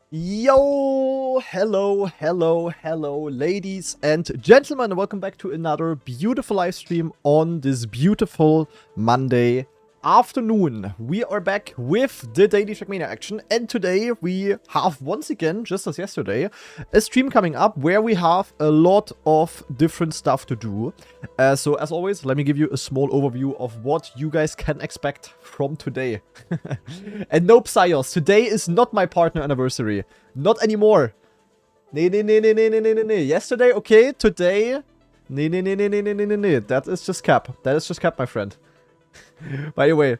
Yo, hello, ladies and gentlemen, and welcome back to another beautiful live stream on this beautiful Monday afternoon. We are back with the daily trackmania action, and today we have once again, just as yesterday, a stream coming up where we have a lot of different stuff to do. So as always, let me give you a small overview of what you guys can expect from today. And no, Psyos, today is not my partner anniversary. Not anymore. Nee. Yesterday, okay. Today, nee. That is just cap. That is just cap, my friend. By the way,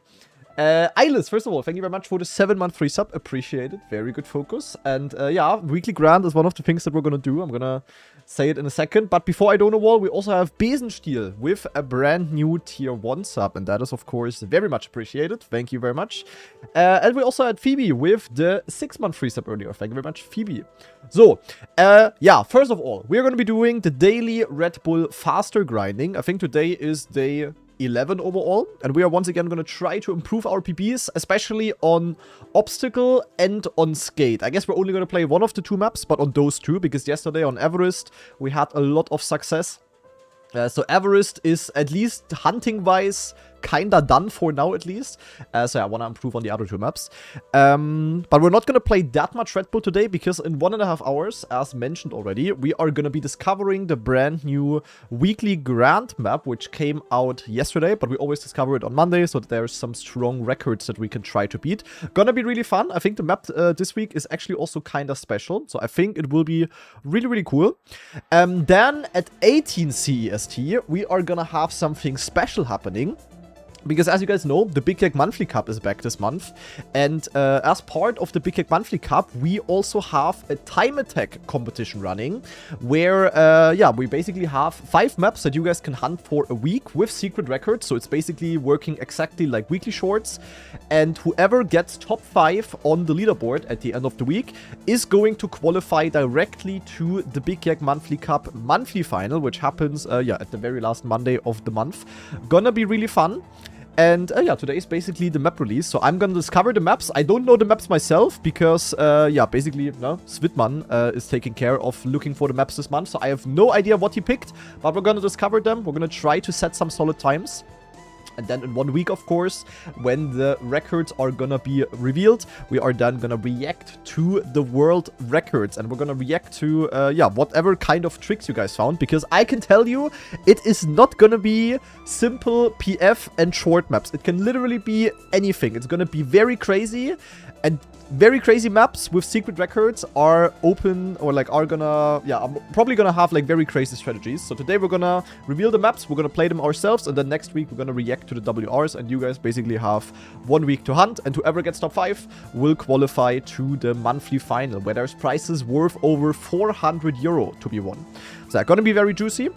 Eyeless, first of all, thank you very much for the 7-month free sub. Appreciate it. Very good focus. And yeah, weekly grant is one of the things that we're gonna do. I'm gonna say it in a second. But before I donate wall, we also have Besenstiel with a brand new tier 1 sub. And that is, of course, very much appreciated. Thank you very much. And we also had Phoebe with the 6-month free sub earlier. Thank you very much, Phoebe. So, yeah, first of all, we're gonna be doing the daily Red Bull faster grinding. I think today is day 11 overall, and we are once again going to try to improve our PBs, especially on obstacle and on skate. I guess we're only going to play one of the two maps, but on those two, because yesterday on Everest we had a lot of success. So Everest is, at least hunting-wise, kinda done for now, at least. So I want to improve on the other two maps. But we're not going to play that much Red Bull today, because in 1.5 hours, as mentioned already, we are going to be discovering the brand new weekly Grand map, which came out yesterday, but we always discover it on Monday, so that there's some strong records that we can try to beat. Gonna be really fun. I think the map this week is actually also kinda special, so I think it will be really cool. Then at 18 CEST, we are gonna have something special happening. Because as you guys know, the YEK Monthly Cup is back this month. And as part of the YEK Monthly Cup, we also have a time attack competition running. Where, yeah, we basically have 5 maps that you guys can hunt for a week with secret records. So it's basically working exactly like weekly shorts. And whoever gets top 5 on the leaderboard at the end of the week is going to qualify directly to the YEK Monthly Cup monthly final. Which happens, yeah, at the very last Monday of the month. Gonna be really fun. And yeah, today is basically the map release, so I'm gonna discover the maps. I don't know the maps myself, because, yeah, basically, no, Svitman is taking care of looking for the maps this month, so I have no idea what he picked, but we're gonna discover them. We're gonna try to set some solid times. And then in 1 week, of course, when the records are gonna be revealed, we are then gonna react to the world records. And we're gonna react to, yeah, whatever kind of tricks you guys found. Because I can tell you, it is not gonna be simple PF and short maps. It can literally be anything. It's gonna be very crazy. And very crazy maps with secret records are open, or like are gonna, yeah, I'm probably gonna have like very crazy strategies. So today we're gonna reveal the maps, we're gonna play them ourselves, and then next week we're gonna react to the WRs, and you guys basically have 1 week to hunt, and whoever gets top 5 will qualify to the monthly final, where there's prizes worth over 400 euro to be won. So that's gonna be very juicy.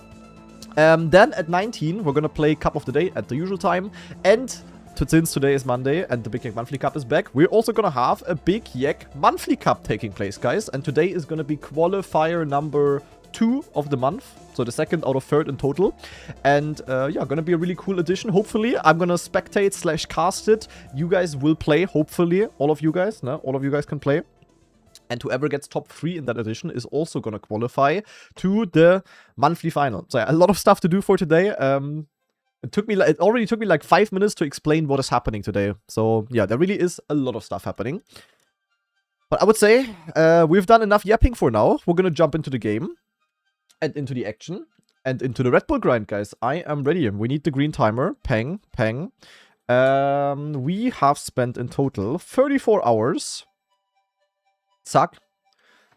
Then at 19, we're gonna play Cup of the Day at the usual time, and since today is Monday and the YEK Monthly Cup is back, we're also gonna have a YEK Monthly Cup taking place, guys. And today is gonna be qualifier number 2 of the month. So the 2nd out of 3rd in total. And yeah, gonna be a really cool edition. Hopefully, I'm gonna spectate / cast it. You guys will play, hopefully. All of you guys, no? All of you guys can play. And whoever gets top 3 in that edition is also gonna qualify to the monthly final. So yeah, a lot of stuff to do for today. It already took me like 5 minutes to explain what is happening today. So yeah, there really is a lot of stuff happening. But I would say we've done enough yapping for now. We're gonna jump into the game and into the action and into the Red Bull grind, guys. I am ready. We need the green timer. Peng. We have spent in total 34 hours. Zack.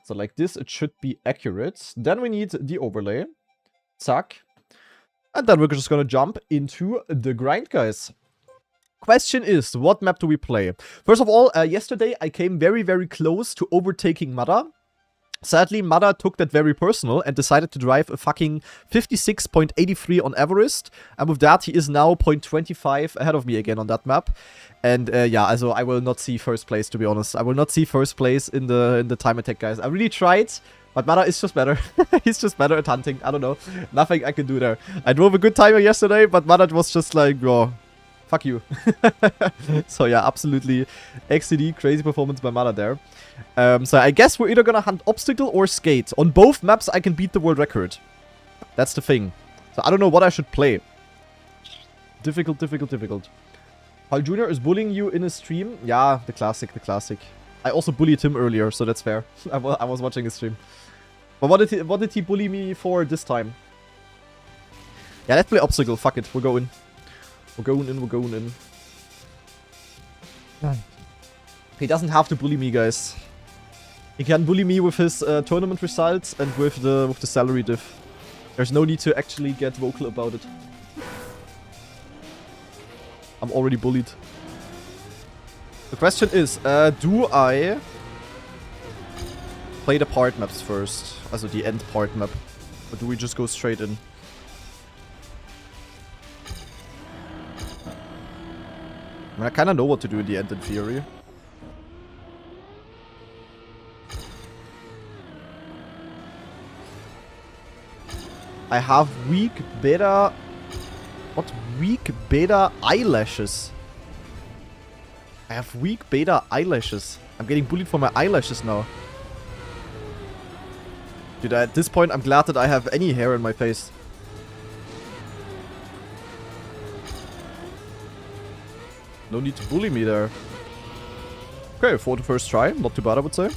So like this, it should be accurate. Then we need the overlay. Zack. And then we're just gonna jump into the grind, guys. Question is, what map do we play? First of all, yesterday I came very close to overtaking Mada. Sadly, Mada took that very personal and decided to drive a fucking 56.83 on Everest. And with that, he is now 0.25 ahead of me again on that map. And yeah, also I will not see first place, to be honest. I will not see first place in the time attack, guys. I really tried. But Mada is just better. He's just better at hunting. I don't know. Nothing I can do there. I drove a good timer yesterday, but Mada was just like, bro, Fuck you. So yeah, absolutely XCD, crazy performance by Mala there. So I guess we're either gonna hunt obstacle or skate. On both maps I can beat the world record. That's the thing. So I don't know what I should play. Difficult, difficult, difficult. Paul Jr. is bullying you in a stream? Yeah, the classic, the classic. I also bullied him earlier, so that's fair. I was watching his stream. But what did he bully me for this time? Yeah, let's play obstacle. Fuck it, we're going. We're going in, we're going in. He doesn't have to bully me, guys. He can bully me with his tournament results and with the salary diff. There's no need to actually get vocal about it. I'm already bullied. The question is, do I play the part maps first? Also the end part map. Or do we just go straight in? I mean, I kinda know what to do in the end in theory. I have weak beta... What? Weak beta eyelashes? I have weak beta eyelashes. I'm getting bullied for my eyelashes now. Dude, at this point I'm glad that I have any hair in my face. No need to bully me there. Okay, for the first try. Not too bad, I would say.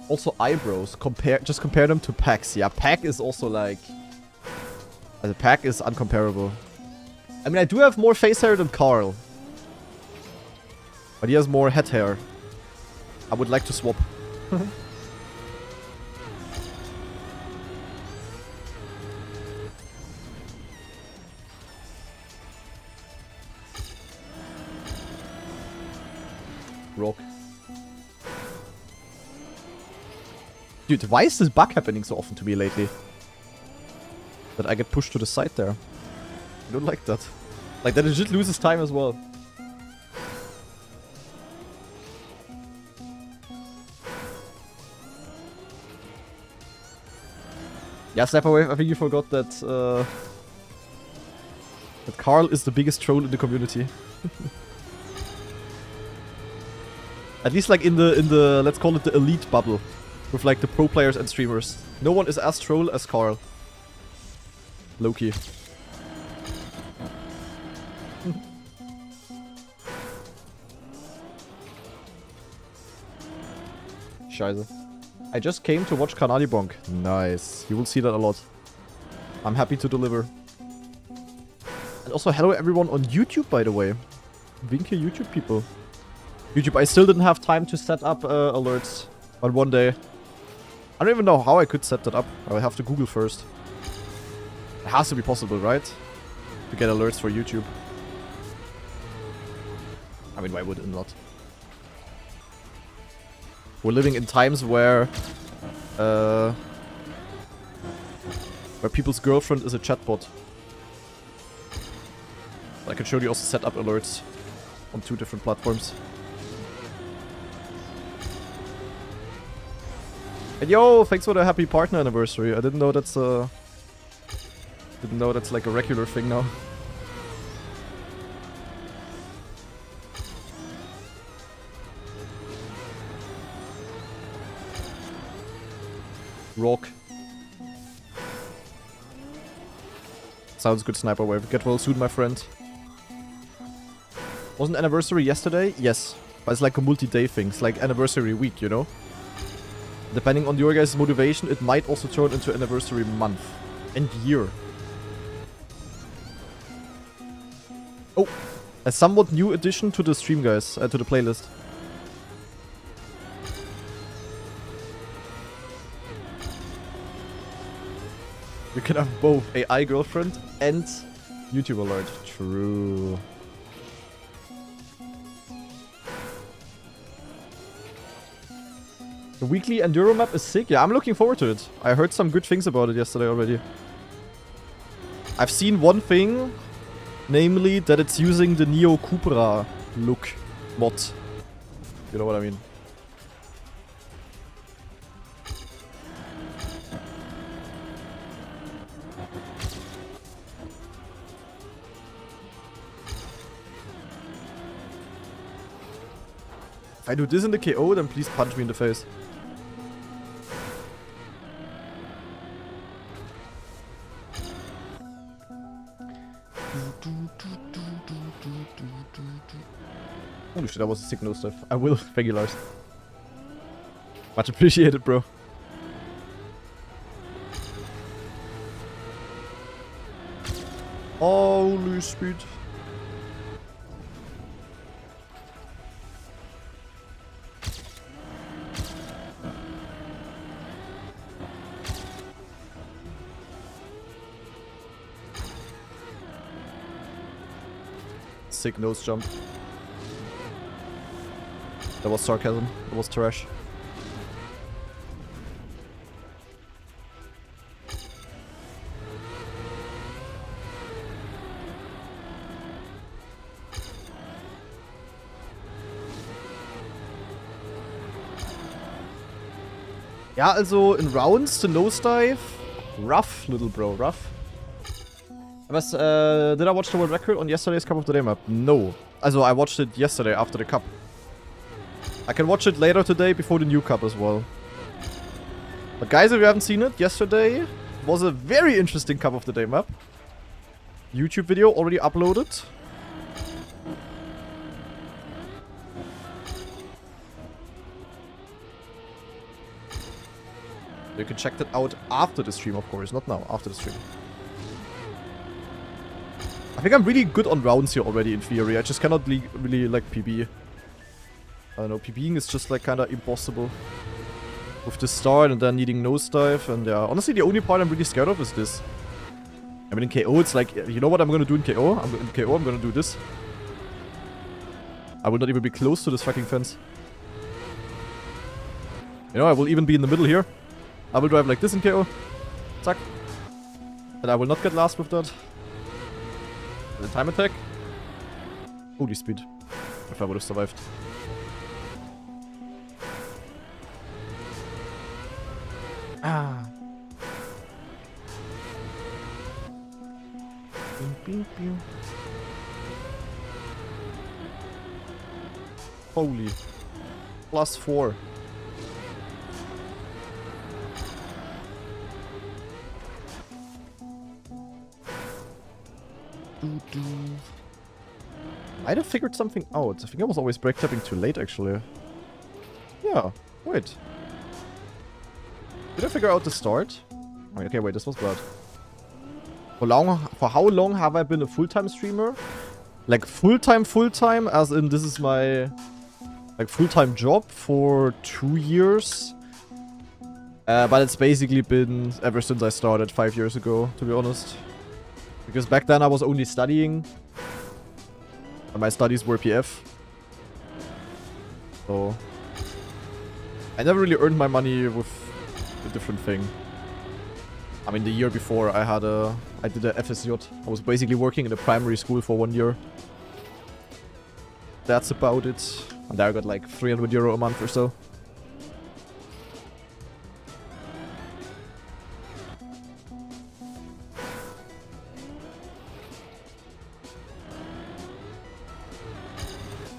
Also eyebrows. Just compare them to Pack's. Yeah, Pack is also like... The Pack is uncomparable. I mean, I do have more face hair than Carl. But he has more head hair. I would like to swap. Rock. Dude, why is this bug happening so often to me lately? That I get pushed to the side there. I don't like that. Like, that it just loses time as well. Yeah, Snapperwave, I think you forgot that, that Carl is the biggest troll in the community. At least like in the let's call it the elite bubble. With like the pro players and streamers. No one is as troll as Carl. Low-key. Scheiße. I just came to watch Kanali Bonk. Nice. You will see that a lot. I'm happy to deliver. And also hello everyone on YouTube, by the way. Winke YouTube people. YouTube, I still didn't have time to set up alerts. But one day. I don't even know how I could set that up. I'll have to Google first. It has to be possible, right? To get alerts for YouTube. I mean, why would it not? We're living in times where people's girlfriend is a chatbot. I can surely also set up alerts on 2 different platforms. And yo, thanks for the happy partner anniversary. I didn't know that's like a regular thing now. Rock. Sounds good, Sniper Wave. Get well soon, my friend. Wasn't anniversary yesterday? Yes. But it's like a multi-day thing. It's like anniversary week, you know? Depending on your guys' motivation, it might also turn into anniversary month. And year. Oh! A somewhat new addition to the stream, guys. To the playlist. You can have both AI girlfriend and YouTube alert. True. The weekly Enduro map is sick. Yeah, I'm looking forward to it. I heard some good things about it yesterday already. I've seen one thing, namely that it's using the Neo Cupra look mod. You know what I mean? I do this in the KO, then please punch me in the face. Holy shit, that was a sick no stuff. I will. Thank you, Lars. Much appreciated, bro. Holy speed. Sick nose jump. That was sarcasm. That was trash. Ja, also in rounds to nosedive. Rough, little bro, rough. Was, did I watch the world record on yesterday's Cup of the Day map? No. Also, I watched it yesterday after the cup. I can watch it later today before the new cup as well. But guys, if you haven't seen it, yesterday was a very interesting Cup of the Day map. YouTube video already uploaded. You can check that out after the stream, of course. Not now, after the stream. I think I'm really good on rounds here already, in theory. I just cannot really, like, PB. I don't know, PBing is just, like, kinda impossible. With the start and then needing nosedive, and yeah. Honestly, the only part I'm really scared of is this. I mean, in KO, it's like, you know what I'm gonna do in KO? In KO, I'm gonna do this. I will not even be close to this fucking fence. You know, I will even be in the middle here. I will drive like this in KO. Zack. And I will not get last with that. The time attack. Holy speed. If I would have survived. Ah. Bing, bing, bing. Holy. +4. Might have figured something out. I think I was always brake tapping too late, actually. Yeah, wait. Did I figure out the start? Okay, wait, this was bad. For how long have I been a full-time streamer? Like, full-time, as in this is my, like, full-time job for 2 years. But it's basically been ever since I started 5 years ago, to be honest. Because back then I was only studying. And my studies were PF. So I never really earned my money with a different thing. I mean, the year before I did a FSJ. I was basically working in a primary school for 1 year. That's about it. And there I got like €300 a month or so.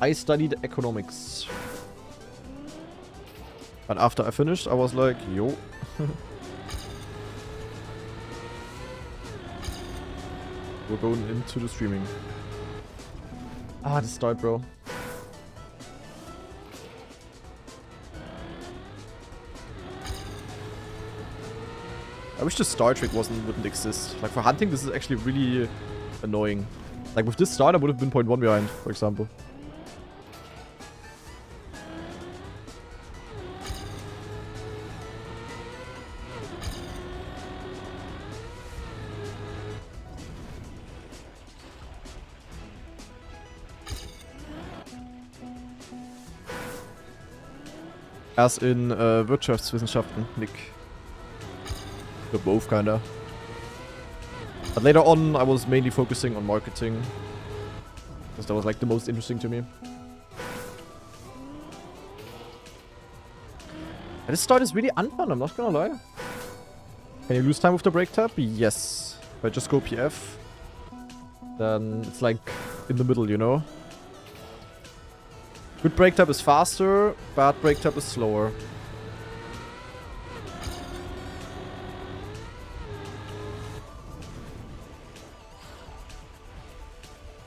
I studied economics. But after I finished, I was like, yo. We're going into the streaming. Ah, the start, bro. I wish the start trick wouldn't exist. Like, for hunting, this is actually really annoying. Like, with this start, I would have been 0.1 behind, for example. As in Wirtschaftswissenschaften, Nick. They're both kinda. But later on, I was mainly focusing on marketing. Because that was like the most interesting to me. And this start is really unfun, I'm not gonna lie. Can you lose time with the brake tap? Yes. If I just go PF, then it's like in the middle, you know? Good break time is faster, bad break time is slower.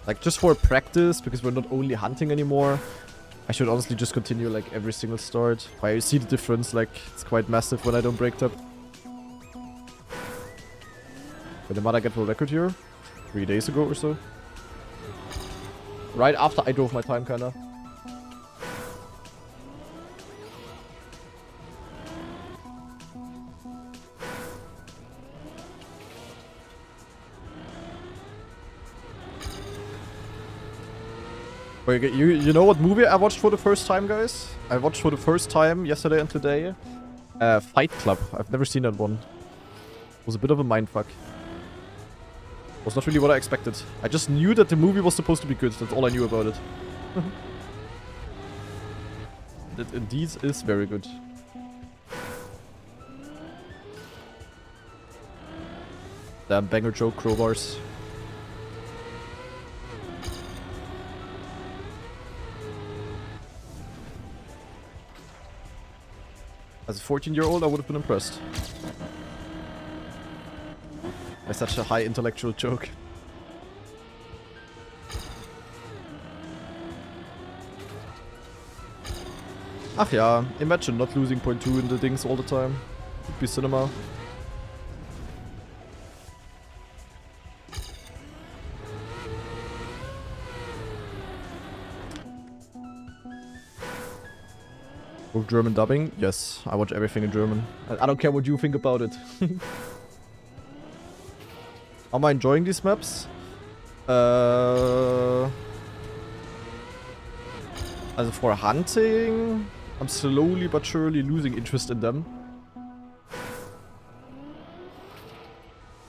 Like, just for practice, because we're not only hunting anymore, I should honestly just continue, like, every single start. I see the difference, like, it's quite massive when I don't break tap. When did I get world record here? 3 days ago or so. Right after I drove my time, kinda. Wait, you know what movie I watched for the first time, guys? I watched for the first time yesterday and today. Fight Club. I've never seen that one. It was a bit of a mindfuck. Was not really what I expected. I just knew that the movie was supposed to be good. That's all I knew about it. It indeed is very good. Damn banger joke crowbars. As a 14-year-old, I would have been impressed. By such a high intellectual joke. Ach ja, imagine not losing point 2 in the things all the time. Would be cinema. With German dubbing? Yes, I watch everything in German. I don't care what you think about it. Am I enjoying these maps? As for hunting, I'm slowly but surely losing interest in them.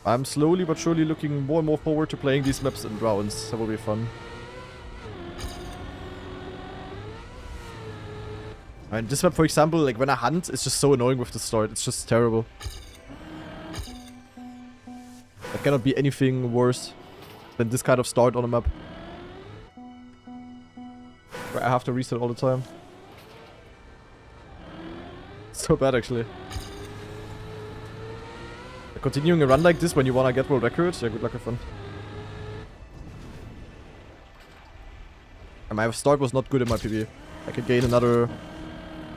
I'm slowly but surely looking more and more forward to playing these maps in rounds. That will be fun. And this map, for example, like when I hunt, it's just so annoying with the start. It's just terrible. There cannot be anything worse than this kind of start on a map. Where I have to reset all the time. So bad, actually. Continuing a run like this when you wanna get world records, yeah, good luck, have fun. And my start was not good in my PB. I could gain another...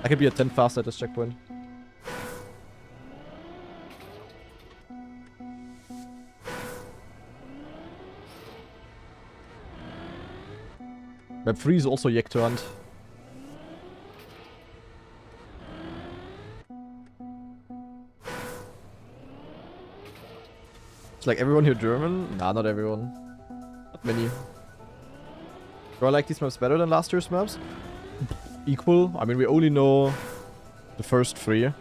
I could be at 10 fast at this checkpoint. Map 3 is also YEK to hunt. It's like everyone here German? Nah, not everyone. Not many. Do I like these maps better than last year's maps? Equal. I mean, we only know the first 3.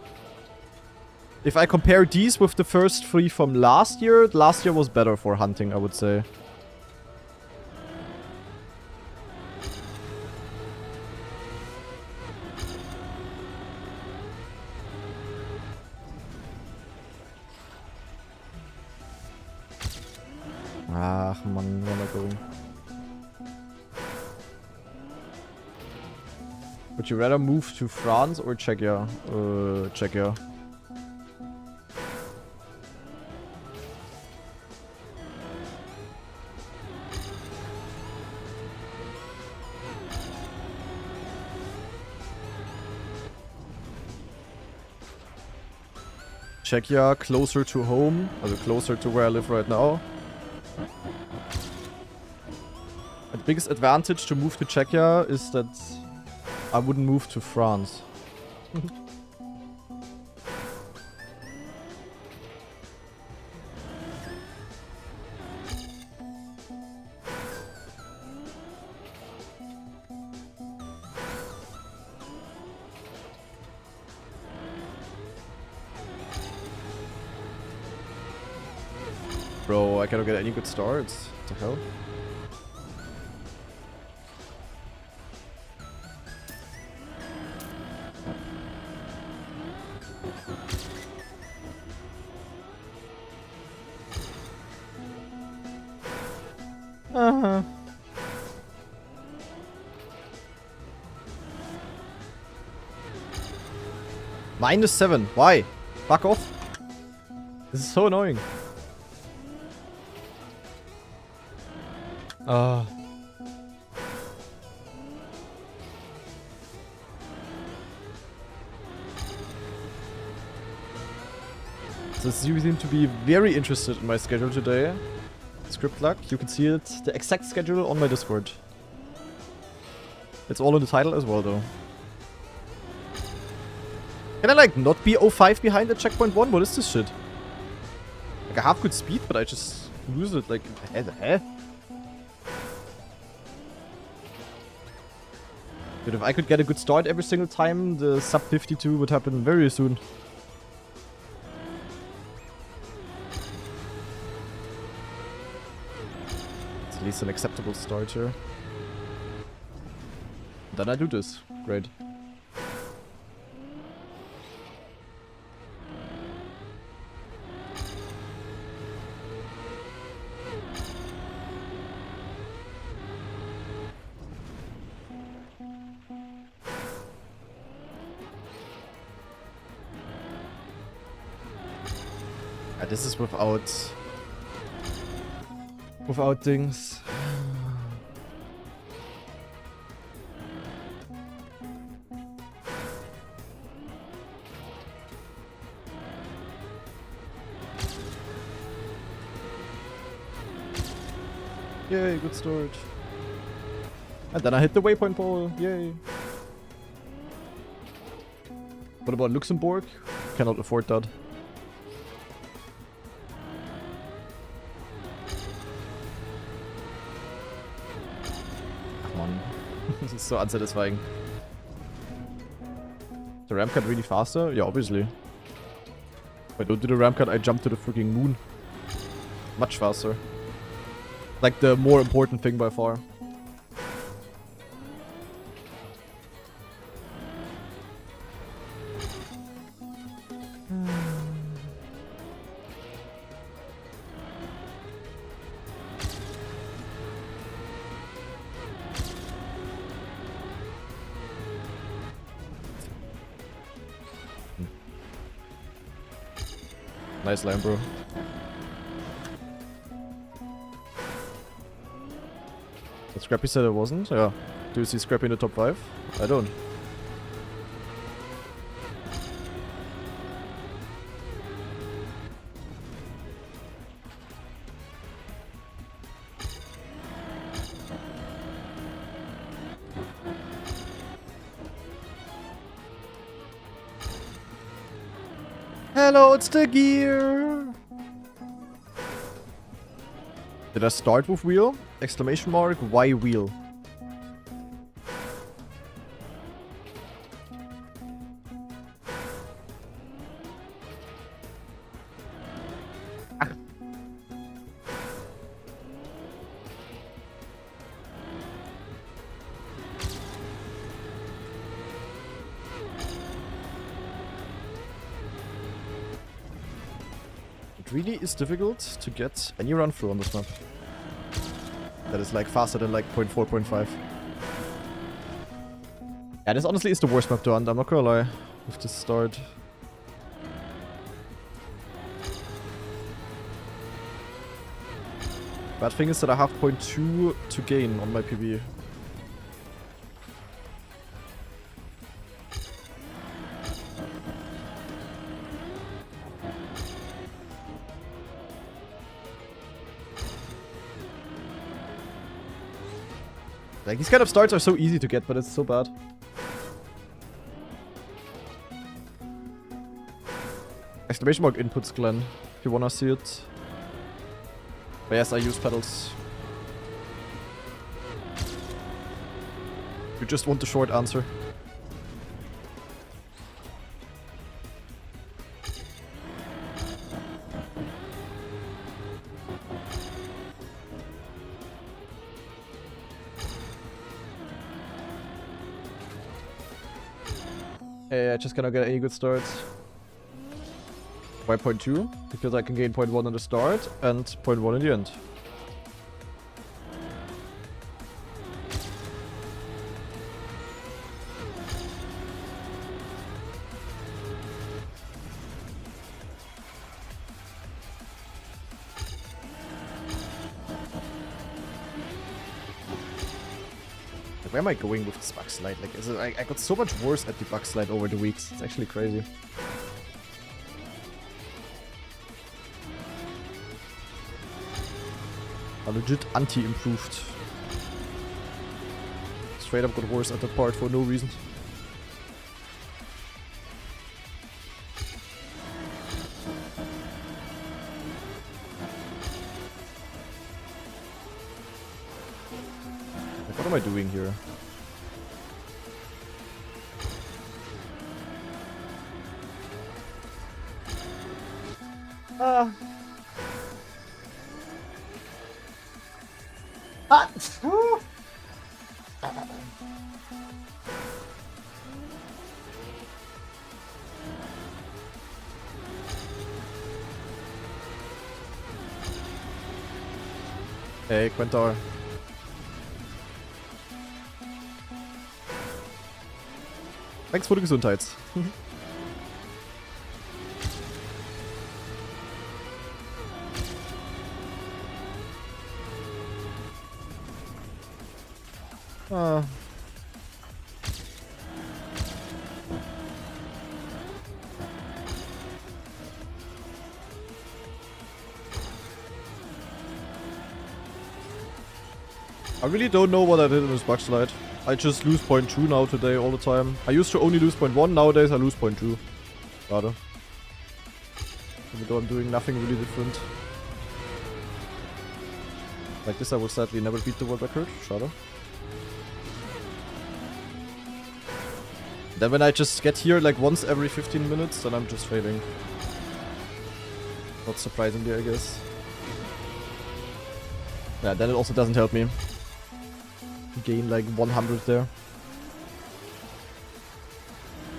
If I compare these with the first 3 from last year was better for hunting, I would say. Ach man, where am I going? Would you rather move to France or Czechia? Czechia. Czechia, closer to home, also closer to where I live right now. The biggest advantage to move to Czechia is that I wouldn't move to France. Bro, I cannot get any good starts. What the hell? -7. Why? Fuck off. This is so annoying. So you seem to be very interested in my schedule today. Script luck, you can see it, the exact schedule on my Discord. It's all in the title as well though. Can I like not be 05 behind at checkpoint 1? What is this shit? Like I have good speed, but I just lose it like... Dude, if I could get a good start every single time, the sub 52 would happen very soon. It's at least an acceptable start here. Then I do this. Great. This is without things. Yay, good storage. And then I hit the waypoint pole. Yay. What about Luxembourg? Cannot afford that. This is so unsatisfying. The ramp cut really faster? Yeah, obviously. If I don't do the ramp cut, I jump to the freaking moon. Much faster. Like the more important thing by far. Nice line, bro. But Scrappy said it wasn't? Yeah. Do you see Scrappy in the top 5? I don't. Hello, it's the gear! Did I start with wheel? Exclamation mark, why wheel? It really is difficult to get any run through on this map. That is like faster than like 0.4, 0.5. Yeah, this honestly is the worst map to hunt, I'm not gonna lie, with this start. Bad thing is that I have 0.2 to gain on my PB. Like, these kind of starts are so easy to get, but it's so bad. Exclamation mark inputs, Glenn, if you wanna see it. But yes, I use pedals. You just want the short answer. Yeah, I just cannot get any good starts. Why 0.2? Because I can gain 0.1 on the start and 0.1 in the end. Where am I going with this bug slide? Like, is it, I got so much worse at the bug slide over the weeks. It's actually crazy. I legit anti-improved. Straight up got worse at that part for no reason. What am I doing here? Ah. Hey, Quentar. Thanks für die Gesundheit. Ah. I really don't know what I did in this bug slide. I just lose 0.2 now today all the time. I used to only lose 0.1, nowadays I lose 0.2. Rather. Even though I'm doing nothing really different. Like this I will sadly never beat the world record. Schade. Then when I just get here like once every 15 minutes, then I'm just failing. Not surprisingly, I guess. Yeah, then it also doesn't help me. Gain like 100 there.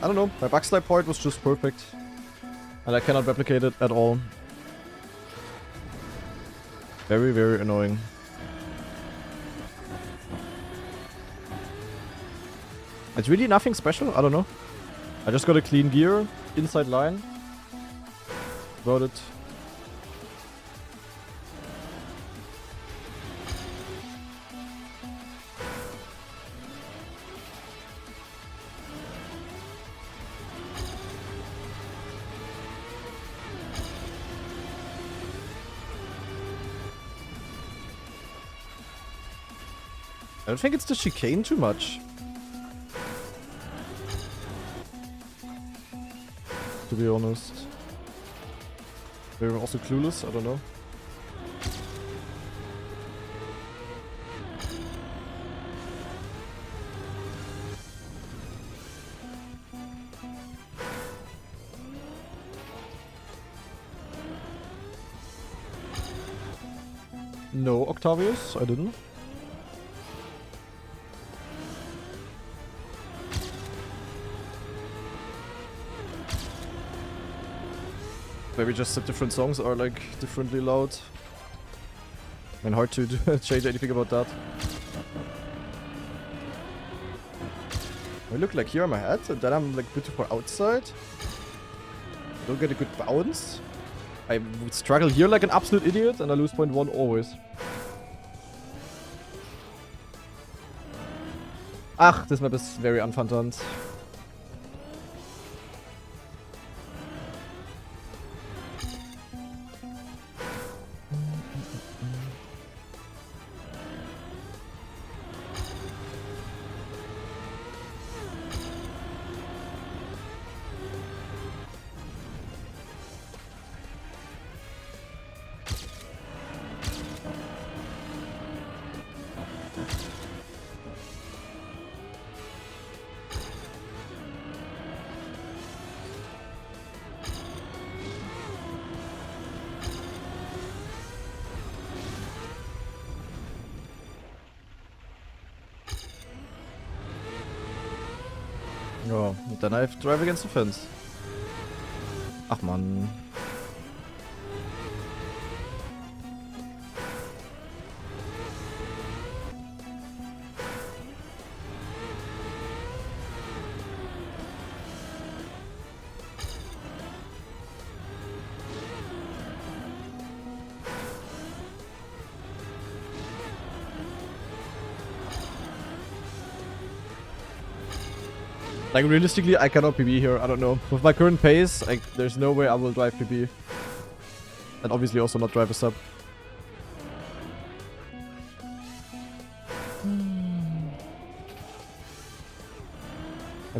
I don't know, my backslide part was just perfect. And I cannot replicate it at all. Very, very annoying. It's really nothing special, I don't know. I just got a clean gear, inside line. About it. I don't think it's the chicane too much. To be honest. They were also clueless, I don't know. No, Octavius, I didn't. Maybe just the different songs are like differently loud. I mean, hard to change anything about that. I look like here on my head, and then I'm like beautiful outside. Don't get a good bounce. I would struggle here like an absolute idiot, and I lose 0.1 always. Ach, this map is very unfun. Ja, und dann I drive against the fence. Ach man. Like, realistically, I cannot PB here. I don't know. With my current pace, like, there's no way I will drive PB. And obviously also not drive a sub. I'm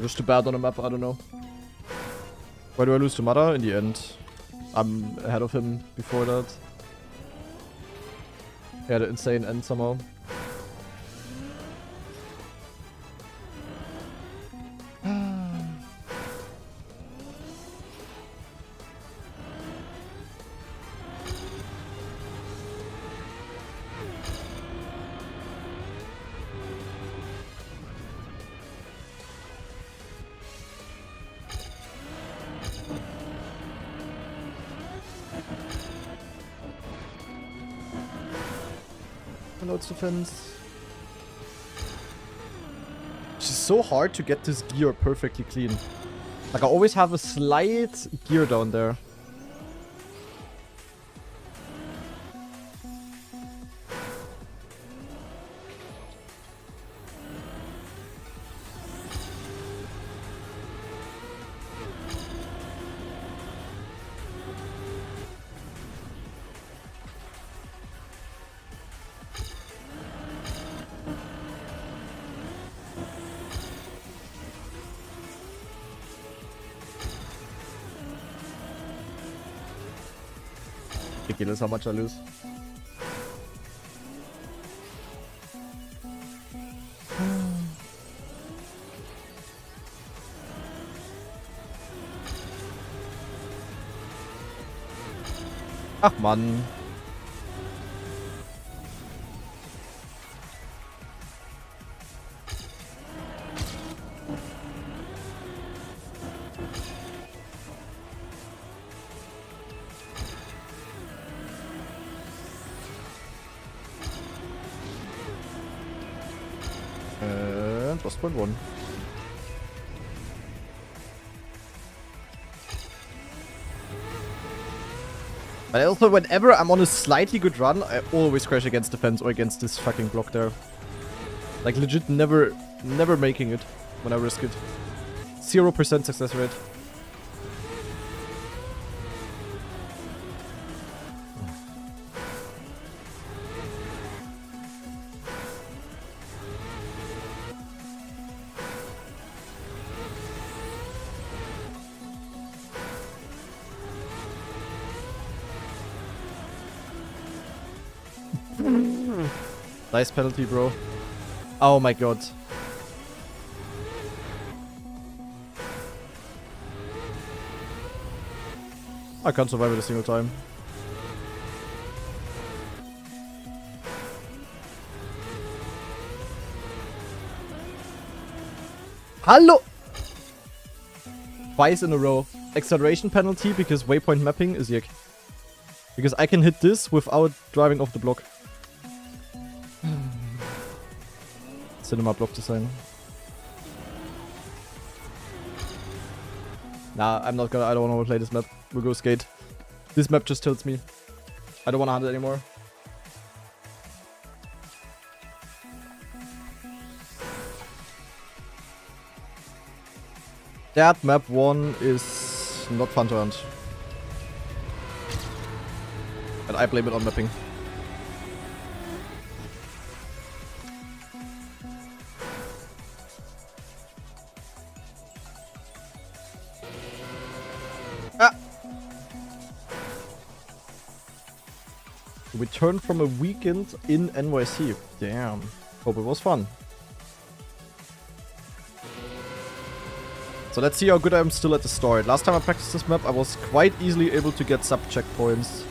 just too bad on a map, I don't know. Why do I lose to Mada? In the end, I'm ahead of him before that. He had an insane end somehow. Notes defense. It's just so hard to get this gear perfectly clean. Like, I always have a slight gear down there. Ridiculous how much I lose. Ach Mann. And lost point 1. But also, whenever I'm on a slightly good run, I always crash against the fence or against this fucking block there. Like, legit never making it when I risk it. 0% success rate. Nice penalty, bro. Oh my god. I can't survive it a single time. Hallo! Twice in a row. Acceleration penalty because waypoint mapping is YEK. Because I can hit this without driving off the block. Cinema block design. Nah, I don't want to play this map. We'll go skate. This map just tilts me. I don't want to hunt it anymore. That map 1 is not fun to hunt. And I blame it on mapping. Returned from a weekend in NYC. Damn. Hope it was fun. So let's see how good I am still at the start. Last time I practiced this map, I was quite easily able to get sub checkpoints.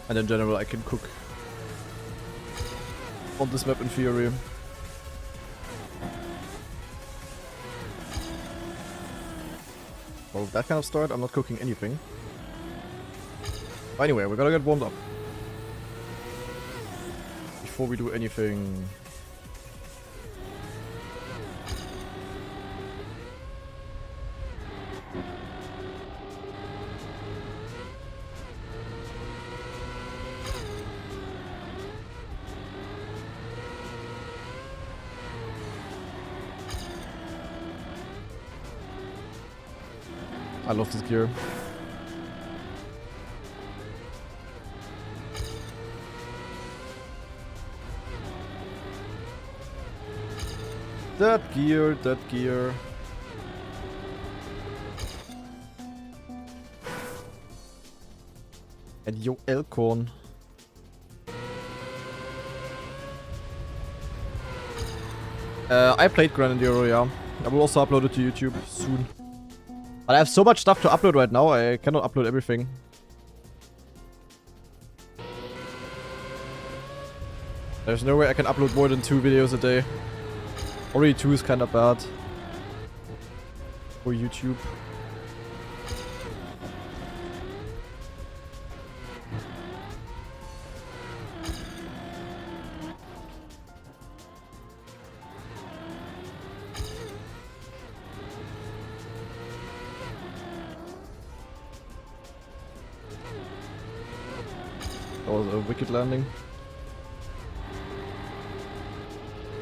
And in general, I can cook on this map in theory. Well, with that kind of start, I'm not cooking anything. Anyway, we gotta get warmed up before we do anything. I love this gear. That gear, that gear. And yo, Elkhorn. I played Grenadier, yeah. I will also upload it to YouTube soon. But I have so much stuff to upload right now, I cannot upload everything. There's no way I can upload more than 2 videos a day. Already 2 is kinda bad. For YouTube. That was a wicked landing.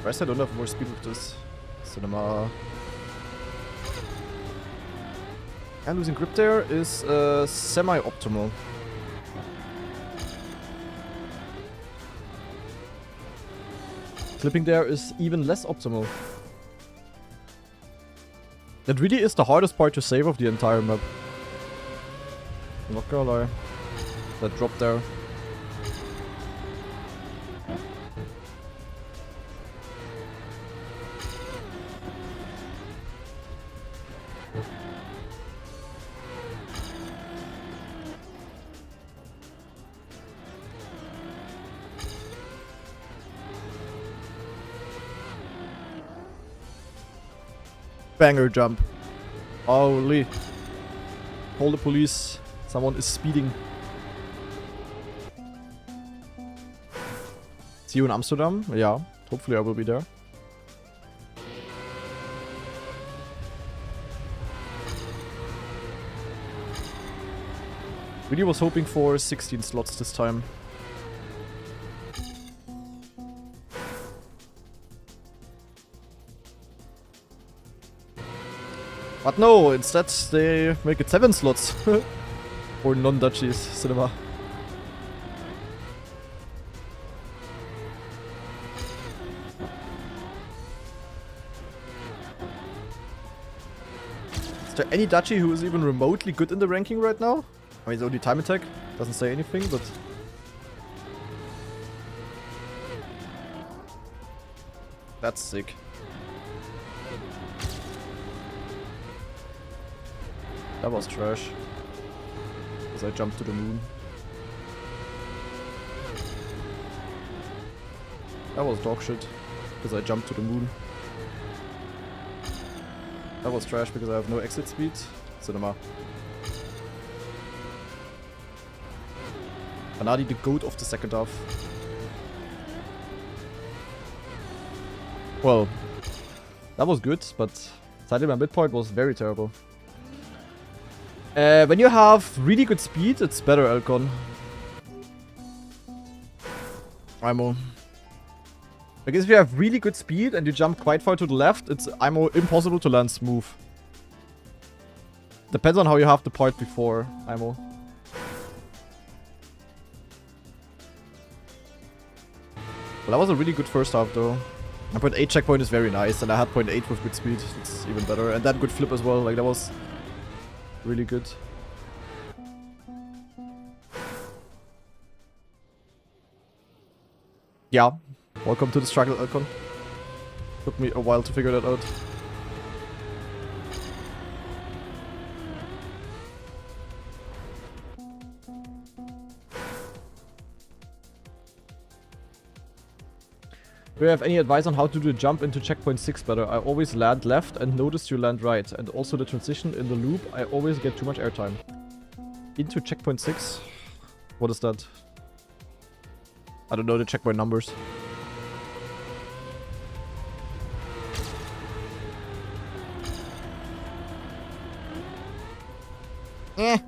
Rest I don't have more speed with this. Cinema. And losing grip there is semi-optimal. Clipping there is even less optimal. That really is the hardest part to save of the entire map. I'm not gonna lie. That drop there. Banger jump. Holy. Call the police. Someone is speeding. See you in Amsterdam? Yeah. Hopefully I will be there. Really was hoping for 16 slots this time. But no, instead they make it 7 slots. For non-Dutchies cinema. Is there any Dutchie who is even remotely good in the ranking right now? I mean, it's only time attack. Doesn't say anything, but... That's sick. That was trash. Because I jumped to the moon. That was dog shit. Because I jumped to the moon. That was trash because I have no exit speed. Cinema. Anadi, the goat of the second half. Well, that was good, but sadly my midpoint was very terrible. When you have really good speed, it's better, Elkon. IMO. I guess if you have really good speed and you jump quite far to the left, it's IMO impossible to land smooth. Depends on how you have the part before, IMO. Well, that was a really good first half though. My point 8 checkpoint is very nice, and I had point 8 with good speed. It's even better. And that good flip as well, like that was really good. Yeah. Welcome to the struggle, Elkon. Took me a while to figure that out. Do you have any advice on how to do the jump into checkpoint 6 better? I always land left and notice you land right. And also the transition in the loop, I always get too much airtime. Into checkpoint 6? What is that? I don't know the checkpoint numbers. Eh.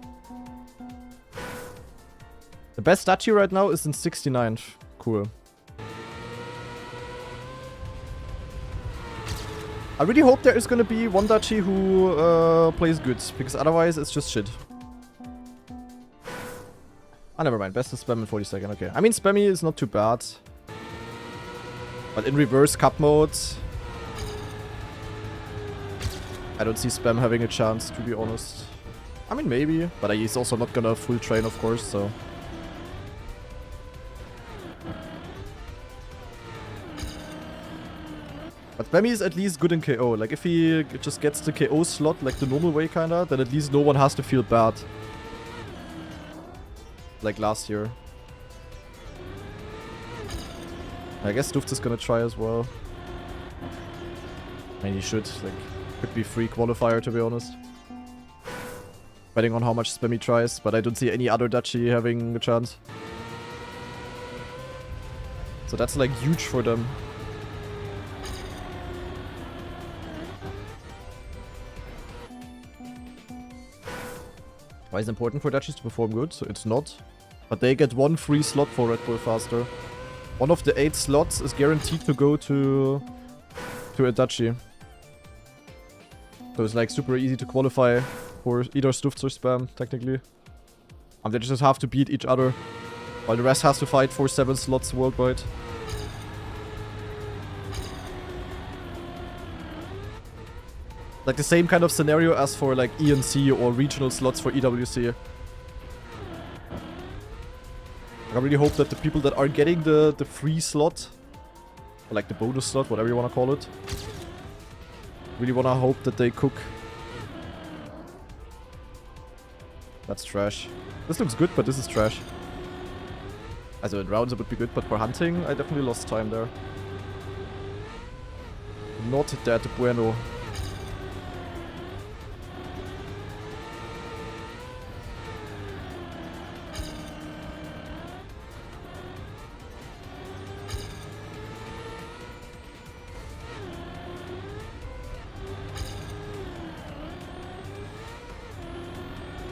The best statue right now is in 69th. Cool. I really hope there is gonna be one Dachi who plays good, because otherwise it's just shit. Ah, never mind. Best to spam in 40 seconds. Okay. I mean, spammy is not too bad. But in reverse cup mode, I don't see spam having a chance, to be honest. I mean, maybe, but he's also not gonna full train, of course, so. But spammy is at least good in KO. Like, if he just gets the KO slot, like the normal way, kinda, then at least no one has to feel bad. Like last year. I guess Duft is gonna try as well. I mean, he should. Like, could be free qualifier, to be honest. Depending on how much spam he tries, but I don't see any other Dachi having a chance. So that's like huge for them. Why is it important for Dachis to perform good? So it's not. But they get one free slot for Red Bull faster. One of the 8 slots is guaranteed to go to a Dachi. So it's like super easy to qualify for either Stufts or Spam, technically. And they just have to beat each other, while the rest has to fight for 7 slots worldwide. Like the same kind of scenario as for like ENC or regional slots for EWC. I really hope that the people that are getting the free slot, or like the bonus slot, whatever you want to call it, really want to hope that they cook. That's trash. This looks good, but this is trash. Also in rounds it would be good, but for hunting I definitely lost time there. Not that bueno.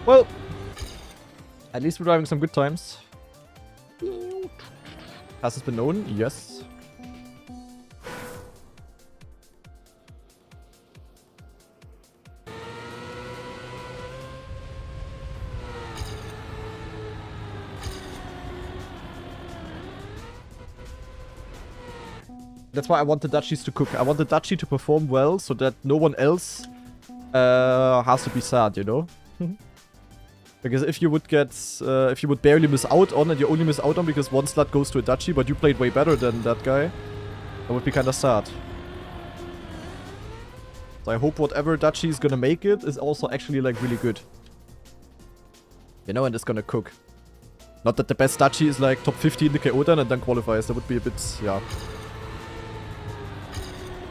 Well, at least we're driving some good times. Has this been known? Yes. That's why I want the Dachis to cook. I want the Dachi to perform well so that no one else has to be sad, you know? Because if you would if you would barely miss out on, and you only miss out on because one slot goes to a Dachi, but you played way better than that guy, that would be kinda sad. So I hope whatever Dachi is gonna make it is also actually like really good. You know, and it's gonna cook. Not that the best Dachi is like top 50 in the KO then and then qualifies. That would be a bit, yeah.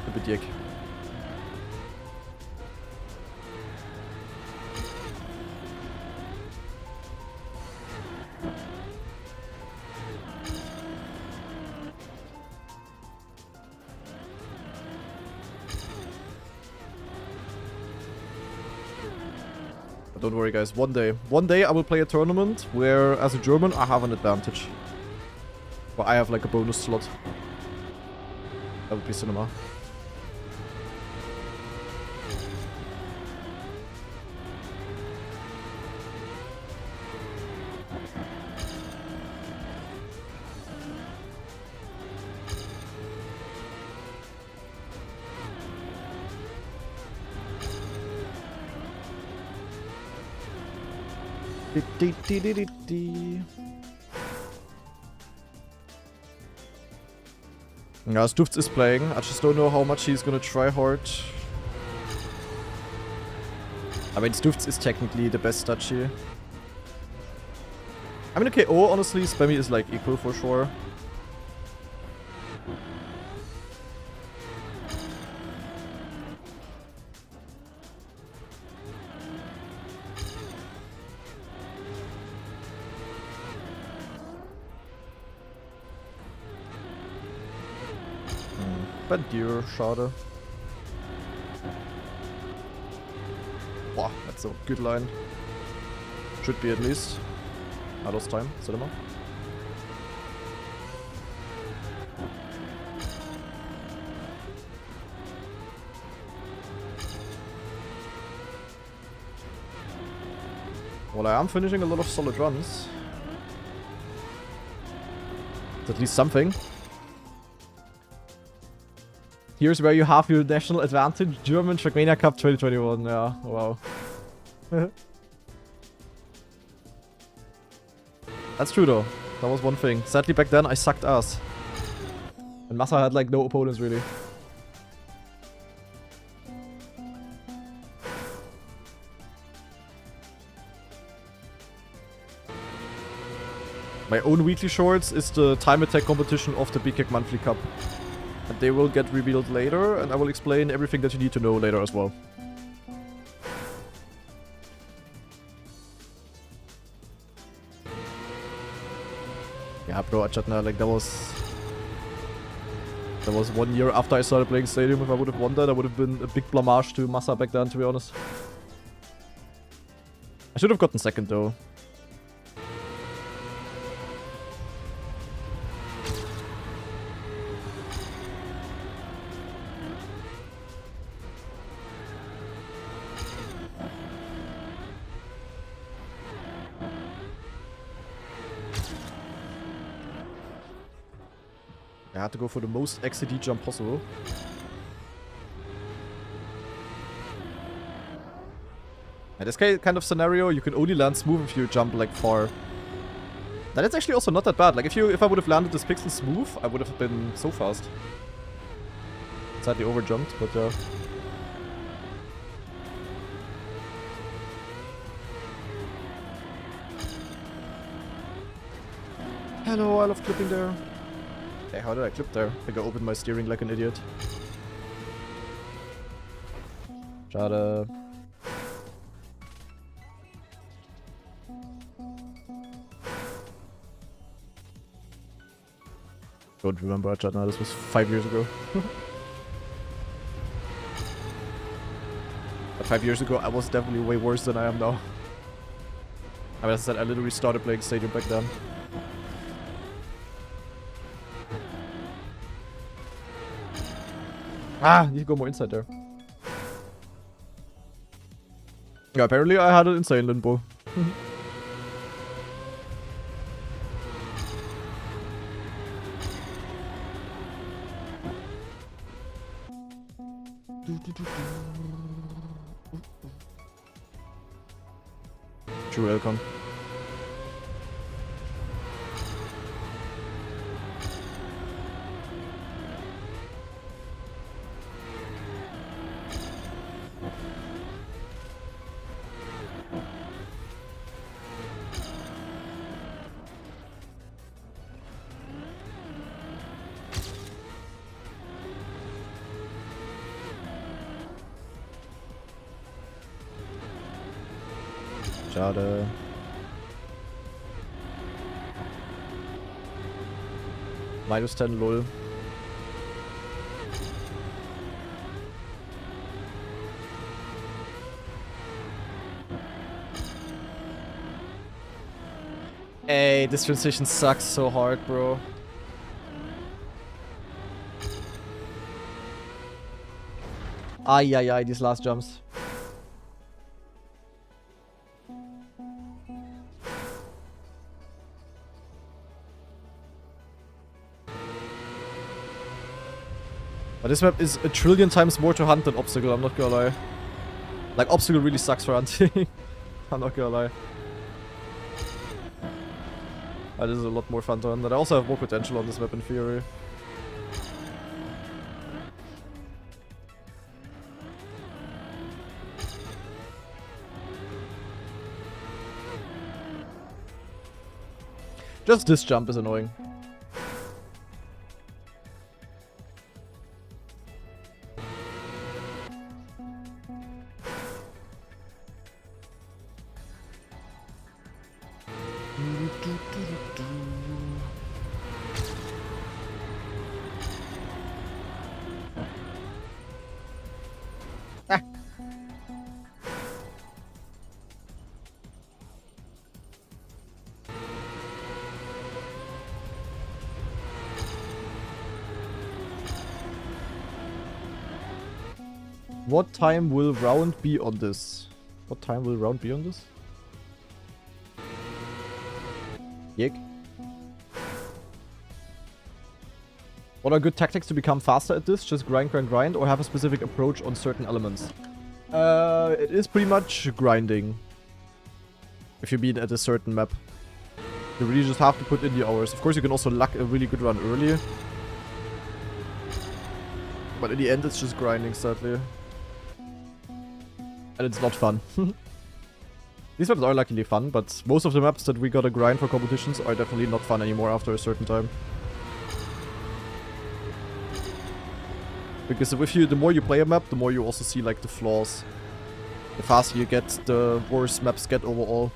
A bit YEK. Don't worry guys, one day I will play a tournament where as a German I have an advantage. Where I have like a bonus slot. That would be cinema. Yeah, Stufts is playing. I just don't know how much he's gonna try hard. I mean, Stufts is technically the best Dachi. I mean, okay, KO, honestly, Spammy is like equal for sure. But dear, schade. Wow, that's a good line. Should be at least. I lost time, cinema. Well, I am finishing a lot of solid runs. It's at least something. Here's where you have your national advantage. German Trackmania Cup 2021. Yeah, wow. That's true though. That was one thing. Sadly back then I sucked ass. And Massa had like no opponents really. My own weekly shorts is the time attack competition of the YEK Monthly Cup. And they will get revealed later, and I will explain everything that you need to know later as well. Yeah, bro, Achatna, like that was 1 year after I started playing Stadium. If I would have won that, I would have been a big blamage to Massa back then, to be honest. I should have gotten second though. I had to go for the most XCD jump possible. In this kind of scenario, you can only land smooth if you jump like far. That is actually also not that bad. Like if I would have landed this pixel smooth, I would have been so fast. Sadly overjumped, but yeah. Hello, I love clipping there. Hey, how did I clip there? I think I opened my steering like an idiot. Schade. Don't remember Jadna, this was 5 years ago. But 5 years ago I was definitely way worse than I am now. I mean, as I said, I literally started playing Stadium back then. Ah, need to go more inside there. Yeah, apparently I had an insane limbo. True, welcome. Schade. -10, lol. Ey, this transition sucks so hard, bro. Ay, these last jumps. But this map is a trillion times more to hunt than Obstacle, I'm not gonna lie. Like, Obstacle really sucks for hunting. I'm not gonna lie. This is a lot more fun to hunt, and I also have more potential on this map in theory. Just this jump is annoying. Ah. What time will round be on this? What time will round be on this? YEK. What are good tactics to become faster at this? Just grind, grind, grind, or have a specific approach on certain elements? It is pretty much grinding. If you mean at a certain map. You really just have to put in the hours. Of course, you can also luck a really good run early. But in the end, it's just grinding, sadly. And it's not fun. These maps are luckily fun, but most of the maps that we gotta grind for competitions are definitely not fun anymore after a certain time. Because the more you play a map, the more you also see like the flaws. The faster you get, the worse maps get overall.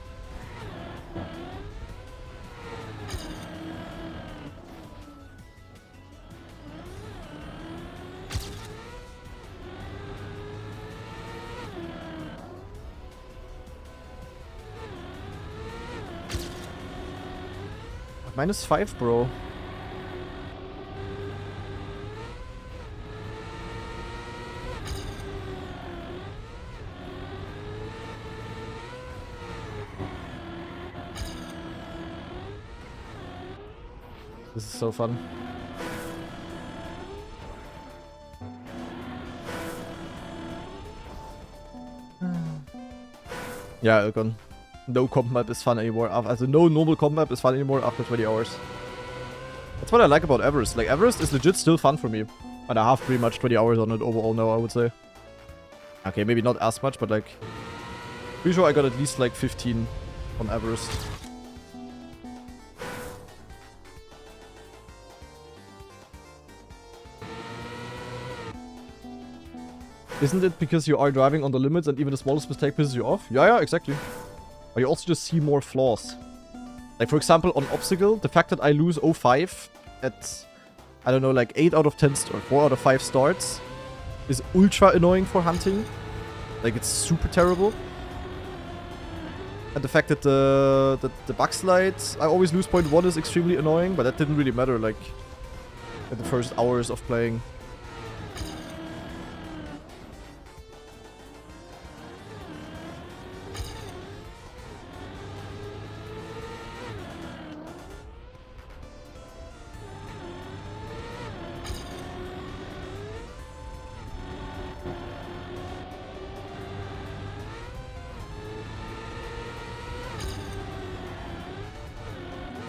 -5, bro. This is so fun. Yeah, Elkon. No comp map is fun anymore. Also, no normal comp map is fun anymore after 20 hours. That's what I like about Everest. Like, Everest is legit still fun for me. And I have pretty much 20 hours on it overall now, I would say. Okay, maybe not as much, but like... Pretty sure I got at least like 15 on Everest. Isn't it because you are driving on the limits and even the smallest mistake pisses you off? Yeah, exactly. But you also just see more flaws. Like, for example, on Obstacle, the fact that I lose 0.5 at, I don't know, like 8 out of 10 or 4 out of 5 starts is ultra annoying for hunting. Like, it's super terrible. And the fact that the backslide, I always lose 0.1 is extremely annoying, but that didn't really matter, like, in the first hours of playing.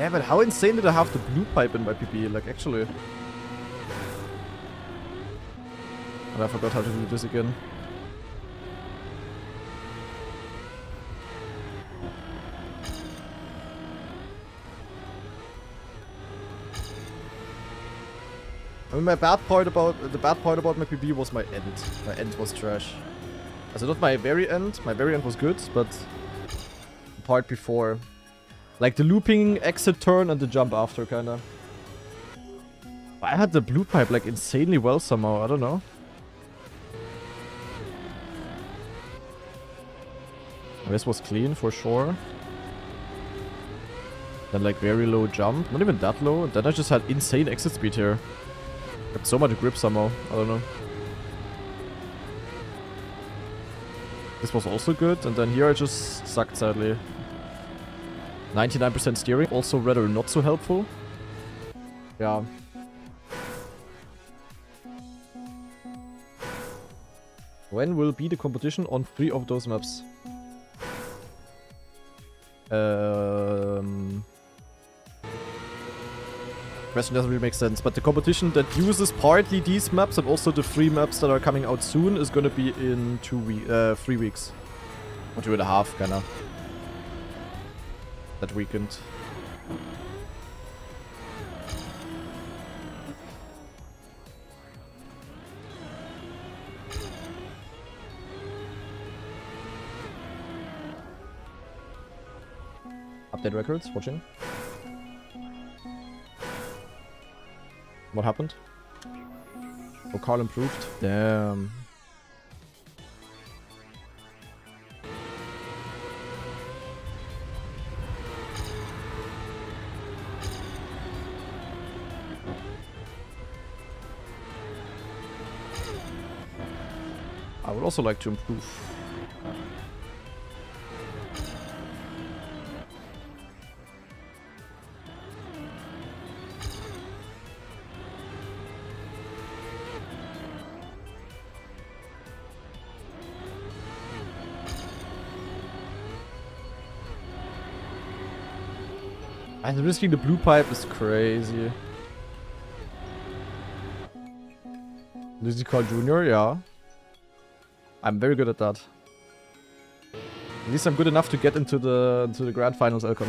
Yeah, but how insane did I have the blue pipe in my PP? Like, actually. And I forgot how to do this again. I mean, the bad part about my PP was my end. My end was trash. Also not my very end. My very end was good, but the part before. Like the looping exit turn and the jump after, kinda. I had the blue pipe like insanely well somehow, I don't know. This was clean for sure. Then like very low jump, not even that low. And then I just had insane exit speed here. Got so much grip somehow, I don't know. This was also good, and then here I just sucked sadly. 99% steering, also rather not so helpful. Yeah. When will be the competition on 3 of those maps? Question doesn't really make sense, but the competition that uses partly these maps and also the 3 maps that are coming out soon is gonna be in 3 weeks. Or 2.5, kinda. That weekend. Update records, watching. What happened? Oh, Carl improved. Damn. I would also like to improve. And risking the blue pipe is crazy. Lizzie Carl Jr., yeah. I'm very good at that. At least I'm good enough to get into the grand finals, Elcon.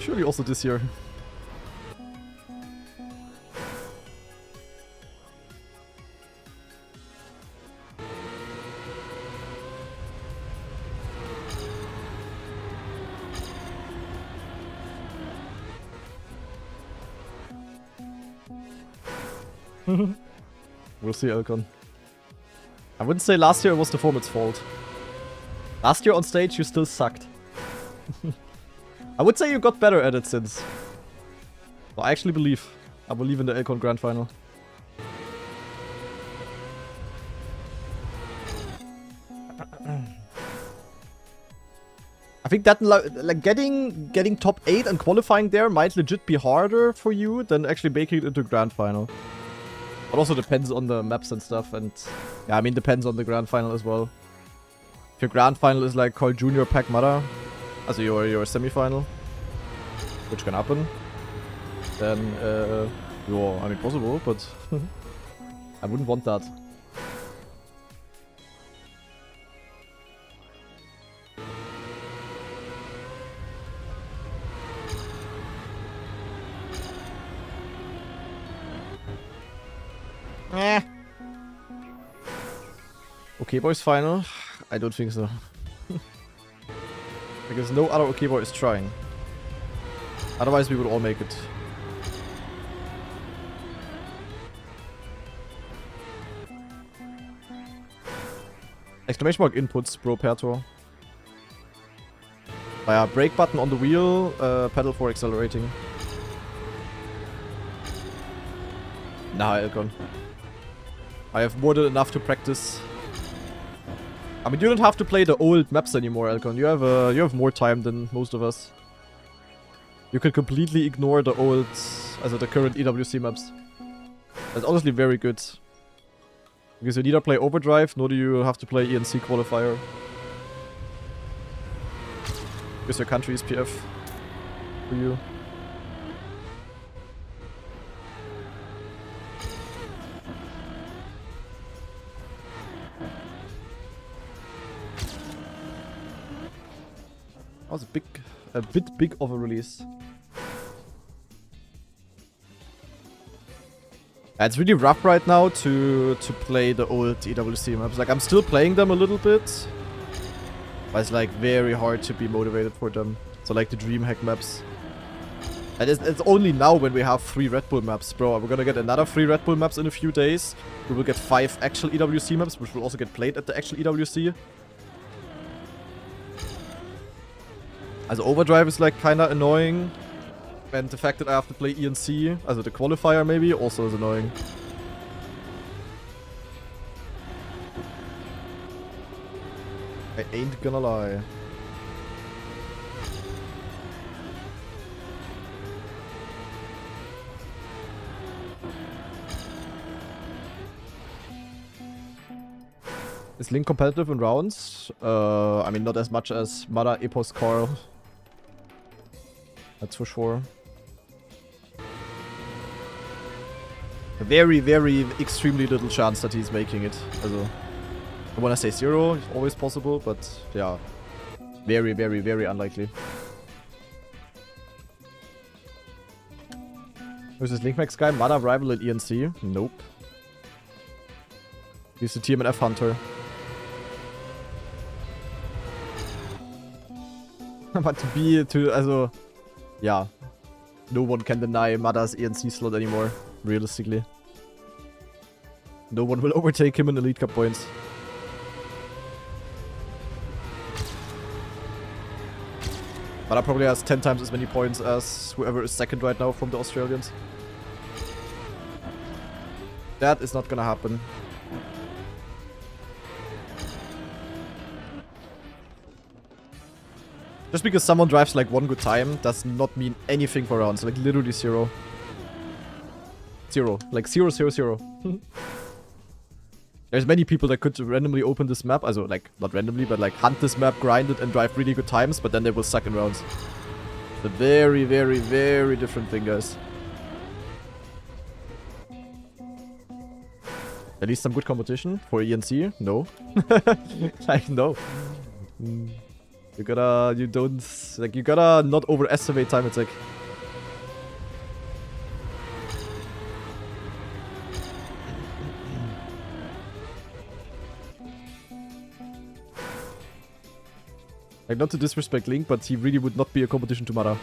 Surely also this year. We'll see, Elcon. I wouldn't say last year it was the format's fault. Last year on stage you still sucked. I would say you got better at it since. Well, I actually believe. I believe in the Elcon Grand Final. I think that like getting top 8 and qualifying there might legit be harder for you than actually making it into Grand Final. But also depends on the maps and stuff, and yeah, I mean depends on the Grand Final as well. If your Grand Final is like Carl Jr. Pac Mada, also your semi-final, which can happen, then yeah, I mean possible, but I wouldn't want that. Okay Boys final? I don't think so. Because no other OK Boy is trying. Otherwise we would all make it. Exclamation mark inputs, bro Pertor. Yeah, brake button on the wheel, pedal for accelerating. Nah, Elcon. I have more than enough to practice. I mean, you don't have to play the old maps anymore, Elcon. You have more time than most of us. You can completely ignore the old, the current EWC maps. That's honestly very good. Because you neither play Overdrive, nor do you have to play ENC Qualifier. Because your country is PF for you. That was a bit big of a release. It's really rough right now to play the old EWC maps. Like, I'm still playing them a little bit, but it's like very hard to be motivated for them. So like the DreamHack maps. And it's only now when we have 3 Red Bull maps, bro. We're gonna get another 3 Red Bull maps in a few days. We will get 5 actual EWC maps, which will also get played at the actual EWC. Also Overdrive is like kinda annoying. And the fact that I have to play ENC, also the qualifier maybe, also is annoying. I ain't gonna lie. Is Link competitive in rounds? I mean, not as much as Mada, Epos, Carl. That's for sure. A very, very extremely little chance that he's making it. Also, when I say 0, it's always possible, but yeah. Very, very, very unlikely. Who's this Linkmax guy? Mada rival in ENC? Nope. He's the TMNF hunter. But also, yeah. No one can deny Mada's ENC slot anymore, realistically. No one will overtake him in Elite Cup points. Mada probably has 10 times as many points as whoever is second right now from the Australians. That is not gonna happen. Just because someone drives like one good time does not mean anything for rounds, like literally 0. 0. Like 0, 0, 0. There's many people that could randomly open this map. Also, like, not randomly, but like hunt this map, grind it, and drive really good times, but then they will suck in rounds. It's a very, very, very different thing, guys. At least some good competition for ENC? No. Like, no. You gotta not overestimate time attack. Like, not to disrespect Link, but he really would not be a competition to Mara.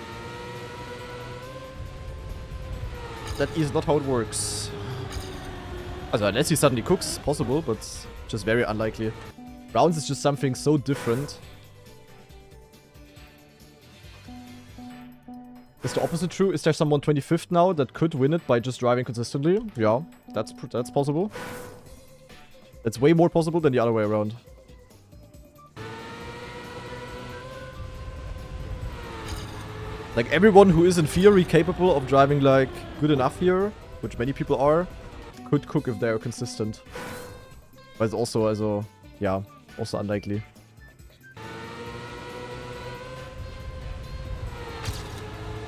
That is not how it works. Also, unless he suddenly cooks, possible, but just very unlikely. Rounds is just something so different. Is the opposite true? Is there someone 25th now that could win it by just driving consistently? Yeah, that's possible. That's way more possible than the other way around. Like, everyone who is in theory capable of driving, like, good enough here, which many people are, could cook if they're consistent. But it's also, yeah, also unlikely.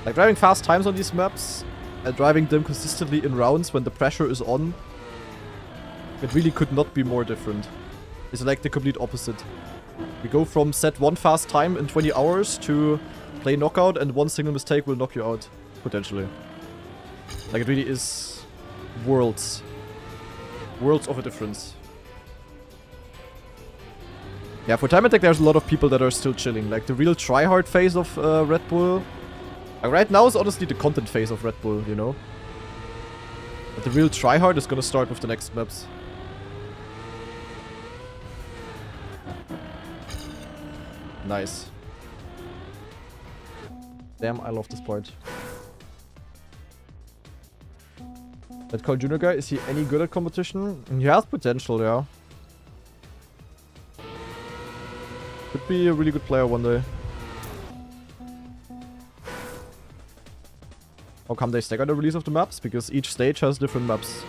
Like, driving fast times on these maps, and driving them consistently in rounds when the pressure is on, it really could not be more different. It's like the complete opposite. We go from set 1 fast time in 20 hours to play knockout, and one single mistake will knock you out, potentially. Like, it really is worlds. Worlds of a difference. Yeah, for time attack there's a lot of people that are still chilling. Like, the real tryhard phase of Red Bull. Like, right now is honestly the content phase of Red Bull, you know? But the real tryhard is gonna start with the next maps. Nice. Damn, I love this part. That Carl Jr. guy, is he any good at competition? He has potential, yeah. Could be a really good player one day. How come they stagger the release of the maps? Because each stage has different maps.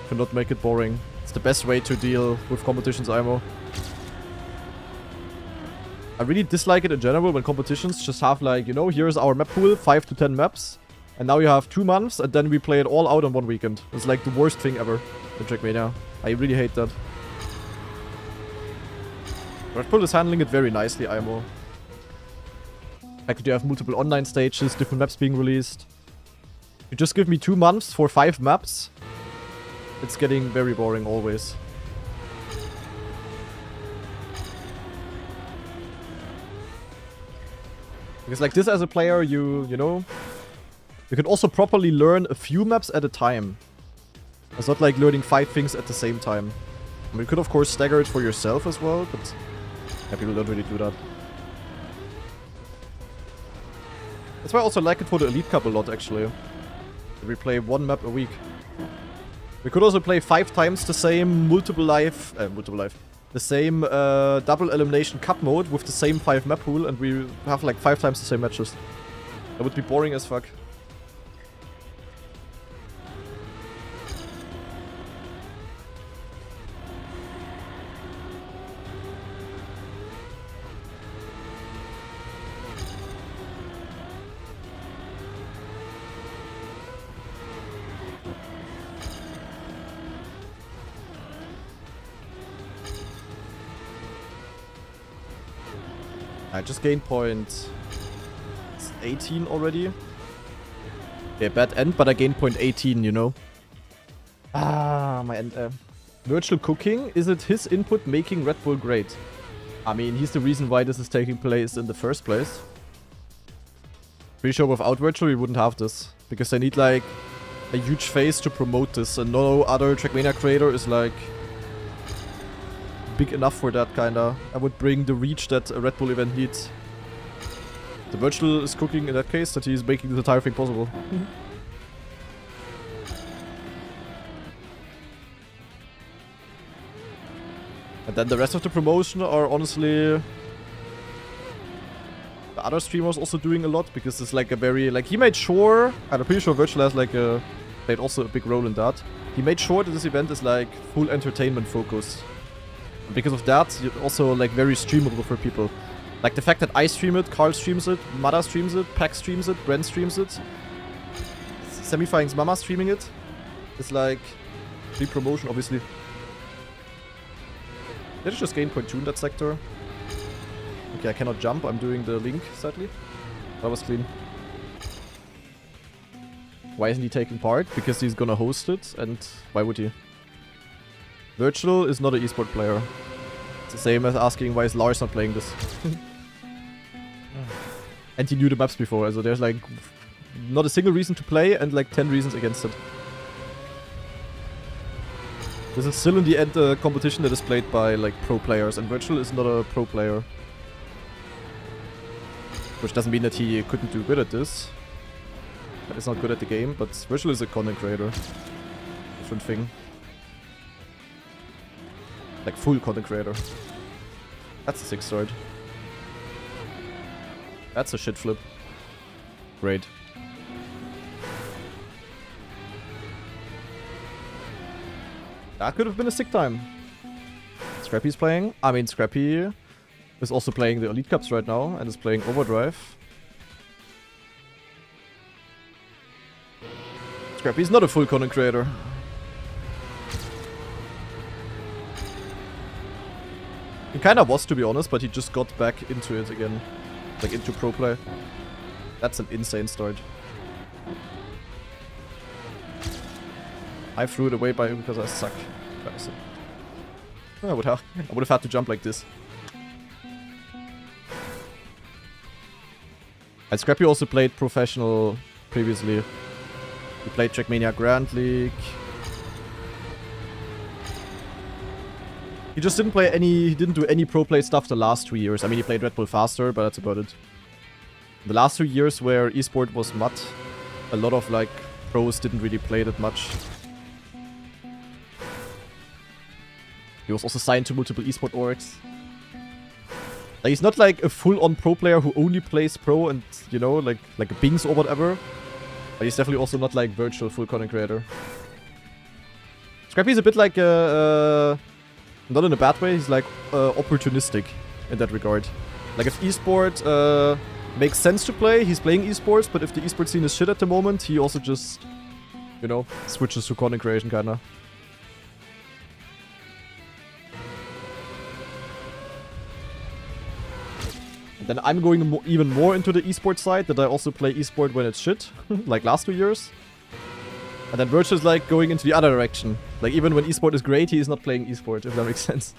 To not make it boring. It's the best way to deal with competitions, IMO. I really dislike it in general when competitions just have, like, you know, here's our map pool, 5 to 10 maps. And now you have 2 months, and then we play it all out on 1 weekend. It's like the worst thing ever in Trackmania. I really hate that. Red Bull is handling it very nicely, IMO. Like, you have multiple online stages, different maps being released. You just give me 2 months for 5 maps. It's getting very boring always. Because like this as a player, you know, you can also properly learn a few maps at a time. It's not like learning 5 things at the same time. I mean, you could of course stagger it for yourself as well, but yeah, people don't really do that. That's why I also like it for the Elite Cup a lot, actually. We play 1 map a week. We could also play 5 times the same the same double elimination cup mode with the same 5 map pool, and we have like 5 times the same matches. That would be boring as fuck. I just gained point 18 already. Yeah, bad end, but I gained point 18, you know. Ah, my end. Virtual cooking, is it his input making Red Bull great? I mean, he's the reason why this is taking place in the first place. Pretty sure without virtual we wouldn't have this. Because they need like a huge face to promote this, and no other Trackmania creator is like big enough for that, kinda. I would bring the reach that a Red Bull event needs. The virtual is cooking in that case, that he's making this entire thing possible. And then the rest of the promotion are honestly the other streamers also doing a lot, because it's like a very, like, he made sure, I'm pretty sure virtual has like a played also a big role in that. He made sure that this event is like full entertainment focused. And because of that, it's also like very streamable for people. Like the fact that I stream it, Carl streams it, Mada streams it, Pax streams it, Brent streams it, Semifying's Mama streaming it. It's like free promotion, obviously. Did I just gain 0.2 in that sector? Okay, I cannot jump. I'm doing the link, sadly. That was clean. Why isn't he taking part? Because he's gonna host it, and why would he? Virtual is not an esport player. It's the same as asking why is Lars not playing this. And he knew the maps before, so there's like not a single reason to play and like 10 reasons against it. This is still in the end a competition that is played by like pro players, and Virtual is not a pro player. Which doesn't mean that he couldn't do good at this. That is not good at the game, but Virtual is a content creator. Different thing. Like full content creator. That's a 6 sword. That's a shit flip. Great. That could have been a sick time. Scrappy's playing. I mean, Scrappy is also playing the Elite Cups right now and is playing Overdrive. Scrappy's not a full content creator. He kinda was, to be honest, but he just got back into it again. Like, into pro play. That's an insane start. I threw it away by him because I suck. I would have had to jump like this. And Scrappy also played professional previously. He played Trackmania Grand League. He just didn't play any, he didn't do any pro play stuff the last 2 years. I mean, he played Red Bull Faster, but that's about it. The last 2 years where esport was mud, a lot of like pros didn't really play that much. He was also signed to multiple esport orgs. Like, he's not like a full-on pro player who only plays pro and, you know, like a Bings or whatever. But he's definitely also not like virtual full content creator. Scrappy's a bit like not in a bad way, he's like opportunistic in that regard. Like if esport makes sense to play, he's playing esports, but if the esport scene is shit at the moment, he also just, you know, switches to content creation kinda. Then I'm going even more into the esport side, that I also play esport when it's shit, like last 2 years. And then Virtual is like going into the other direction. Like even when esport is great, he is not playing esport, if that makes sense.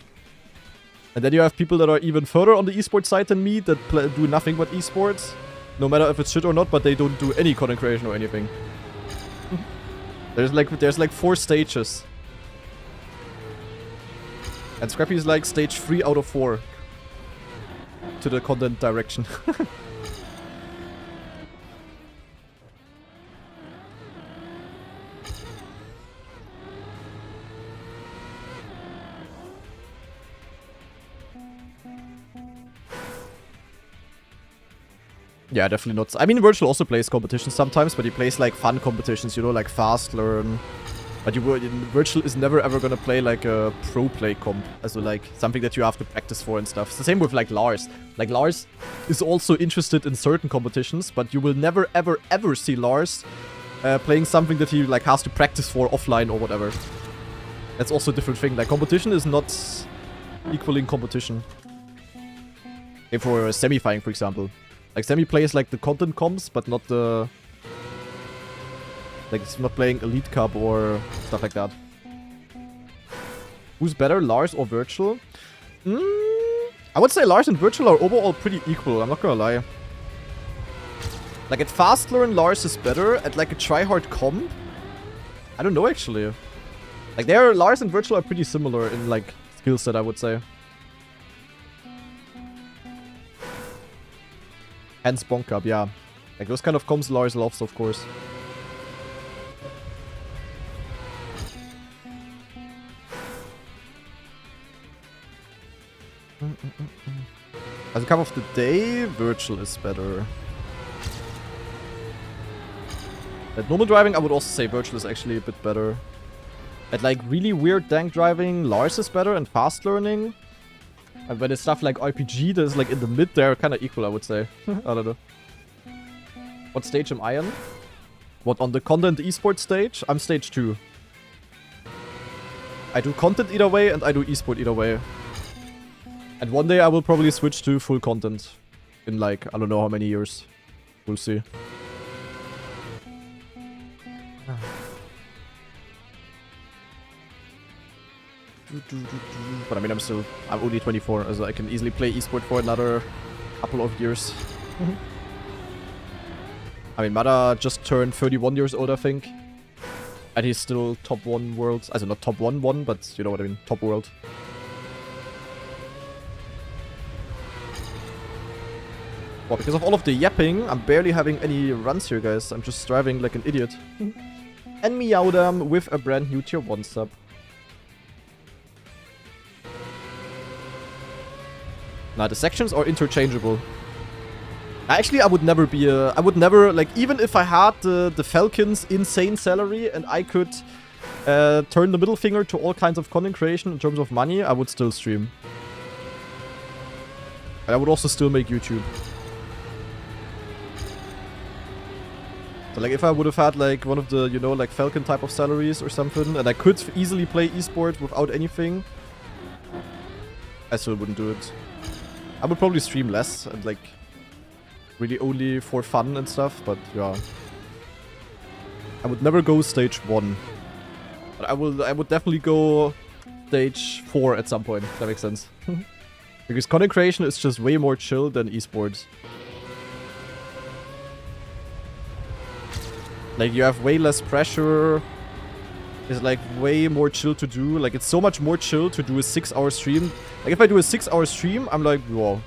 And then you have people that are even further on the esport side than me, that do nothing but esports. No matter if it's shit or not, but they don't do any content creation or anything. There's like 4 stages. And Scrappy is like stage 3 out of 4. To the content direction. Yeah, definitely not. I mean, Virtual also plays competitions sometimes, but he plays like fun competitions, you know, like Fast Learn. But Virtual is never ever gonna play like a pro play comp, as like something that you have to practice for and stuff. It's the same with like Lars. Like Lars is also interested in certain competitions, but you will never ever ever see Lars playing something that he like has to practice for offline or whatever. That's also a different thing. Like competition is not equaling competition. If for Semifying, for example, like Semi plays like the content comps, but not the. Like, it's not playing Elite Cup or stuff like that. Who's better, Lars or Virtual? I would say Lars and Virtual are overall pretty equal, I'm not gonna lie. Like, at Fast Learn, Lars is better. At, like, a tryhard comp? I don't know, actually. Like, Lars and Virtual are pretty similar in, like, skill set, I would say. Hence Bonk Cup, yeah. Like, those kind of comps Lars loves, of course. As a cup of the day, Virtual is better. At normal driving, I would also say virtual is actually a bit better. At like really weird dank driving, Lars is better, and fast learning. And when it's stuff like RPG that's like in the mid, they're kind of equal, I would say. I don't know. What stage am I on? What, on the content esports stage? I'm stage 2. I do content either way, and I do esport either way. And one day I will probably switch to full content. In like, I don't know how many years. We'll see. But I mean, I'm only 24, so I can easily play esport for another couple of years. I mean, Mada just turned 31 years old, I think. And he's still top 1 world. Also not top 1, but you know what I mean. Top world. Well, because of all of the yapping, I'm barely having any runs here, guys. I'm just driving like an idiot. And Meowdam with a brand new tier 1 sub. Nah, the sections are interchangeable. Actually, I would never be a... I would never, like, even if I had the Falcon's insane salary and I could turn the middle finger to all kinds of content creation in terms of money, I would still stream. And I would also still make YouTube. So, like, if I would have had, like, one of the, you know, like, Falcon type of salaries or something, and I could easily play esport without anything, I still wouldn't do it. I would probably stream less and, like... really only for fun and stuff, but yeah. I would never go stage 1. But I would definitely go stage 4 at some point, if that makes sense. Because content creation is just way more chill than esports. Like, you have way less pressure. It's like way more chill to do. Like, it's so much more chill to do a 6-hour stream. Like, if I do a 6-hour stream, I'm like, whoa.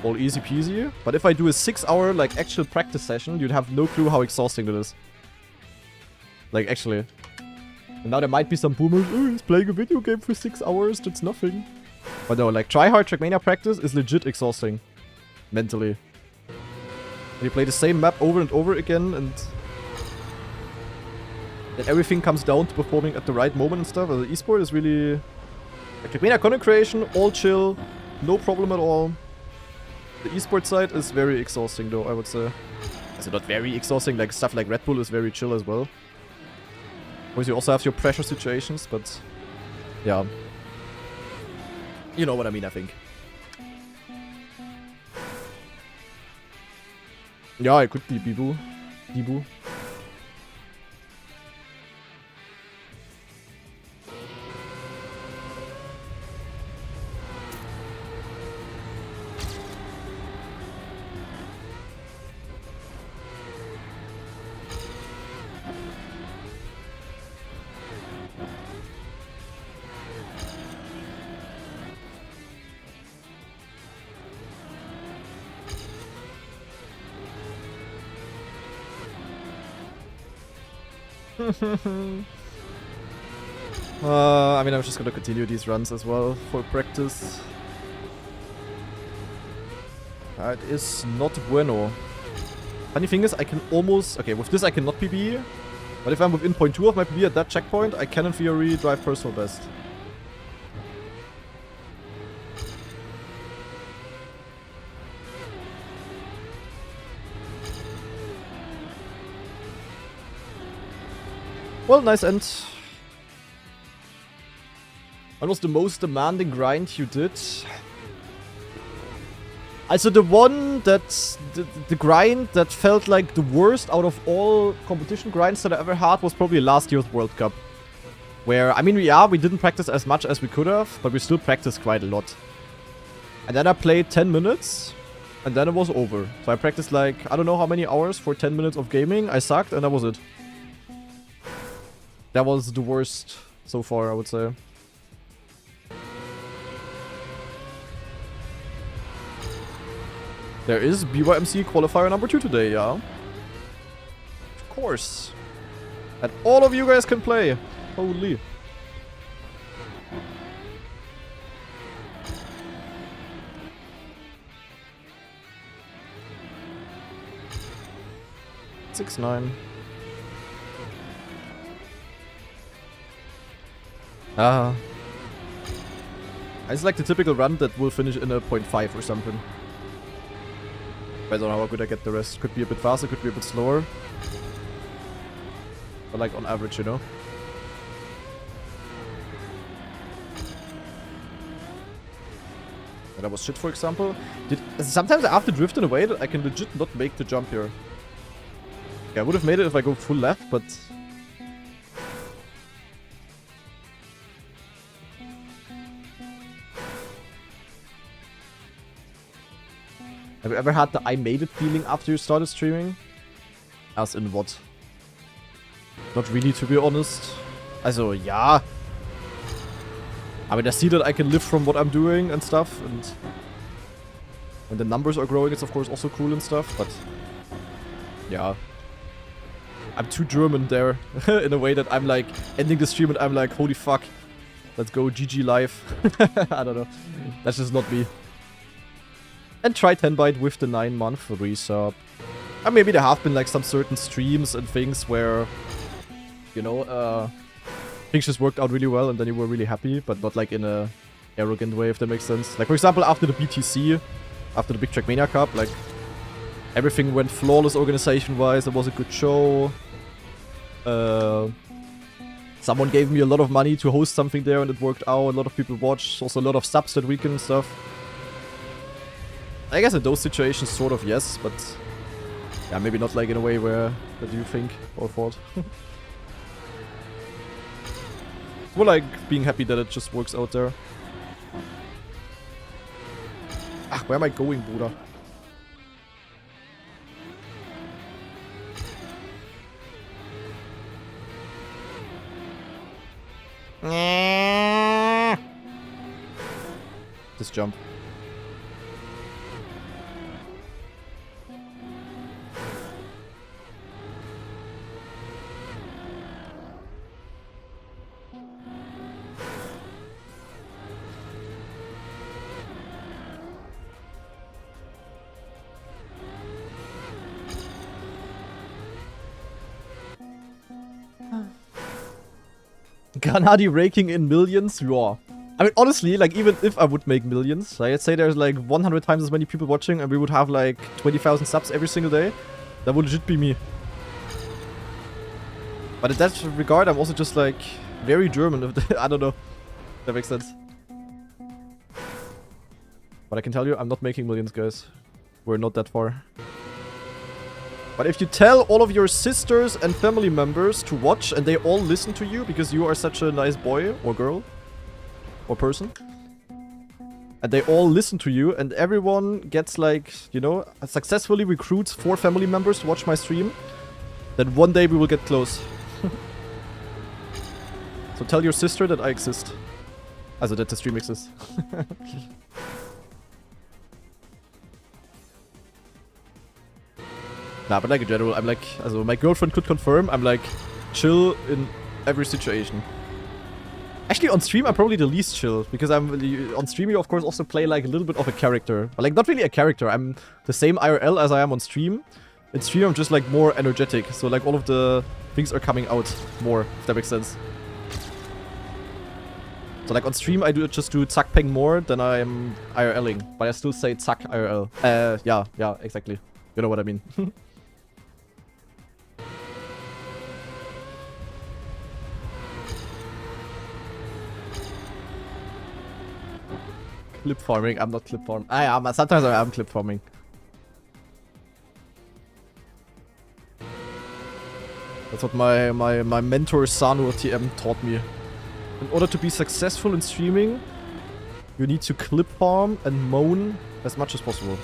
All easy peasy. But if I do a 6-hour, like, actual practice session, you'd have no clue how exhausting it is. Like, actually. And now there might be some boomers, oh, he's playing a video game for 6 hours, that's nothing. But no, like, tryhard trackmania practice is legit exhausting. Mentally. And you play the same map over and over again, and... then everything comes down to performing at the right moment and stuff. The esport is really... like, trackmania content creation, all chill, no problem at all. The esport side is very exhausting though, I would say. Is it not very exhausting? Like, stuff like Red Bull is very chill as well. Of course, you also have your pressure situations, but... yeah. You know what I mean, I think. Yeah, it could be Bibu. Bibu. I mean, I'm just gonna continue these runs as well for practice. It is not bueno. Funny thing is, I can almost... okay, with this I cannot PB. But if I'm within 0.2 of my PB at that checkpoint, I can in theory drive personal best. Well, nice end. What was the most demanding grind you did? Also the one that... the grind that felt like the worst out of all competition grinds that I ever had was probably last year's World Cup. Where, I mean, we didn't practice as much as we could have, but we still practiced quite a lot. And then I played 10 minutes, and then it was over. So I practiced like, I don't know how many hours for 10 minutes of gaming. I sucked, and that was it. That was the worst so far, I would say. There is BYMC qualifier number 2 today, yeah. Of course. And all of you guys can play. Holy. $6-9. It's like the typical run that will finish in a 0.5 or something. I don't know how good I get the rest. Could be a bit faster, could be a bit slower. But like on average, you know? That was shit, for example. Sometimes I have to drift in a way that I can legit not make the jump here. Yeah, I would have made it if I go full left, but... Have you ever had the I made it feeling after you started streaming? As in what? Not really, to be honest. Also, ja. I mean, I see that I can live from what I'm doing and stuff, and when the numbers are growing, it's of course also cool and stuff, but yeah. I'm too German there, in a way that I'm like, ending the stream and I'm like, holy fuck, let's go GG live. I don't know. That's just not me. And try 10byte with the 9-month resub. And maybe there have been like some certain streams and things where, you know, things just worked out really well and then you were really happy, but not like in a arrogant way, if that makes sense. Like, for example, after the BTC, after the big Trackmania Cup, like, everything went flawless organization-wise. It was a good show. Someone gave me a lot of money to host something there and it worked out. A lot of people watched. Also a lot of subs that weekend and stuff. I guess in those situations, sort of, yes, but... yeah, maybe not like in a way where that you think or thought. More like being happy that it just works out there. Ach, where am I going, Bruder? This jump. Granadi raking in millions? Yeah. I mean, honestly, like, even if I would make millions, like, let's say there's like 100 times as many people watching and we would have like 20,000 subs every single day, that would legit be me. But in that regard, I'm also just like very German. I don't know if that makes sense. But I can tell you, I'm not making millions, guys. We're not that far. But if you tell all of your sisters and family members to watch and they all listen to you because you are such a nice boy or girl or person, and they all listen to you and everyone gets like, you know, successfully recruits 4 family members to watch my stream, then one day we will get close. So tell your sister that I exist. Also that the stream exists. Nah, but like in general, I'm like, also my girlfriend could confirm, I'm like chill in every situation. Actually, on stream, I'm probably the least chill, because I'm on stream, you of course also play like a little bit of a character. But like, not really a character, I'm the same IRL as I am on stream. In stream, I'm just like more energetic, so like all of the things are coming out more, if that makes sense. So like on stream, I just do Zack Peng more than I'm IRLing, but I still say Zack IRL. Yeah, exactly. You know what I mean. Clip farming. I'm not clip farming. I am. Sometimes I am clip farming. That's what my mentor Sanu TM taught me. In order to be successful in streaming, you need to clip farm and moan as much as possible.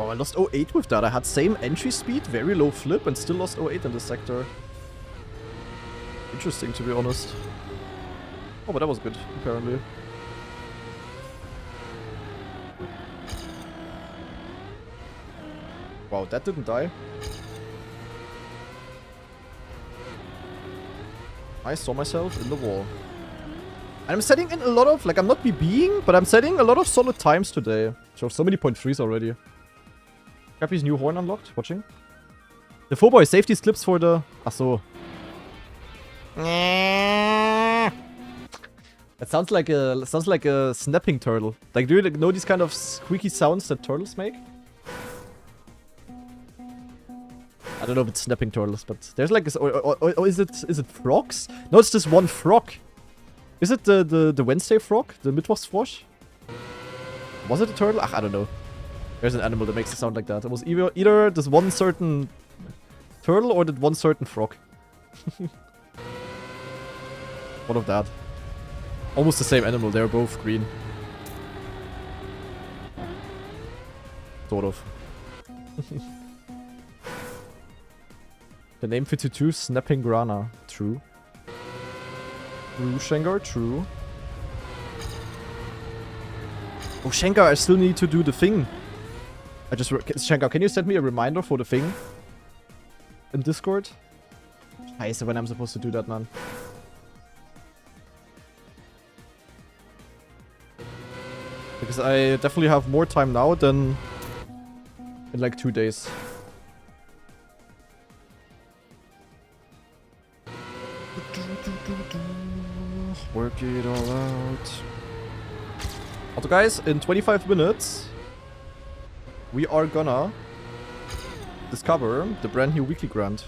Oh, I lost 08 with that. I had same entry speed, very low flip, and still lost 08 in this sector. Interesting, to be honest. Oh, but that was good, apparently. Wow, that didn't die. I saw myself in the wall. And I'm setting in a lot of, like, I'm not BBing, but I'm setting a lot of solid times today. So many point threes already. Cappy's new horn unlocked. Watching. The 4-boy safety clips for the... Achso. It sounds like a snapping turtle. Like, do you know these kind of squeaky sounds that turtles make? I don't know if it's snapping turtles, but there's like this, or is it frogs? No, it's just one frog. Is it the Wednesday frog? The Mittwochsfrosch? Was it a turtle? I don't know. There's an animal that makes it sound like that. It was either this one certain turtle or that one certain frog. One of that. Almost the same animal. They're both green. Sort of. The name 52, Snapping Grana. True. True, Shengar, true. Oh, Shengar, I still need to do the thing. Shengar, can you send me a reminder for the thing? In Discord? Scheiße, when I'm supposed to do that, man. Because I definitely have more time now than in like 2 days. Work it all out. Also guys, in 25 minutes, we are gonna discover the brand new weekly grant.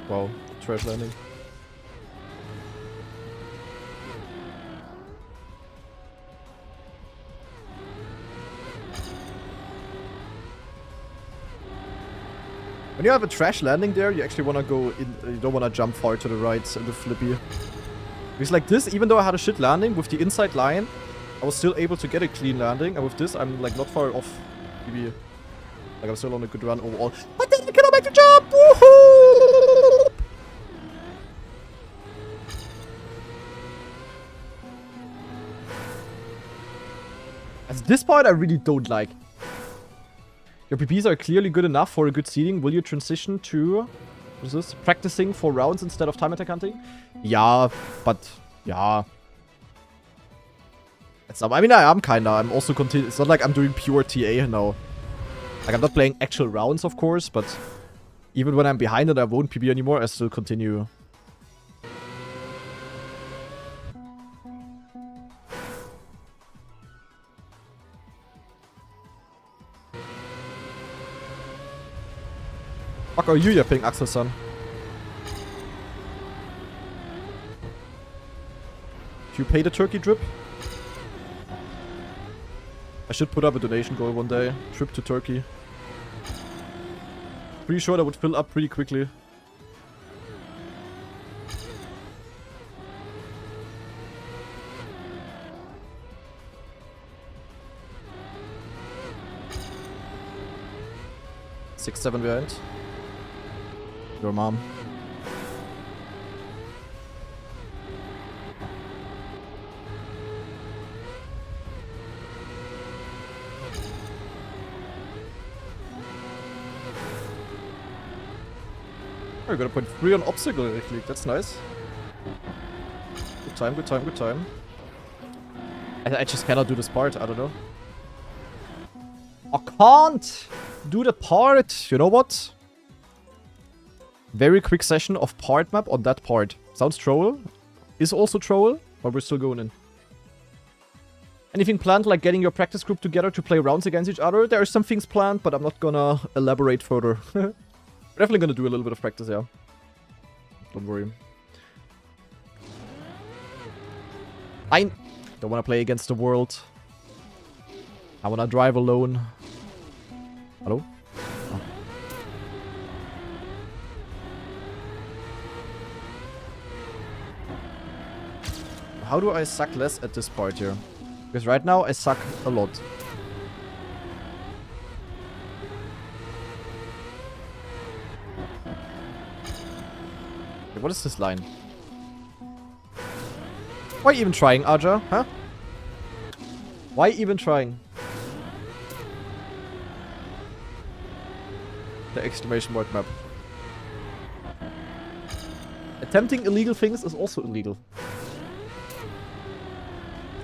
Wow, trash landing. When you have a trash landing there, you actually want to go in, you don't want to jump far to the right and the flippy. Because like this, even though I had a shit landing with the inside line, I was still able to get a clean landing. And with this, I'm like not far off. Maybe, like I'm still on a good run overall. But then I cannot make the jump! Woohoo! As this part I really don't like. Your PPs are clearly good enough for a good seeding. Will you transition to... What is this? Practicing for rounds instead of time attack hunting? Yeah, but... Yeah. It's not, I mean, I am kinda. I'm also continue. It's not like I'm doing pure TA now. Like, I'm not playing actual rounds, of course, but... Even when I'm behind and I won't PB anymore, I still continue. Fuck are you yapping, Axel-san? Do you pay the turkey drip? I should put up a donation goal one day. Trip to Turkey. Pretty sure that would fill up pretty quickly. Six, 7 behind. Your mom. Oh, you got a point 3 on obstacle league. That's nice. Good time, good time, good time. I just cannot do this part. I don't know. I can't do the part. You know what? Very quick session of part map on that part. Sounds troll. Is also troll, but we're still going in. Anything planned, like getting your practice group together to play rounds against each other? There are some things planned, but I'm not gonna elaborate further. We're definitely gonna do a little bit of practice, yeah. Don't worry. I don't wanna play against the world. I wanna drive alone. Hello? Oh. How do I suck less at this part here? Because right now I suck a lot. Okay, what is this line? Why even trying, Aja? Huh? Why even trying? The exclamation mark map. Attempting illegal things is also illegal.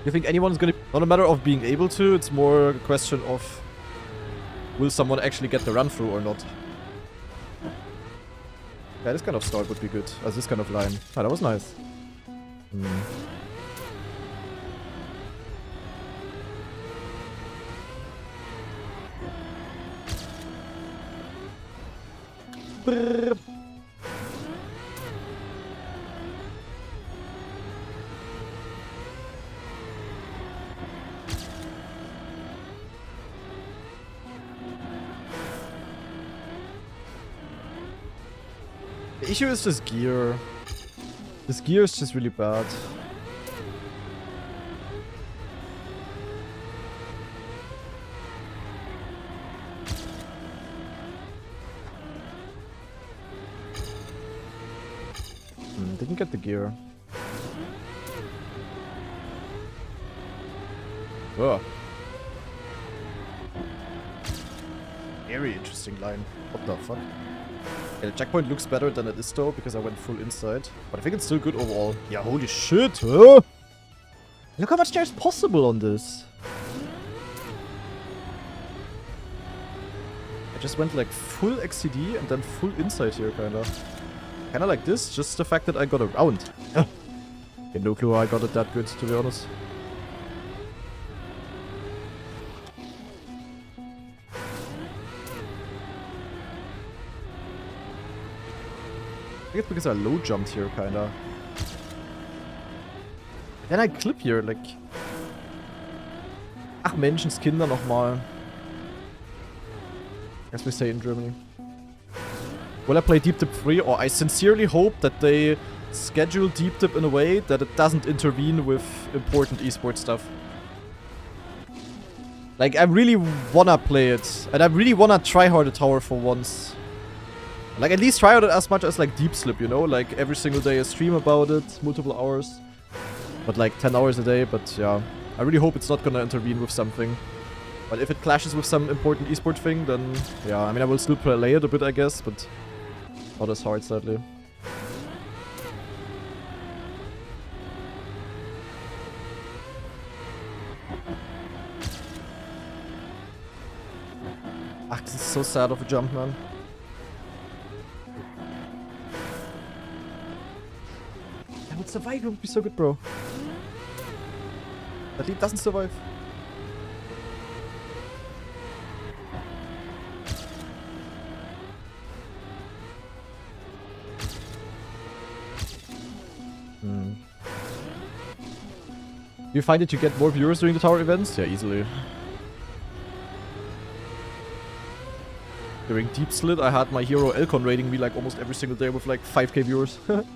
You think anyone's gonna... Not a matter of being able to, it's more a question of... Will someone actually get the run through or not? Yeah, this kind of start would be good. As this kind of line. Ah, that was nice. Brrr. The issue is this gear. This gear is just really bad. Didn't get the gear. Oh. Very interesting line. What the fuck? Yeah, the checkpoint looks better than it is though, because I went full inside. But I think it's still good overall. Yeah, holy shit! Huh? Look how much there's possible on this. I just went like full XCD and then full inside here, kinda. Kinda like this, just the fact that I got around. Yeah, no clue how I got it that good, to be honest. I think it's because I low jumped here, kinda. Then I clip here, like... Ach, Menschenskinder nochmal. As we say in Germany. Will I play Deep Dip 3? Or I sincerely hope that they schedule Deep Dip in a way that it doesn't intervene with important esports stuff. Like, I really wanna play it. And I really wanna try hard the tower for once. Like, at least try out it as much as, like, Deep Slip, you know? Like, every single day a stream about it, multiple hours. But, like, 10 hours a day, but, yeah. I really hope it's not gonna intervene with something. But if it clashes with some important esport thing, then, yeah. I mean, I will still play it a bit, I guess, but not as hard, sadly. Ach, this is so sad of a jump, man. That would survive, it would be so good, bro. That lead doesn't survive. Do you find that you get more viewers during the tower events? Yeah, easily. During Deep Slit, I had my hero Elcon rating me like almost every single day with like 5k viewers. And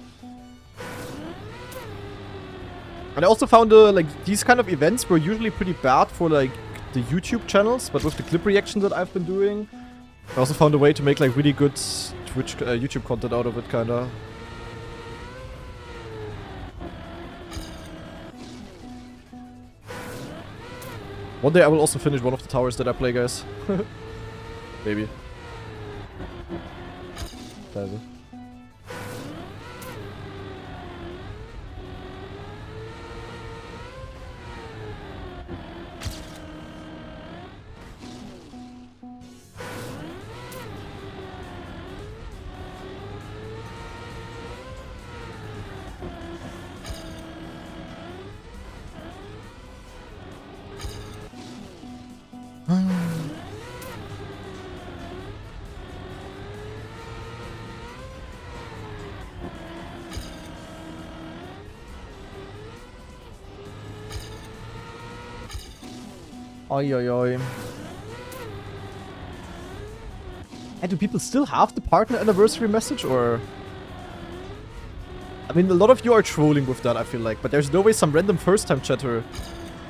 I also found like these kind of events were usually pretty bad for like the YouTube channels, but with the clip reaction that I've been doing, I also found a way to make like really good Twitch YouTube content out of it, kinda. One day I will also finish one of the towers that I play, guys. Maybe. Scheiße. Oi, oi, oi. And do people still have the partner anniversary message, or... I mean, a lot of you are trolling with that, I feel like, but there's no way some random first-time chatter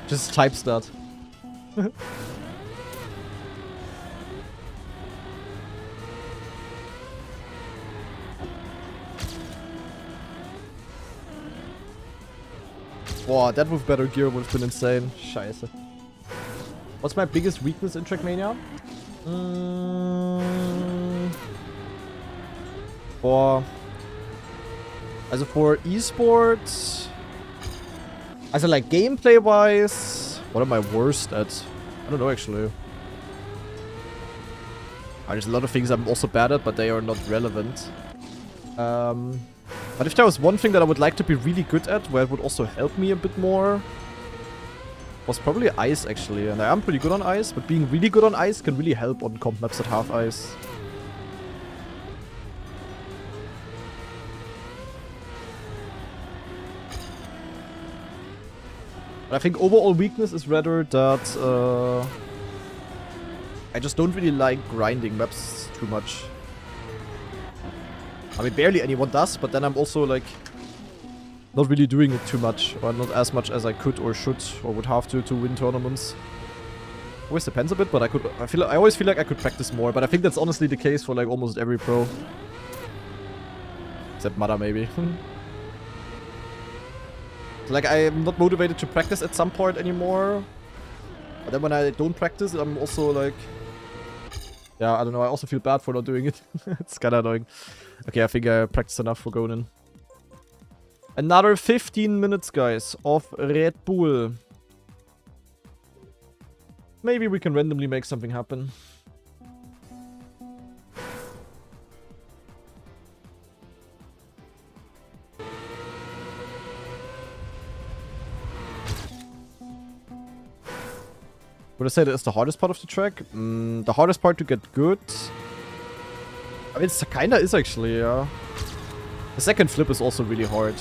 just types that. Wow, that with better gear would have been insane. Scheiße. What's my biggest weakness in Trackmania? For esports, also like gameplay-wise, what am I worst at? I don't know actually. There's a lot of things I'm also bad at, but they are not relevant. But if there was one thing that I would like to be really good at, where it would also help me a bit more, was probably ice actually. And I am pretty good on ice, but being really good on ice can really help on comp maps that have ice. But I think overall weakness is rather that I just don't really like grinding maps too much. I mean, barely anyone does, but then I'm also like not really doing it too much, or not as much as I could or should or would have to win tournaments. Always depends a bit, but I always feel like I could practice more, but I think that's honestly the case for like almost every pro. Except Mada maybe. Like, I'm not motivated to practice at some point anymore. But then when I don't practice, I'm also like... Yeah, I don't know, I also feel bad for not doing it. It's kinda annoying. Okay, I think I practiced enough for going in. Another 15 minutes, guys, of Red Bull. Maybe we can randomly make something happen. Would I say that it's the hardest part of the track? The hardest part to get good? I mean, it kinda is actually, yeah. The second flip is also really hard.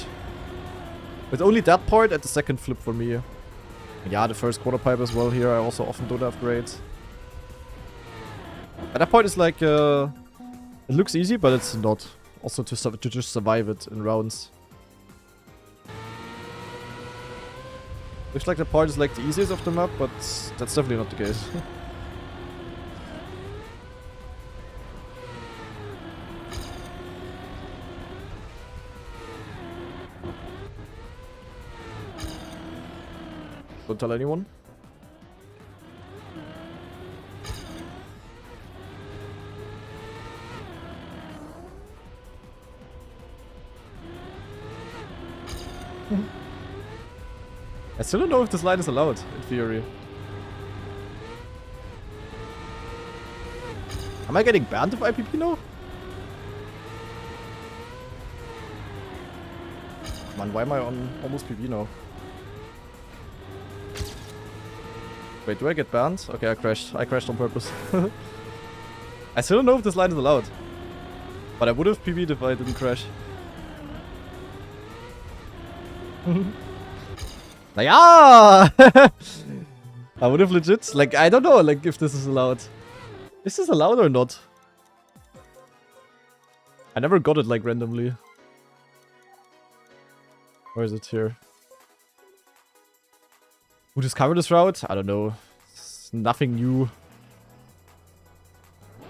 It's only that part and the second flip for me. Yeah, the first quarter pipe as well here, I also often don't have grades. But that part is like, it looks easy, but it's not. Also to just survive it in rounds. Looks like the part is like the easiest of the map, but that's definitely not the case. Don't tell anyone. I still don't know if this line is allowed, in theory. Am I getting banned if IPP now? Man, why am I on almost PV now? Wait, do I get banned? Okay, I crashed. I crashed on purpose. I still don't know if this line is allowed. But I would have PV'd if I didn't crash. Naja! I would have legit, like, I don't know, like, if this is allowed. Is this allowed or not? I never got it, like, randomly. Where is it here? Who discovered this route? I don't know. It's nothing new.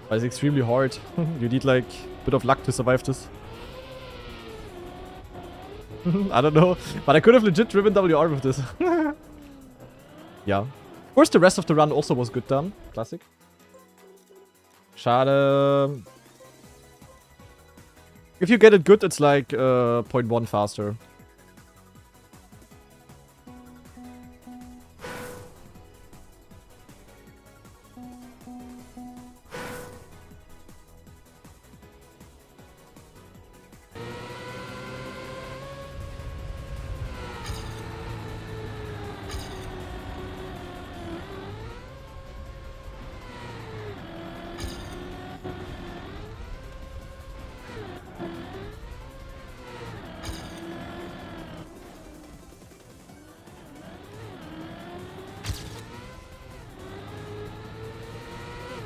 But it's extremely hard. You need, like, a bit of luck to survive this. I don't know, but I could have legit driven WR with this. Yeah. Of course, the rest of the run also was good done. Classic. Schade. If you get it good, it's like 0.1 faster.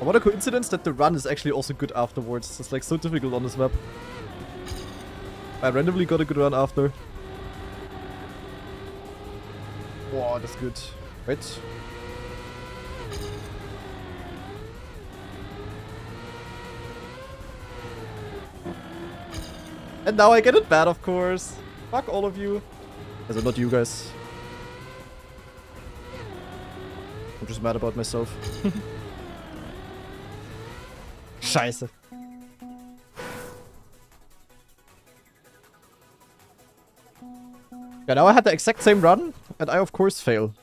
What a coincidence that the run is actually also good afterwards. It's like so difficult on this map. I randomly got a good run after. Wow, that's good. Wait. And now I get it bad, of course. Fuck all of you. Also not you guys. I'm just mad about myself. Scheiße. But now I had the exact same run, and I of course fail.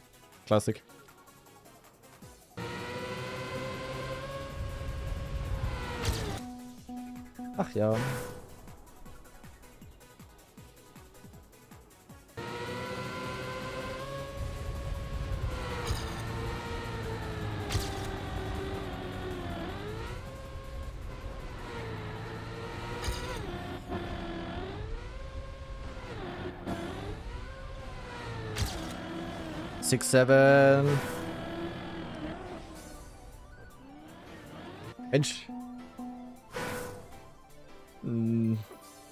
Classic. Ach ja. Six, 7. Mensch.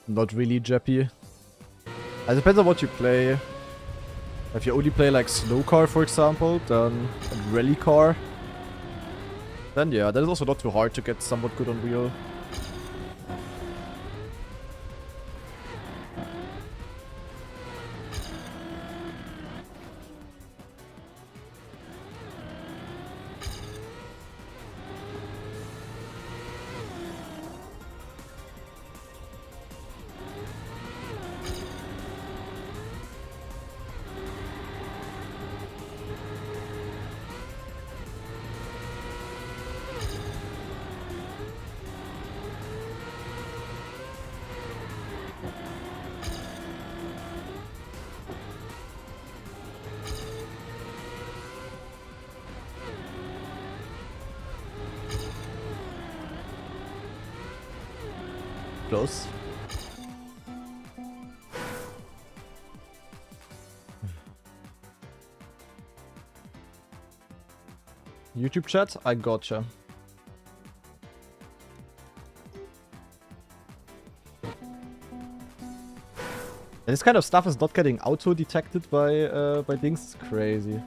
Not really Jeppy. It depends on what you play. If you only play like slow car, for example, then and rally car, then yeah, that is also not too hard to get somewhat good on wheel. Close. YouTube chat, I gotcha. And this kind of stuff is not getting auto-detected by things. It's crazy.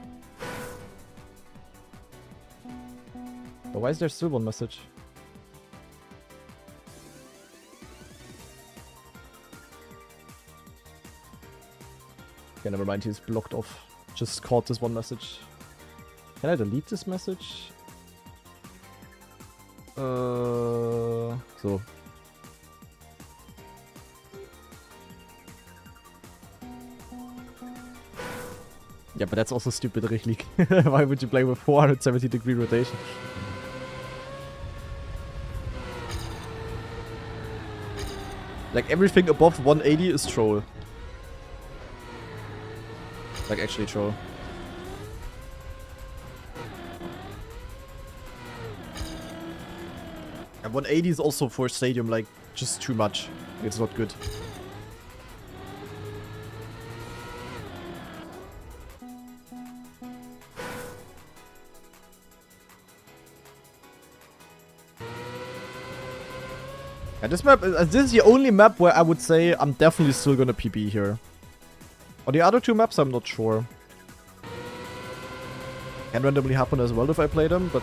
But why is there still one message? Okay, never mind, he's blocked off. Just caught this one message. Can I delete this message? So. Yeah, but that's also stupid, Richlik. Why would you play with 470-degree rotation? Like, everything above 180 is troll. Like, actually troll. And 180 is also for stadium, like, just too much. It's not good. Yeah, this map, this is the only map where I would say I'm definitely still gonna PB here. On the other two maps, I'm not sure. Can randomly happen as well if I play them, but...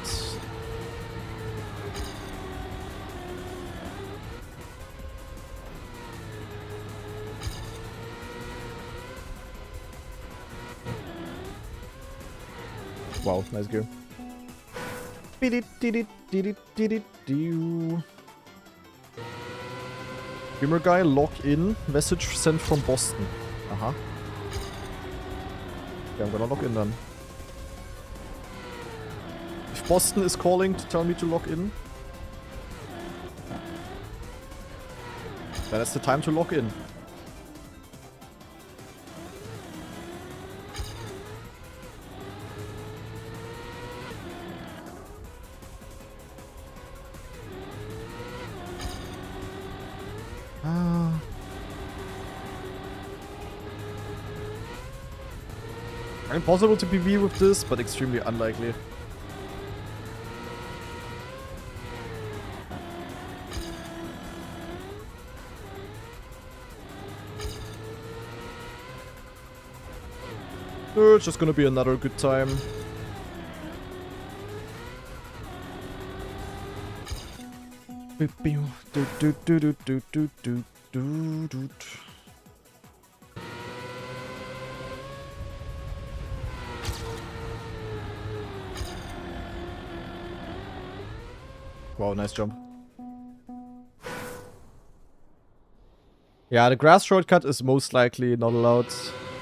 Wow, nice gear. Streamer guy, log in. Message sent from Boston. Aha. Okay, I'm gonna log in then. If Boston is calling to tell me to log in, then it's the time to log in. Impossible to PB with this, but extremely unlikely. It's just gonna be another good time. Wow, nice jump. Yeah, the grass shortcut is most likely not allowed.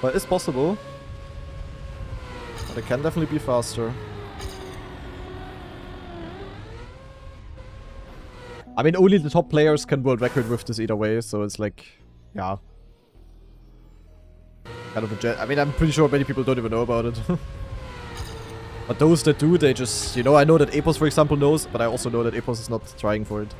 But it's possible. But it can definitely be faster. I mean, only the top players can world record with this either way, so it's like, yeah. Kind of a I mean, I'm pretty sure many people don't even know about it. But those that do, they just, you know, I know that Epos, for example, knows, but I also know that Epos is not trying for it.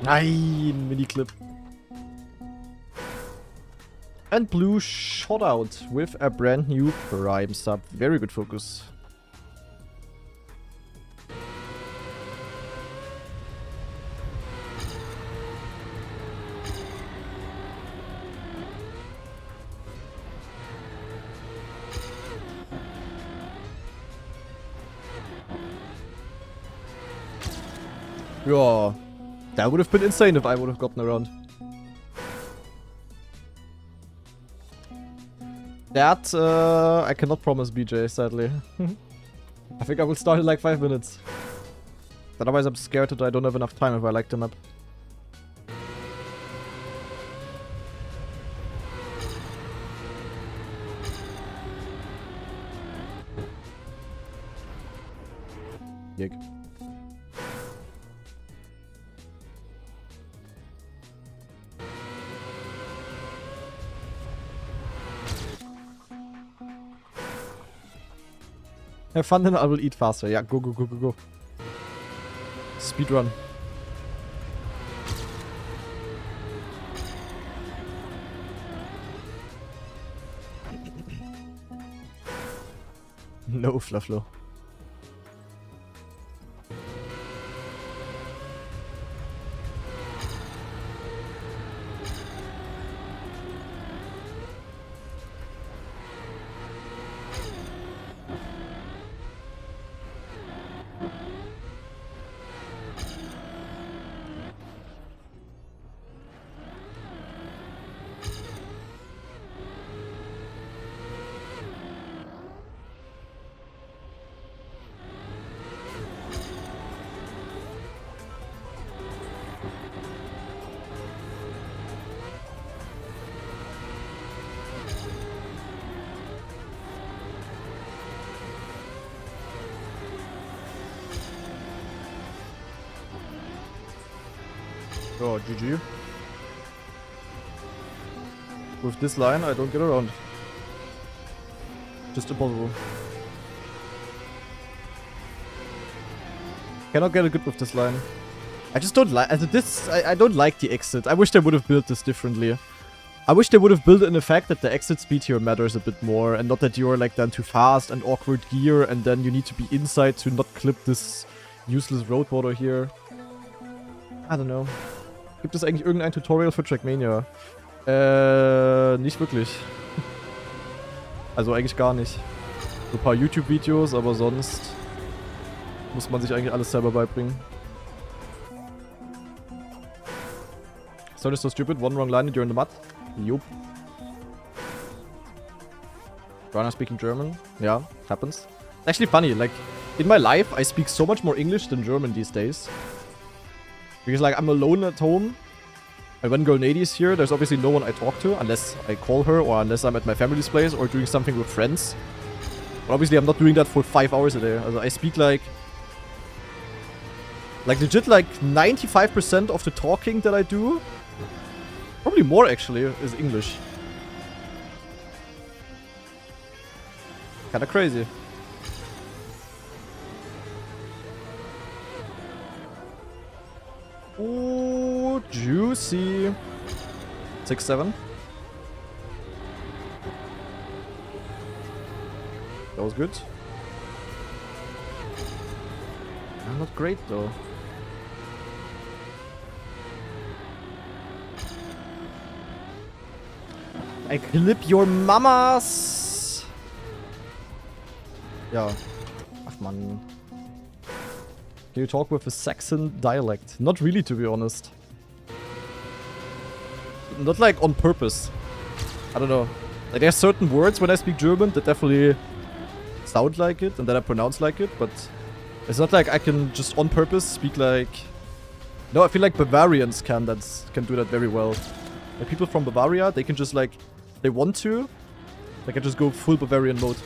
Nein, Mini-Clip. And blue shot out with a brand new prime sub. Very good focus. Yeah. That would have been insane if I would have gotten around. That, I cannot promise BJ, sadly. I think I will start in like 5 minutes. Otherwise I'm scared that I don't have enough time if I like the map. YEK. Have fun and I will eat faster. Yeah, go, go, go, go, go. Speedrun. No, Flufflo. Oh, GG. With this line, I don't get around. Just impossible. Cannot get it good with this line. I just don't like I don't like the exit. I wish they would have built this differently. I wish they would have built in the fact that the exit speed here matters a bit more, and not that you're like then too fast and awkward gear, and then you need to be inside to not clip this useless road border here. I don't know. Gibt es eigentlich irgendein Tutorial für Trackmania? Nicht wirklich. Also eigentlich gar nicht. So ein paar YouTube-Videos, aber sonst muss man sich eigentlich alles selber beibringen. So is so stupid, one wrong line and you're in the mud. Yup. Rana speaking German. Yeah, happens. It's actually funny, like, in my life I speak so much more English than German these days. Because, like, I'm alone at home. And when Golnady is here, there's obviously no one I talk to, unless I call her, or unless I'm at my family's place, or doing something with friends. But obviously I'm not doing that for 5 hours a day. Also, I speak, like legit, like, 95% of the talking that I do, probably more, actually, is English. Kinda crazy. Ooh, juicy. 6-7. That was good. Not great though. I clip your mamas. Ja. Ach man. Can you talk with a Saxon dialect? Not really, to be honest. Not like on purpose. I don't know. Like, there's certain words when I speak German that definitely sound like it and that I pronounce like it, but it's not like I can just on purpose speak like... No, I feel like Bavarians can do that very well. Like, people from Bavaria, they can just like... They want to. They can just go full Bavarian mode.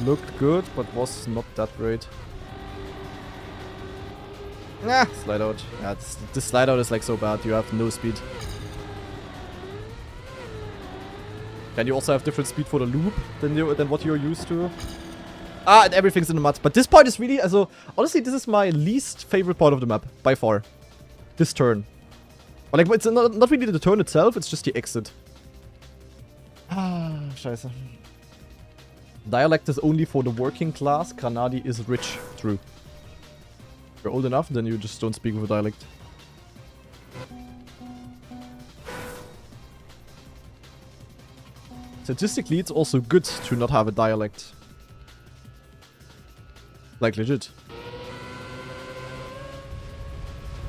Looked good, but was not that great. Nah, slide out. Yeah, this slide out is like so bad. You have no speed. Can you also have different speed for the loop than what you're used to? Ah, and everything's in the mud. But this part is really... Also, honestly, this is my least favorite part of the map, by far. This turn. Or like, it's not really the turn itself, it's just the exit. Ah, scheiße. Dialect is only for the working class. Granadi is rich. True. If you're old enough, then you just don't speak with a dialect. Statistically, it's also good to not have a dialect. Like, legit.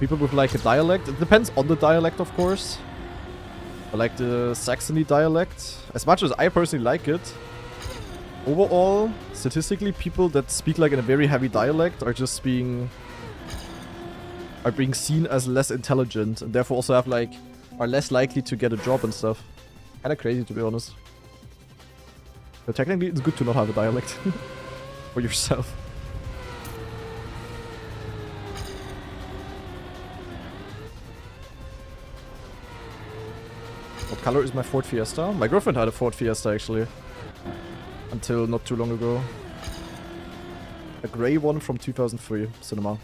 People with, like, a dialect. It depends on the dialect, of course. I like the Saxony dialect. As much as I personally like it. Overall, statistically, people that speak, like, in a very heavy dialect are just being seen as less intelligent. And therefore also have, like, are less likely to get a job and stuff. Kinda crazy, to be honest. But technically, it's good to not have a dialect. For yourself. What color is my Ford Fiesta? My girlfriend had a Ford Fiesta, actually. Until not too long ago. A grey one from 2003 cinema.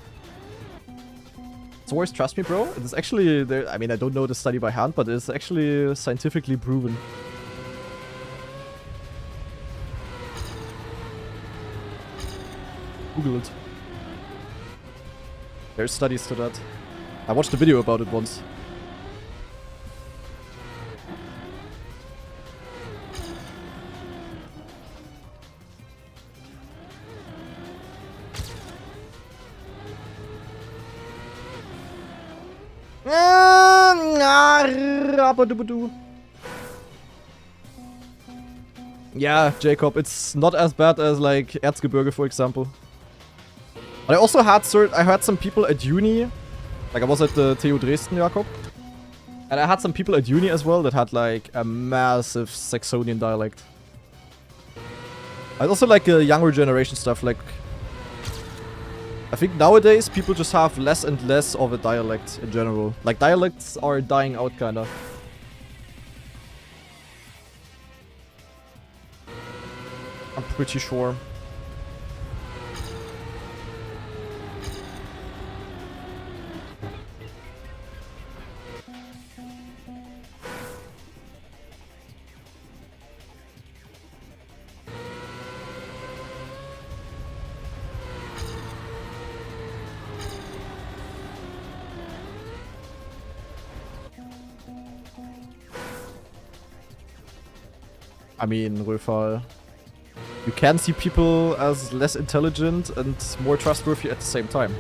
So always trust me, bro. It's actually there. I mean, I don't know the study by hand, but it's actually scientifically proven. Google it. There's studies to that. I watched a video about it once. Yeah, Jacob, it's not as bad as like Erzgebirge, for example. But I also had some people at uni, like I was at the TU Dresden, Jakob, and I had some people at uni as well that had like a massive Saxonian dialect. I also like younger generation stuff, like I think nowadays people just have less and less of a dialect in general. Like dialects are dying out kinda. I'm pretty sure. I mean, Röfal, you can see people as less intelligent and more trustworthy at the same time.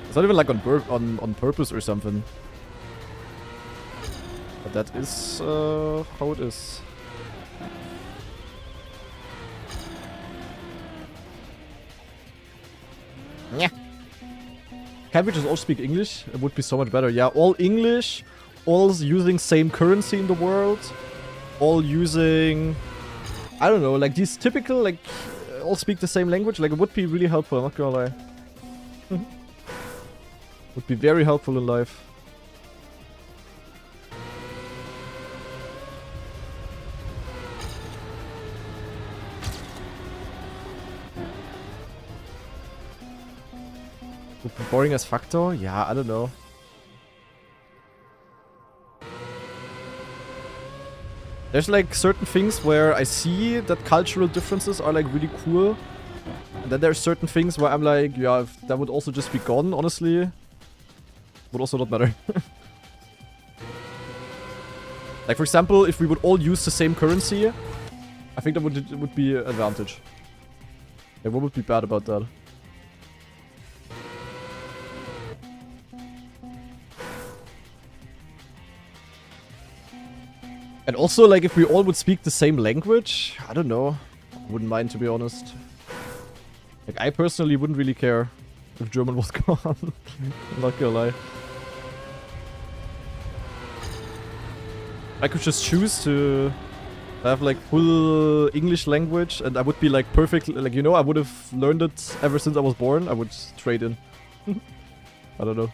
It's not even like on purpose or something. But that is how it is. Yeah. Can't we just all speak English? It would be so much better. Yeah, all English, all using same currency in the world. All using, I don't know, like these typical, like, all speak the same language. Like, it would be really helpful, I'm not gonna lie. Would be very helpful in life. Would be boring as fuck though? Yeah, I don't know. There's like certain things where I see that cultural differences are like really cool. And then there's certain things where I'm like, yeah, if that would also just be gone, honestly. Would also not matter. Like, for example, if we would all use the same currency, I think that would be an advantage. Like, what would be bad about that? And also, like, if we all would speak the same language, I don't know. I wouldn't mind, to be honest. Like, I personally wouldn't really care if German was gone. I'm not gonna lie. I could just choose to have, like, full English language, and I would be, like, perfect. Like, you know, I would have learned it ever since I was born. I would trade in. I don't know.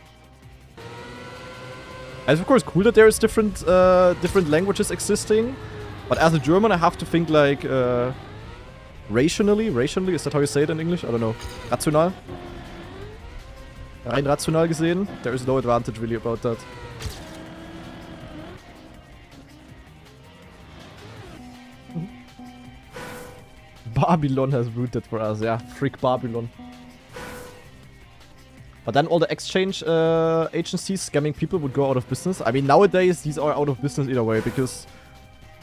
It's of course cool that there is different languages existing, but as a German I have to think like rationally, is that how you say it in English? I don't know. Rational? Rein rational gesehen, there is no advantage really about that. Babylon has rooted for us, yeah. Frick Babylon. But then all the exchange agencies scamming people would go out of business. I mean, nowadays, these are out of business either way, because...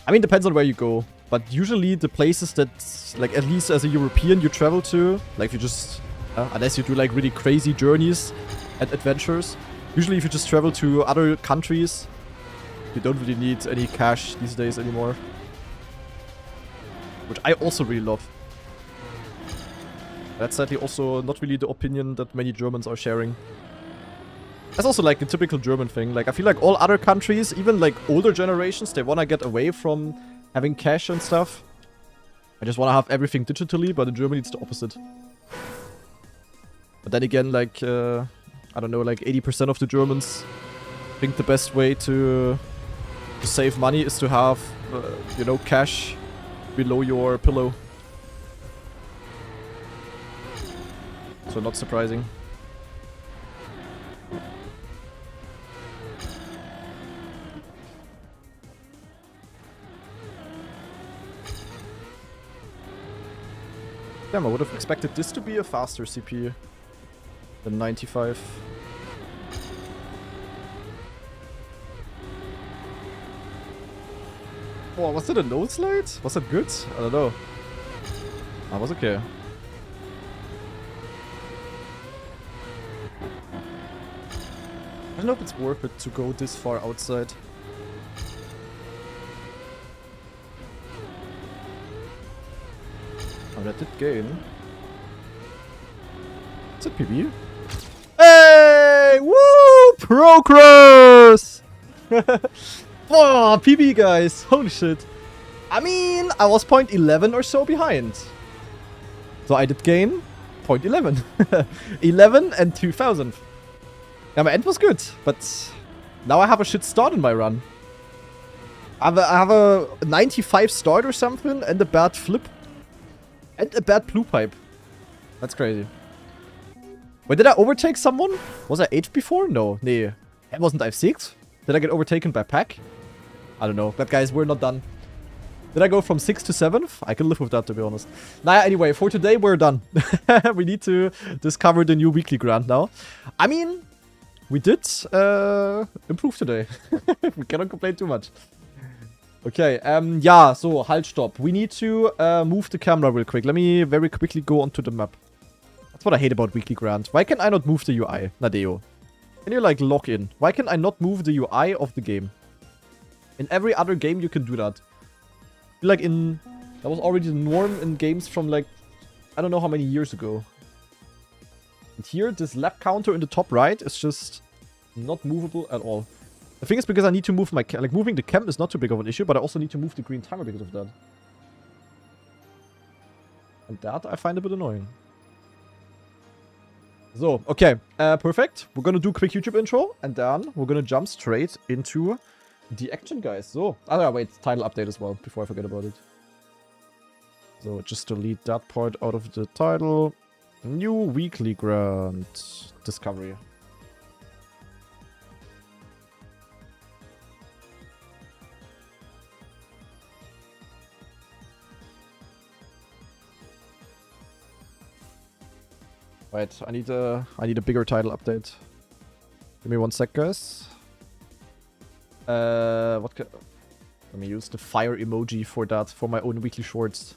I mean, depends on where you go. But usually the places that, like, at least as a European, you travel to, like, if you just... unless you do, like, really crazy journeys and adventures. Usually if you just travel to other countries, you don't really need any cash these days anymore. Which I also really love. That's sadly also not really the opinion that many Germans are sharing. That's also like the typical German thing. Like, I feel like all other countries, even like older generations, they want to get away from having cash and stuff. I just want to have everything digitally, but in Germany it's the opposite. But then again, like, I don't know, like 80% of the Germans think the best way to save money is to have, you know, cash below your pillow. So not surprising. Damn, I would have expected this to be a faster CPU than 95. Oh, was it a node slide? Was it good? I don't know. I was okay. I don't know if it's worth it to go this far outside. Oh, that did gain. Is it PB? Hey! Woo! Progress! Oh, PB, guys. Holy shit. I mean, I was 0.11 or so behind. So I did gain 0.11. 11 and 2000. Yeah, my end was good, but now I have a shit start in my run. I have a 95 start or something, and a bad flip. And a bad blue pipe. That's crazy. Wait, did I overtake someone? Was I 8th before? No. Nee. It wasn't I 6th? Did I get overtaken by Pack? I don't know. But guys, we're not done. Did I go from 6th to 7th? I can live with that, to be honest. Nah, anyway, for today, we're done. We need to discover the new weekly grant now. I mean... we did improve today. We cannot complain too much. Okay, yeah, so, halt, stop. We need to move the camera real quick. Let me very quickly go onto the map. That's what I hate about weekly grant. Why can I not move the UI? Nadeo. Can you, like, log in? Why can I not move the UI of the game? In every other game, you can do that. I feel like in... that was already the norm in games from, like, I don't know how many years ago. And here, this lap counter in the top right is just not movable at all. The thing is because I need to move my... like, moving the cam is not too big of an issue, but I also need to move the green timer because of that. And that I find a bit annoying. So, okay. Perfect. We're gonna do a quick YouTube intro, and then we're gonna jump straight into the action, guys. So, wait, title update as well, before I forget about it. So, just delete that part out of the title. New weekly grant discovery. Right, I need a bigger title update. Give me 1 sec, guys. What can... Let me use the fire emoji for that, for my own weekly shorts.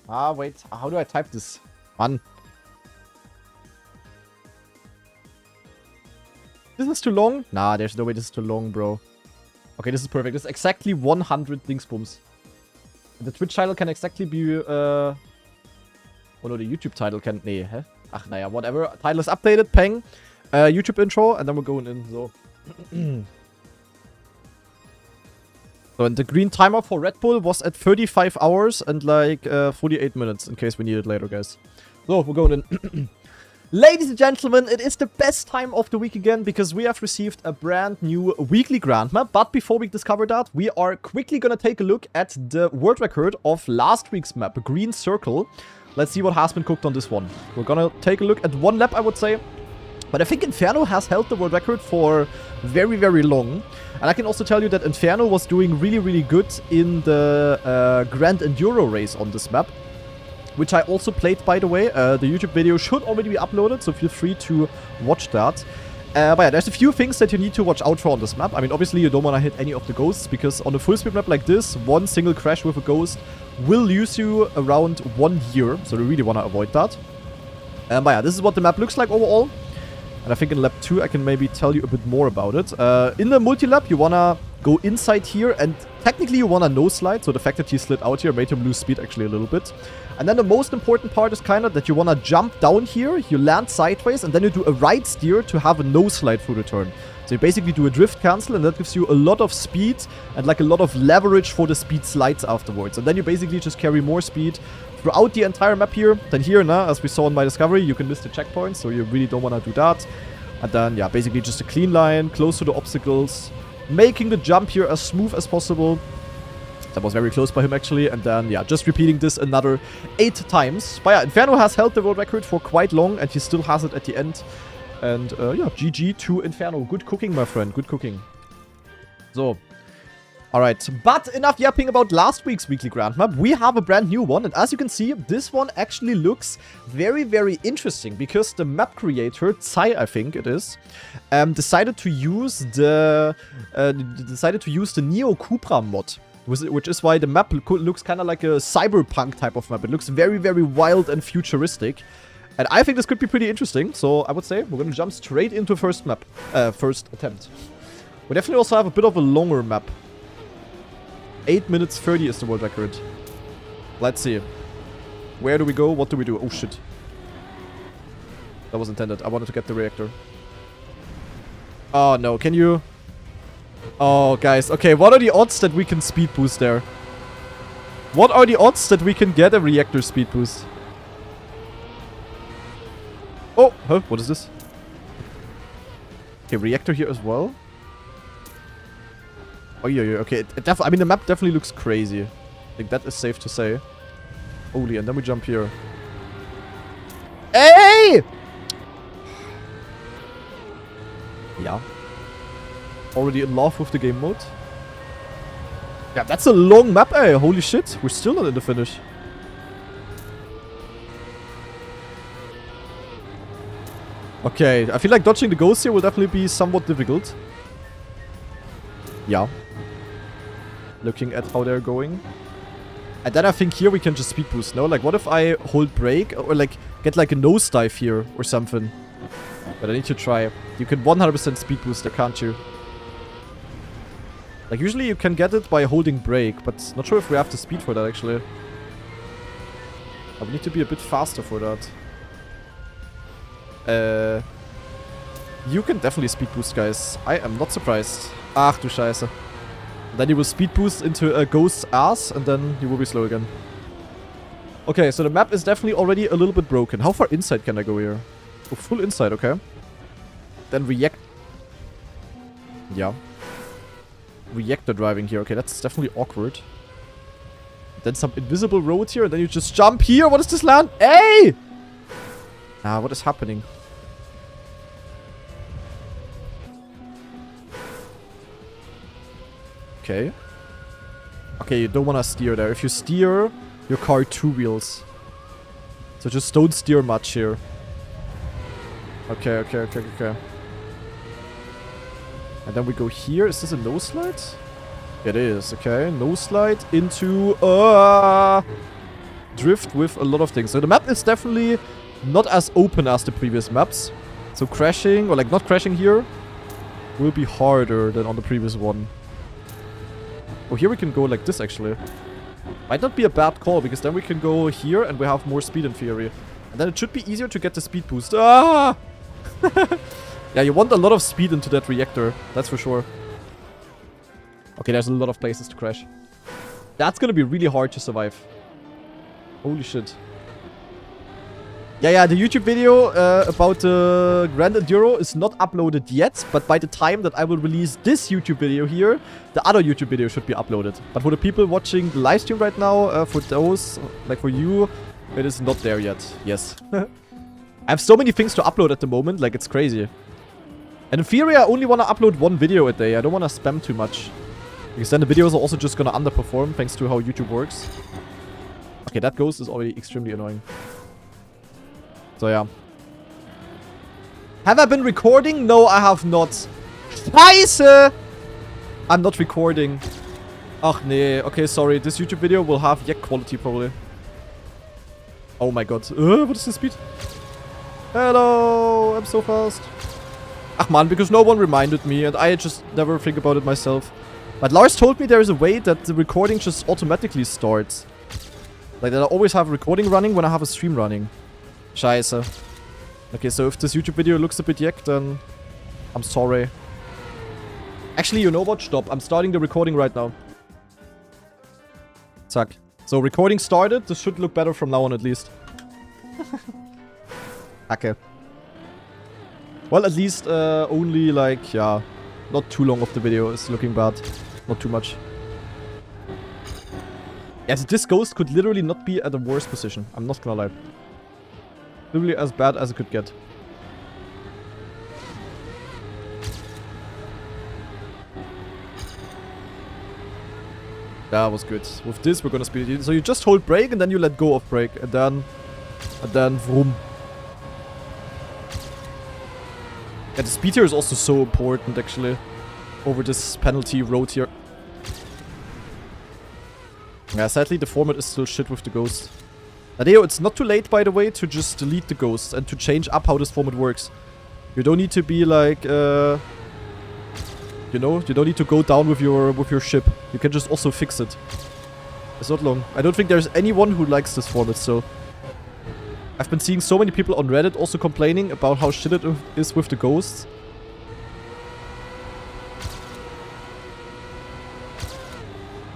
Ah, wait. How do I type this? Man. This is too long? Nah, there's no way this is too long, bro. Okay, this is perfect. This is exactly 100 dingsbums. The Twitch title can exactly be, oh no, the YouTube title can, nee, hä? Ach, naja, whatever. Title is updated, peng. YouTube intro, and then we're going in, so. So, and the green timer for Red Bull was at 35 hours and like 48 minutes, in case we need it later, guys. So, we're going in. Ladies and gentlemen, it is the best time of the week again, because we have received a brand new weekly grand map. But before we discover that, we are quickly gonna take a look at the world record of last week's map, Green Circle. Let's see what has been cooked on this one. We're gonna take a look at one lap, I would say. But I think Inferno has held the world record for very, very long. And I can also tell you that Inferno was doing really, really good in the Grand Enduro race on this map, which I also played, by the way. The YouTube video should already be uploaded, so feel free to watch that. But yeah, there's a few things that you need to watch out for on this map. I mean, obviously, you don't want to hit any of the ghosts, because on a full speed map like this, one single crash with a ghost will lose you around 1 year, so you really want to avoid that. But yeah, this is what the map looks like overall. And I think in lap 2, I can maybe tell you a bit more about it. In the multi-lap, you want to go inside here, and technically you want to no-slide, so the fact that he slid out here made him lose speed actually a little bit. And then the most important part is kind of that you want to jump down here, you land sideways, and then you do a right steer to have a no-slide through the turn. So you basically do a drift cancel, and that gives you a lot of speed and like a lot of leverage for the speed slides afterwards. And then you basically just carry more speed throughout the entire map here. Then here, as we saw in my discovery, you can miss the checkpoints, so you really don't want to do that. And then, yeah, basically just a clean line, close to the obstacles, making the jump here as smooth as possible. That was very close by him, actually. And then, yeah, just repeating this another 8 times. But yeah, Inferno has held the world record for quite long, and he still has it at the end. And, yeah, GG to Inferno. Good cooking, my friend. Good cooking. So. Alright, but enough yapping about last week's weekly grand map. We have a brand new one, and as you can see, this one actually looks very, very interesting, because the map creator, Tsai, I think it is, decided to use the Neo Cupra mod, which is why the map looks kind of like a cyberpunk type of map. It looks very, very wild and futuristic, and I think this could be pretty interesting. So I would say we're gonna jump straight into first attempt. We definitely also have a bit of a longer map. 8 minutes 30 is the world record. Let's see. Where do we go? What do we do? Oh, shit. That was intended. I wanted to get the reactor. Oh, no. Can you... Oh, guys. Okay, what are the odds that we can speed boost there? What are the odds that we can get a reactor speed boost? Oh, huh? What is this? Okay, reactor here as well. Oh, yeah, yeah, okay. I mean, the map definitely looks crazy. I think that is safe to say. Holy, and then we jump here. Hey! Yeah. Already in love with the game mode. Yeah, that's a long map, eh? Holy shit. We're still not in the finish. Okay, I feel like dodging the ghosts here will definitely be somewhat difficult. Yeah. Looking at how they're going. And then I think here we can just speed boost, no? Like, what if I hold brake? Or, like, get, like, a nosedive here or something? But I need to try. You can 100% speed boost there, can't you? Like, usually you can get it by holding brake, but not sure if we have the speed for that, actually. I would need to be a bit faster for that. You can definitely speed boost, guys. I am not surprised. Ach du Scheiße. Then you will speed boost into a ghost's ass, and then you will be slow again. Okay, so the map is definitely already a little bit broken. How far inside can I go here? Oh, full inside, okay. Then react... Yeah. Reactor driving here. Okay, that's definitely awkward. Then some invisible road here, and then you just jump here. What is this land? Hey! Ah, what is happening? Okay. Okay, you don't want to steer there. If you steer, your car 2 wheels. So just don't steer much here. Okay. And then we go here. Is this a no slide? It is, okay. No slide into drift with a lot of things. So the map is definitely not as open as the previous maps. So crashing, or like not crashing here, will be harder than on the previous one. Oh, here we can go like this actually. Might not be a bad call, because then we can go here and we have more speed in theory. And then it should be easier to get the speed boost. Ah! Yeah, you want a lot of speed into that reactor. That's for sure. Okay, there's a lot of places to crash. That's gonna be really hard to survive. Holy shit. Yeah, the YouTube video about the Grand Enduro is not uploaded yet. But by the time that I will release this YouTube video here, the other YouTube video should be uploaded. But for the people watching the live stream right now, for those, like for you, it is not there yet. Yes. I have so many things to upload at the moment, like it's crazy. And in theory, I only want to upload 1 video a day. I don't want to spam too much. Because then the videos are also just going to underperform thanks to how YouTube works. Okay, that ghost is already extremely annoying. So yeah. Have I been recording? No, I have not. Scheiße! I'm not recording. Ach nee. Okay, sorry. This YouTube video will have YEK quality probably. Oh my god. What is the speed? Hello! I'm so fast. Ach man, because no one reminded me and I just never think about it myself. But Lars told me there is a way that the recording just automatically starts. Like that I always have a recording running when I have a stream running. Scheiße. Okay, so if this YouTube video looks a bit YEK, then I'm sorry. Actually, you know what? Stop. I'm starting the recording right now. Zack. So recording started. This should look better from now on at least. Okay. Well, at least only like, yeah, not too long of the video is looking bad. Not too much. Yeah, so this ghost could literally not be at a worse position. I'm not gonna lie. Literally as bad as it could get. That was good. With this, we're gonna speed it. So you just hold brake and then you let go of brake. And then vroom. Yeah, the speed here is also so important, actually. Over this penalty road here. Yeah, sadly, the format is still shit with the ghost. Adeo, it's not too late, by the way, to just delete the ghost and to change up how this format works. You don't need to be like, you know, you don't need to go down with your ship. You can just also fix it. It's not long. I don't think there's anyone who likes this format, so... I've been seeing so many people on Reddit also complaining about how shit it is with the ghosts.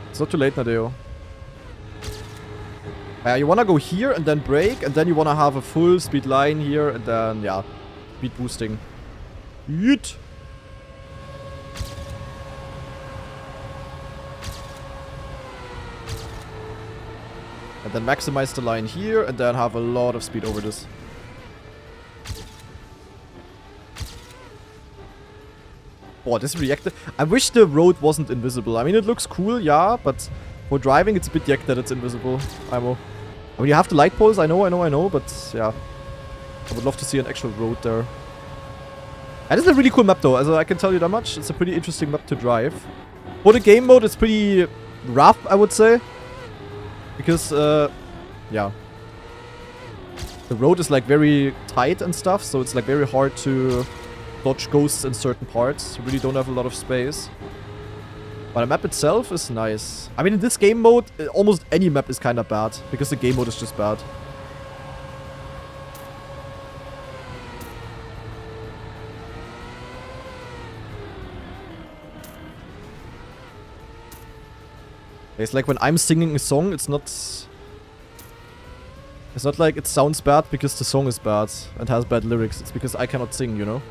It's not too late, Nadeo. You wanna go here and then brake, and then you wanna have a full speed line here, and then, yeah, speed boosting. Yeet! And then maximize the line here, and then have a lot of speed over this. Oh, this reactor. I wish the road wasn't invisible. I mean, it looks cool, yeah, but for driving, it's a bit YEK that it's invisible. I mean, you have the light poles, I know, but yeah. I would love to see an actual road there. And it's a really cool map though, as I can tell you that much. It's a pretty interesting map to drive. For the game mode, it's pretty rough, I would say. Because, yeah. The road is like very tight and stuff, so it's like very hard to dodge ghosts in certain parts. You really don't have a lot of space. But the map itself is nice. I mean, in this game mode, almost any map is kind of bad. Because the game mode is just bad. It's like when I'm singing a song, it's not... It's not like it sounds bad because the song is bad and has bad lyrics. It's because I cannot sing, you know?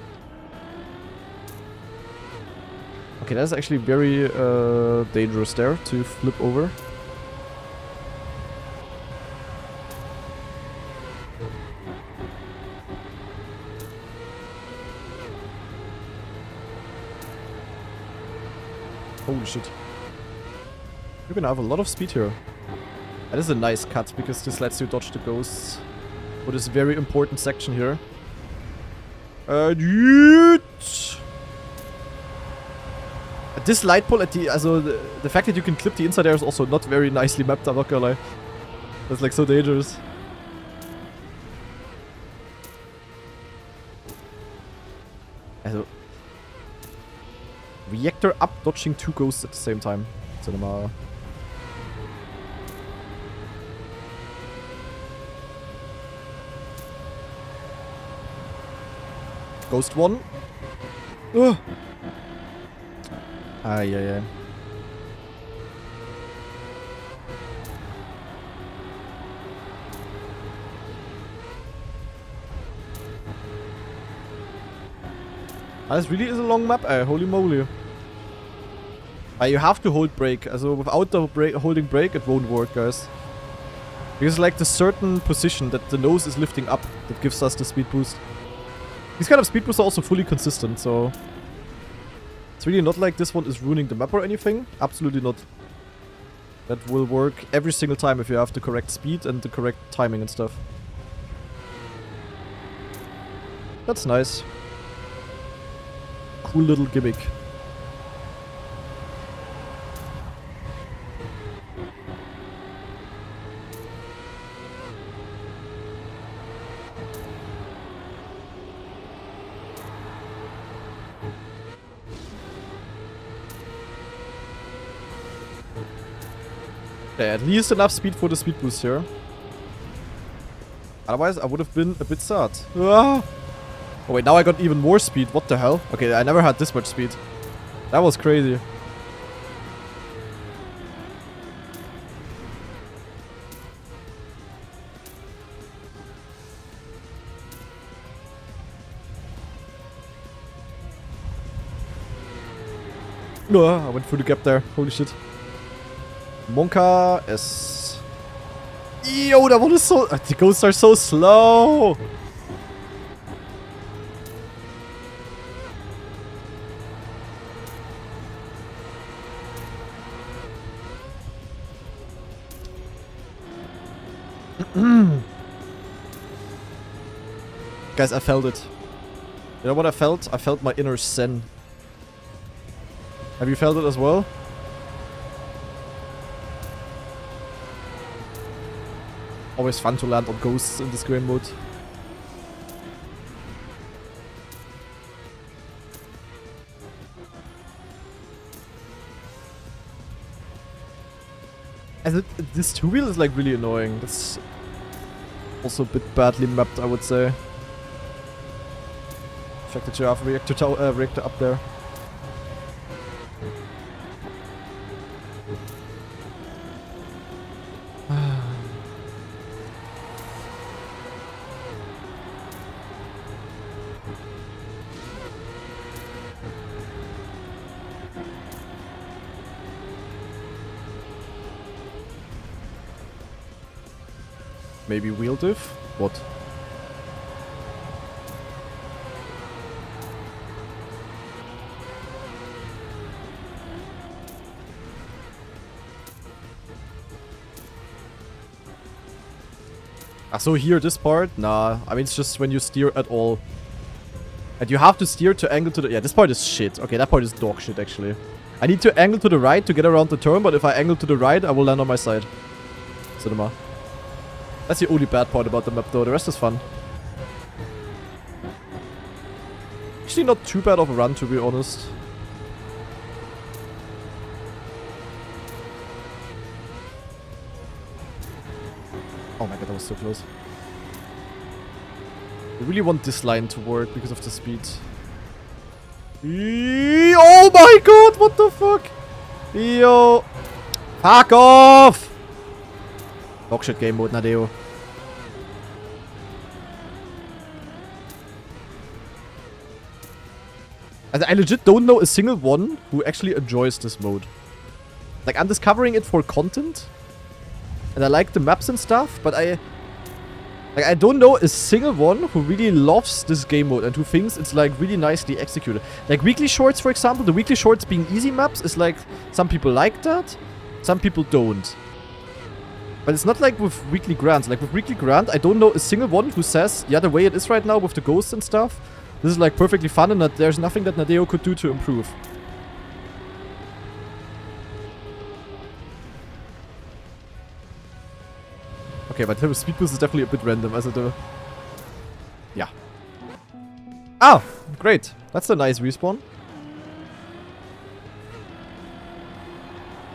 Okay, that's actually very dangerous there to flip over. Holy shit. We're gonna have a lot of speed here. That is a nice cut, because this lets you dodge the ghosts for this very important section here. This light pole at the... Also, the fact that you can clip the inside there is also not very nicely mapped, I'm not gonna lie. That's like so dangerous. Also... Reactor up, dodging 2 ghosts at the same time. Cinema. Ghost 1. Ugh. Ai. This really is a long map, holy moly. You have to hold brake. Also without the holding brake, it won't work, guys. Because like the certain position that the nose is lifting up that gives us the speed boost. These kind of speed boosts are also fully consistent, so... It's really not like this one is ruining the map or anything. Absolutely not. That will work every single time if you have the correct speed and the correct timing and stuff. That's nice. Cool little gimmick. Yeah, at least enough speed for the speed boost here. Otherwise, I would have been a bit sad. Ah! Oh wait, now I got even more speed. What the hell? Okay, I never had this much speed. That was crazy. I went through the gap there. Holy shit. Monka S. Yo, that one is so... The ghosts are so slow! Guys, I felt it. You know what I felt? I felt my inner zen. Have you felt it as well? Always fun to land on ghosts in this game mode. And this two-wheel is like really annoying. That's also a bit badly mapped, I would say. The fact that you have a reactor up there. Maybe wheel diff? What? So here, this part? Nah, I mean, it's just when you steer at all. And you have to steer to angle to the... Yeah, this part is shit. Okay, that part is dog shit, actually. I need to angle to the right to get around the turn, but if I angle to the right, I will land on my side. Cinema. That's the only bad part about the map, though. The rest is fun. Actually, not too bad of a run, to be honest. Oh my god, that was so close. I really want this line to work because of the speed. Oh my god, what the fuck? Yo. Fuck off! Dogshit game mode, Nadeo. I legit don't know a single one who actually enjoys this mode. Like, I'm discovering it for content. And I like the maps and stuff, but I don't know a single one who really loves this game mode and who thinks it's like really nicely executed. Like weekly shorts, for example, the weekly shorts being easy maps is like, some people like that, some people don't. But it's not like with Weekly Grant. Like with Weekly Grant, I don't know a single one who says, yeah, the way it is right now with the ghosts and stuff, this is like perfectly fun and that there's nothing that Nadeo could do to improve. Okay, but the speed boost is definitely a bit random. Also the... Yeah. Ah! Great. That's a nice respawn.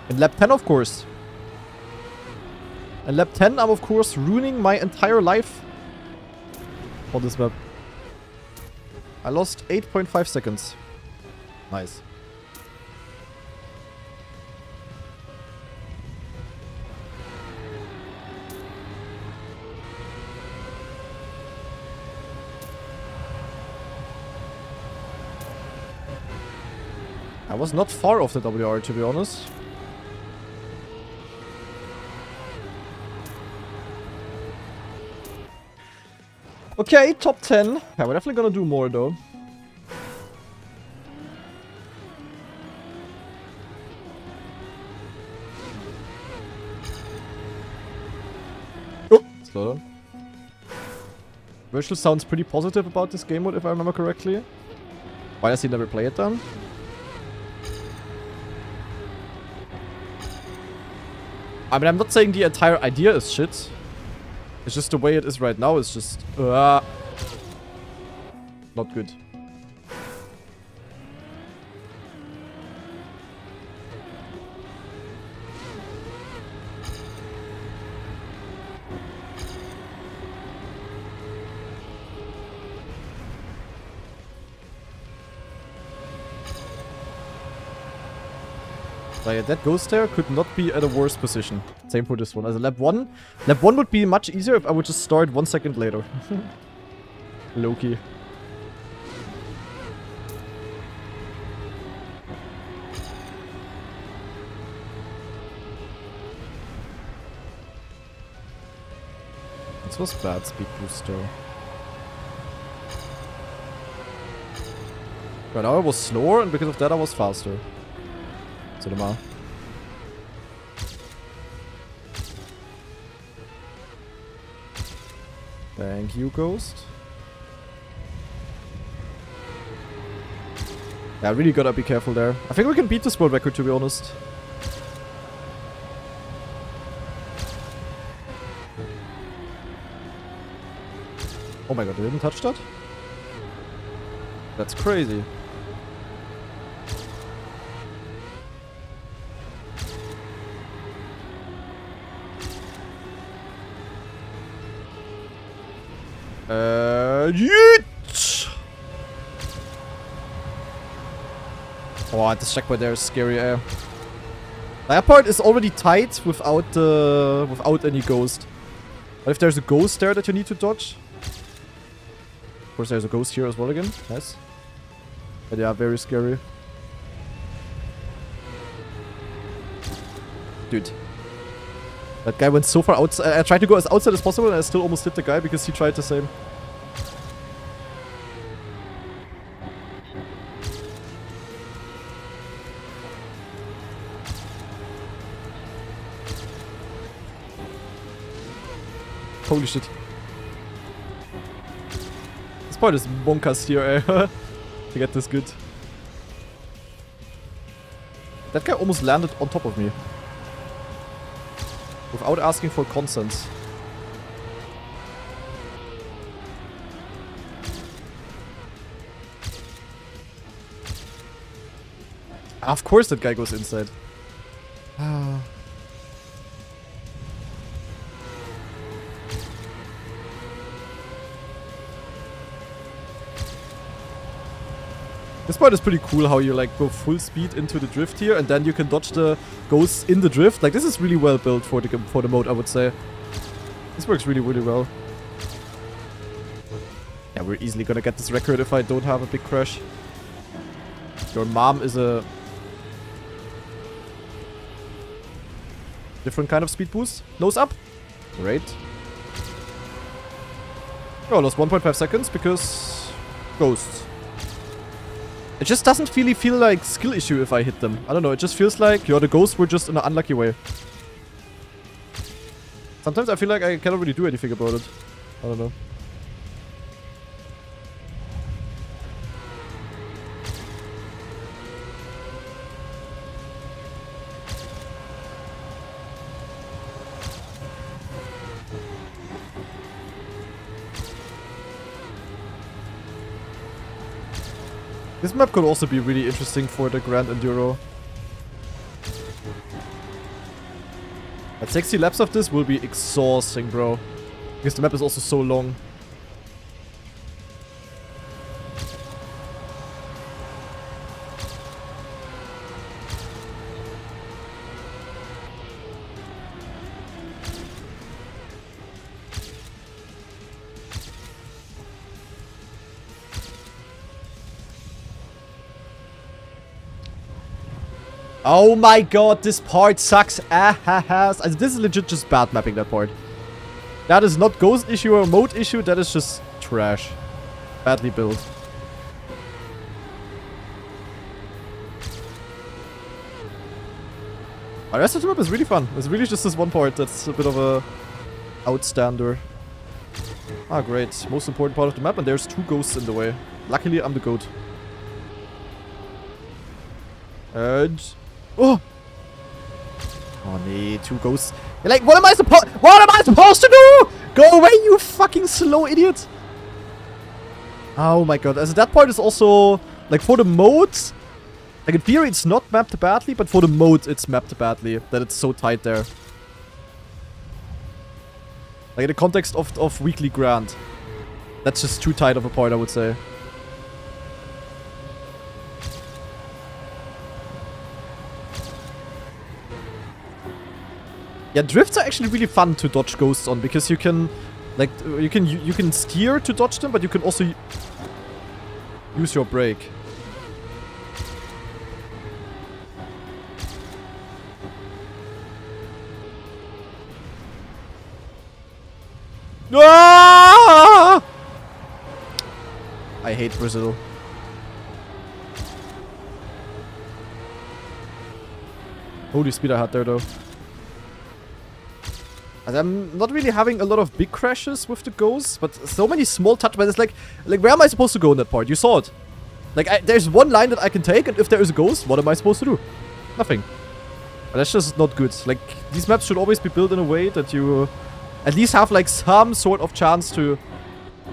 In lap 10, of course. In lap 10, I'm of course ruining my entire life on this map. I lost 8.5 seconds. Nice. I was not far off the WR, to be honest. Okay, top 10. Yeah, we're definitely gonna do more, though. Oh, slow down. Virtual sounds pretty positive about this game mode, if I remember correctly. Why does he never play it then? I mean, I'm not saying the entire idea is shit. It's just the way it is right now is just... not good. Like, that ghost there could not be at a worse position. Same for this one. As a lap 1. Lap 1 would be much easier if I would just start 1 second later. Low-key. This was bad speed booster. Right now I was slower and because of that I was faster. Mal. Thank you, Ghost. Yeah, really gotta be careful there. I think we can beat this world record, to be honest. Oh my god, I didn't touch that? That's crazy. Yeet! Oh, this checkpoint there is scary. The airport is already tight without any ghost. But if there's a ghost there that you need to dodge, of course, there's a ghost here as well again. Nice. But yeah, very scary. Dude. That guy went so far outside. I tried to go as outside as possible and I still almost hit the guy because he tried the same. Holy shit. This part is bonkers here, eh? To get this good. That guy almost landed on top of me. Without asking for consent. Of course that guy goes inside. This part is pretty cool how you like go full speed into the drift here and then you can dodge the ghosts in the drift. Like this is really well built for the mode, I would say. This works really, really well. Yeah, we're easily gonna get this record if I don't have a big crash. Your mom is a different kind of speed boost. Nose up. Great. Oh, I lost 1.5 seconds because ghosts. It just doesn't really feel like skill issue if I hit them. I don't know, it just feels like, the ghosts were just in an unlucky way. Sometimes I feel like I cannot really do anything about it. I don't know. This map could also be really interesting for the Grand Enduro. But 60 laps of this will be exhausting, bro. Because the map is also so long. Oh my god, this part sucks ass. This is legit just bad mapping, that part. That is not ghost issue or mode issue, that is just trash. Badly built. The rest of the map is really fun. It's really just this one part that's a bit of a outstander. Ah, great. Most important part of the map, and there's 2 ghosts in the way. Luckily, I'm the goat. And... Oh! Oh, nee, 2 ghosts. You're like, what am I supposed to do? Go away, you fucking slow idiot! Oh my god. Also, that part is also... Like, for the modes... Like, in theory, it's not mapped badly, but for the mode, it's mapped badly. That it's so tight there. Like, in the context of Weekly Grand. That's just too tight of a part, I would say. Yeah, drifts are actually really fun to dodge ghosts on, because you can... Like, you can steer to dodge them, but you can also... use your brake. Ah! I hate Brazil. Holy speed I had there though. And I'm not really having a lot of big crashes with the ghosts, but so many small touch. But it's like where am I supposed to go in that part? You saw it. Like there's one line that I can take, and if there is a ghost, what am I supposed to do? Nothing. But that's just not good. Like these maps should always be built in a way that you at least have like some sort of chance to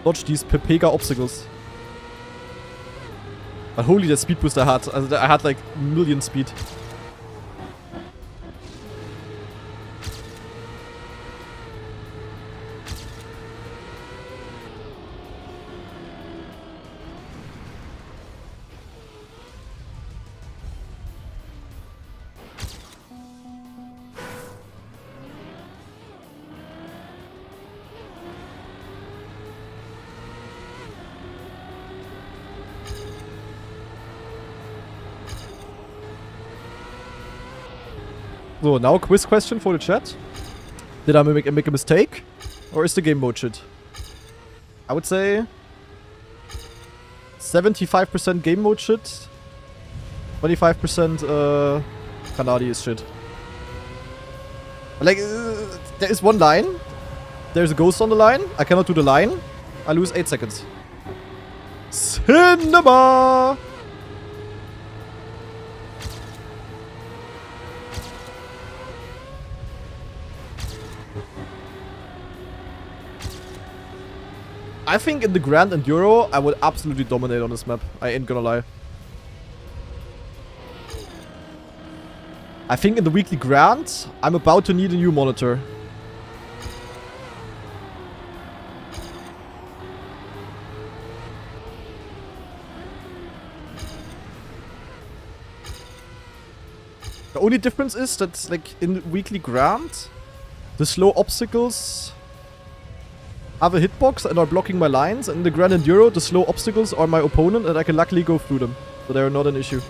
dodge these Pepega obstacles. But holy, the speed boost I had. I had like a million speed. So, now quiz question for the chat. Did I make a mistake? Or is the game mode shit? I would say 75% game mode shit. 25% Kanadi is shit. Like, there is one line. There's a ghost on the line. I cannot do the line. I lose 8 seconds. Cinema! I think in the Grand Enduro, I would absolutely dominate on this map. I ain't gonna lie. I think in the Weekly Grand, I'm about to need a new monitor. The only difference is that, like, in Weekly Grand, the slow obstacles have a hitbox and are blocking my lines. And in the Grand Enduro, the slow obstacles are my opponent and I can luckily go through them. So they're not an issue.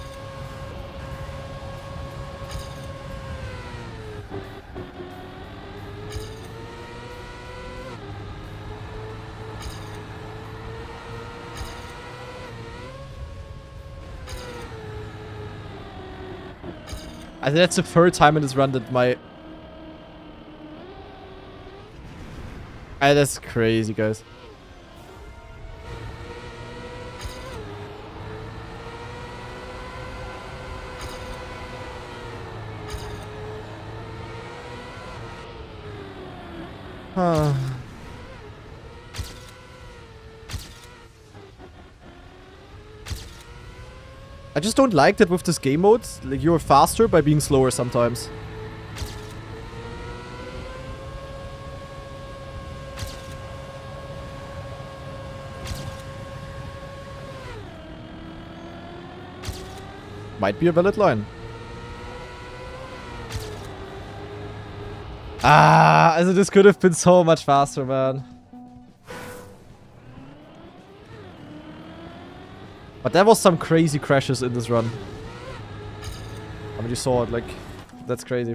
I think that's the third time in this run that my... That's crazy, guys. I just don't like that with this game mode, like, you're faster by being slower sometimes. Might be a valid line. Also this could have been so much faster, man. But there was some crazy crashes in this run. I mean, you saw it, like, that's crazy.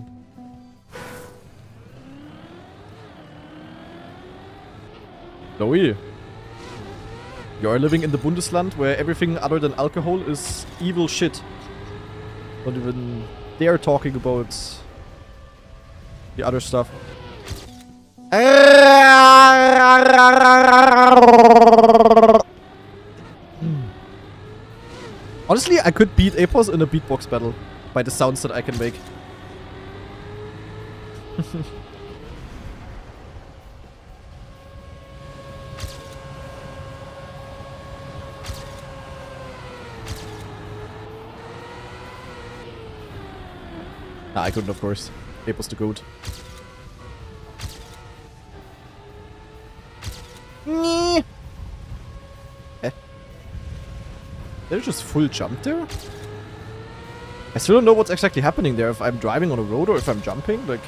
Louis. You're living in the Bundesland where everything other than alcohol is evil shit. Don't even dare talking about the other stuff. Honestly, I could beat Apos in a beatbox battle by the sounds that I can make. Nah, I couldn't, of course. Apos the goat. There's just full jump there? I still don't know what's exactly happening there. If I'm driving on a road or if I'm jumping, like...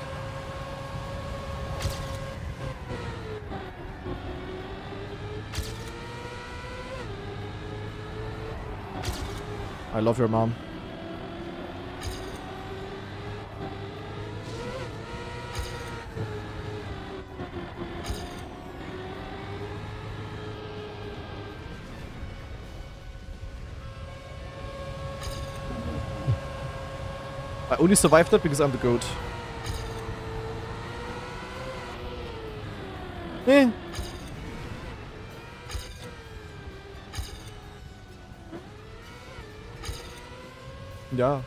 I love your mom. I only survived that because I'm the goat. Eh. Yeah.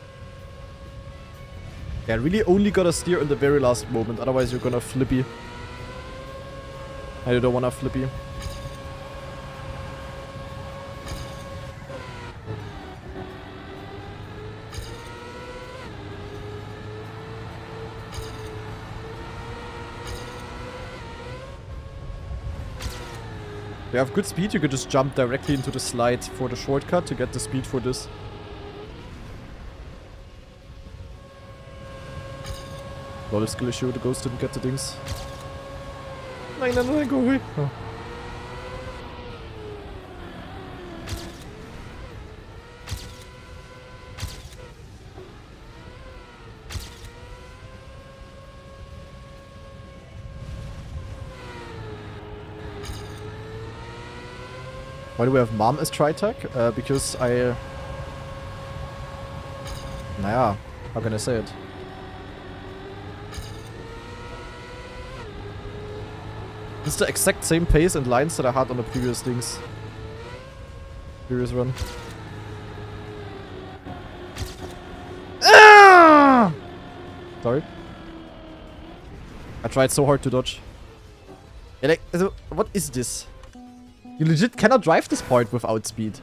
Yeah, really only gotta steer in the very last moment, otherwise you're gonna flippy. I don't wanna flippy. If you have good speed, you could just jump directly into the slide for the shortcut to get the speed for this. Lol, skill issue, the ghost didn't get the things. Nein, nein, nein, go away. Oh. Why do we have mom as tri-tac? Because I... Naja, how can I say it? It's the exact same pace and lines that I had on the previous things. Previous run. Ah! Sorry. I tried so hard to dodge. Yeah, like, what is this? You legit cannot drive this part without speed.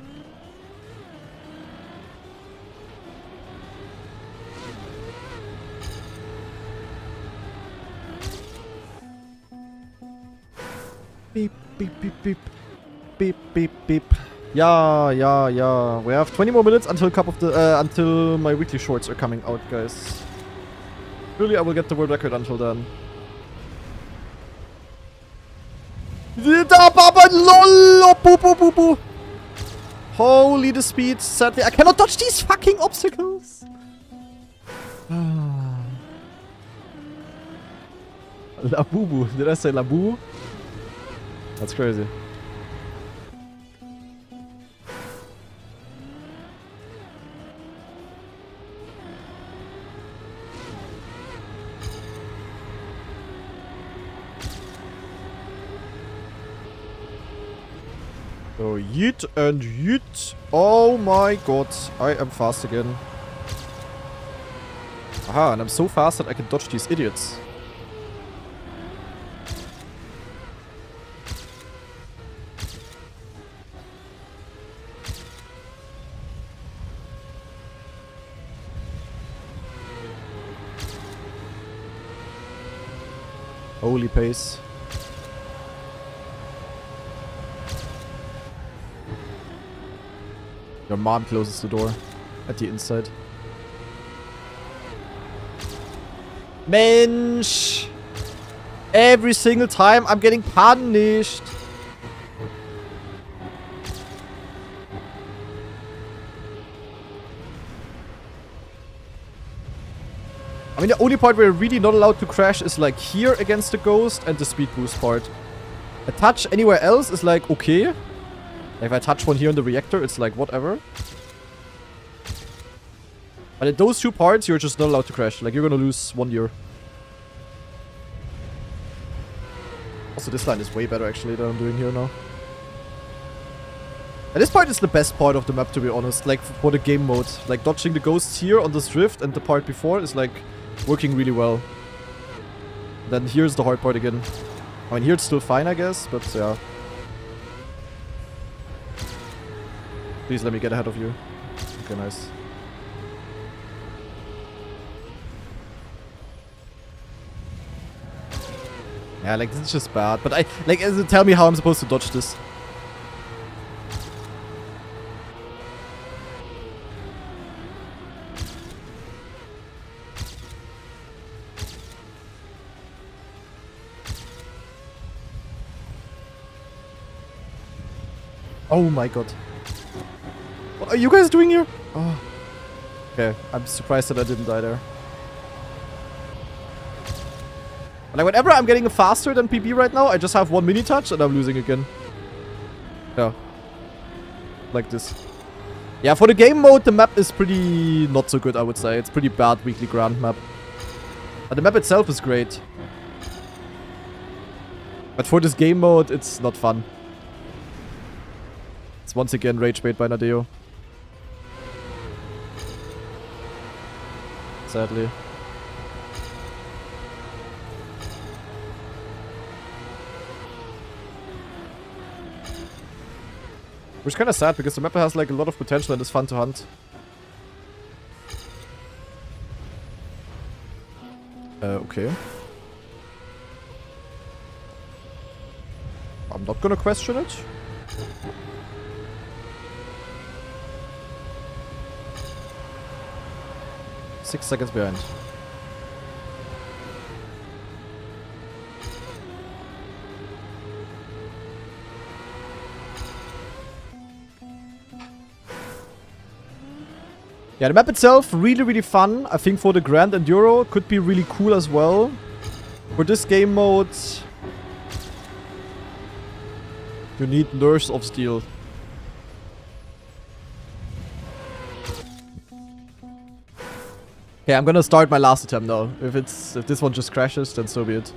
Beep, beep, beep, beep. Beep, beep, beep. Yeah, yeah, yeah. We have 20 more minutes until until my weekly shorts are coming out, guys. Surely I will get the world record until then. Holy, the speed. Sadly, I cannot dodge these fucking obstacles. La boo. Did I say la boo? That's crazy. So, yeet and yeet. Oh my god. I am fast again. Aha, and I'm so fast that I can dodge these idiots. Holy pace. Your mom closes the door at the inside. Mensch! Every single time I'm getting punished. I mean, the only part where you're really not allowed to crash is like here against the ghost and the speed boost part. A touch anywhere else is like okay. Like if I touch one here in the reactor, it's like whatever. But in those two parts, you're just not allowed to crash. Like you're gonna lose 1 year. Also, this line is way better actually than I'm doing here now. And this part is the best part of the map, to be honest. Like for the game mode. Like dodging the ghosts here on this drift and the part before is like working really well. Then here's the hard part again. I mean, here it's still fine, I guess, but yeah. Please let me get ahead of you. Okay, nice. Yeah, like, this is just bad. But tell me how I'm supposed to dodge this. Oh my god. What are you guys doing here? Oh. Okay, I'm surprised that I didn't die there. Like, whenever I'm getting faster than PB right now, I just have one mini touch and I'm losing again. Yeah. Like this. Yeah, for the game mode, the map is pretty not so good, I would say. It's pretty bad weekly grand map. But the map itself is great. But for this game mode, it's not fun. It's once again rage bait by Nadeo. Sadly. Which is kind of sad because the map has like a lot of potential and is fun to hunt. Okay. I'm not gonna question it. Six seconds behind. Yeah, the map itself, really, really fun. I think for the Grand Enduro, could be really cool as well. For this game mode, you need Nurse of Steel. Okay, I'm gonna start my last attempt now. If this one just crashes, then so be it.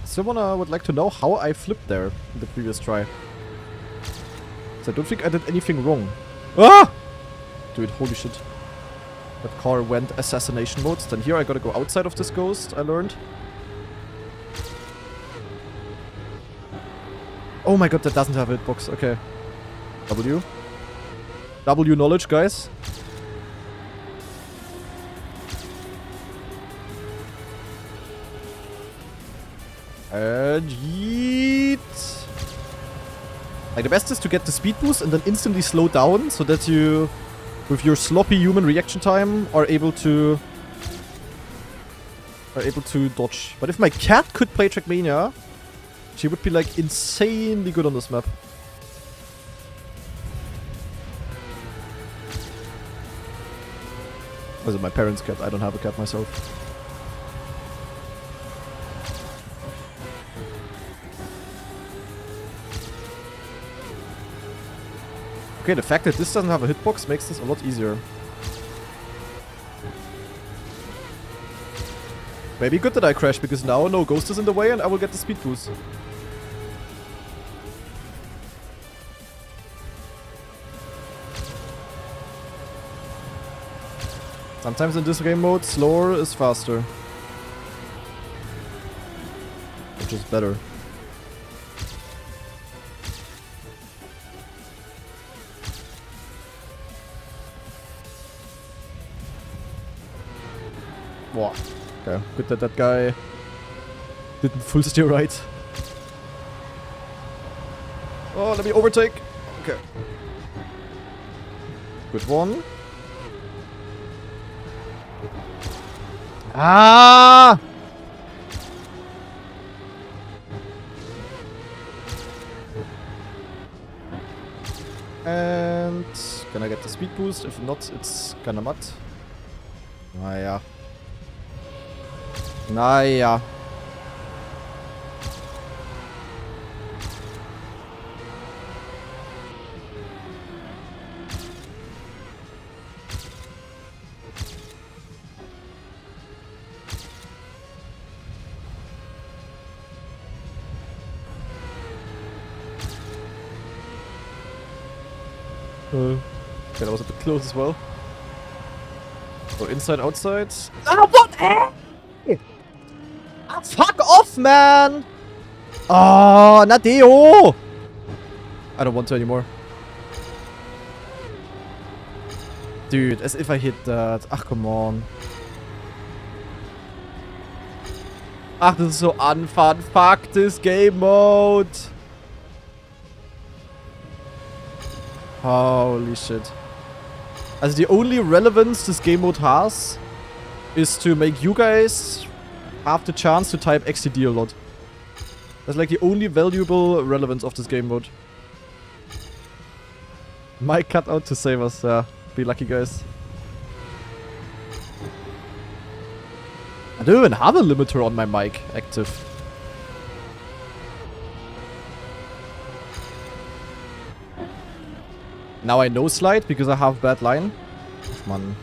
Someone would like to know how I flipped there in the previous try. So I don't think I did anything wrong. Ah! Dude, holy shit. That car went assassination mode. Then here I gotta go outside of this ghost, I learned. Oh my god, that doesn't have a hitbox. Okay. W. W knowledge, guys. And yeet. Like, the best is to get the speed boost and then instantly slow down so that you, with your sloppy human reaction time, are able to dodge. But if my cat could play Trackmania, she would be like insanely good on this map. Also my parents' cat, I don't have a cat myself. Okay, the fact that this doesn't have a hitbox makes this a lot easier. Maybe good that I crashed, because now no ghost is in the way and I will get the speed boost. Sometimes in this game mode, slower is faster. Which is better. Wow. Okay, good that that guy didn't full steer right. Oh, let me overtake. Okay. Good one. Ah! And can I get the speed boost? If not, it's kinda mud. Naja. Naja. Okay, that was a bit close as well. So inside, outside. Ah, what? Ah, fuck off, man! Oh, Nadeo! I don't want to anymore. Dude, as if I hit that. Ach, come on. Ach, das ist so unfun. Fuck this game mode. Holy shit. Also the only relevance this game mode has is to make you guys have the chance to type XCD a lot. That's like the only valuable relevance of this game mode. Mic cut out to save us. Be lucky, guys. I don't even have a limiter on my mic active. Now I no slide because I have bad line. Man.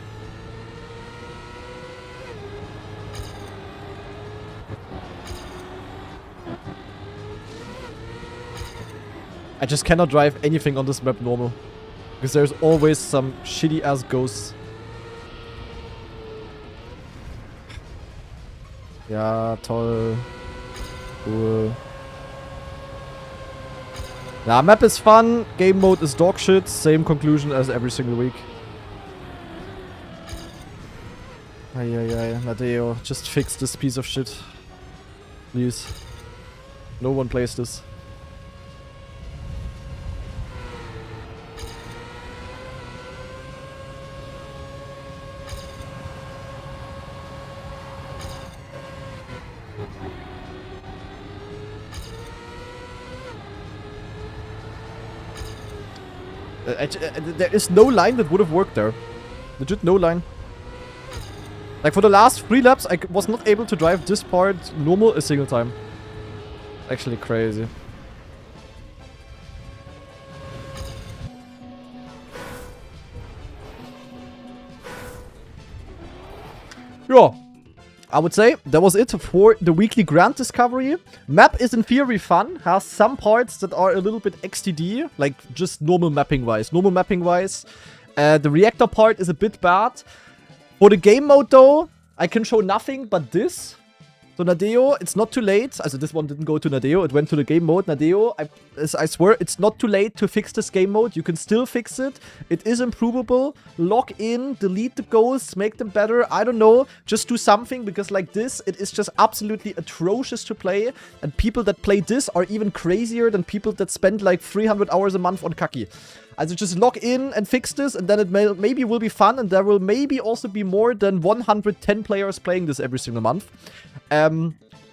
I just cannot drive anything on this map normal. Because there's always some shitty ass ghosts. Ja, toll. Cool. Nah, map is fun, game mode is dog shit, same conclusion as every single week. Ay, Nadeo, just fix this piece of shit. Please. No one plays this. There is no line that would have worked there. Legit no line. Like for the last 3 laps, I was not able to drive this part normal a single time. Actually crazy. Yeah. I would say that was it for the weekly Grand Discovery. Map is in theory fun, has some parts that are a little bit XTD, like just normal mapping wise. The reactor part is a bit bad. For the game mode though, I can show nothing but this. So Nadeo, it's not too late. Also this one didn't go to Nadeo, it went to the game mode. Nadeo, I swear, it's not too late to fix this game mode. You can still fix it. It is improvable. Log in, delete the ghosts, make them better. I don't know. Just do something, because like this, it is just absolutely atrocious to play. And people that play this are even crazier than people that spend like 300 hours a month on Kaki. Also just log in and fix this, and then it maybe will be fun, and there will maybe also be more than 110 players playing this every single month. So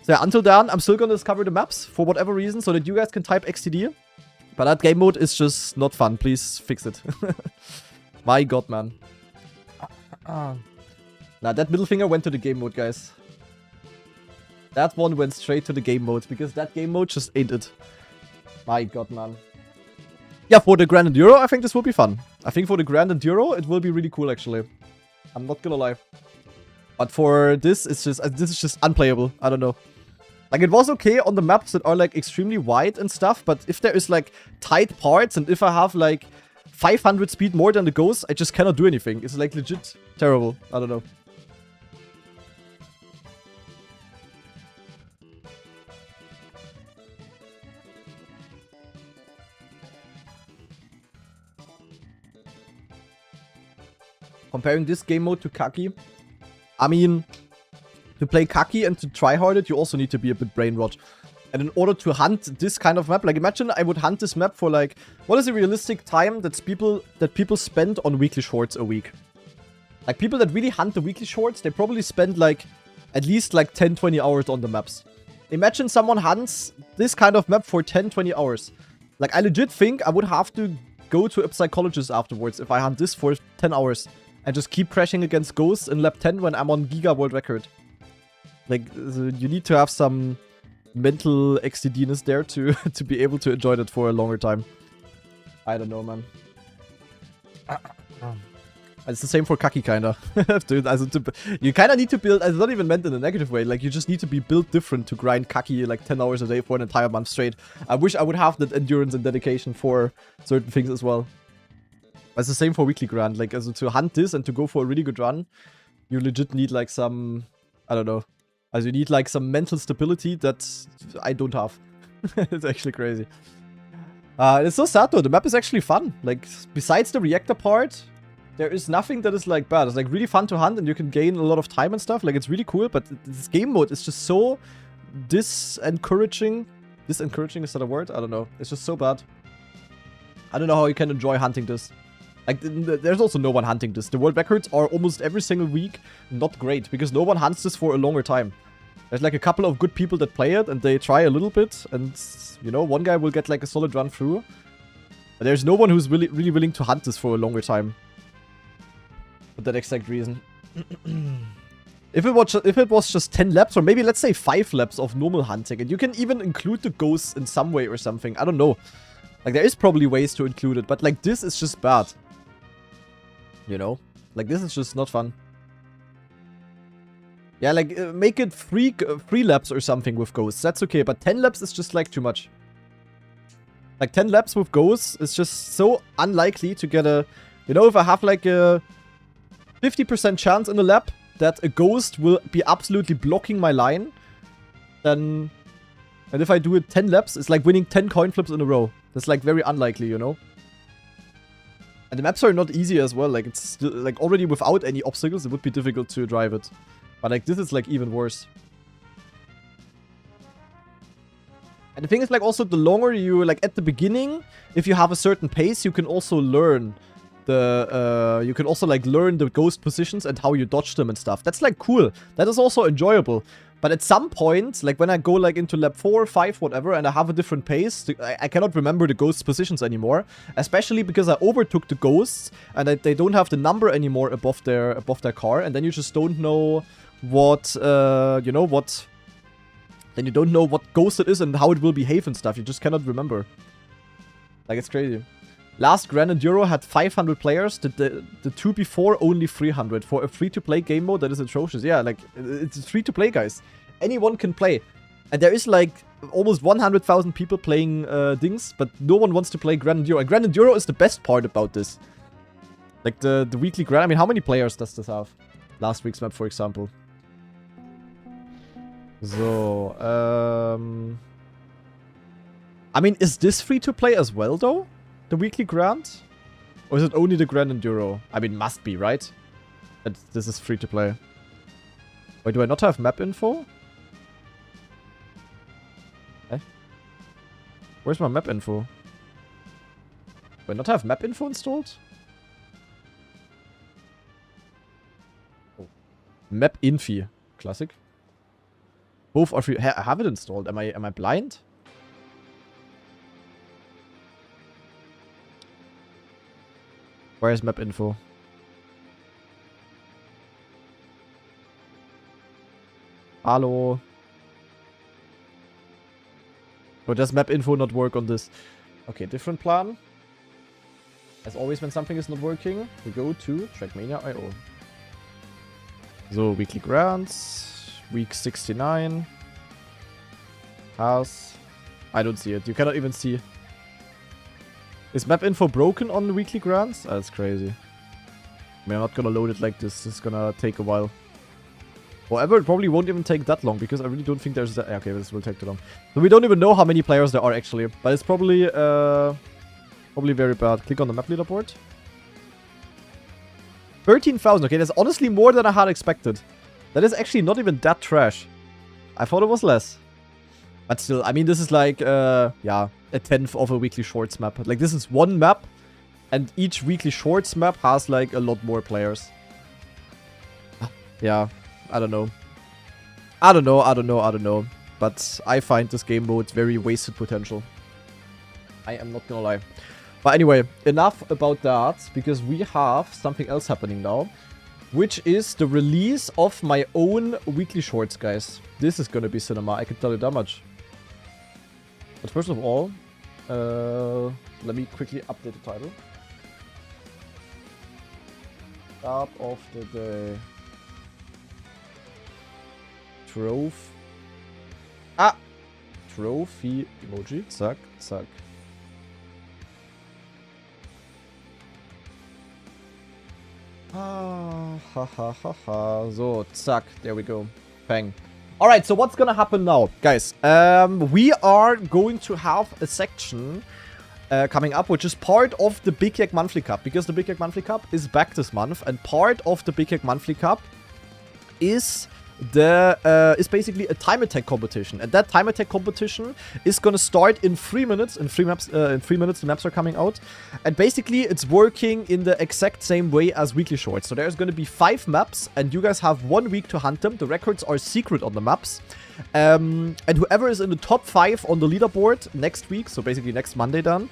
yeah, until then, I'm still gonna discover the maps for whatever reason, so that you guys can type XTD. But that game mode is just not fun. Please fix it. My god, man. Nah, that middle finger went to the game mode, guys. That one went straight to the game mode, because that game mode just ain't it. My god, man. Yeah, for the Grand Enduro, I think this will be fun. I think for the Grand Enduro, it will be really cool, actually. I'm not gonna lie. But for this, it's just this is just unplayable. I don't know. Like, it was okay on the maps that are, like, extremely wide and stuff, but if there is, like, tight parts, and if I have, like, 500 speed more than the Ghost, I just cannot do anything. It's, like, legit terrible. I don't know. Comparing this game mode to Kaki, I mean, to play Kaki and to try hard it, you also need to be a bit brain rot. And in order to hunt this kind of map, like, imagine I would hunt this map for, like, what is a realistic time that people spend on weekly shorts a week? Like, people that really hunt the weekly shorts, they probably spend, like, at least, like, 10-20 hours on the maps. Imagine someone hunts this kind of map for 10-20 hours. Like, I legit think I would have to go to a psychologist afterwards if I hunt this for 10 hours. And just keep crashing against ghosts in lap 10 when I'm on Giga World Record. Like, you need to have some mental XDDness there to, to be able to enjoy that for a longer time. I don't know, man. It's the same for Kaki, kinda. Dude, you kinda need to build... It's not even meant in a negative way. Like, you just need to be built different to grind Kaki, like, 10 hours a day for an entire month straight. I wish I would have that endurance and dedication for certain things as well. It's the same for weekly grind. Like, also to hunt this and to go for a really good run, you legit need, like, some... I don't know. Also, you need, like, some mental stability that I don't have. It's actually crazy. It's so sad, though. The map is actually fun. Like, besides the reactor part, there is nothing that is, like, bad. It's, like, really fun to hunt, and you can gain a lot of time and stuff. Like, it's really cool, but this game mode is just so disencouraging. Disencouraging, is that a word? I don't know. It's just so bad. I don't know how you can enjoy hunting this. Like, there's also no one hunting this. The world records are almost every single week not great, because no one hunts this for a longer time. There's, like, a couple of good people that play it, and they try a little bit, and, you know, one guy will get, like, a solid run through. But there's no one who's really willing to hunt this for a longer time. For that exact reason. If it was just 10 laps, or maybe, let's say, 5 laps of normal hunting, and you can even include the ghosts in some way or something. I don't know. Like, there is probably ways to include it, but, like, this is just bad. You know? Like, this is just not fun. Yeah, like, make it 3 laps or something with ghosts. That's okay, but 10 laps is just, like, too much. Like, 10 laps with ghosts is just so unlikely to get a... You know, if I have, like, a 50% chance in a lap that a ghost will be absolutely blocking my line, then... And if I do it 10 laps, it's like winning 10 coin flips in a row. That's, like, very unlikely, you know? And the maps are not easy as well. Like, it's still, like, already without any obstacles, it would be difficult to drive it. But, like, this is, like, even worse. And the thing is, like, also, the longer you, like, at the beginning, if you have a certain pace, you can also learn the, you can also, like, learn the ghost positions and how you dodge them and stuff. That's, like, cool. That is also enjoyable. But at some point, like, when I go, like, into lap 4, 5, whatever, and I have a different pace, I cannot remember the ghosts' positions anymore. Especially because I overtook the ghosts, and they don't have the number anymore above their car, and then you just don't know what, you know, what... Then you don't know what ghost it is and how it will behave and stuff. You just cannot remember. Like, it's crazy. Last Grand Enduro had 500 players. The two before, only 300. For a free-to-play game mode, that is atrocious. Yeah, like, it's free-to-play, guys. Anyone can play. And there is, like, almost 100,000 people playing things, but no one wants to play Grand Enduro. And Grand Enduro is the best part about this. Like, the weekly Grand... I mean, how many players does this have? Last week's map, for example. So, I mean, is this free-to-play as well, though? The weekly Grand? Or is it only the Grand Enduro? I mean, must be, right? But this is free-to-play. Wait, do I not have map info? Eh? Where's my map info? Do I not have map info installed? Oh. Map Infi. Classic. Both are free. I have it installed. Am I blind? Where is map info? Hallo. Or does map info not work on this? Okay, different plan. As always, when something is not working, we go to trackmania.io. So, weekly grants. Week 69. House. I don't see it. You cannot even see. Is map info broken on the weekly grants? That's crazy. I mean, I'm not gonna load it like this. It's gonna take a while. However, it probably won't even take that long because I really don't think there's that. Okay, this will take too long. So we don't even know how many players there are actually, but it's probably probably very bad. Click on the map leaderboard. 13,000. Okay, that's honestly more than I had expected. That is actually not even that trash. I thought it was less. But still, I mean, this is like, yeah, a tenth of a weekly shorts map. Like, this is one map, and each weekly shorts map has, like, a lot more players. Yeah, I don't know. I don't know. But I find this game mode very wasted potential. I am not gonna lie. But anyway, enough about that, because we have something else happening now, which is the release of my own weekly shorts, guys. This is gonna be cinema, I can tell you that much. But first of all, let me quickly update the title. Start of the day. Trophy emoji. Zack, zack. So, zack. There we go. Bang. Alright, so what's gonna happen now? Guys, we are going to have a section coming up, which is part of the YEK Monthly Cup. Because the YEK Monthly Cup is back this month. And part of the YEK Monthly Cup is basically a time attack competition, and that time attack competition is gonna start in 3 minutes. In 3 minutes, the maps are coming out, and basically it's working in the exact same way as weekly shorts. So there's gonna be 5 maps, and you guys have 1 week to hunt them. The records are secret on the maps, and whoever is in the top 5 on the leaderboard next week, so basically next Monday then,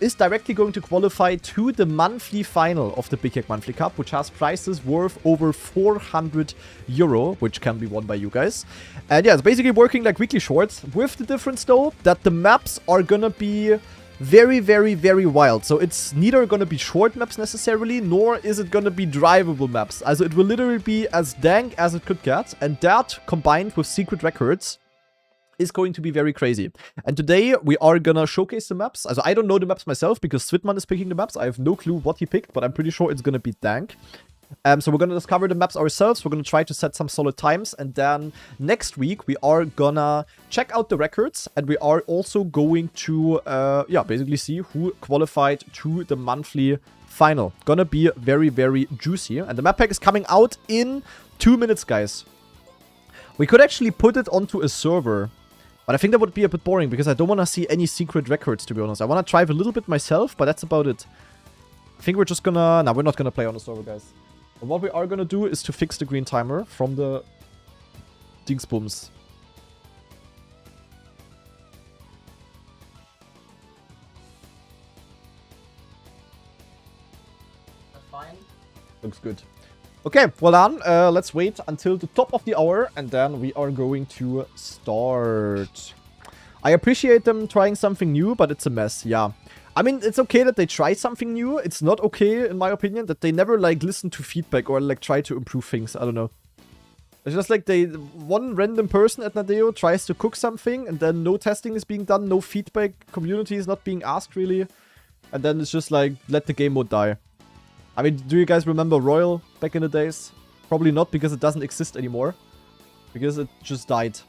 is directly going to qualify to the monthly final of the YEK Monthly Cup, which has prizes worth over 400 euro, which can be won by you guys. And yeah, it's basically working like weekly shorts, with the difference though that the maps are gonna be very, very, very wild. So it's neither gonna be short maps necessarily, nor is it gonna be drivable maps. Also, it will literally be as dank as it could get, and that combined with secret records is going to be very crazy. And today we are gonna showcase the maps. Also, I don't know the maps myself because Switman is picking the maps. I have no clue what he picked, but I'm pretty sure it's gonna be dank. So we're gonna discover the maps ourselves. We're gonna try to set some solid times, and then next week we are gonna check out the records, and we are also going to yeah, basically see who qualified to the monthly final. Gonna be very, very juicy, and the map pack is coming out in 2 minutes, guys. We could actually put it onto a server, but I think that would be a bit boring because I don't want to see any secret records, to be honest. I want to try a little bit myself, but that's about it. I think we're just gonna... No, we're not gonna play on the server, guys. But what we are gonna do is to fix the green timer from the Dingsbums. That's fine. Looks good. Okay, well done. Let's wait until the top of the hour, and then we are going to start. I appreciate them trying something new, but it's a mess, yeah. I mean, it's okay that they try something new. It's not okay, in my opinion, that they never, like, listen to feedback or, like, try to improve things. I don't know. It's just like one random person at Nadeo tries to cook something, and then no testing is being done, no feedback, community is not being asked, really. And then it's just like, let the game mode die. I mean, do you guys remember Royal back in the days? Probably not, because it doesn't exist anymore. Because it just died.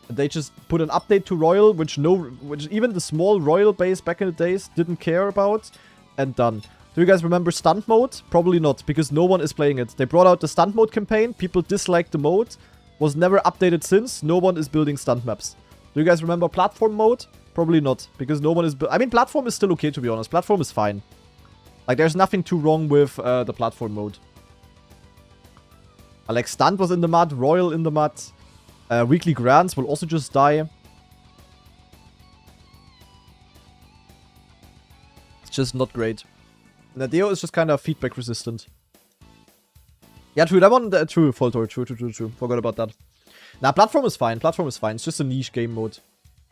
They just put an update to Royal, which even the small Royal base back in the days didn't care about, and done. Do you guys remember stunt mode? Probably not, because no one is playing it. They brought out the stunt mode campaign, people disliked the mode, was never updated since, no one is building stunt maps. Do you guys remember platform mode? Probably not, because no one is... I mean, platform is still okay, to be honest. Platform is fine. Like, there's nothing too wrong with the platform mode. Like, stunt was in the mud, Royal in the mud. Weekly grants will also just die. It's just not great. Nadeo is just kind of feedback resistant. Yeah, true. That one, true, Voltor. True. Forgot about that. Nah, platform is fine. Platform is fine. It's just a niche game mode.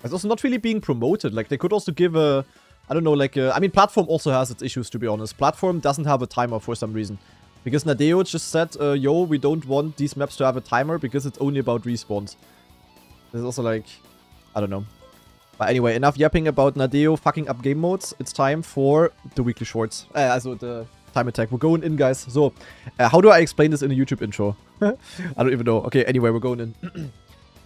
It's also not really being promoted. Like, they could also give a... I don't know, like... I mean, platform also has its issues, to be honest. Platform doesn't have a timer for some reason. Because Nadeo just said, yo, we don't want these maps to have a timer because it's only about respawns. This is also like... I don't know. But anyway, enough yapping about Nadeo fucking up game modes. It's time for the weekly shorts. Also the time attack. We're going in, guys. So, how do I explain this in a YouTube intro? I don't even know. Okay, anyway, we're going in.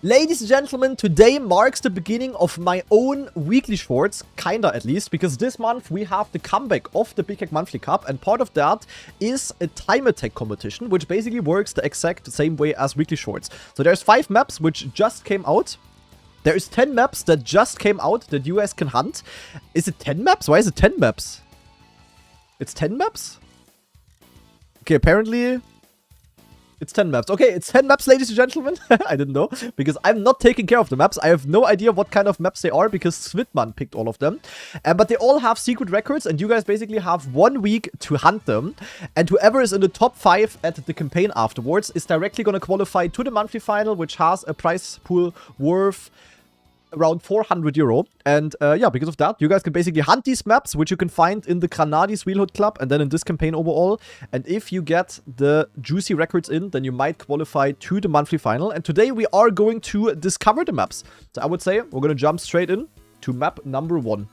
Ladies and gentlemen, today marks the beginning of my own weekly shorts, kinda at least, because this month we have the comeback of the YEK Monthly Cup, and part of that is a time attack competition, which basically works the exact same way as weekly shorts. So there's 5 maps which just came out. There is 10 maps that just came out that you guys can hunt. Is it 10 maps? Why is it 10 maps? It's 10 maps? Okay, apparently... It's 10 maps. Okay, it's 10 maps, ladies and gentlemen. I didn't know, because I'm not taking care of the maps. I have no idea what kind of maps they are, because Switman picked all of them. But they all have secret records, and you guys basically have 1 week to hunt them. And whoever is in the top 5 at the campaign afterwards is directly going to qualify to the monthly final, which has a prize pool worth around 400 euro. And yeah, because of that, you guys can basically hunt these maps, which you can find in the Granadis Wheelhood Club and then in this campaign overall. And if you get the juicy records in, then you might qualify to the monthly final. And today we are going to discover the maps. So I would say we're going to jump straight in to map number 1.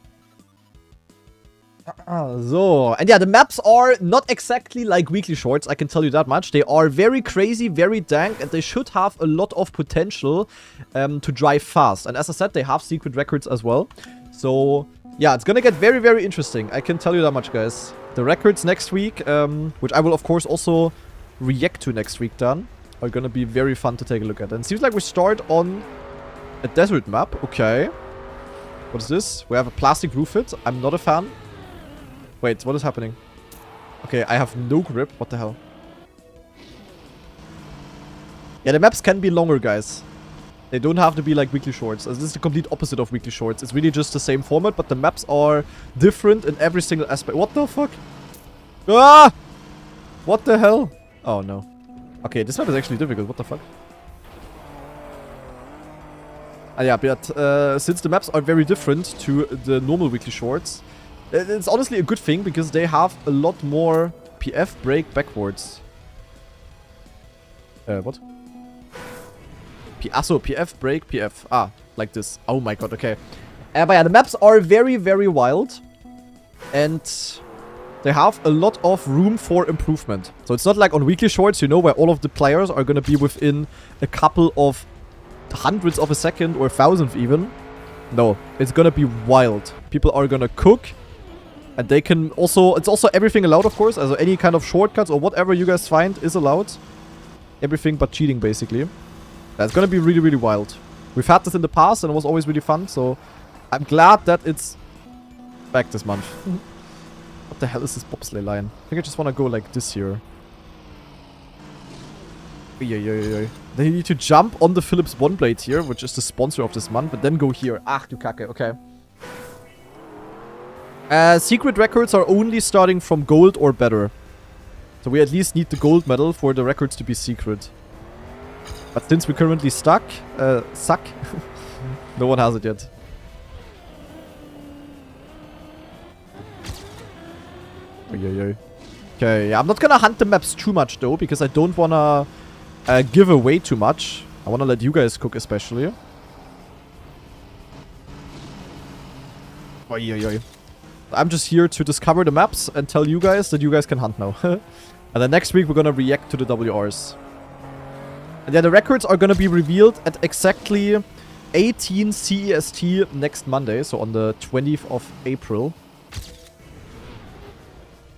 So, and yeah, the maps are not exactly like weekly shorts, I can tell you that much. They are very crazy, very dank, and they should have a lot of potential to drive fast. And as I said, they have secret records as well. So, yeah, it's gonna get very, very interesting. I can tell you that much, guys. The records next week, which I will, of course, also react to next week, Dan, are gonna be very fun to take a look at. And it seems like we start on a desert map. Okay. What is this? We have a plastic roof hit. I'm not a fan. Wait, what is happening? Okay, I have no grip. What the hell? Yeah, the maps can be longer, guys. They don't have to be like weekly shorts. This is the complete opposite of weekly shorts. It's really just the same format, but the maps are different in every single aspect. What the fuck? Ah! What the hell? Oh, no. Okay, this map is actually difficult. What the fuck? Yeah, but since the maps are very different to the normal weekly shorts, it's honestly a good thing, because they have a lot more PF break backwards. What? So PF break, PF. Ah, like this. Oh my god, okay. But yeah, the maps are very, very wild. And they have a lot of room for improvement. So it's not like on weekly shorts, you know, where all of the players are gonna be within a couple of hundreds of a second or thousandth even. No, it's gonna be wild. People are gonna cook. And they can also... It's also everything allowed, of course. Also any kind of shortcuts or whatever you guys find is allowed. Everything but cheating, basically. That's gonna be really, really wild. We've had this in the past and it was always really fun. So I'm glad that it's back this month. What the hell is this bobsleigh line? I think I just want to go like this here. Then you need to jump on the Philips One Blade here, which is the sponsor of this month. But then go here. Ach, du Kacke. Okay. Secret records are only starting from gold or better. So we at least need the gold medal for the records to be secret. But since we currently suck, no one has it yet. Okay, yeah, I'm not gonna hunt the maps too much though, because I don't wanna give away too much. I wanna let you guys cook especially. I'm just here to discover the maps and tell you guys that you guys can hunt now. And then next week we're gonna react to the WRs. And yeah, the records are gonna be revealed at exactly 18 CEST next Monday, so on the 20th of April.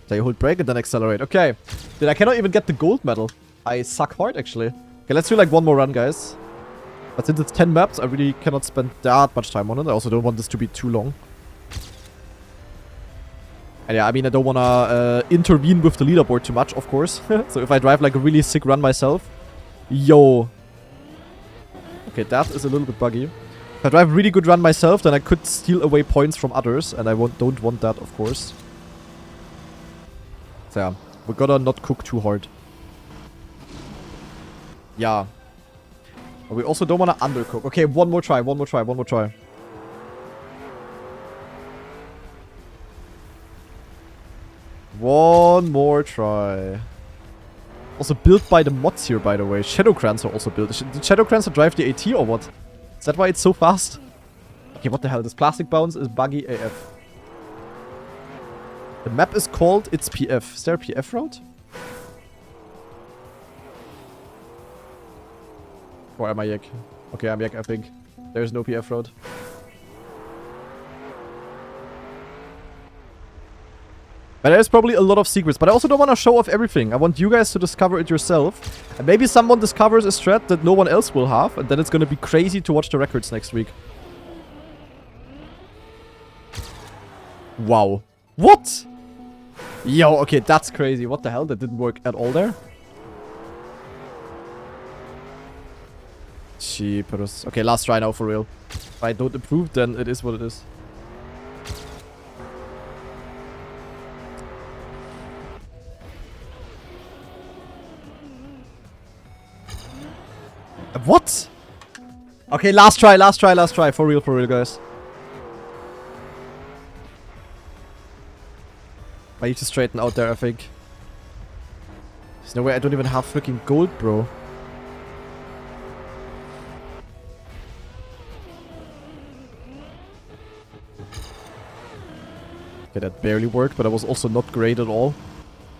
So you hold break and then accelerate. Okay. Then I cannot even get the gold medal. I suck hard, actually. Okay, let's do like one more run, guys. But since it's 10 maps, I really cannot spend that much time on it. I also don't want this to be too long. And yeah, I mean, I don't want to intervene with the leaderboard too much, of course. So if I drive like a really sick run myself... Yo. Okay, that is a little bit buggy. If I drive a really good run myself, then I could steal away points from others. And I don't want that, of course. So yeah, we gotta not cook too hard. Yeah. But we also don't want to undercook. Okay, one more try, one more try, one more try. One more try. Also built by the mods here, by the way. Shadow Crans are also built. Did Shadow Crans drive the AT or what? Is that why it's so fast? Okay, what the hell? This plastic bounce is buggy AF. The map is called It's PF. Is there a PF route? Or am I YEK? Okay, I'm YEK, I think. There's no PF road. But there's probably a lot of secrets. But I also don't want to show off everything. I want you guys to discover it yourself. And maybe someone discovers a strat that no one else will have. And then it's going to be crazy to watch the records next week. Wow. What? Yo, okay, that's crazy. What the hell? That didn't work at all there. Cheapers. Okay, last try now for real. If I don't improve, then it is what it is. What? Okay, last try, for real, guys. I need to straighten out there, I think. There's no way I don't even have freaking gold, bro. Okay, that barely worked, but it was also not great at all.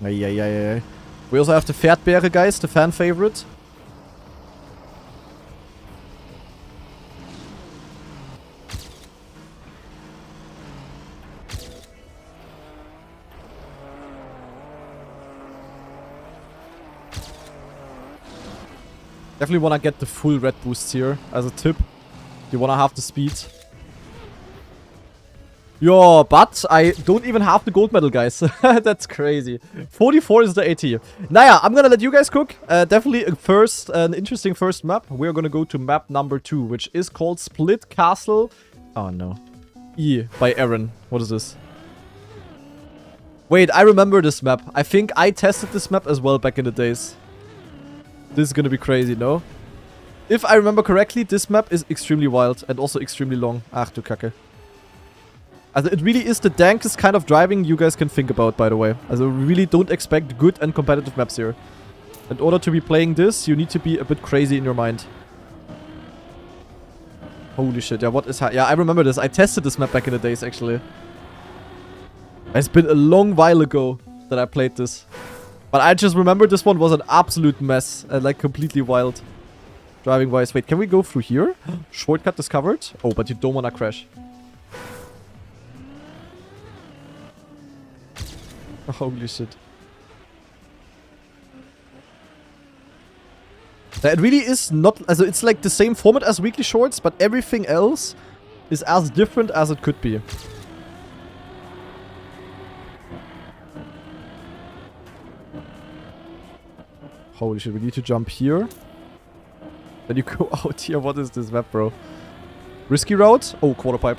Yeah. We also have the Pferdbeere, guys, the fan favorite. Definitely want to get the full red boosts here as a tip. You want to have the speed. Yo, but I don't even have the gold medal, guys. That's crazy. 44 is the AT. Naja, I'm gonna let you guys cook. Definitely an interesting first map. We're gonna go to map number 2, which is called Split Castle. Oh no. E by Aaron. What is this? Wait, I remember this map. I think I tested this map as well back in the days. This is gonna be crazy, no? If I remember correctly, this map is extremely wild and also extremely long. Ach du Kacke. Also, it really is the dankest kind of driving you guys can think about, by the way. Also, really don't expect good and competitive maps here. In order to be playing this, you need to be a bit crazy in your mind. Holy shit, yeah, what is... Yeah, I remember this. I tested this map back in the days, actually. It's been a long while ago that I played this. But I just remember this one was an absolute mess. And like completely wild. Driving wise. Wait, can we go through here? Shortcut discovered. Oh, but you don't want to crash. Holy shit. It really is not... Also, it's like the same format as Weekly Shorts, but everything else is as different as it could be. Holy shit, we need to jump here. Then you go out here. What is this map, bro? Risky route? Oh, quarter pipe.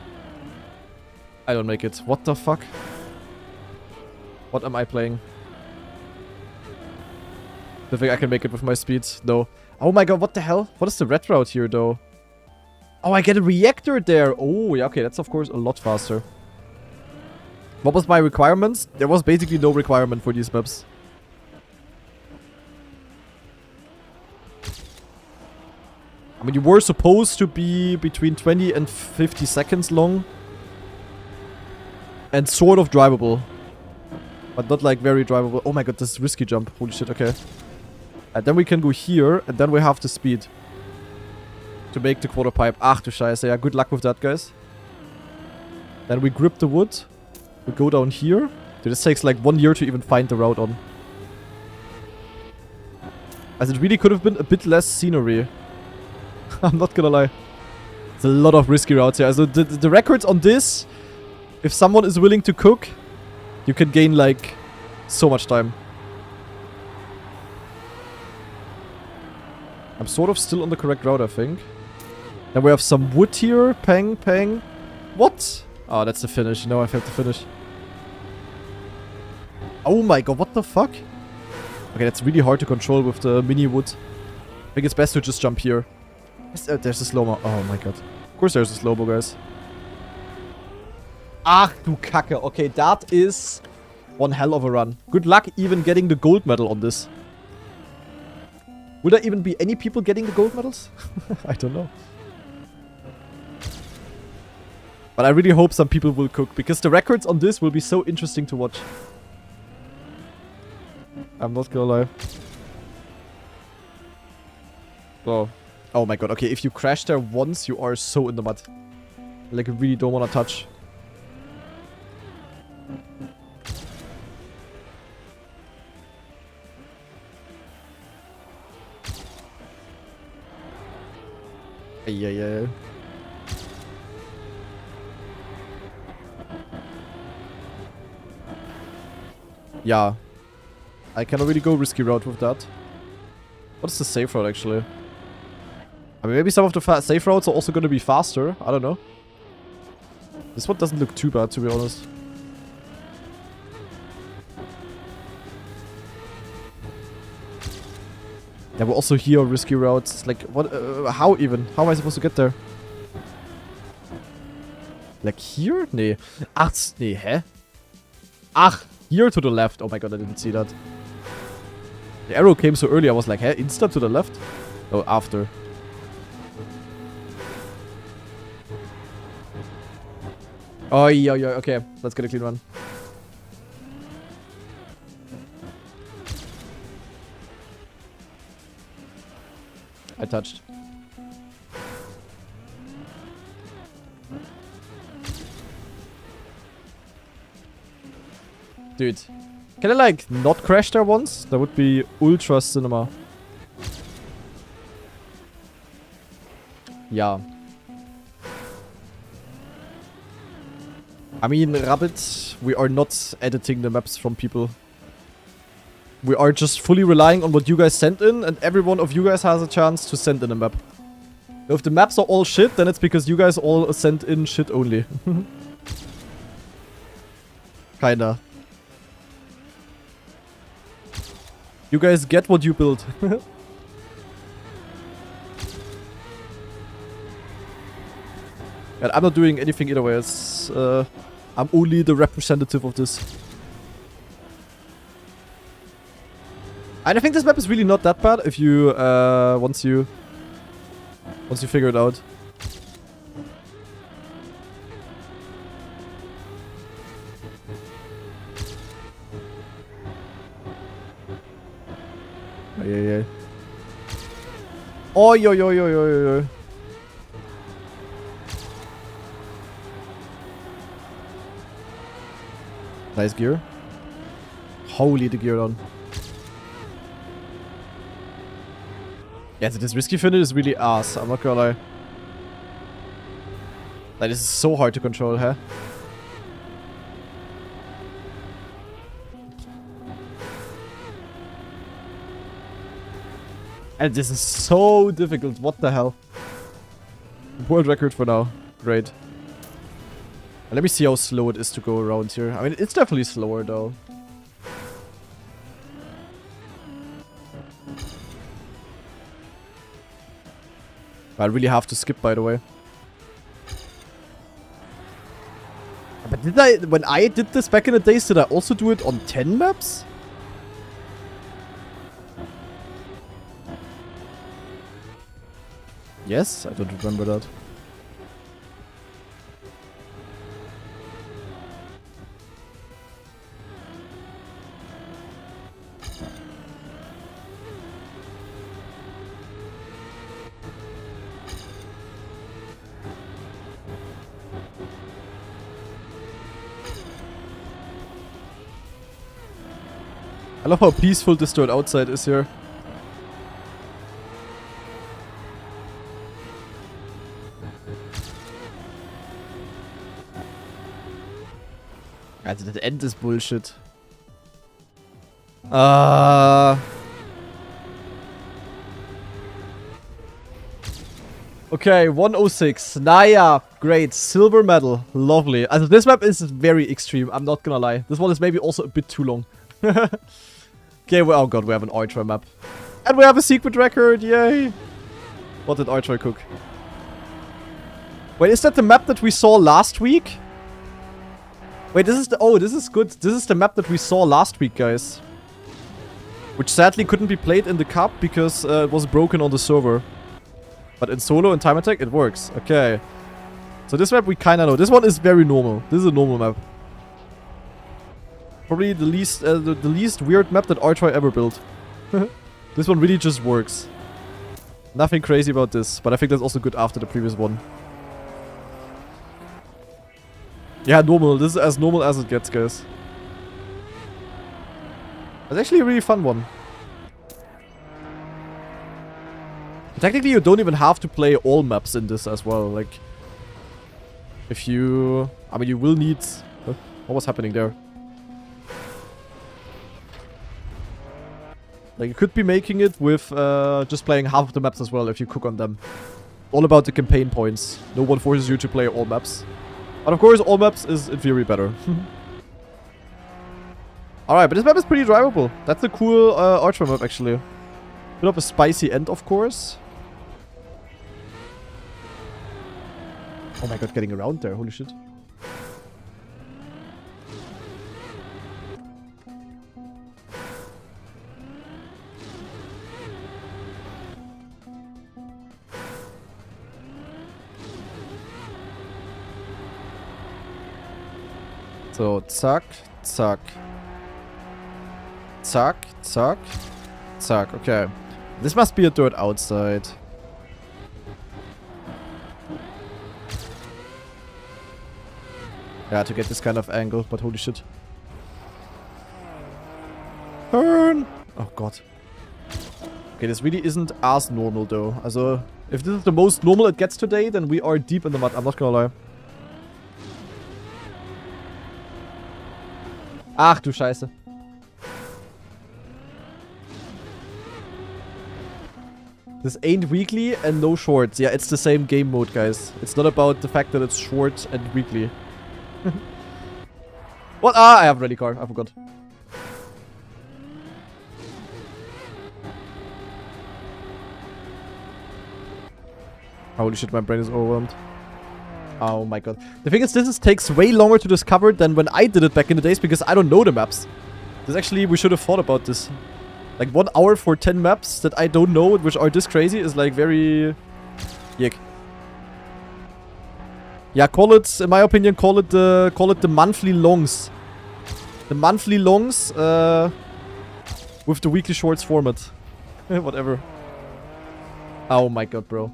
I don't make it. What the fuck? What am I playing? I think I can make it with my speed. No. Oh my god, what the hell? What is the red route here, though? Oh, I get a reactor there. Oh, yeah, okay. That's, of course, a lot faster. What was my requirements? There was basically no requirement for these maps. I mean, you were supposed to be between 20 and 50 seconds long. And sort of drivable. But not like very drivable. Oh my god, this is risky jump. Holy shit, okay. And then we can go here. And then we have the speed. To make the quarter pipe. Ach du Scheiße. Yeah, good luck with that, guys. Then we grip the wood. We go down here. Dude, this takes like 1 year to even find the route on. As it really could have been a bit less scenery. I'm not gonna lie. There's a lot of risky routes here. So the records on this, if someone is willing to cook, you can gain like so much time. I'm sort of still on the correct route, I think. Then we have some wood here. Pang, pang. What? Oh, that's the finish. No, I failed to finish. Oh my god, what the fuck? Okay, that's really hard to control with the mini wood. I think it's best to just jump here. There's a slow-mo. Oh my god. Of course there's a slow-mo, guys. Ach du Kacke. Okay, that is one hell of a run. Good luck even getting the gold medal on this. Will there even be any people getting the gold medals? I don't know. But I really hope some people will cook, because the records on this will be so interesting to watch. I'm not gonna lie. Oh. Oh my god, okay, if you crash there once, you are so in the mud. Like, you really don't want to touch. Yeah. Yeah. I cannot really go risky route with that. What is the safe route, actually? I mean, maybe some of the safe routes are also going to be faster. I don't know. This one doesn't look too bad, to be honest. Yeah, but also here, risky routes. Like, what? How even? How am I supposed to get there? Like here? Nee. Ach, nee, hä? Ach, here to the left. Oh my god, I didn't see that. The arrow came so early, I was like, hä? Insta to the left? Oh, after. Oh, yeah, okay. Let's get a clean one. I touched. Dude. Can I, like, not crash there once? That would be ultra cinema. Yeah. I mean, Rabbit, we are not editing the maps from people. We are just fully relying on what you guys send in, and every one of you guys has a chance to send in a map. If the maps are all shit, then it's because you guys all send in shit only. Kinda. You guys get what you build. And I'm not doing anything either way. It's, I'm only the representative of this. And I think this map is really not that bad if you, once you figure it out. Yeah. Oh, yo. Nice gear. Holy, the gear on. Yeah, so this risky finish is really ass, I'm not gonna lie. That is so hard to control, huh? And this is so difficult, what the hell? World record for now, great. Let me see how slow it is to go around here. I mean, it's definitely slower though. I really have to skip, by the way. But did I, when I did this back in the days, did I also do it on 10 maps? Yes? I don't remember that. I love how peaceful this dirt outside is here. Also, das End ist Bullshit. Okay, 106. Naja, great. Silver medal. Lovely. Also, this map is very extreme. I'm not gonna lie. This one is maybe also a bit too long. Okay, well, oh god, we have an ultra map. And we have a secret record. Yay. What did Artroy cook? Wait, is that the map that we saw last week? Wait, this is the... Oh, this is good. This is the map that we saw last week, guys. Which sadly couldn't be played in the cup because it was broken on the server. But in solo and time attack, it works. Okay. So this map we kinda know. This one is very normal. This is a normal map. Probably the least weird map that Artroy ever built. This one really just works. Nothing crazy about this, but I think that's also good after the previous one. Yeah, normal. This is as normal as it gets, guys. It's actually a really fun one. Technically, you don't even have to play all maps in this as well. Like, if you... I mean, you will need... What was happening there? Like, you could be making it with just playing half of the maps as well if you cook on them. All about the campaign points. No one forces you to play all maps. But of course, all maps is in theory better. Alright, but this map is pretty drivable. That's a cool Archer map, actually. Bit of a spicy end, of course. Oh my god, getting around there. Holy shit. So, zack, zack. Zack, zack, zack. Okay. This must be a dirt outside. Yeah, to get this kind of angle, but holy shit. Turn! Oh god. Okay, this really isn't as normal though. Also, if this is the most normal it gets today, then we are deep in the mud. I'm not gonna lie. Ach du Scheiße. This ain't weekly and no shorts. Yeah, it's the same game mode, guys. It's not about the fact that it's short and weekly. What? Ah, I have a rally car. I forgot. Holy shit, my brain is overwhelmed. Oh my god. The thing is, this takes way longer to discover than when I did it back in the days because I don't know the maps. This actually, we should have thought about this. Like 1 hour for 10 maps that I don't know, which are this crazy, is like very... Yuck. Yeah, call it, in my opinion, call it the monthly longs. The monthly longs with the weekly shorts format. Whatever. Oh my god, bro.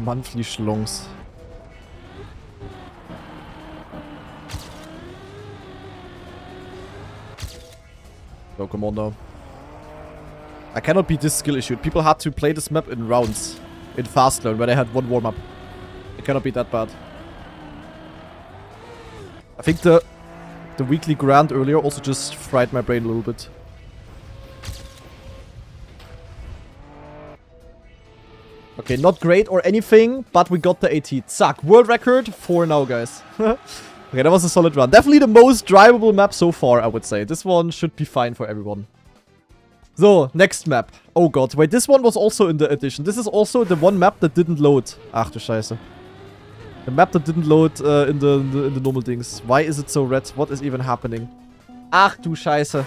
Monthly Schlongs. Oh, come on now. I cannot beat this skill issue. People had to play this map in rounds. In fast learn, where they had 1 warm-up. It cannot be that bad. I think the weekly grand earlier also just fried my brain a little bit. Okay, not great or anything, but we got the 18. Zack. World record 4 now, guys. Okay, that was a solid run. Definitely the most drivable map so far, I would say. This one should be fine for everyone. So, next map. Oh god, wait, this one was also in the edition. This is also the one map that didn't load. Ach du Scheiße. The map that didn't load in the normal things. Why is it so red? What is even happening? Ach du Scheiße.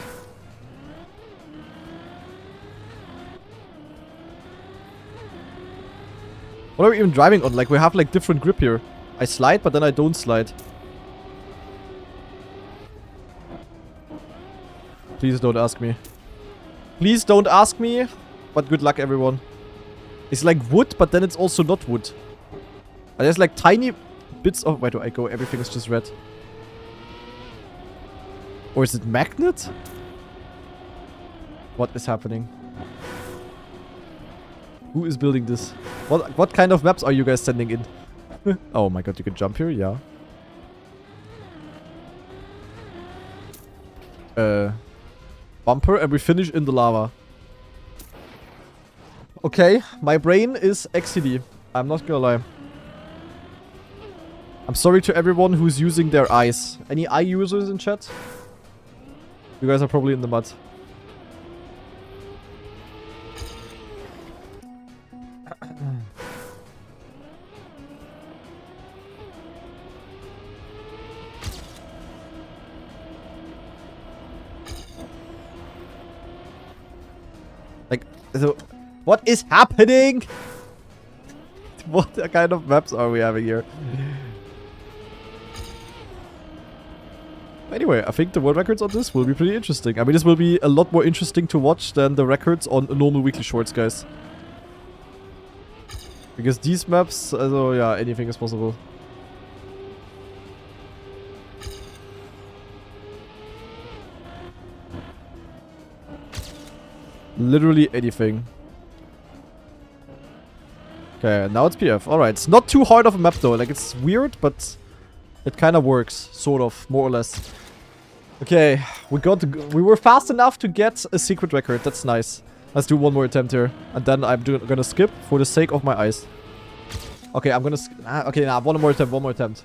What are we even driving on? Like, we have, like, different grip here. I slide, but then I don't slide. Please don't ask me. Please don't ask me. But good luck, everyone. It's like wood, but then it's also not wood. And there's, like, tiny bits of... Where do I go? Everything is just red. Or is it magnet? What is happening? Who is building this? What kind of maps are you guys sending in? Oh my god, you can jump here? Yeah. Bumper and we finish in the lava. Okay, my brain is XCD. I'm not gonna lie. I'm sorry to everyone who's using their eyes. Any eye users in chat? You guys are probably in the mud. Like, so, what is happening? What kind of maps are we having here? Anyway, I think the world records on this will be pretty interesting. I mean, this will be a lot more interesting to watch than the records on normal weekly shorts, guys. Because these maps, also, yeah, anything is possible. Literally anything. Okay, now it's PF. Alright, it's not too hard of a map though. Like, it's weird, but it kind of works. Sort of, more or less. Okay, we were fast enough to get a secret record. That's nice. Let's do one more attempt here. And then I'm gonna skip for the sake of my eyes. Okay, I'm gonna... okay, nah, one more attempt.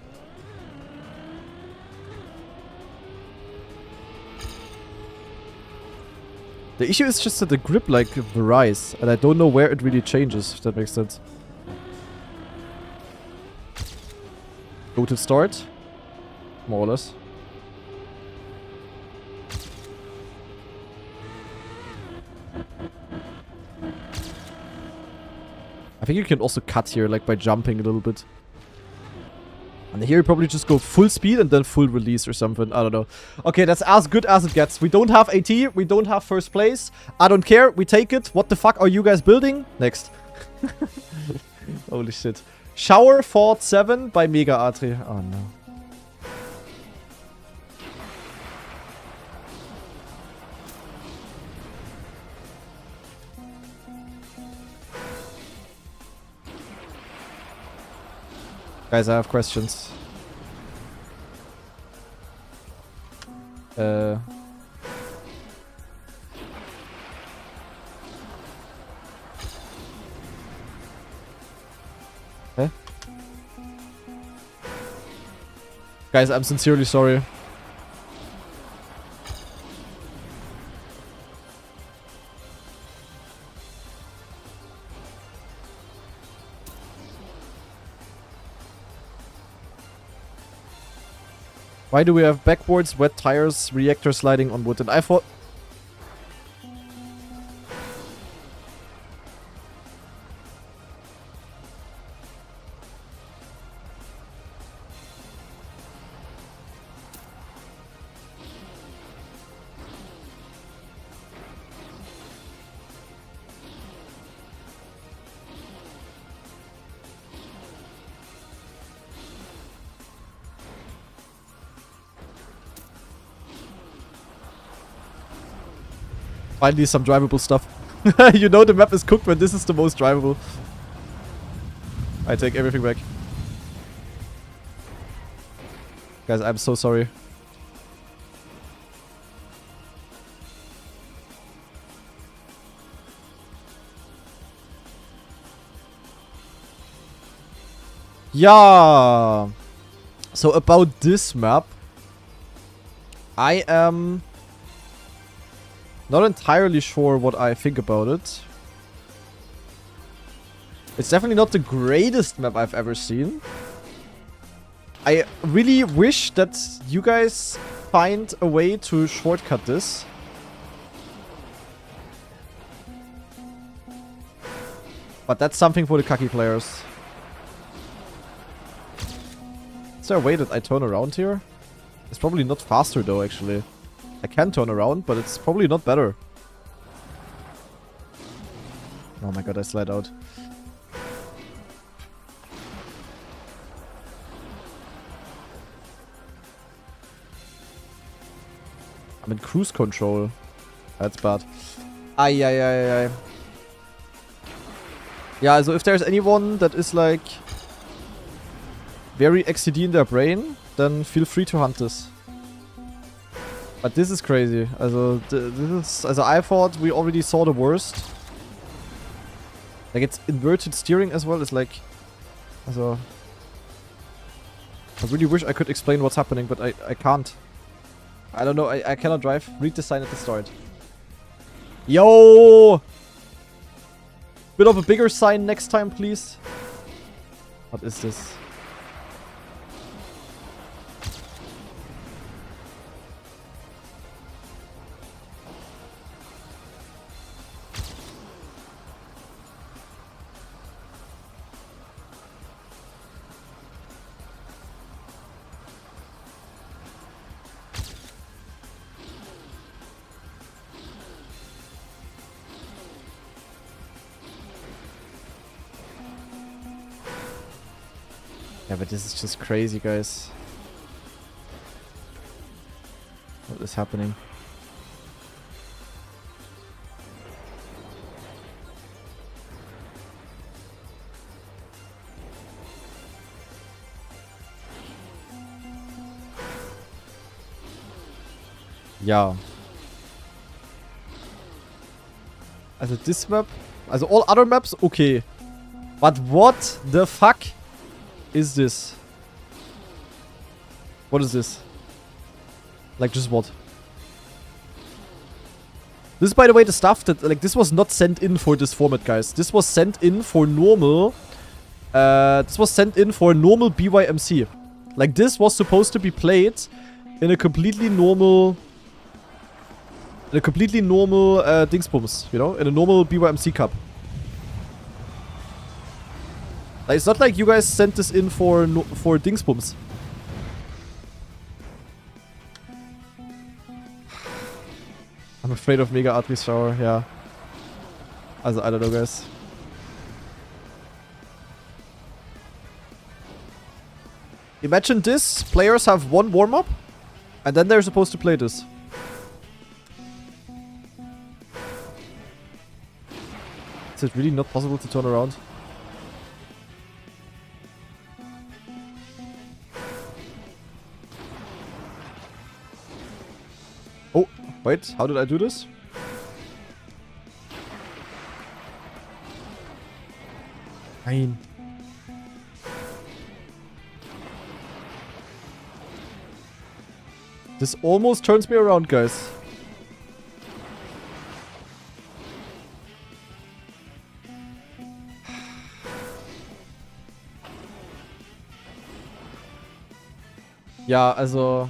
The issue is just that the grip, like, varies. And I don't know where it really changes, if that makes sense. Go to start. More or less. I think you can also cut here, like, by jumping a little bit. And here you probably just go full speed and then full release or something. I don't know. Okay, that's as good as it gets. We don't have AT. We don't have first place. I don't care. We take it. What the fuck are you guys building? Next. Holy shit. Shower Fort 7 by Mega Atri. Oh no. Guys, I have questions. Okay. Guys, I'm sincerely sorry. Why do we have backboards, wet tires, reactor sliding on wood? And I thought... Finally some drivable stuff. You know the map is cooked when this is the most drivable. I take everything back. Guys, I'm so sorry. Yeah. So about this map, I am not entirely sure what I think about it. It's definitely not the greatest map I've ever seen. I really wish that you guys find a way to shortcut this. But that's something for the cocky players. Is there a way that I turn around here? It's probably not faster though, actually. I can turn around, but it's probably not better. Oh my god, I slide out. I'm in cruise control. That's bad. Ay, ay, ay, ay. Yeah, so if there's anyone that is like very XCD in their brain, then feel free to hunt this. But this is crazy. Also, I thought we already saw the worst. Like, it's inverted steering as well. It's like... Also... I really wish I could explain what's happening, but I can't. I don't know. I cannot drive. Read the sign at the start. Yo! Bit of a bigger sign next time, please. What is this? Yeah, but this is just crazy, guys. What is happening? Ja. Also this map, also all other maps, okay. But what the fuck is this? What is this? Like, just what? This is, by the way, the stuff that, like, this was not sent in for this format, guys. This was sent in for normal, normal BYMC. Like, this was supposed to be played in a completely normal, Dingsbums, you know? In a normal BYMC Cup. Like, it's not like you guys sent this in for Dingsbums. I'm afraid of Mega Atri Shower, yeah. Also, I don't know, guys. Imagine this. Players have one warm-up, and then they're supposed to play this. Is it really not possible to turn around? Oh, wait. How did I do this? Nein. This almost turns me around, guys. Ja, also...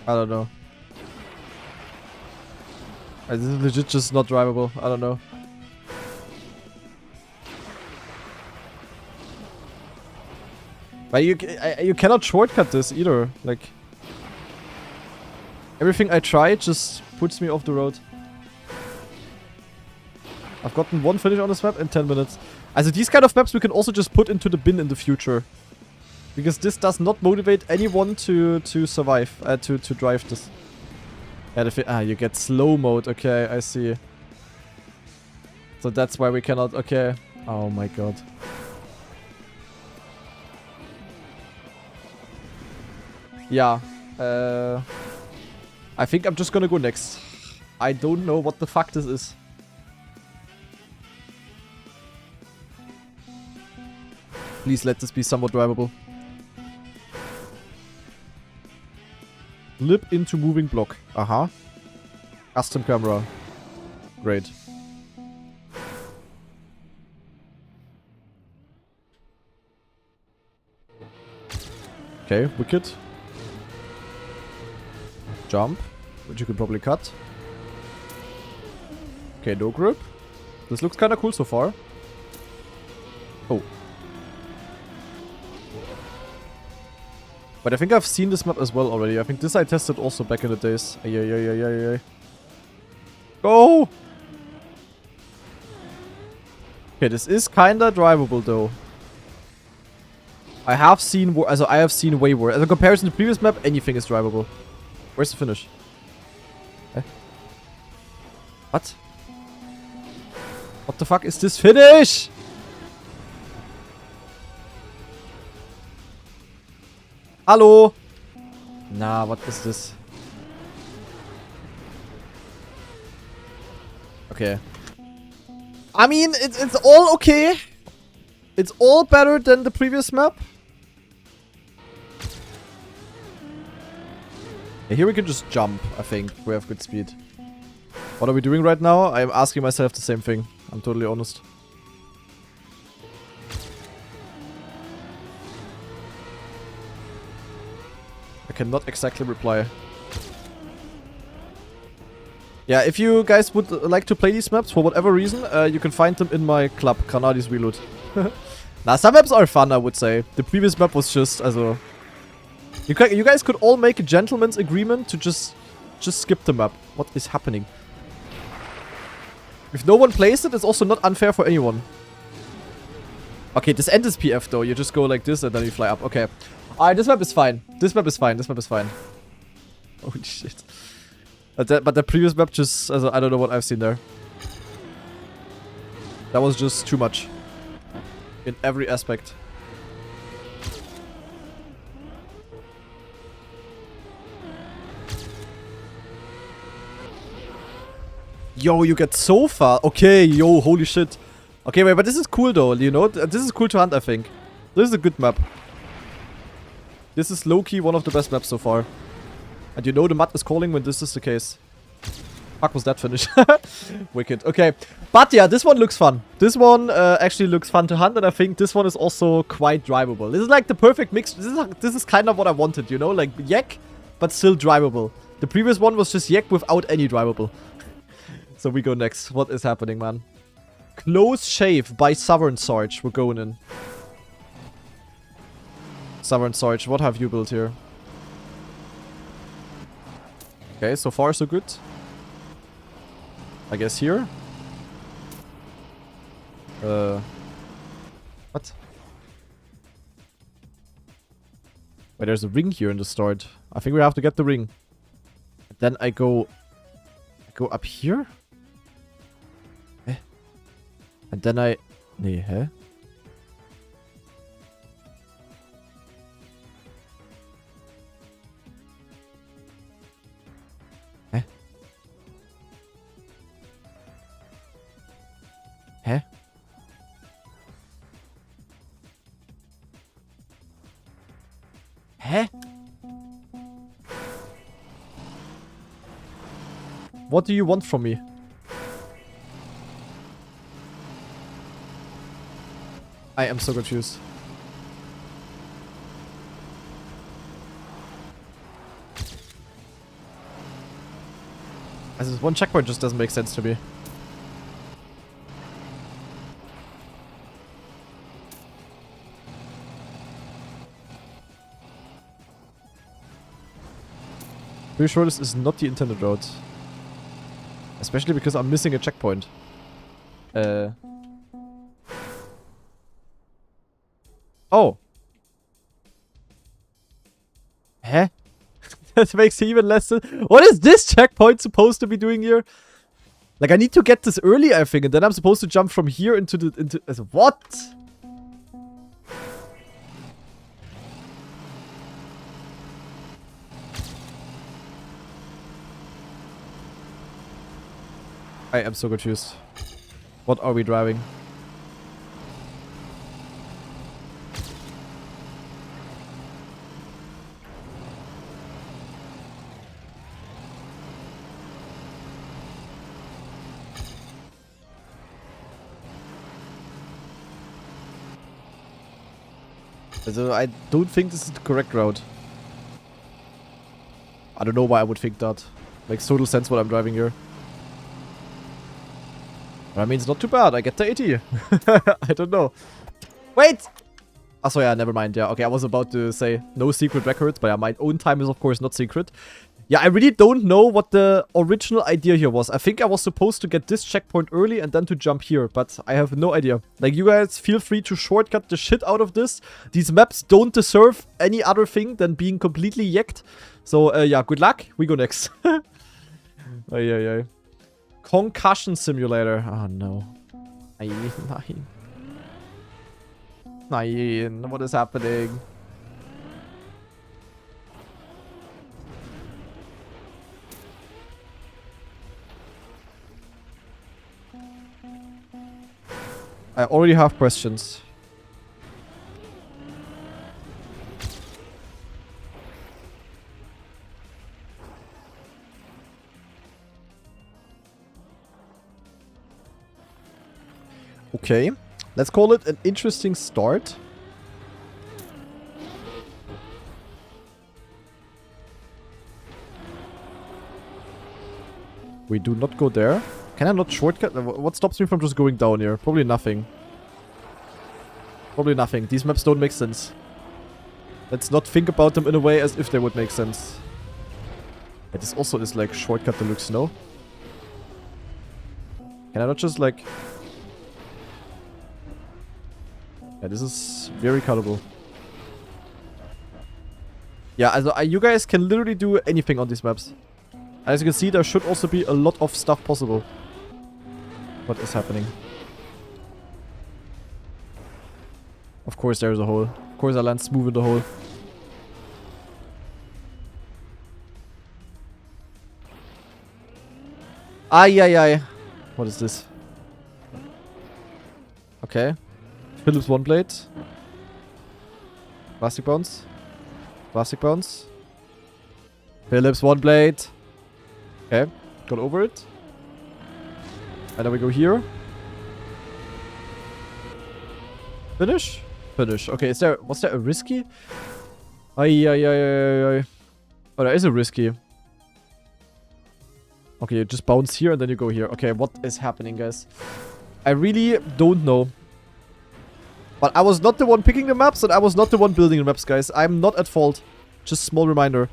I don't know. This is legit just not drivable. I don't know. But you cannot shortcut this either. Like... Everything I try just puts me off the road. I've gotten one finish on this map in 10 minutes. Also these kind of maps we can also just put into the bin in the future. Because this does not motivate anyone to survive, to drive this. Yeah, you get slow mode. Okay, I see. So that's why we cannot. Okay. Oh my god. Yeah. I think I'm just gonna go next. I don't know what the fuck this is. Please let this be somewhat drivable. Flip into moving block. Aha. Custom camera. Great. Okay, wicked. Jump, which you can probably cut. Okay, no grip. This looks kind of cool so far. Oh. But I think I've seen this map as well already. I think this I tested also back in the days. Ay. Go! Okay, this is kinda drivable though. I have seen way worse. As a comparison to the previous map, anything is drivable. Where's the finish? Eh? What? What the fuck is this finish? Hallo? Na, what is this? Okay. I mean, it's all okay. It's all better than the previous map. Yeah, here we can just jump, I think. We have good speed. What are we doing right now? I'm asking myself the same thing. I'm totally honest. I cannot exactly reply. Yeah, if you guys would like to play these maps for whatever reason, you can find them in my club, Granadis Reload. Nah, some maps are fun, I would say. The previous map was just, also... You guys could all make a gentleman's agreement to just skip the map. What is happening? If no one plays it, it's also not unfair for anyone. Okay, this end is PF though. You just go like this and then you fly up. Okay. Alright, this map is fine. This map is fine. This map is fine. Holy shit. But the previous map just... Also, I don't know what I've seen there. That was just too much. In every aspect. Yo, you get so far. Okay, yo, holy shit. Okay, wait, but this is cool though, you know? This is cool to hunt, I think. This is a good map. This is low-key one of the best maps so far. And you know the mud is calling when this is the case. Fuck, was that finish? Wicked. Okay. But yeah, this one looks fun. This one actually looks fun to hunt, and I think this one is also quite drivable. This is like the perfect mix. This is kind of what I wanted, you know? Like YEK, but still drivable. The previous one was just YEK without any drivable. So we go next. What is happening, man? Close Shave by Sovereign Sarge. We're going in. Sovereign Sarge, what have you built here? Okay, so far so good. I guess here. What? Wait, there's a ring here in the start. I think we have to get the ring. Then I go up here? Eh? And then I... Nee, hä? Hä? Hä? Hä? What do you want from me? I am so confused. As this one checkpoint just doesn't make sense to me. Pretty sure this is not the intended route. Especially because I'm missing a checkpoint. Oh. Hä? That makes it even less... What is this checkpoint supposed to be doing here? Like, I need to get this early, I think, and then I'm supposed to jump from here into the... What? I am so confused. What are we driving? So I don't think this is the correct route. I don't know why I would think that. Makes total sense what I'm driving here. But I mean, it's not too bad. I get the 80. I don't know. Wait! Oh, yeah, never mind. Yeah, okay, I was about to say no secret records, but yeah, my own time is of course not secret. Yeah, I really don't know what the original idea here was. I think I was supposed to get this checkpoint early and then to jump here, but I have no idea. Like, you guys feel free to shortcut the shit out of this. These maps don't deserve any other thing than being completely yacked. So, yeah, good luck. We go next. Ay, ay, ay. Concussion Simulator. Oh, no. Nein. Nein. What is happening? I already have questions. Okay. Let's call it an interesting start. We do not go there. Can I not shortcut? What stops me from just going down here? Probably nothing. Probably nothing. These maps don't make sense. Let's not think about them in a way as if they would make sense. Yeah, this also is like shortcut deluxe, no? Can I not just like... Yeah, this is very cuttable. Yeah, also, you guys can literally do anything on these maps. As you can see, there should also be a lot of stuff possible. What is happening? Of course there's a hole. Of course I land smooth in the hole. Ay, ay, ay. What is this? Okay. Phillips one blade. Plastic bounce. Plastic bounce. Phillips one blade. Okay. Got over it. And then we go here. Finish? Finish. Okay, was there a risky? Ay, ay, ay, ay, ay. Oh, there is a risky. Okay, you just bounce here and then you go here. Okay, what is happening, guys? I really don't know. But I was not the one picking the maps and I was not the one building the maps, guys. I'm not at fault. Just small reminder.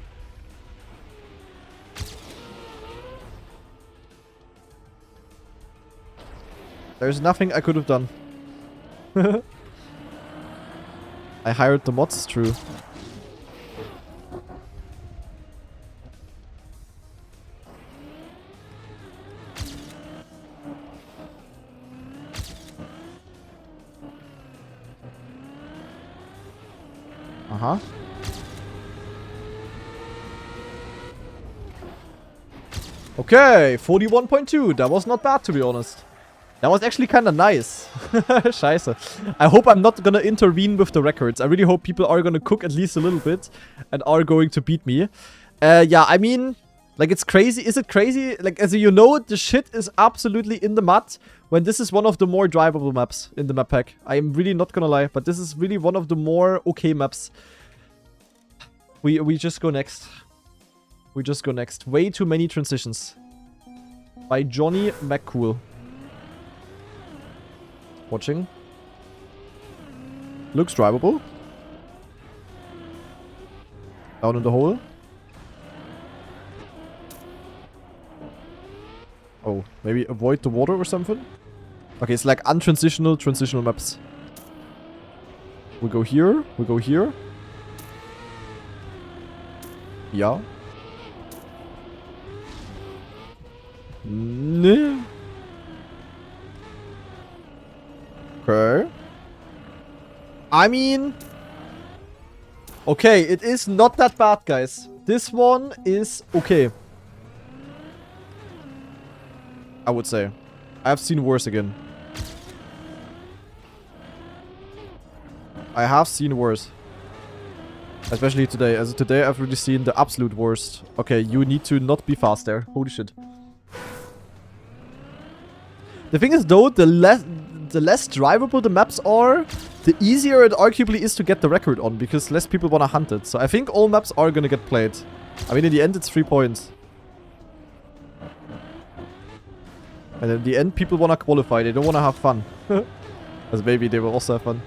There's nothing I could have done. I hired the mods, true. Uh-huh. Okay, 41.2. That was not bad, to be honest. That was actually kind of nice. Scheiße. I hope I'm not gonna intervene with the records. I really hope people are gonna cook at least a little bit and are going to beat me. Yeah, I mean, like, it's crazy. Is it crazy? Like, as you know, the shit is absolutely in the mud when this is one of the more drivable maps in the map pack. I am really not gonna lie, but this is really one of the more okay maps. We just go next. We just go next. Way too many transitions. By Johnny McCool. Watching. Looks drivable. Down in the hole. Oh, maybe avoid the water or something? Okay, it's like untransitional, transitional maps. We go here. We go here. Yeah. Nah. Okay. I mean... Okay, it is not that bad, guys. This one is okay. I would say. I've seen worse again. I have seen worse. Especially today. As today I've really seen the absolute worst. Okay, you need to not be fast there. Holy shit. The thing is though, the less drivable the maps are, the easier it arguably is to get the record on, because less people want to hunt it. So I think all maps are gonna get played. I mean, in the end, it's 3 points. And in the end, people want to qualify. They don't want to have fun. As maybe they will also have fun.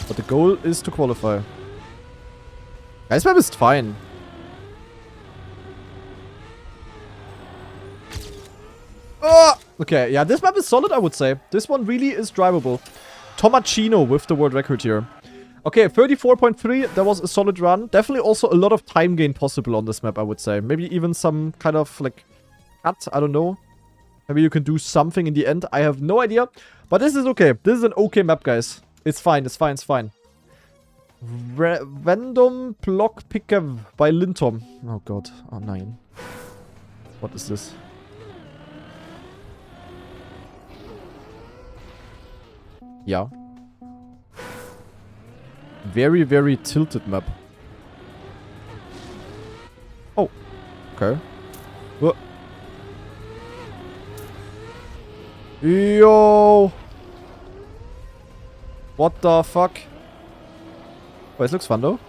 But the goal is to qualify. This map is fine. Oh! Okay, yeah, this map is solid, I would say. This one really is drivable. Tomachino with the world record here. Okay, 34.3, that was a solid run. Definitely also a lot of time gain possible on this map, I would say. Maybe even some kind of, like, cut, I don't know. Maybe you can do something in the end, I have no idea. But this is okay. This is an okay map, guys. It's fine, it's fine, it's fine. Random block picker by Lintom. Oh god, oh 9. What is this? Yeah. Very, very tilted map. Oh. Okay. Whoa. Yo. What the fuck? Oh, this looks fun though.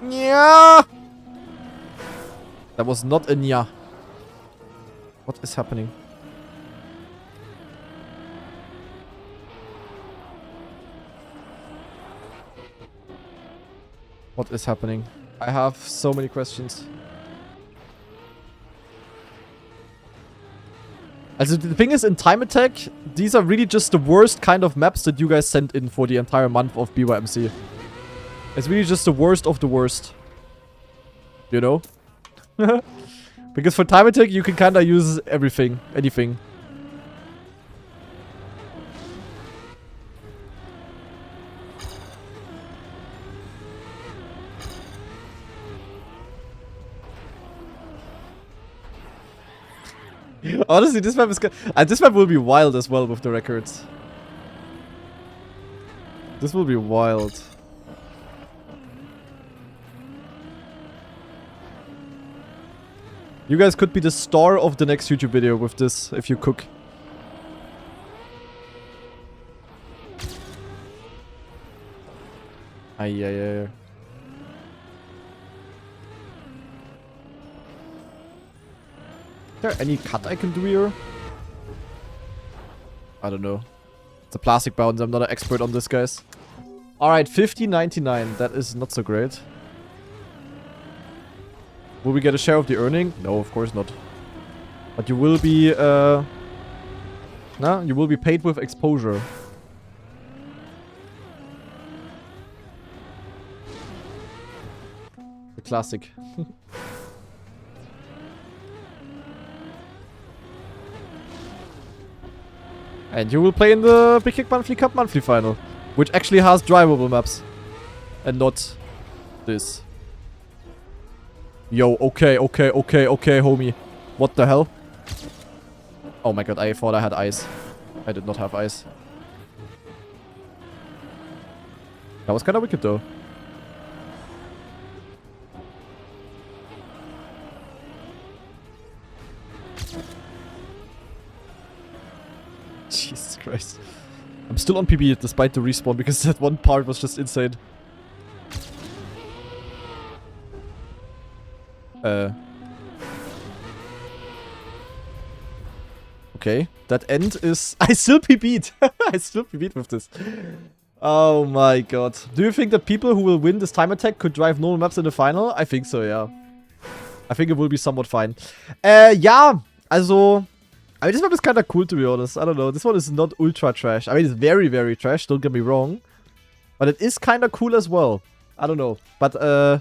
Yeah. That was not a nya. What is happening? What is happening? I have so many questions. Also, the thing is, in Time Attack, these are really just the worst kind of maps that you guys sent in for the entire month of BYMC. It's really just the worst of the worst. You know? Because for Time Attack, you can kinda use everything. Anything. Honestly, this map is good. This map will be wild as well with the records. This will be wild. You guys could be the star of the next YouTube video with this if you cook. Ay. Is there any cut I can do here? I don't know. It's a plastic bounce. I'm not an expert on this, guys. Alright, 50.99. That is not so great. Will we get a share of the earning? No, of course not. But you will be, you will be paid with exposure. The classic. And you will play in the YEK Monthly Cup Monthly Final, which actually has drivable maps. And not this. Yo, okay, homie. What the hell? Oh my god, I thought I had ice. I did not have ice. That was kind of wicked though. Jesus Christ. I'm still on PB despite the respawn because that one part was just insane. Okay, that end is... I still PB'd. I still PB'd with this. Oh my god. Do you think that people who will win this Time Attack could drive normal maps in the final? I think so, yeah. I think it will be somewhat fine. Yeah, also... I mean, this map is kind of cool, to be honest. I don't know. This one is not ultra trash. I mean, it's very, very trash. Don't get me wrong. But it is kind of cool as well. I don't know. But,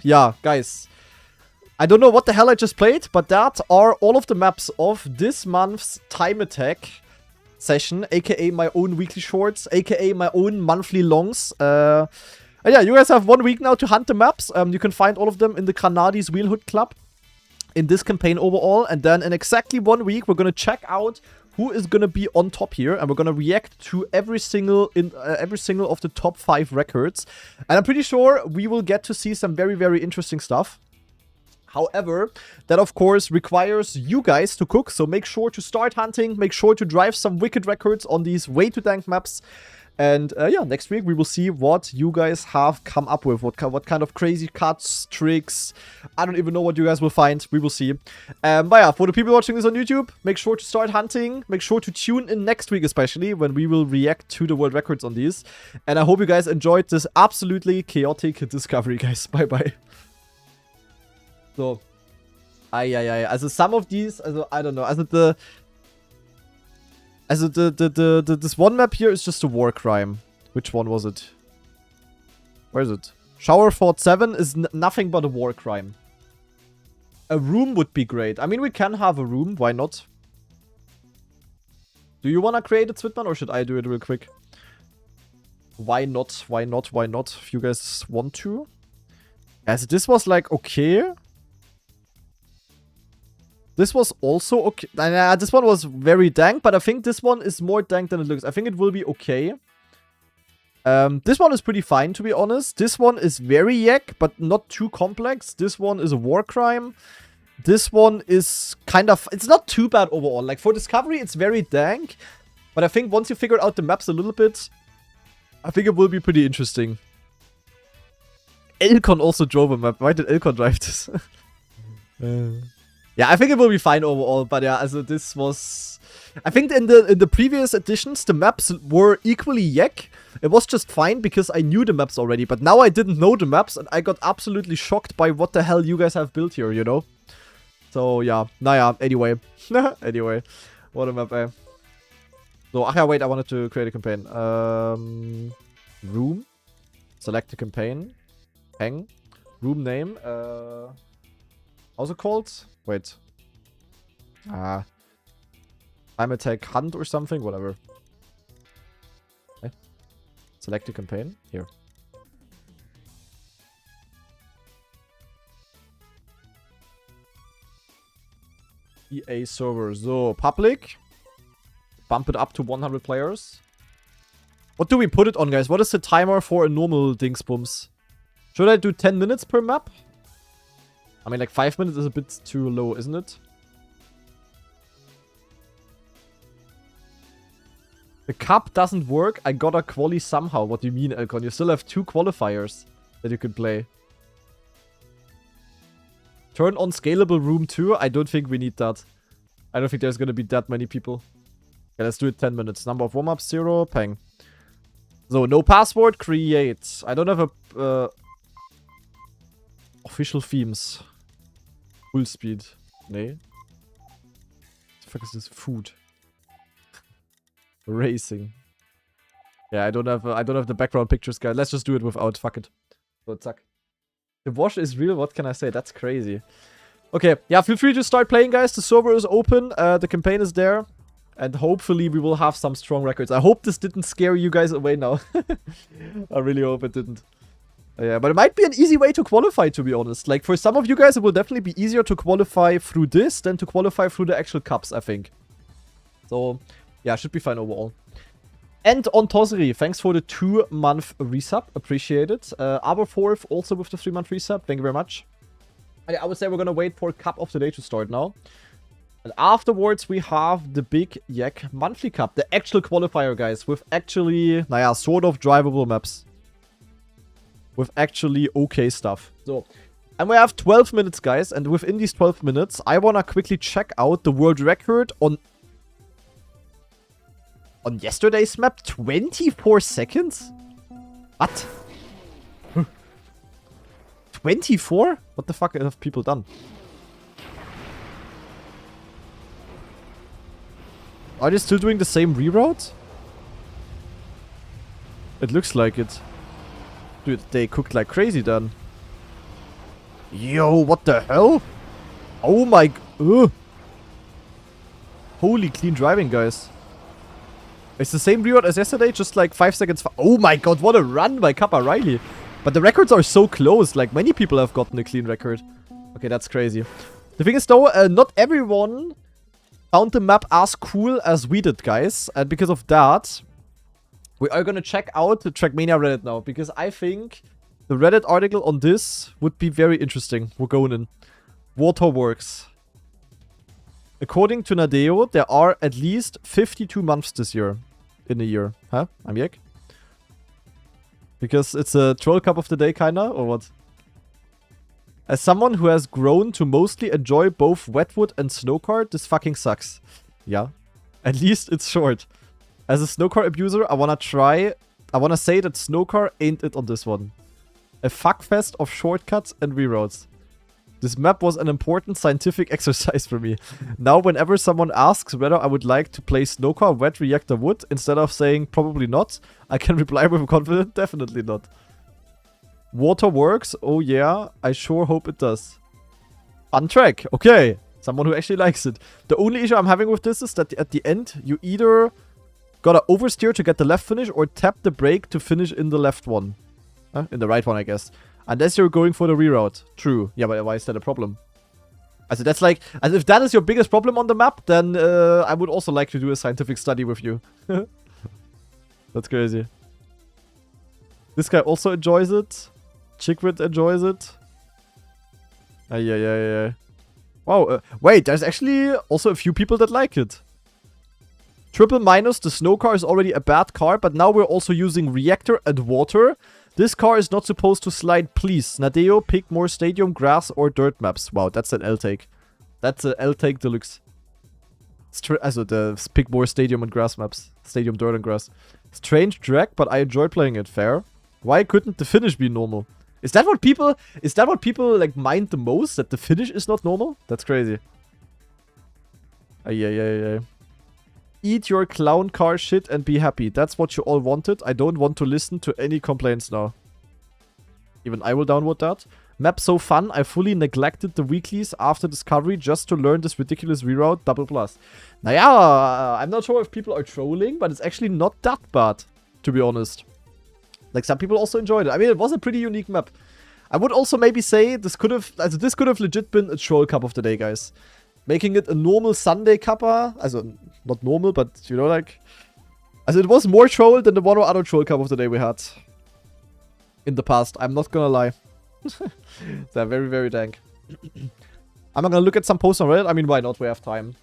yeah, guys. I don't know what the hell I just played. But that are all of the maps of this month's Time Attack session. A.k.a. my own weekly shorts. A.k.a. my own monthly longs. And yeah, you guys have 1 week now to hunt the maps. You can find all of them in the Granadi's Wheelhood Club. In this campaign overall, and then in exactly 1 week we're gonna check out who is gonna be on top here, and we're gonna react to every single of the top 5 records, and I'm pretty sure we will get to see some very, very interesting stuff. However, that of course requires you guys to cook, so make sure to start hunting, make sure to drive some wicked records on these way too dank maps. And yeah, next week we will see what you guys have come up with. What kind of crazy cuts, tricks. I don't even know what you guys will find. We will see. But yeah, for the people watching this on YouTube, make sure to start hunting. Make sure to tune in next week especially, when we will react to the world records on these. And I hope you guys enjoyed this absolutely chaotic discovery, guys. Bye-bye. So. Also some of these, also I don't know. This one map here is just a war crime. Which one was it? Where is it? Shower Fort 7 is nothing but a war crime. A room would be great. I mean, we can have a room. Why not? Do you want to create it, Switman, or should I do it real quick? Why not? Why not? Why not? If you guys want to. As this was like, okay. This was also okay. Nah, this one was very dank, but I think this one is more dank than it looks. I think it will be okay. This one is pretty fine, to be honest. This one is very YEK, but not too complex. This one is a war crime. This one is kind of... It's not too bad overall. Like, for Discovery, it's very dank. But I think once you figure out the maps a little bit, I think it will be pretty interesting. Elcon also drove a map. Why did Elcon drive this? Yeah, I think it will be fine overall, but yeah, also this was... I think in the previous editions, the maps were equally YEK. It was just fine because I knew the maps already, but now I didn't know the maps and I got absolutely shocked by what the hell you guys have built here, you know? So, yeah. Naja, anyway. Anyway. What a map, eh? So, ach ja, wait, I wanted to create a campaign. Room. Select a campaign. Hang. Room name. How's it called? Wait. Time attack hunt or something? Whatever. Okay. Select a campaign. Here. EA server. So, public. Bump it up to 100 players. What do we put it on, guys? What is the timer for a normal dingsbums? Should I do 10 minutes per map? I mean, like 5 minutes is a bit too low, isn't it? The cup doesn't work. I got a quali somehow. What do you mean, Elcon? You still have 2 qualifiers that you can play. Turn on scalable room 2. I don't think we need that. I don't think there's gonna be that many people. Okay, let's do it 10 minutes. Number of warm-ups 0. Peng. So, no password. Create. I don't have a... official themes. Full speed. Nee. What the fuck is this? Food. Racing. Yeah, I don't have the background pictures, guys. Let's just do it without. Fuck it. So, zack. The wash is real. What can I say? That's crazy. Okay, yeah, feel free to start playing, guys. The server is open. The campaign is there. And hopefully we will have some strong records. I hope this didn't scare you guys away now. I really hope it didn't. Yeah, but it might be an easy way to qualify, to be honest. Like, for some of you guys, it will definitely be easier to qualify through this than to qualify through the actual cups, I think. So, yeah, should be fine overall. And on Tosri, thanks for the 2-month resub. Appreciate it. Aberforth also with the 3-month resub. Thank you very much. I would say we're going to wait for Cup of the Day to start now. And afterwards, we have the big YEK Monthly Cup. The actual qualifier, guys. With actually, naja, sort of drivable maps. With actually okay stuff. So, and we have 12 minutes, guys. And within these 12 minutes, I want to quickly check out the world record on yesterday's map. 24 seconds? What? 24? What the fuck have people done? Are they still doing the same reroute? It looks like it. Dude, they cooked like crazy then. Yo, what the hell? Oh my... Holy clean driving, guys. It's the same reroute as yesterday, just like 5 seconds... Oh my god, what a run by Kappa Riley. But the records are so close, like many people have gotten a clean record. Okay, that's crazy. The thing is though, not everyone found the map as cool as we did, guys. And because of that... We are gonna check out the Trackmania Reddit now, because I think the Reddit article on this would be very interesting. We're going in. Waterworks. According to Nadeo, there are at least 52 months this year. In a year. Huh? I'm YEK? Because it's a troll cup of the day, kinda? Or what? As someone who has grown to mostly enjoy both Wetwood and Snowcard, this fucking sucks. Yeah. At least it's short. As a Snowcar abuser, I wanna say that Snowcar ain't it on this one. A fuckfest of shortcuts and reroutes. This map was an important scientific exercise for me. Now, whenever someone asks whether I would like to play Snowcar, Wet, Reactor, Wood, instead of saying probably not, I can reply with confidence, definitely not. Waterworks, oh yeah, I sure hope it does. Fun track, okay. Someone who actually likes it. The only issue I'm having with this is that at the end, you either gotta oversteer to get the left finish or tap the brake to finish in the left one. In the right one, I guess. Unless you're going for the reroute. True. Yeah, but why is that a problem? Also that's like, as if that is your biggest problem on the map, then I would also like to do a scientific study with you. That's crazy. This guy also enjoys it. Chickwit enjoys it. Yeah. Wow, wait, there's actually also a few people that like it. Triple minus, the snow car is already a bad car, but now we're also using reactor and water. This car is not supposed to slide, please. Nadeo, pick more stadium, grass, or dirt maps. Wow, that's an L-take. That's an L-take deluxe. Also, pick more stadium and grass maps. Stadium, dirt, and grass. Strange track, but I enjoy playing it. Fair. Why couldn't the finish be normal? Is that what people like mind the most? That the finish is not normal? That's crazy. Yeah. Eat your clown car shit and be happy. That's what you all wanted. I don't want to listen to any complaints now. Even I will download that. Map so fun, I fully neglected the weeklies after Discovery just to learn this ridiculous reroute double plus. Naja, I'm not sure if people are trolling, but it's actually not that bad, to be honest. Like, some people also enjoyed it. I mean, it was a pretty unique map. I would also maybe say this could have legit been a troll cup of the day, guys. Making it a normal Sunday cuppa. Also, not normal, but, you know, like... Also, it was more troll than the one or other troll cup of the day we had. In the past, I'm not gonna lie. They're very, very dank. I'm not gonna look at some posts on Reddit. I mean, why not? We have time.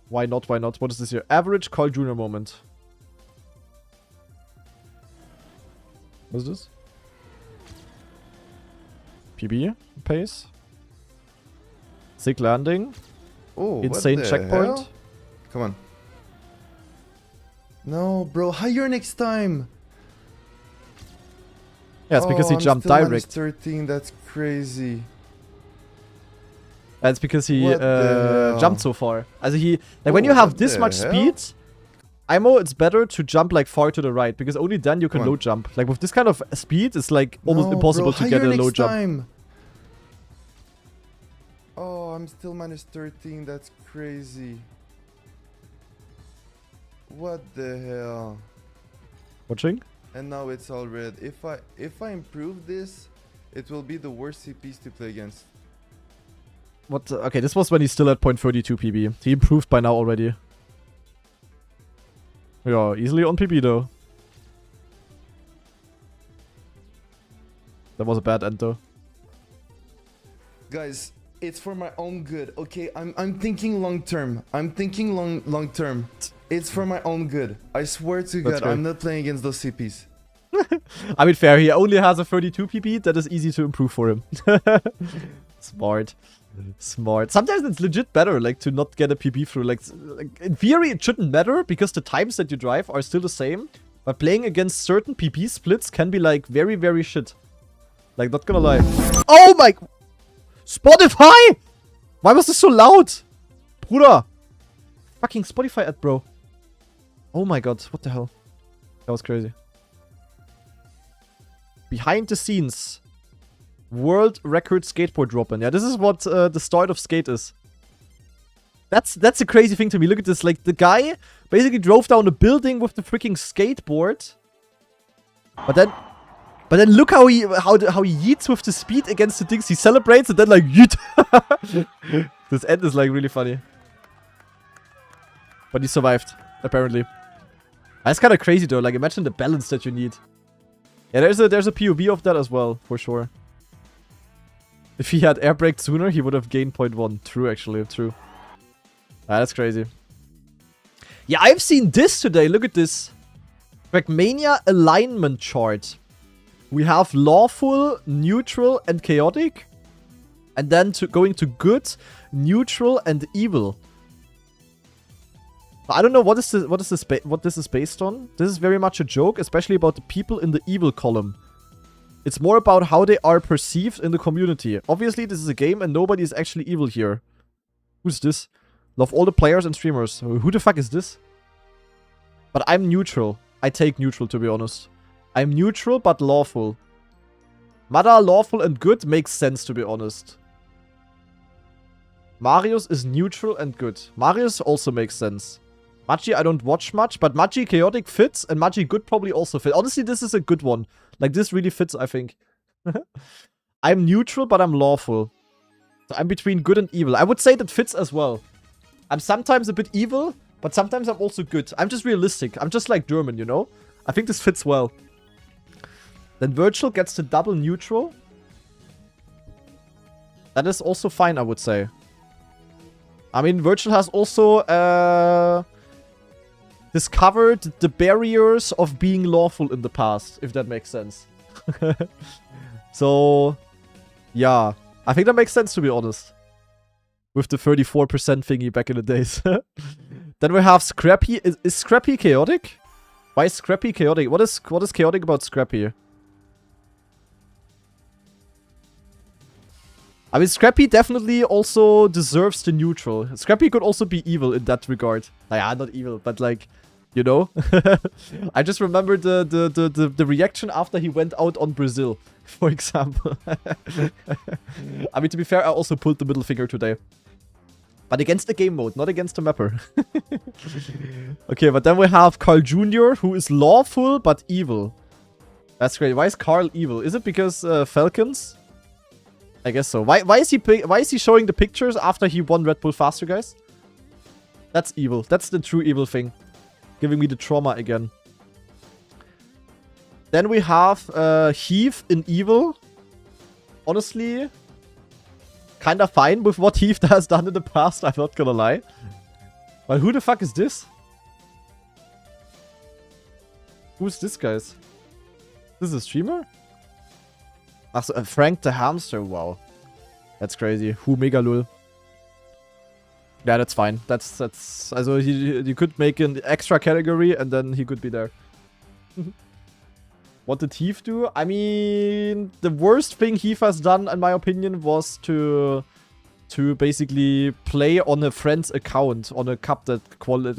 Why not? What is this here? Average Carl Jr. moment. What is this? PB pace. Sick landing. Oh, insane checkpoint. Hell? Come on. No, bro. Higher next time. Yeah, it's because he jumped direct. 13, that's crazy. That's because he jumped so far. Also like when you have this much speed, IMO, it's better to jump like far to the right, because only then you can low jump. Like with this kind of speed, it's like almost impossible to get a low jump. Oh, I'm still minus 13. That's crazy. What the hell? Watching? And now it's all red. If I improve this, it will be the worst CPs to play against. What? Okay, this was when he's still at 0.32 PB. He improved by now already. Yeah, easily on PB though. That was a bad end though. Guys, it's for my own good, okay? I'm thinking long term. I'm thinking long term. It's for my own good. I swear to God, I'm not playing against those CPs. I mean, fair. He only has a 32 PB. That is easy to improve for him. Smart. Sometimes it's legit better, like, to not get a PB through. Like, in theory, it shouldn't matter, because the times that you drive are still the same. But playing against certain PB splits can be, like, very, very shit. Like, not gonna lie. Oh my... Spotify! Why was this so loud? Bruder. Fucking Spotify ad, bro. Oh my god, what the hell? That was crazy. Behind the scenes. World record skateboard drop-in. Yeah, this is what the start of skate is. That's a crazy thing to me. Look at this. Like, the guy basically drove down a building with the freaking skateboard. But then look how he yeets with the speed against the things. He celebrates and then like yeet. This end is like really funny. But he survived, apparently. That's kind of crazy though. Like, imagine the balance that you need. Yeah, there's a POV of that as well, for sure. If he had air braked sooner, he would have gained 0.1. True, actually. True. Ah, that's crazy. Yeah, I've seen this today. Look at this. Trackmania alignment chart. We have lawful, neutral, and chaotic. And then going to good, neutral, and evil. I don't know what this is based on. This is very much a joke, especially about the people in the evil column. It's more about how they are perceived in the community. Obviously, this is a game and nobody is actually evil here. Who's this? Love all the players and streamers. Who the fuck is this? But I'm neutral. I take neutral, to be honest. I'm neutral, but lawful. Mada, lawful, and good makes sense, to be honest. Marius is neutral and good. Marius also makes sense. Magi, I don't watch much, but Magi chaotic fits, and Magi good probably also fits. Honestly, this is a good one. Like, this really fits, I think. I'm neutral, but I'm lawful. So I'm between good and evil. I would say that fits as well. I'm sometimes a bit evil, but sometimes I'm also good. I'm just realistic. I'm just like German, you know? I think this fits well. Then Virtual gets to double neutral. That is also fine, I would say. I mean, Virtual has also discovered the barriers of being lawful in the past, if that makes sense. So, yeah. I think that makes sense, to be honest. With the 34% thingy back in the days. Then we have Scrappy. Is Scrappy chaotic? Why is Scrappy chaotic? What is chaotic about Scrappy? I mean, Scrappy definitely also deserves the neutral. Scrappy could also be evil in that regard. Nah, not evil, but like, you know? I just remember the reaction after he went out on Brazil, for example. I mean, to be fair, I also pulled the middle finger today. But against the game mode, not against the mapper. Okay, but then we have Carl Jr., who is lawful but evil. That's great. Why is Carl evil? Is it because Falcons? I guess so. Why is he showing the pictures after he won Red Bull Faster, guys? That's evil. That's the true evil thing. Giving me the trauma again. Then we have Heath in evil. Honestly, kind of fine with what Heath has done in the past, I'm not gonna lie. But who the fuck is this? Who's this, guys? This is a streamer? Ach so, Frank the Hamster, wow. That's crazy. Who mega lul. Yeah, that's fine. That's also you could make an extra category and then he could be there. What did Heath do? I mean, the worst thing Heath has done, in my opinion, was to basically play on a friend's account on a cup that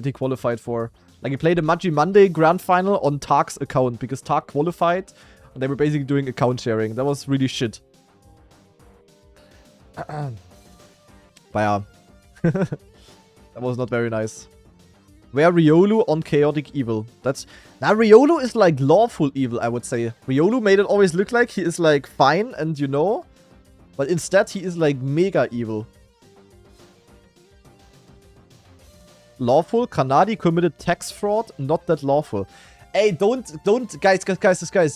he qualified for. Like, he played a Magi Monday Grand Final on Tark's account because Tark qualified and they were basically doing account sharing. That was really shit. But yeah. That was not very nice. Where Riolu on Chaotic Evil. Now, Riolu is like lawful evil, I would say. Riolu made it always look like he is like fine and you know. But instead he is like mega evil. Lawful. Kanadi committed tax fraud. Not that lawful. Hey, guys,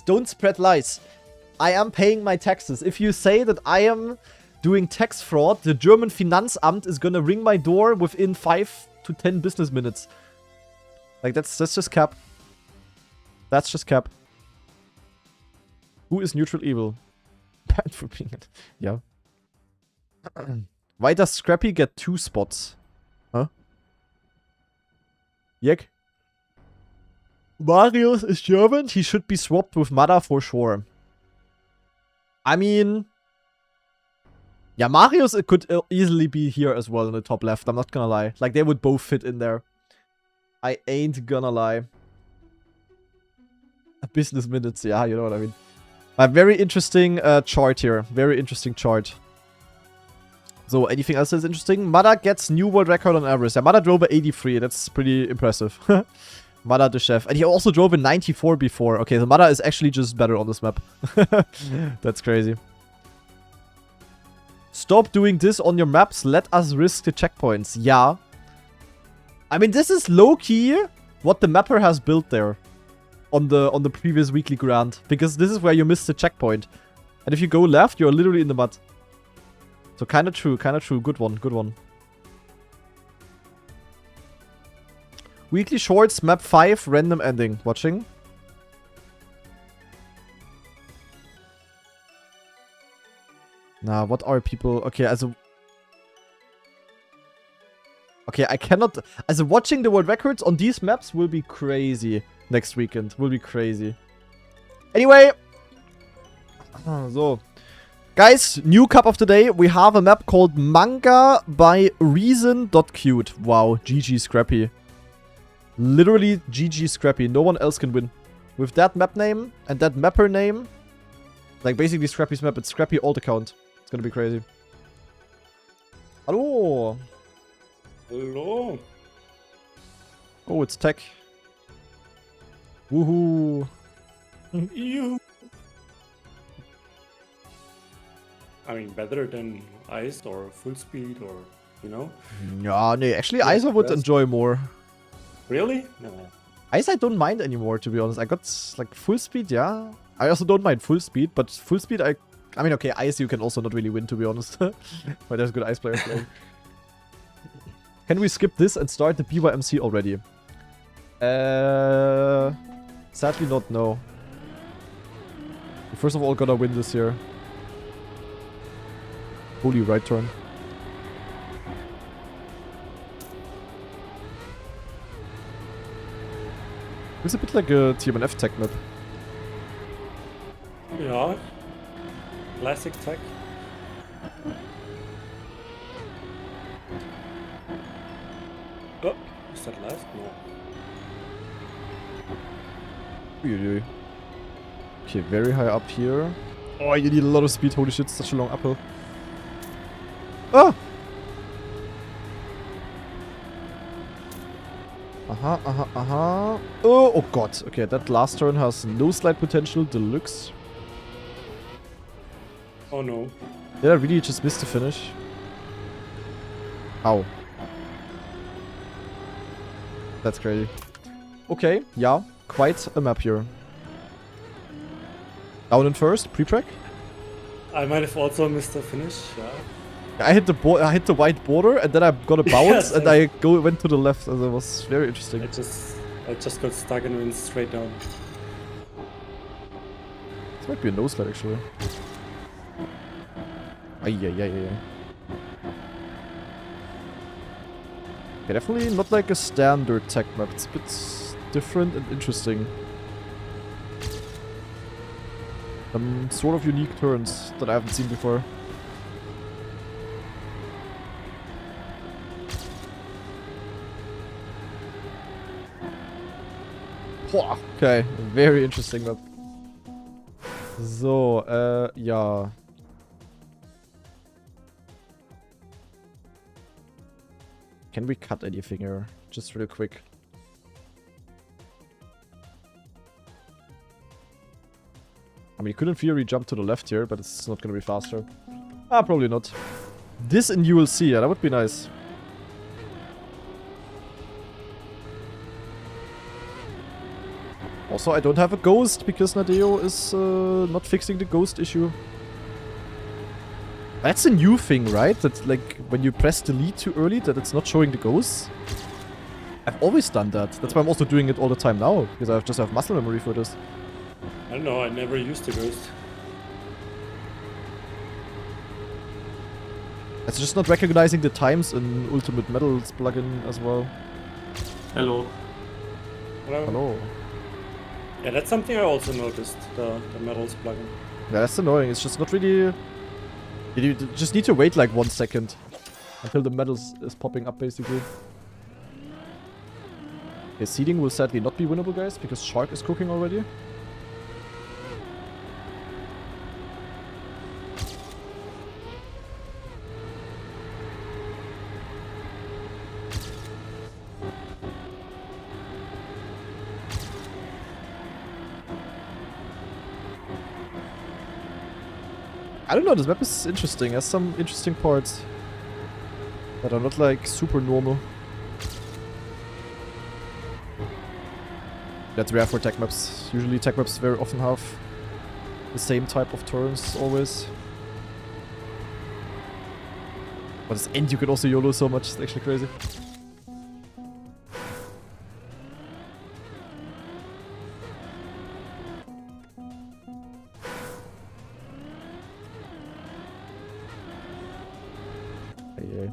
don't spread lies. I am paying my taxes. If you say that I am doing tax fraud, the German Finanzamt is gonna ring my door within 5 to 10 business minutes. Like, that's just cap. That's just cap. Who is neutral evil? Bad for being it. Yeah. Why does Scrappy get 2 spots? Huh? YEK? Marius is German. He should be swapped with Mada for sure. I mean... Yeah, Marius could easily be here as well in the top left. I'm not gonna lie. Like, they would both fit in there. I ain't gonna lie. Business minutes, yeah, you know what I mean. A very interesting chart here. Very interesting chart. So, anything else that's interesting? Mada gets new world record on Everest. Yeah, Mada drove a 83. That's pretty impressive. Mada the chef. And he also drove a 94 before. Okay, so Mada is actually just better on this map. That's crazy. Stop doing this on your maps. Let us risk the checkpoints. Yeah. I mean, this is low-key what the mapper has built there on the previous weekly grant. Because this is where you miss the checkpoint. And if you go left, you're literally in the mud. So kind of true, kind of true. Good one, good one. Weekly shorts, map 5, random ending. Watching. Nah, what are people... Okay, also... Okay, I cannot... Also, watching the world records on these maps will be crazy next weekend. Will be crazy. Anyway. So. Guys, new cup of the day. We have a map called Manga by Reason.cute. Wow, GG Scrappy. Literally GG Scrappy. No one else can win. With that map name and that mapper name. Like, basically Scrappy's map. It's Scrappy alt account. It's gonna be crazy. Hallo. Hello. Oh, it's tech. Woohoo. You. I mean, better than ice or full speed or, you know? Yeah, no, actually, Yeah, ice I would that's- enjoy more. Really? No. Ice I don't mind anymore, to be honest. I got, like, full speed, yeah. I also don't mind full speed, but full speed I mean, okay, ice you can also not really win, to be honest. But there's good ice players playing. Can we skip this and start the BYMC already? Sadly not, no. We first of all gotta win this here. Holy right turn. It's a bit like a TMNF tech map. Yeah. Classic tech. Oh, is that left? No. Uiuiui. Okay, very high up here. Oh, you need a lot of speed. Holy shit, such a long uphill. Ah! Oh god. Okay, that last turn has no slide potential. Deluxe. Oh no. Did I really just miss the finish? Ow. That's crazy. Okay, yeah. Quite a map here. Down in first, pre-track. I might have also missed the finish, yeah. I hit the white border and then I got a bounce Yes, and I went to the left. So it was very interesting. I just got stuck and went straight down. This might be a nose slide actually. Ay. Okay, definitely not like a standard tech map. It's a bit different and interesting. Sort of unique turns that I haven't seen before. Okay, very interesting map. So, yeah. Can we cut anything here? Just real quick. I mean, you could in theory jump to the left here, but it's not gonna be faster. Ah, probably not. This in ULC, yeah, that would be nice. Also, I don't have a ghost because Nadeo is not fixing the ghost issue. That's a new thing, right? That like when you press delete too early, that it's not showing the ghosts. I've always done that. That's why I'm also doing it all the time now, because I just have muscle memory for this. I don't know, I never used the ghost. It's just not recognizing the times in Ultimate Medals plugin as well. Hello. Hello? Hello. Yeah, that's something I also noticed, the medals plugin. Yeah, that's annoying. It's just not really... You just need to wait like 1 second until the medals is popping up, basically. Okay, seeding will sadly not be winnable, guys, because Shark is cooking already. I don't know, this map is interesting. It has some interesting parts that are not like super normal. That's rare for tech maps. Usually tech maps very often have the same type of turns always. But this end you can also YOLO so much, it's actually crazy. Yeah.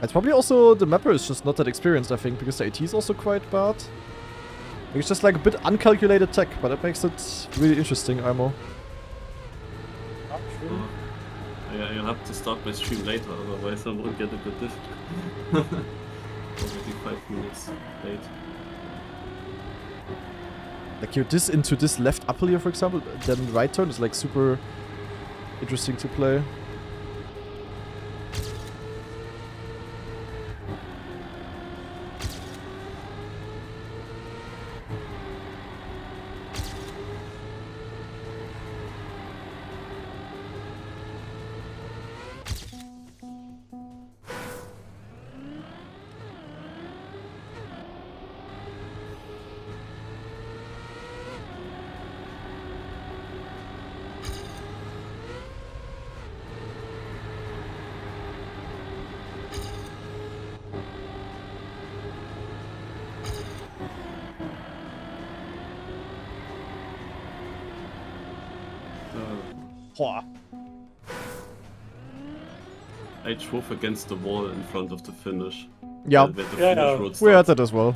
It's probably also the mapper is just not that experienced, I think, because the AT is also quite bad. It's just like a bit uncalculated tech, but it makes it really interesting, IMO. I'll have to start my stream later, otherwise I won't get a good diff. Already 5 minutes late. Like you're this into this left upper here, for example, then right turn is like super interesting to play. Boah. I drove against the wall in front of the finish. Yeah, Where the Yeah, finish yeah. road we had starts. that as well.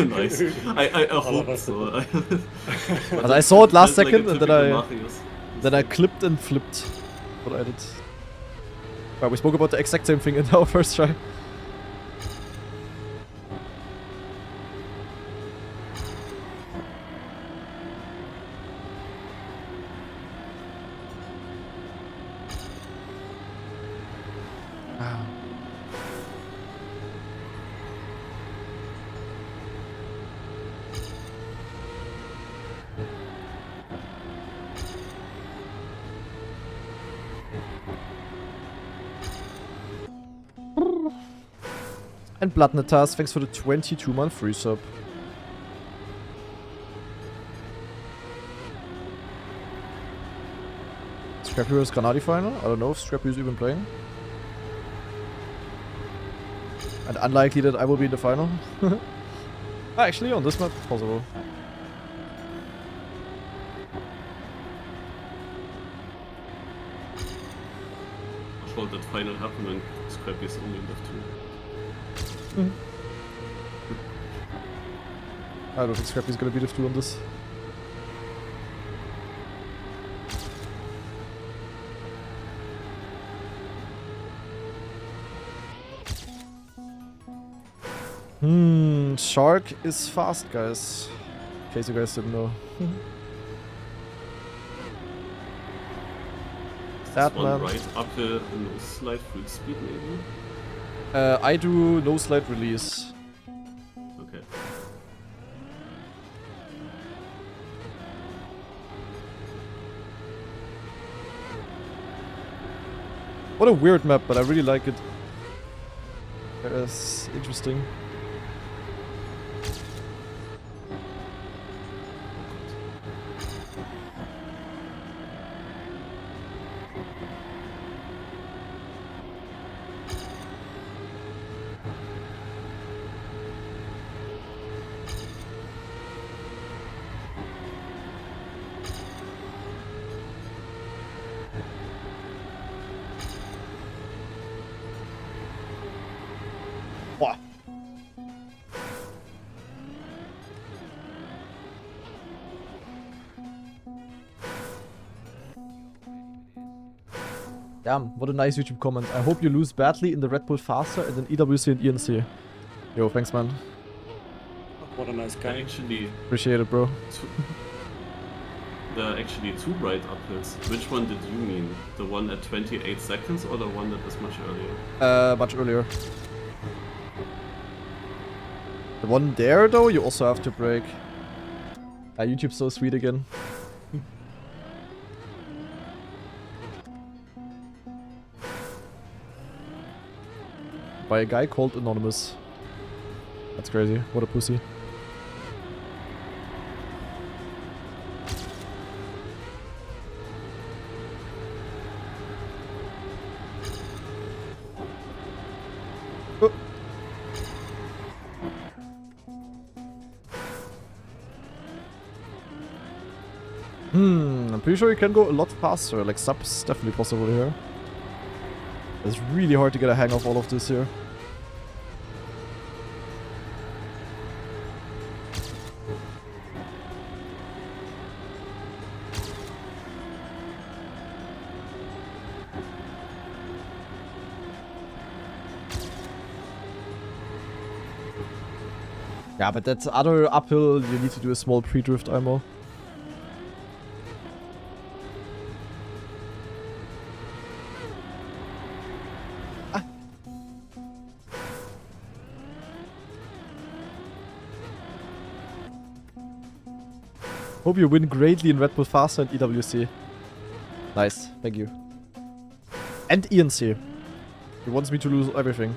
Nice. I hope us. so. Also I saw it last That's like a second and typical Marius. then I clipped and flipped what I did. Right, we spoke about the exact same thing in our first try. Wow. And Bloodnetas, thanks for the 22-month free sub. Scrap Heroes Granadi final? I don't know if Scrap Heroes even playing. And unlikely that I will be in the final. Actually, on this map, possible. I thought that final happened when Scrappy's only left 2. I don't think Scrappy's gonna be the 2 on this. Shark is fast, guys. In case you guys didn't know. That One man. right uphill and no slide full speed maybe? I do no slide release. Okay. What a weird map, but I really like it. It's interesting. Boah. Damn, what a nice YouTube comment. I hope you lose badly in the Red Bull Faster and in EWC and ENC. Yo, thanks man. What a nice I guy. actually Appreciate it, bro. There are actually 2 right uphills. Which one did you mean? The one at 28 seconds or the one that was much earlier? Much earlier. The one there, though, you also have to break. YouTube's so sweet again. By a guy called Anonymous. That's crazy. What a pussy. Oh. I'm pretty sure you can go a lot faster. Like subs definitely possible here. It's really hard to get a hang of all of this here. Yeah, but that other uphill, you need to do a small pre-drift IMO. Hope you win greatly in Red Bull Faster and EWC. Nice, thank you. And ENC. He wants me to lose everything.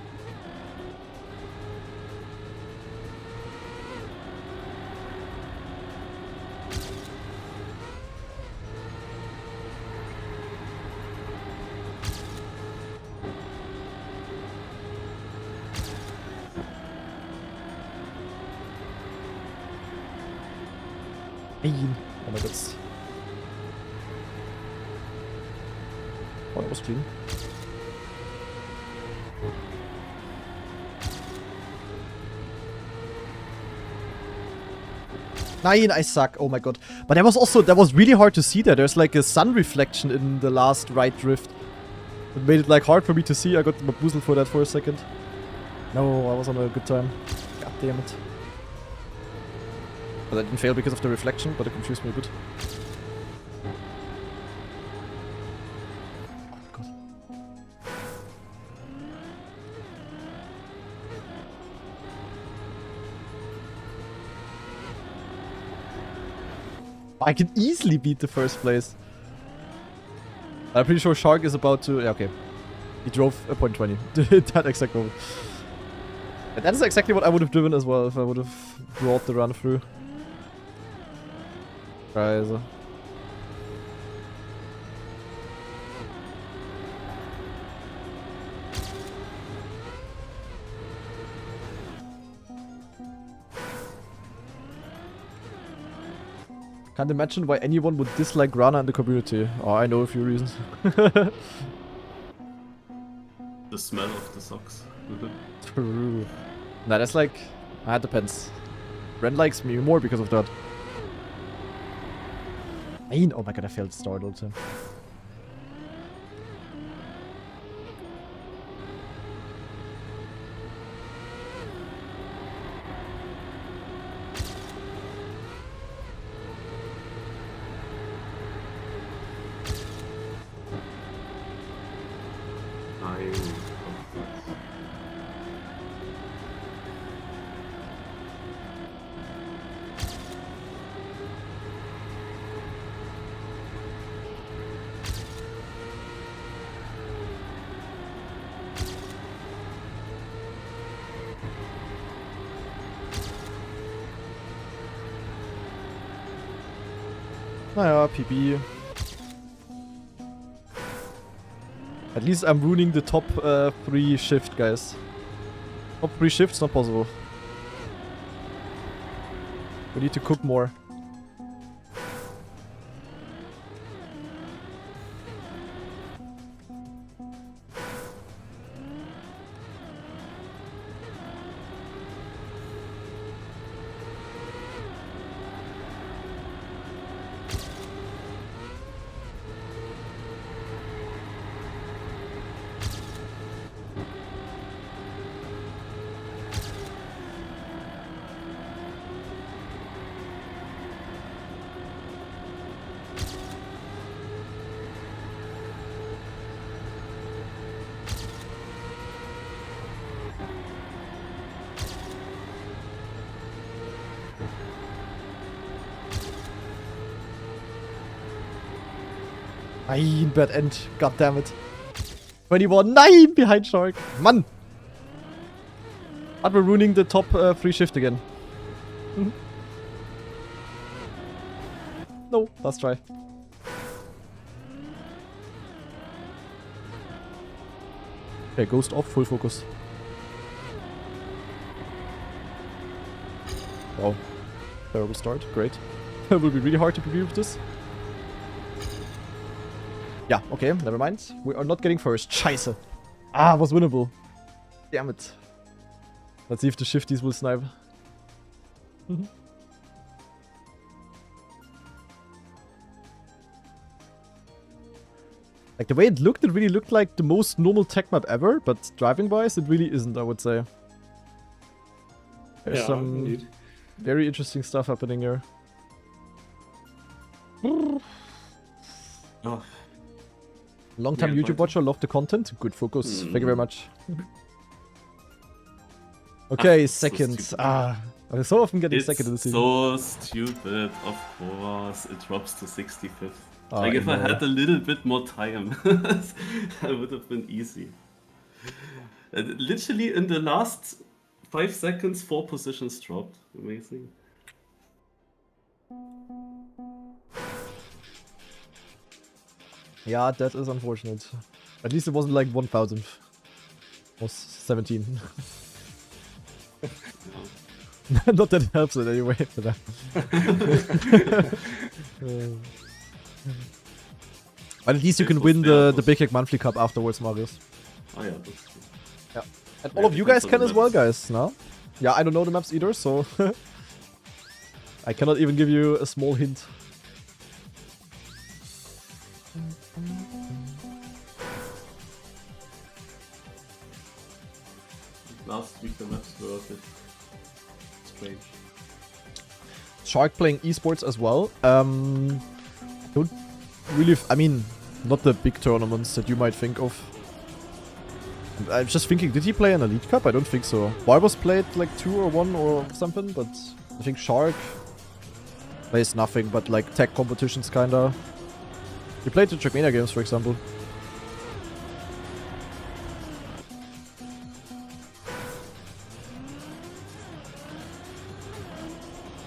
Oh my god. Oh, that was clean. Nine, I suck. Oh my god. But that was really hard to see there. There's like a sun reflection in the last right drift. It made it like hard for me to see. I got bamboozled for that for a second. No, I was on a good time. God damn it. But I didn't fail because of the reflection, but it confused me a bit. Oh god. I can easily beat the first place. I'm pretty sure Shark is about to... Yeah, okay. He drove a .20. That exact moment. And that is exactly what I would have driven as well if I would have brought the run through. Scheiße. Can't imagine why anyone would dislike Rana in the community. Oh, I know a few reasons. The smell of the socks. True. Nah, that's like... It depends. Ren likes me more because of that. Oh my god, I failed start all the time. Naja, PB. At least I'm ruining the top 3 shift, guys. Top 3 shifts, not possible. We need to cook more. Nein, bad end. God damn it. 21. Nein, behind Shark. Mann. But we're ruining the top 3 shift again. No, let's try. Okay, ghost off, full focus. Wow. Terrible start. Great. It will be really hard to preview with this. Yeah, okay, never mind. We are not getting first. Scheiße. Ah, was winnable. Damn it. Let's see if the shifties will snipe. Like, the way it really looked like the most normal tech map ever, but driving-wise, it really isn't, I would say. There's Yeah, some indeed. Very interesting stuff happening here. Oh, Long time Yeah, YouTube but- watcher, love the content. Good focus. Thank you very much. Okay, so second. stupid. I'm so often getting it's second in the season. so stupid. Of course, it drops to 65th. Oh, Like if I know. had a little bit more time, I would have been easy. Literally in the last 5 seconds, 4 positions dropped. Amazing. Yeah, that is unfortunate. At least it wasn't like 1000. It was 17. Not that it helps in any way for that. But at least you It can was win fair, the Big YEK Monthly Cup afterwards, Marius. Oh yeah, that's true. And Yeah, all of you depends guys on can the as well, maps. guys, no? Yeah, I don't know the maps either, so... I cannot even give you a small hint. Last week the maps were a bit strange. Shark playing esports as well. Don't really... I mean, not the big tournaments that you might think of. I'm just thinking, did he play an Elite Cup? I don't think so. Barbos played like 2 or 1 or something, but I think Shark plays nothing but like tech competitions kinda. He played the Trackmania games, for example.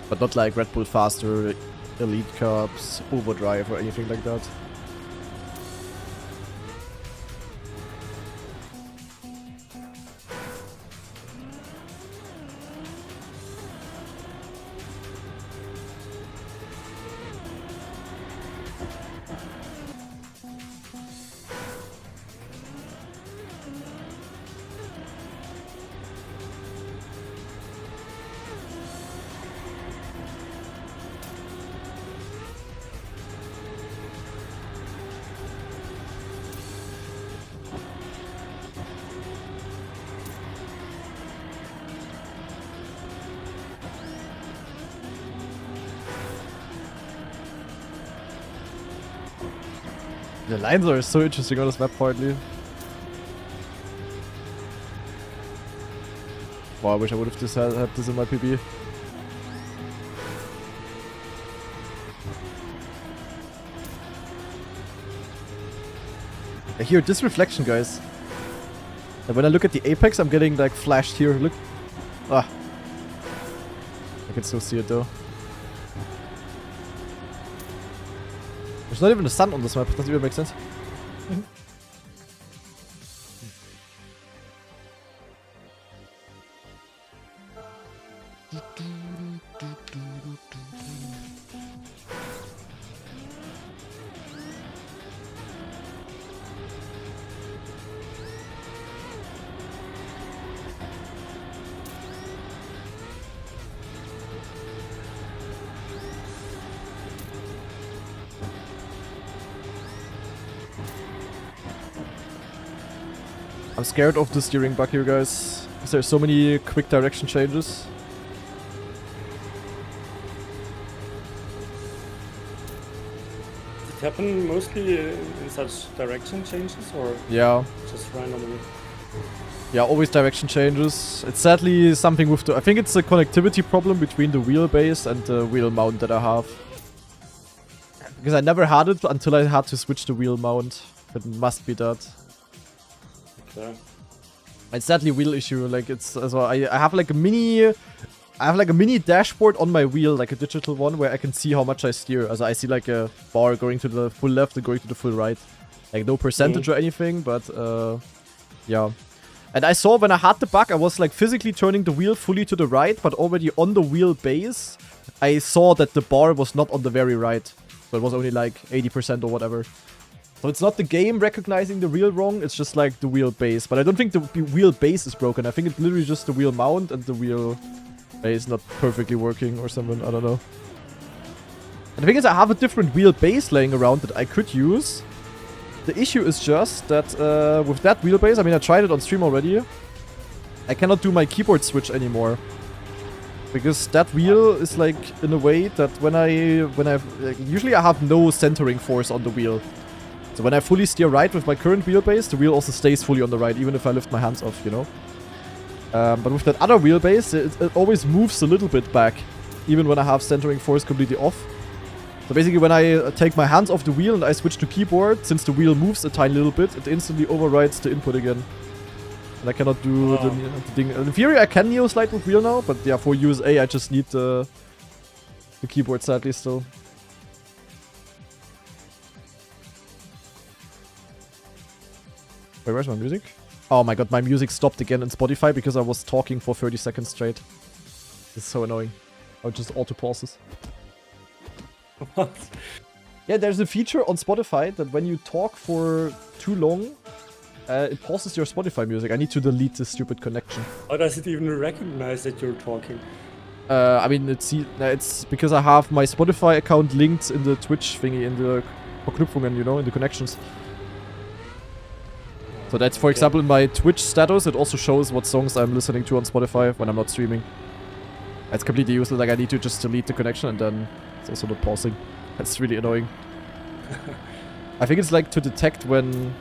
But not like Red Bull Faster, Elite Cups, Overdrive or anything like that. The lines are so interesting on this map currently. Wow, I wish I would have just had this in my PB. I hear this reflection, guys. And when I look at the apex, I'm getting like flashed here. Look. Ah. I can still see it though. There's not even the sun on this map. Doesn't even make sense. I'm scared of the steering bug here, guys. Because there's so many quick direction changes. Does it happen mostly in such direction changes or Yeah. just randomly? Yeah, always direction changes. It's sadly something with the... I think it's a connectivity problem between the wheelbase and the wheel mount that I have. Because I never had it until I had to switch the wheel mount. It must be that. Okay. It's sadly a wheel issue. Like it's so I have like a mini... I have like a mini dashboard on my wheel, like a digital one, where I can see how much I steer. As I see like a bar going to the full left and going to the full right. Like no percentage or anything, but yeah. And I saw when I had the bug, I was like physically turning the wheel fully to the right, but already on the wheel base, I saw that the bar was not on the very right. So it was only like 80% or whatever. So it's not the game recognizing the wheel wrong, it's just like the wheel base. But I don't think the wheel base is broken. I think it's literally just the wheel mount and the wheel base not perfectly working or something. I don't know. And the thing is, I have a different wheel base laying around that I could use. The issue is just that with that wheelbase, I mean, I tried it on stream already. I cannot do my keyboard switch anymore. Because that wheel is like in a way that when usually I have no centering force on the wheel. So when I fully steer right with my current wheelbase, the wheel also stays fully on the right, even if I lift my hands off, you know? But with that other wheelbase, it always moves a little bit back, even when I have centering force completely off. So basically when I take my hands off the wheel and I switch to keyboard, since the wheel moves a tiny little bit, it instantly overrides the input again. And I cannot do the thing. In theory, I can neo slide with wheel now, but yeah, for USA, I just need the keyboard sadly still. Wait, where's my music? Oh my god, my music stopped again in Spotify because I was talking for 30 seconds straight. It's so annoying. How it just auto pauses. What? Yeah, there's a feature on Spotify that when you talk for too long, it pauses your Spotify music. I need to delete this stupid connection. How does it even recognize that you're talking? I mean, it's because I have my Spotify account linked in the Twitch thingy, in the Verknüpfungen, you know, in the connections. So that's, for example, in my Twitch status, it also shows what songs I'm listening to on Spotify when I'm not streaming. It's completely useless, like I need to just delete the connection and then it's also not pausing. That's really annoying. I think it's like to detect when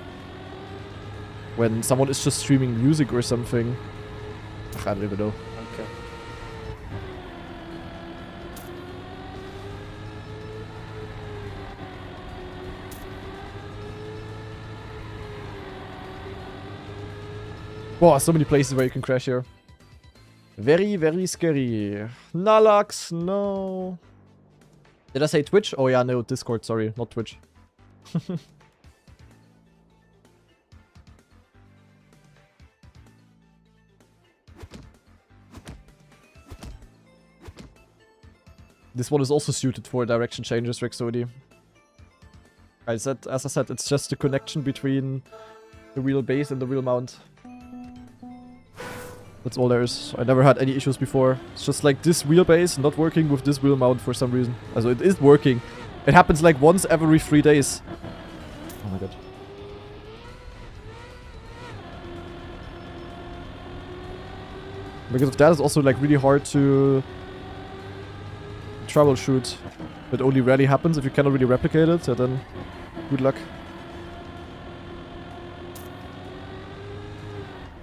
someone is just streaming music or something. I don't even know. Okay. Wow, so many places where you can crash here. Very, very scary. Nalux, no. Did I say Twitch? Oh yeah, no, Discord, sorry, not Twitch. This one is also suited for direction changes, Rexodi. As I said, it's just the connection between the wheel base and the wheel mount. That's all there is. I never had any issues before. It's just like this wheelbase not working with this wheel mount for some reason. Also, it is working. It happens like once every 3 days. Oh my god. Because of that, it's also like really hard to troubleshoot. It only rarely happens if you cannot really replicate it, so then good luck.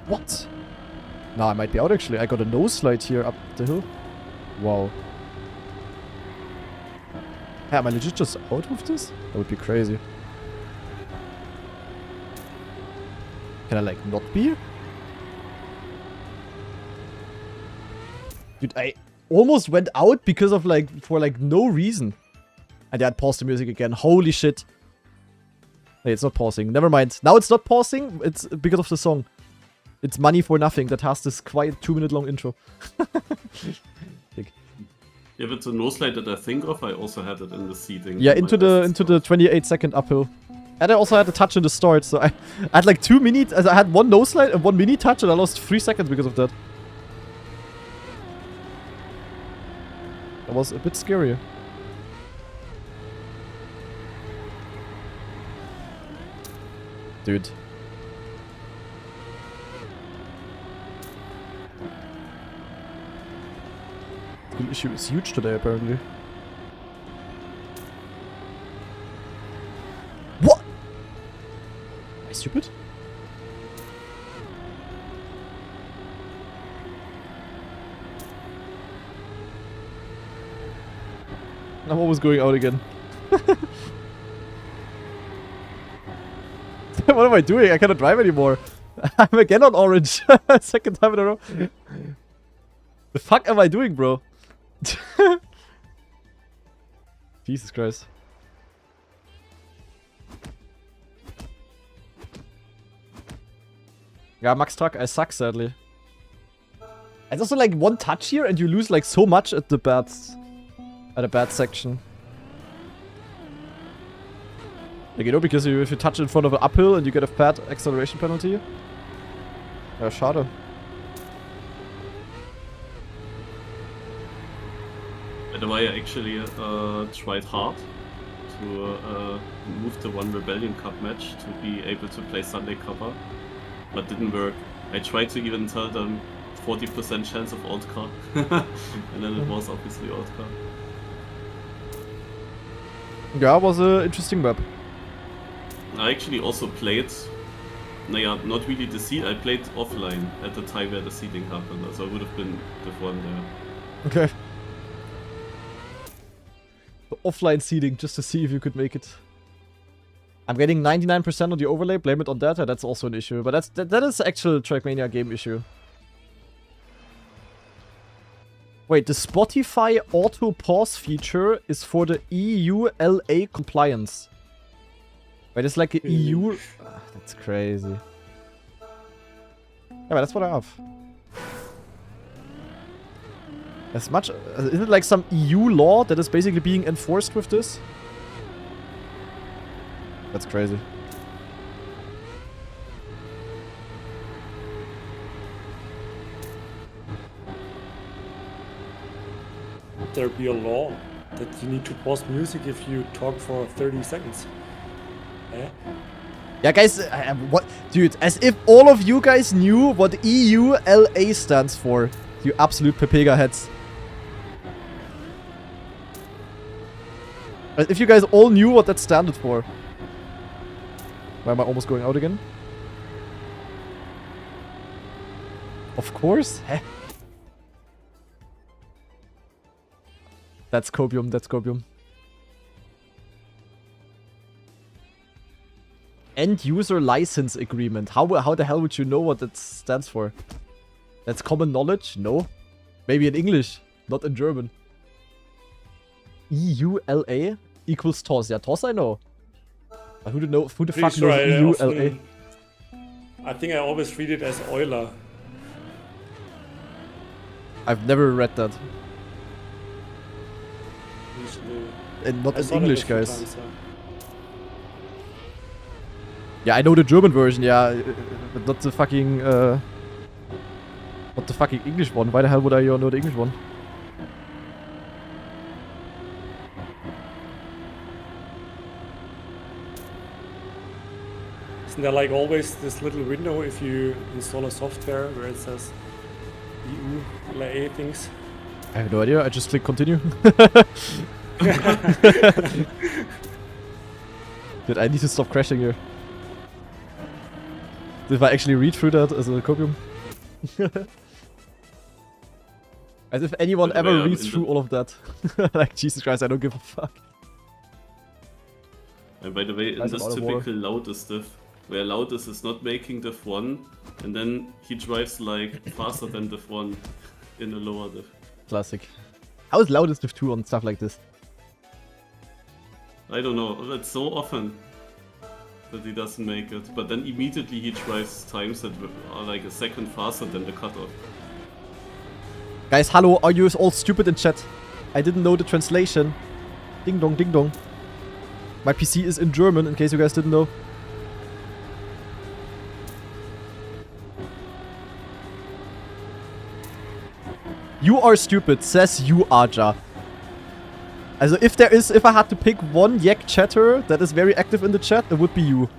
What? Nah, I might be out actually. I got a nose slide here up the hill. Wow. Hey, am I legit just out with this? That would be crazy. Can I like not be? Dude, I almost went out because of for no reason. And then paused the music again. Holy shit. Hey, it's not pausing. Never mind. Now it's not pausing. It's because of the song. It's money for nothing that has this quiet 2-minute long intro. Yeah, but the no slide that I think of, I also had it in the seating. Yeah, into the 28-second uphill. And I also had a touch in the start, so I had like 2 mini... I had one no slide and one mini touch and I lost 3 seconds because of that. That was a bit scary. Dude. The issue is huge today, apparently. What? Am I stupid? I'm almost going out again. What am I doing? I cannot drive anymore. I'm again on orange. Second time in a row. The fuck am I doing, bro? Jesus Christ. Yeah, Max Truck, I suck sadly. It's also like one touch here and you lose like so much at the bad section. Like, you know, because if you touch in front of an uphill and you get a fat acceleration penalty. Ja, schade. By the way, I actually tried hard to move the one Rebellion Cup match to be able to play Sunday cover, but didn't work. I tried to even tell them 40% chance of alt car. And then it was obviously alt car. Yeah, it was an interesting map. I actually also played, not really the seed, I played offline at the time where the seeding happened, so I would have been the one there. Okay. Offline seeding, just to see if you could make it. I'm getting 99% on the overlay, blame it on data, that's also an issue. But that is actual Trackmania game issue. Wait, the Spotify auto pause feature is for the EU LA compliance. Wait, it's like an EU... that's crazy. Yeah, but that's what I have. As much... is it like some EU law that is basically being enforced with this? That's crazy. Would there be a law that you need to pause music if you talk for 30 seconds? Eh? Yeah, guys, what? Dude, as if all of you guys knew what EU LA stands for. You absolute Pepega heads. As if you guys all knew what that standed for. Why am I almost going out again? Of course. Heh. That's copium, that's copium. End user license agreement. How the hell would you know what that stands for? That's common knowledge? No. Maybe in English, not in German. EULA equals TOS. Yeah, TOS I know. But who the fuck knows EULA? I think I always read it as Euler. I've never read that. And not in English, guys. Times, Yeah, I know the German version, yeah, but not the fucking, English one. Why the hell would I know the English one? Isn't there like always this little window if you install a software where it says EU, LA things? I have no idea, I just click continue. Dude, I need to stop crashing here. Did I actually read through that as a copium? As if anyone ever reads through all of that. Like, Jesus Christ, I don't give a fuck. And by the way, in this typical loudest diff, where loudest is not making diff 1, and then he drives like faster than diff 1 in a lower diff. Classic. How is loudest diff 2 on stuff like this? I don't know, it's so often that he doesn't make it, but then immediately he drives times that are like a second faster than the cutoff. Guys, hello, are you all stupid in chat? I didn't know the translation. Ding dong, ding dong. My PC is in German, in case you guys didn't know. You are stupid, says you, Arja. Also, if I had to pick one YEK chatter that is very active in the chat, it would be you.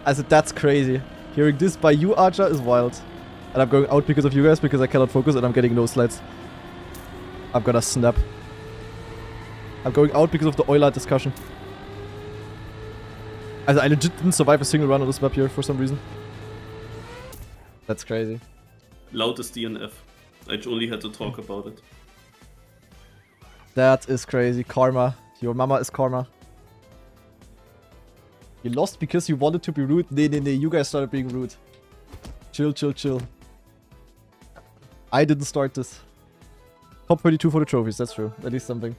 Also, that's crazy. Hearing this by you, Arja, is wild. And I'm going out because of you guys, because I cannot focus and I'm getting no slides. I'm gonna snap. I'm going out because of the Euler discussion. Also, I legit didn't survive a single run on this map here for some reason. That's crazy. Loudest DNF. I only had to talk about it. That is crazy. Karma. Your mama is karma. You lost because you wanted to be rude? Nee, you guys started being rude. Chill, chill, chill. I didn't start this. Top 32 for the trophies, that's true. At least something.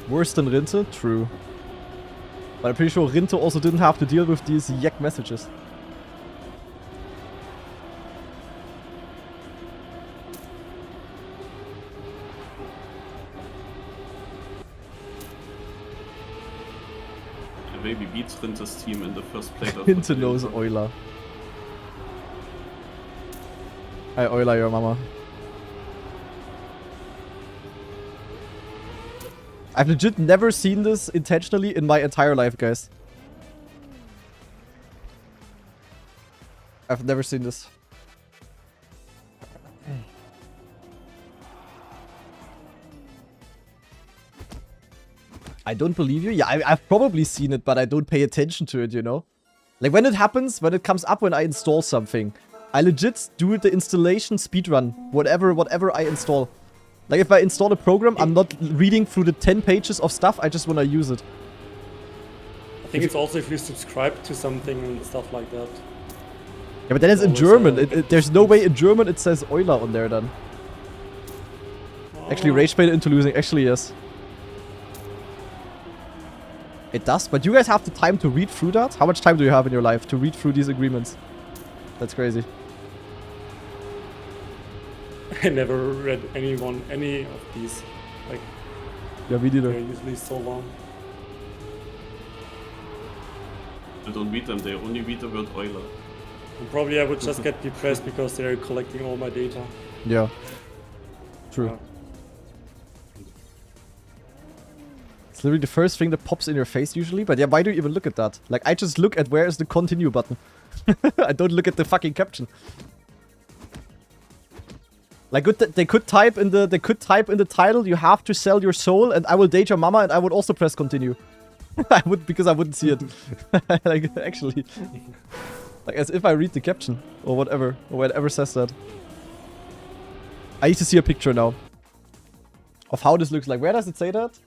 Worse than Rinte? True. But I'm pretty sure Rinte also didn't have to deal with these YEK messages. Maybe beats Rinte's team in the first plate of Rinte knows Euler. I Euler your mama. I've legit never seen this intentionally in my entire life, guys. I've never seen this. I don't believe you. Yeah, I've probably seen it, but I don't pay attention to it, you know? Like, when it happens, when it comes up when I install something, I legit do the installation speedrun. Whatever I install. Like, if I install a program, I'm not reading through the 10 pages of stuff, I just want to use it. I think it's also if you subscribe to something and stuff like that. Yeah, but then it's in German. There's no way in German it says Euler on there then. Actually, rage bait into losing. Actually, yes. It does, but you guys have the time to read through that? How much time do you have in your life to read through these agreements? That's crazy. I never read any of these. Like, yeah, me neither. They're usually so long. I don't read them, they only read the word Euler. And probably I would just get depressed because they're collecting all my data. Yeah. True. It's literally the first thing that pops in your face usually, but yeah, why do you even look at that? Like, I just look at where is the continue button. I don't look at the fucking caption. Like, they could type in the title, you have to sell your soul and I will date your mama, and I would also press continue. I would, because I wouldn't see it. Like, actually. Like, as if I read the caption or whatever says that. I need to see a picture now of how this looks like. Where does it say that?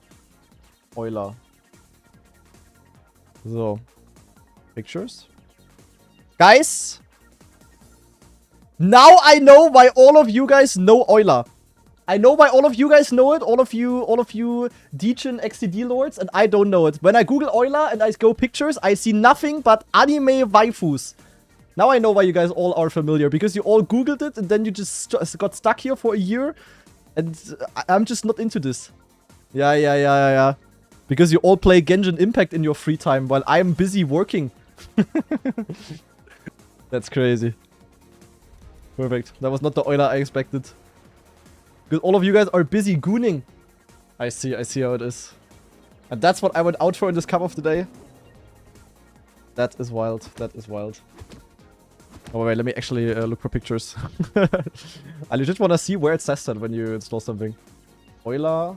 Euler. So. Pictures. Guys! Now I know why all of you guys know Euler. I know why all of you guys know it. All of you Degen XTD lords, and I don't know it. When I Google Euler and I go pictures, I see nothing but anime waifus. Now I know why you guys all are familiar. Because you all Googled it and then you just got stuck here for a year. And I'm just not into this. Yeah. Because you all play Genshin Impact in your free time while I'm busy working. That's crazy. Perfect. That was not the Euler I expected. Because all of you guys are busy gooning. I see how it is. And that's what I went out for in this cup of the day. That is wild. That is wild. Oh wait, let me actually look for pictures. I legit want to see where it says that when you install something. Euler.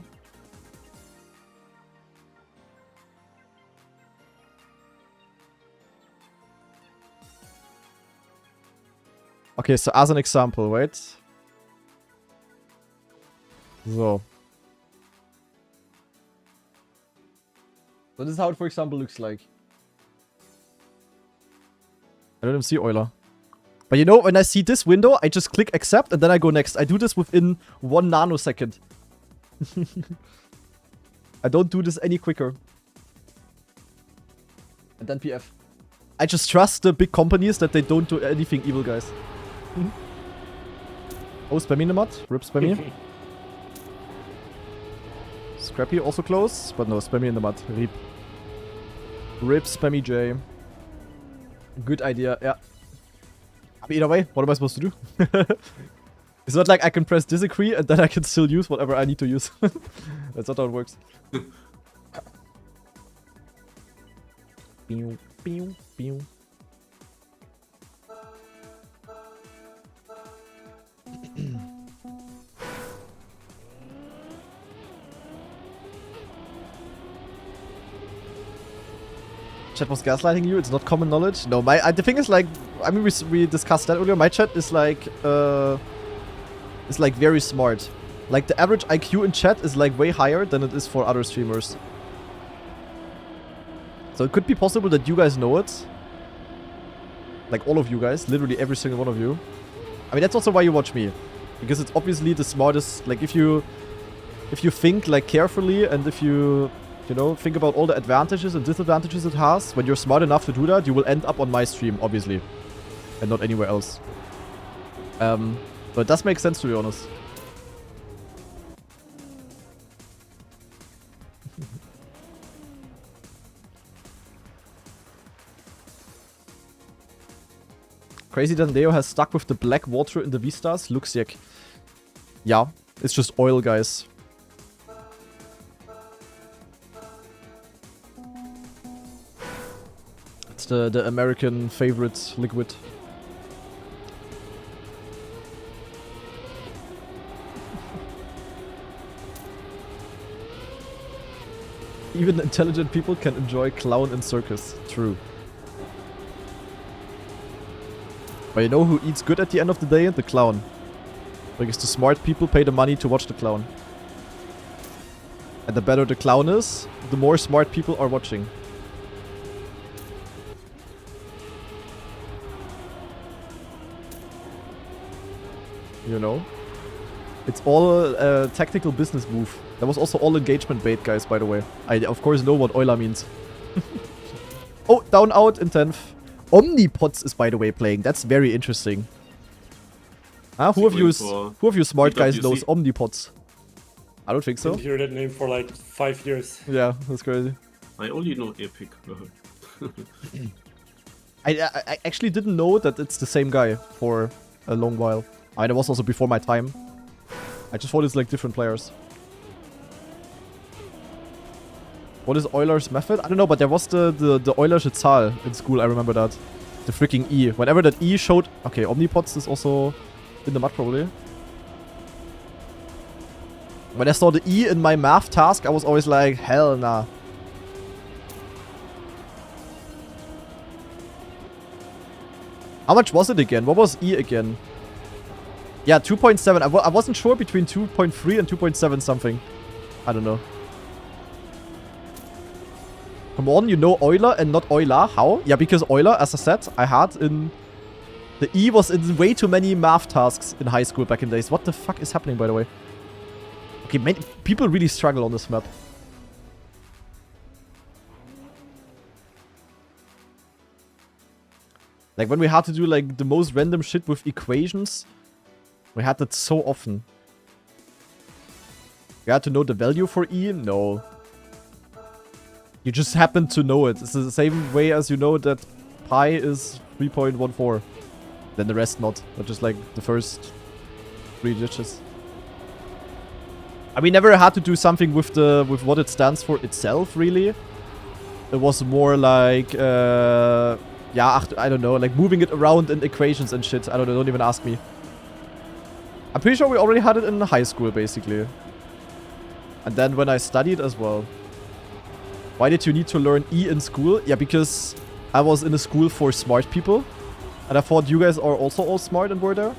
Okay, so as an example, wait. So this is how it, for example, looks like. I don't even see Euler. But you know, when I see this window, I just click accept and then I go next. I do this within 1 nanosecond. I don't do this any quicker. And then PF. I just trust the big companies that they don't do anything evil, guys. Oh, Spammy in the mud. Rip Spammy. Scrappy also close, but no, Spammy in the mud. Rip. Rip Spammy J. Good idea, yeah. But either way, what am I supposed to do? It's not like I can press disagree and then I can still use whatever I need to use. That's not how it works. Pew, pew, pew. Chat was gaslighting you, it's not common knowledge. No, the thing is, like, I mean, we discussed that earlier. My chat is like very smart. Like, the average IQ in chat is like way higher than it is for other streamers. So it could be possible that you guys know it. Like, all of you guys, literally every single one of you. I mean, that's also why you watch me. Because it's obviously the smartest, like, if you think, like, carefully and if you know, think about all the advantages and disadvantages it has. When you're smart enough to do that, you will end up on my stream, obviously. And not anywhere else. But it does make sense, to be honest. Crazy Dandeo has stuck with the black water in the V-Stars. Looks YEK. Yeah, it's just oil, guys. It's the American favorite liquid. Even intelligent people can enjoy clown and circus. True. But you know who eats good at the end of the day? The clown. Because the smart people pay the money to watch the clown. And the better the clown is, the more smart people are watching. You know? It's all a tactical business move. That was also all engagement bait, guys, by the way. I, of course, know what Euler means. Oh, down out in 10th. Omnipods is, by the way, playing. That's very interesting. Who of you smart guys knows Omnipods? I don't think so. I didn't hear that name for like 5 years. Yeah, that's crazy. I only know Epic. I actually didn't know that it's the same guy for a long while. I mean, it was also before my time. I just thought it's like different players. What is Euler's method? I don't know, but there was the Eulersche Zahl in school, I remember that. The freaking E. Whenever that E showed... Okay, Omnipods is also in the mud, probably. When I saw the E in my math task, I was always like, hell nah. How much was it again? What was E again? Yeah, 2.7. I wasn't sure between 2.3 and 2.7 something. I don't know. Come on, you know Euler and not Euler. How? Yeah, because Euler, as I said, I had in... The E was in way too many math tasks in high school back in the days. What the fuck is happening, by the way? Okay, people really struggle on this map. Like, when we had to do, like, the most random shit with equations, we had that so often. You had to know the value for E? No. You just happen to know it. It's the same way as you know that pi is 3.14. Then the rest not. But just like the first 3 digits. I mean, never had to do something with what it stands for itself, really. It was more like, yeah, I don't know, like moving it around in equations and shit. I don't know, don't even ask me. I'm pretty sure we already had it in high school, basically. And then when I studied as well. Why did you need to learn E in school? Yeah, because I was in a school for smart people. And I thought you guys are also all smart and were there.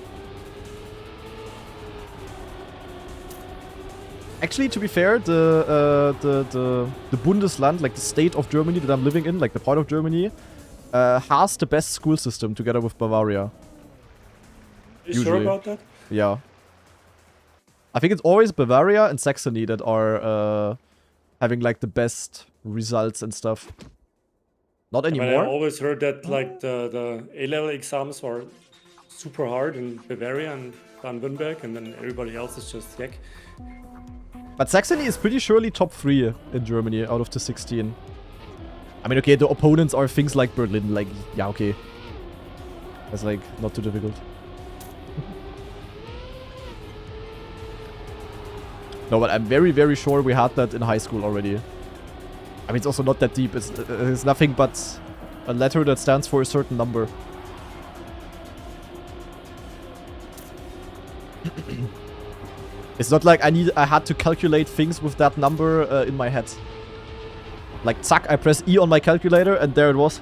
Actually, to be fair, the Bundesland, like the state of Germany that I'm living in, like the part of Germany, has the best school system together with Bavaria. Are you sure about that? Yeah. I think it's always Bavaria and Saxony that are having like the best results and stuff. Not anymore. I always heard that like the A-level exams were super hard in Bavaria and Baden-Württemberg, and then everybody else is just YEK. But Saxony is pretty surely top 3 in Germany out of the 16. I mean, okay, the opponents are things like Berlin, like, yeah, okay. That's like not too difficult. No, but I'm very, very sure we had that in high school already. I mean, it's also not that deep. It's nothing but a letter that stands for a certain number. It's not like I had to calculate things with that number in my head. Like, zack, I press E on my calculator and there it was.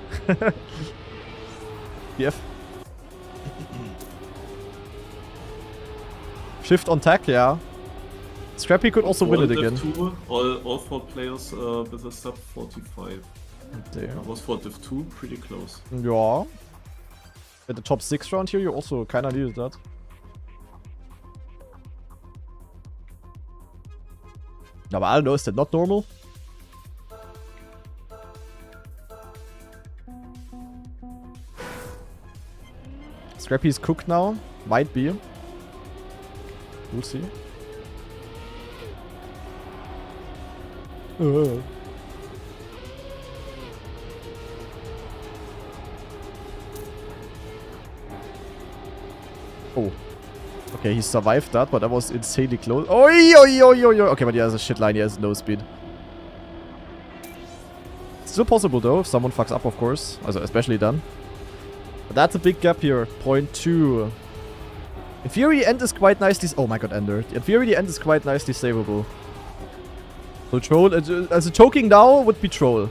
BF. Shift on tack, yeah. Scrappy could also win it again. Div 2, all 4 players with a sub 45. That was for Div 2, pretty close. Yeah. At the top 6 round here, you also kinda needed that. No, but I don't know, is that not normal? Scrappy is cooked now. Might be. We'll see. Oh. Okay, he survived that, but that was insanely close. Oi, oi, oi, oi, oi. Okay, but he has a shit line. He has no speed. Still possible, though, if someone fucks up, of course. Also, especially then. But that's a big gap here. 0.2. In theory, the end is quite nicely... Oh my god, Ender. In theory, the end is quite nicely savable. So Troll... As a choking now would be Troll.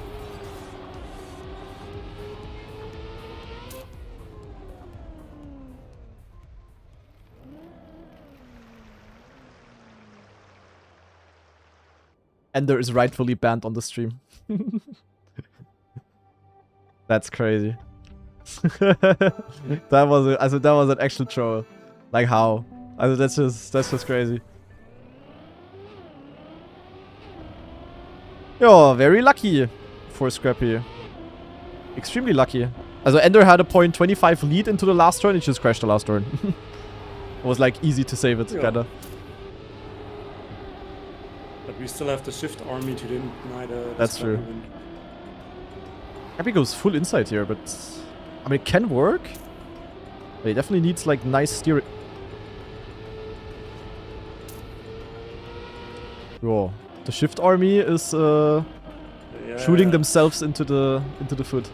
Ender is rightfully banned on the stream. That's crazy. that was an actual troll. Like how? That's just crazy. Yo, very lucky for Scrappy. Extremely lucky. Also Ender had a 0.25 lead into the last turn, it just crashed the last turn. It was like easy to save it, kinda. But we still have the shift army to deny the... That's true. Scrappy goes full inside here, but... I mean, it can work. But he definitely needs, like, nice steering. Whoa. The shift army is, shooting themselves into the foot.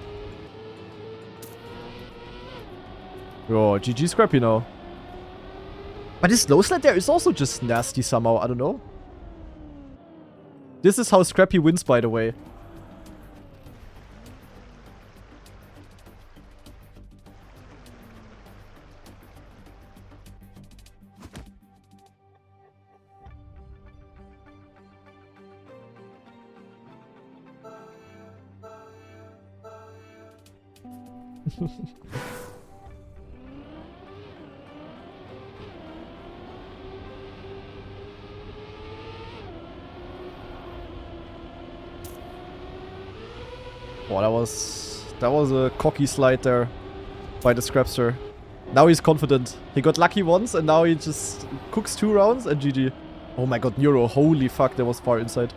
Whoa, GG Scrappy now. But his low slide there is also just nasty somehow, I don't know. This is how Scrappy wins, by the way. Oh, that was a cocky slide there by the Scrapster. Now he's confident. He got lucky once and now he just cooks 2 rounds and GG. Oh my god, Neuro. Holy fuck, that was far inside.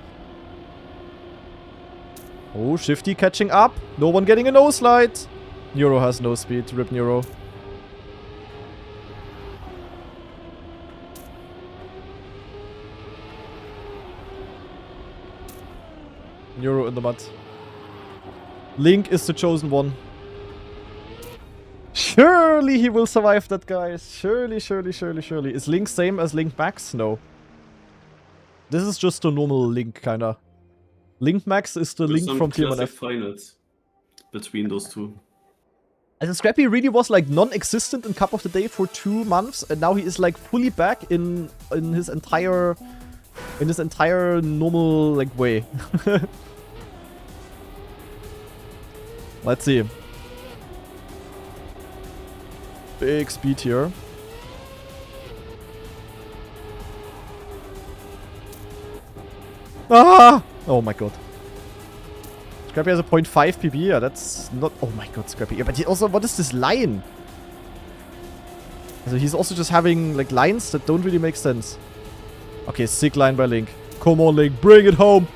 Oh, Shifty catching up. No one getting a no slide. Neuro has no speed. Rip Neuro. Neuro in the mud. Link is the chosen one. Surely he will survive that, guys. Surely, surely, surely, surely. Is Link same as Link Max? No. This is just a normal Link, kinda. Link Max is the Link from Tier 1F. Finals between those two. Also Scrappy really was like non-existent in Cup of the Day for 2 months, and now he is like fully back in his entire normal like way. Let's see. Big speed here. Ah! Oh my god. Scrappy has a 0.5 PB. Yeah, that's not... Oh my god, Scrappy. Yeah, but he also... What is this line? So he's also just having like lines that don't really make sense. Okay, sick line by Link. Come on, Link. Bring it home.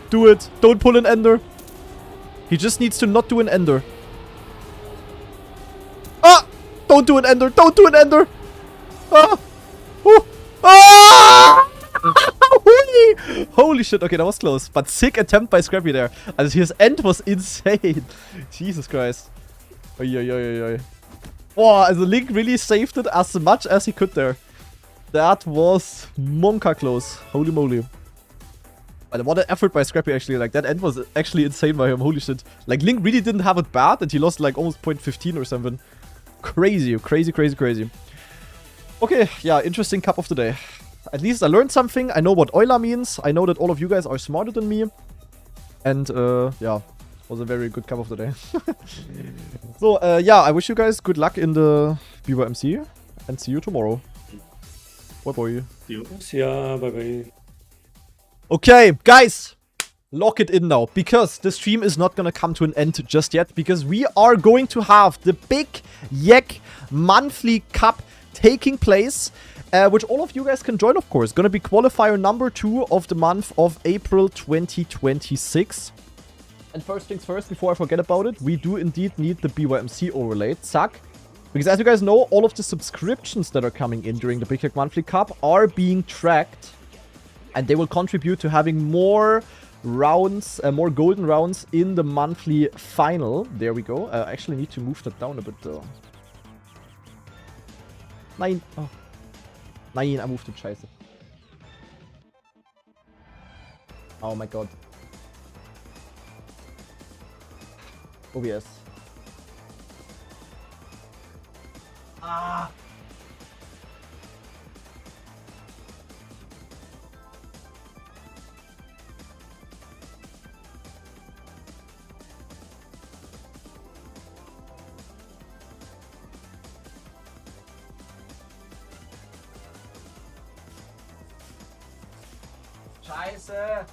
Do it. Don't pull an ender. He just needs to not do an ender. Ah! Don't do an ender. Don't do an ender. Ah! Ooh. Ah! Holy shit. Okay, that was close. But sick attempt by Scrappy there. Also his end was insane. Jesus Christ. Oi, oi, oi, oi. Wow, also Link really saved it as much as he could there. That was monka close. Holy moly. But what an effort by Scrappy actually. Like that end was actually insane by him. Holy shit. Like Link really didn't have it bad and he lost like almost 0.15 or something. Crazy, crazy, crazy, crazy. Okay, yeah, interesting Cup of the Day. At least I learned something. I know what Euler means. I know that all of you guys are smarter than me. And yeah, was a very good Cup of the Day. So yeah, I wish you guys good luck in the BYMC and see you tomorrow. Bye bye. See ya, bye bye. Okay, guys, lock it in now, because the stream is not gonna come to an end just yet, because we are going to have the big YEK Monthly Cup taking place, which all of you guys can join, of course. Gonna be qualifier number 2 of the month of April 2026. And first things first, before I forget about it, we do indeed need the BYMC overlay. Zack. Because as you guys know, all of the subscriptions that are coming in during the Big YEK Monthly Cup are being tracked. And they will contribute to having more rounds, more golden rounds in the monthly final. There we go. I actually need to move that down a bit though. Nein. Oh. Nein, I moved it. Scheiße. Oh my god. OBS. Ah. Scheiße.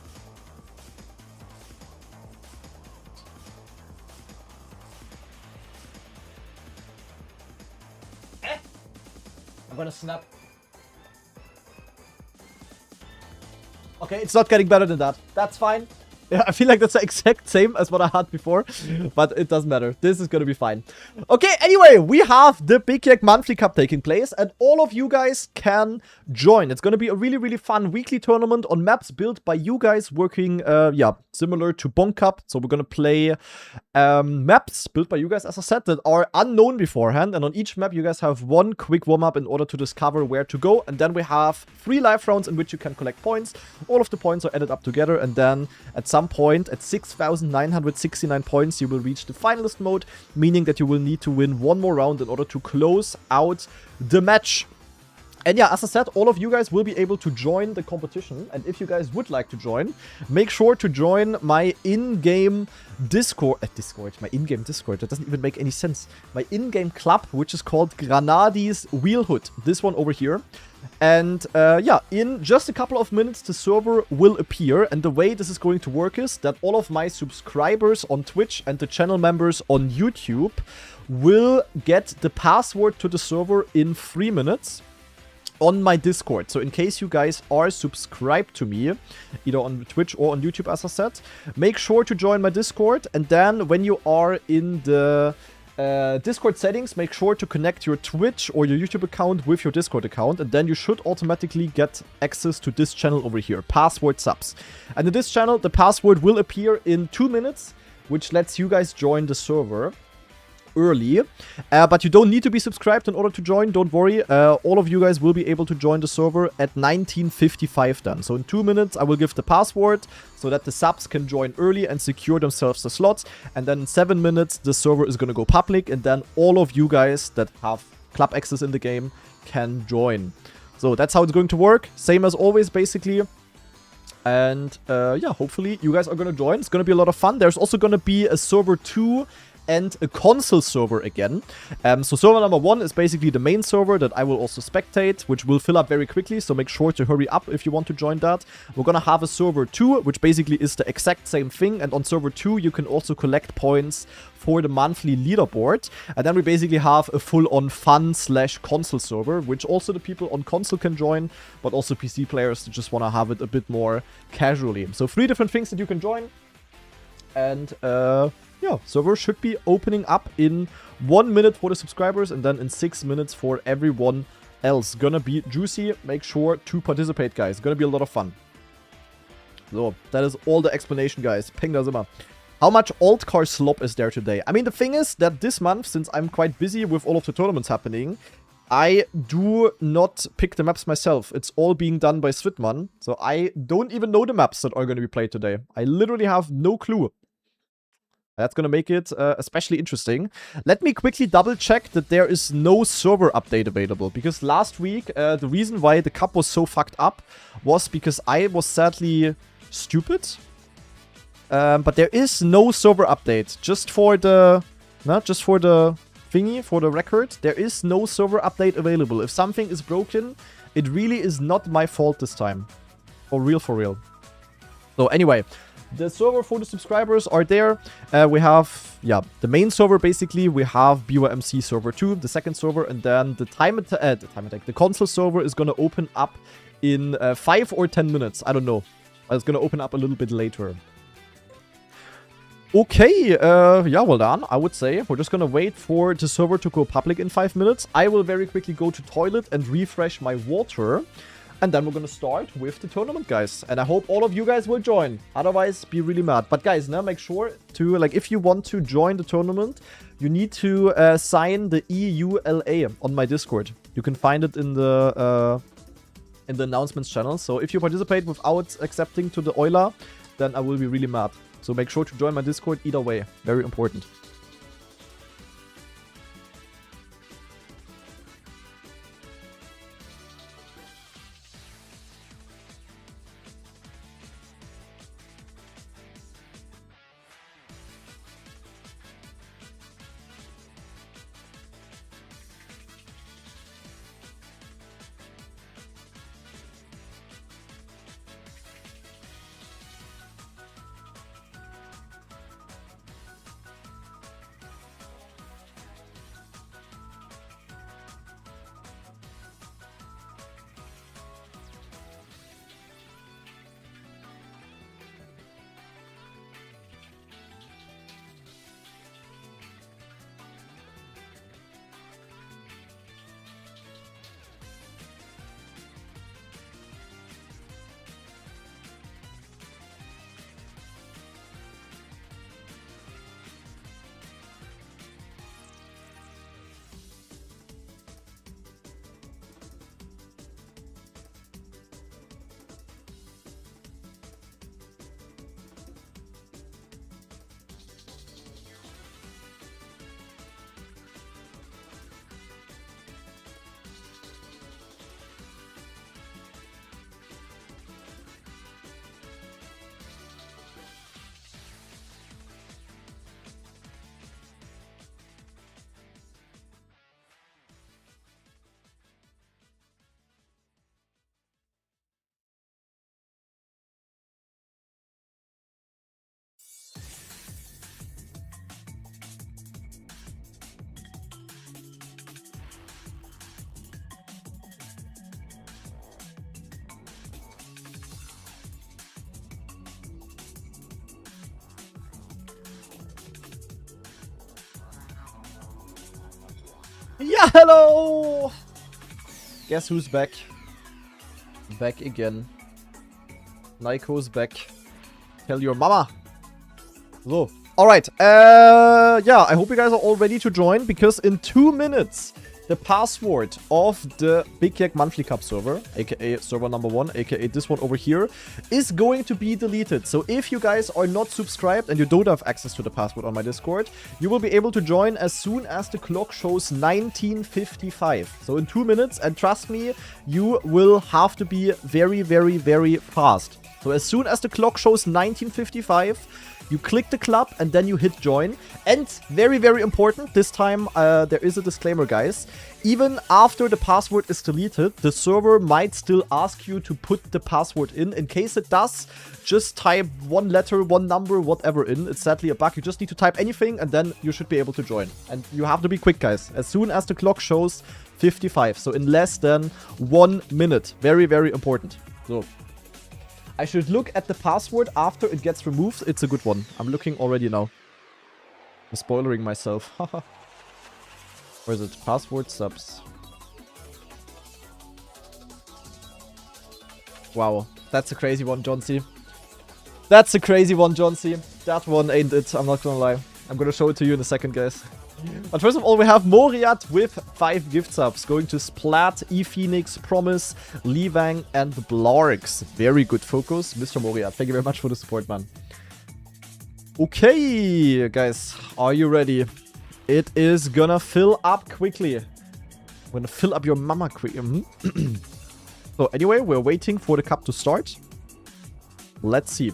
I'm gonna snap. Okay, it's not getting better than that. That's fine. Yeah, I feel like that's the exact same as what I had before, but it doesn't matter. This is gonna be fine. Okay, anyway, we have the Big YEK Monthly Cup taking place, and all of you guys can join. It's gonna be a really, really fun weekly tournament on maps built by you guys working, yeah, similar to Bonk Cup. So we're gonna play maps built by you guys, as I said, that are unknown beforehand, and on each map you guys have one quick warm-up in order to discover where to go, and then we have 3 live rounds in which you can collect points. All of the points are added up together, and then at some point, at 6,969 points, you will reach the finalist mode, meaning that you will need to win one more round in order to close out the match. And yeah, as I said, all of you guys will be able to join the competition. And if you guys would like to join, make sure to join my in-game Discord. My in-game Discord. That doesn't even make any sense. My in-game club, which is called Granadi's Wheelhood. This one over here. And yeah, in just a couple of minutes, the server will appear. And the way this is going to work is that all of my subscribers on Twitch and the channel members on YouTube will get the password to the server in 3 minutes. On my Discord. So in case you guys are subscribed to me, either on Twitch or on YouTube, as I said, make sure to join my Discord. And then when you are in the Discord settings, make sure to connect your Twitch or your YouTube account with your Discord account. And then you should automatically get access to this channel over here, Password Subs. And in this channel, the password will appear in 2 minutes, which lets you guys join the server early, but you don't need to be subscribed in order to join. Don't worry, all of you guys will be able to join the server at 19:55 then. So in 2 minutes I will give the password so that the subs can join early and secure themselves the slots, and then in 7 minutes the server is gonna go public, and then all of you guys that have club access in the game can join. So that's how it's going to work, same as always basically. And yeah, hopefully you guys are gonna join. It's gonna be a lot of fun. There's also gonna be a server 2 and a console server again. So server number 1 is basically the main server that I will also spectate, which will fill up very quickly, so make sure to hurry up if you want to join that. We're gonna have a server 2, which basically is the exact same thing, and on server 2 you can also collect points for the monthly leaderboard. And then we basically have a full-on fun/console server, which also the people on console can join, but also PC players that just want to have it a bit more casually. So 3 different things that you can join. And yeah, server should be opening up in 1 minute for the subscribers, and then in 6 minutes for everyone else. Gonna be juicy. Make sure to participate, guys. Gonna be a lot of fun. So, that is all the explanation, guys. Peng das immer. How much alt car slop is there today? I mean, the thing is that this month, since I'm quite busy with all of the tournaments happening, I do not pick the maps myself. It's all being done by Svitman. So I don't even know the maps that are going to be played today. I literally have no clue. That's going to make it especially interesting. Let me quickly double check that there is no server update available. Because last week, the reason why the cup was so fucked up was because I was sadly stupid. But there is no server update. Just for the thingy, for the record, there is no server update available. If something is broken, it really is not my fault this time. For real, for real. So anyway, the server for the subscribers are there. We have, yeah, the main server basically. We have BYMC server 2, the second server, and then the the console server is gonna open up in 5 or 10 minutes. I don't know. It's gonna open up a little bit later. Okay, yeah, well done, I would say. We're just gonna wait for the server to go public in 5 minutes. I will very quickly go to toilet and refresh my water. And then we're gonna start with the tournament, guys. And I hope all of you guys will join. Otherwise, be really mad. But guys, now make sure to, like, if you want to join the tournament, you need to sign the EULA on my Discord. You can find it in the announcements channel. So if you participate without accepting to the Euler, then I will be really mad. So make sure to join my Discord either way. Very important. Yeah, hello! Guess who's back? Back again. Nico's back. Tell your mama. So, alright. Yeah, I hope you guys are all ready to join, because in 2 minutes, the password of the YEK Monthly Cup server, aka server number 1, aka this one over here, is going to be deleted. So if you guys are not subscribed and you don't have access to the password on my Discord, you will be able to join as soon as the clock shows 1955. So in 2 minutes, and trust me, you will have to be very, very, very fast. So as soon as the clock shows 1955, you click the club and then you hit join. And very, very important, this time there is a disclaimer, guys. Even after the password is deleted, the server might still ask you to put the password in. In case it does, just type one letter, one number, whatever in. It's sadly a bug. You just need to type anything and then you should be able to join. And you have to be quick, guys. As soon as the clock shows 55. So in less than 1 minute. Very, very important. So I should look at the password after it gets removed. It's a good one. I'm looking already now. I'm spoilering myself. Where is it? Password subs. Wow. That's a crazy one, John C. That's a crazy one, John C. That one ain't it. I'm not gonna lie. I'm gonna show it to you in a second, guys. But first of all, we have Moriat with 5 gift subs. Going to Splat, E-Phoenix, Promise, Levang, and Blarks. Very good focus. Mr. Moriat, thank you very much for the support, man. Okay, guys. Are you ready? It is gonna fill up quickly. I'm gonna fill up your mama quick. So anyway, we're waiting for the cup to start. Let's see.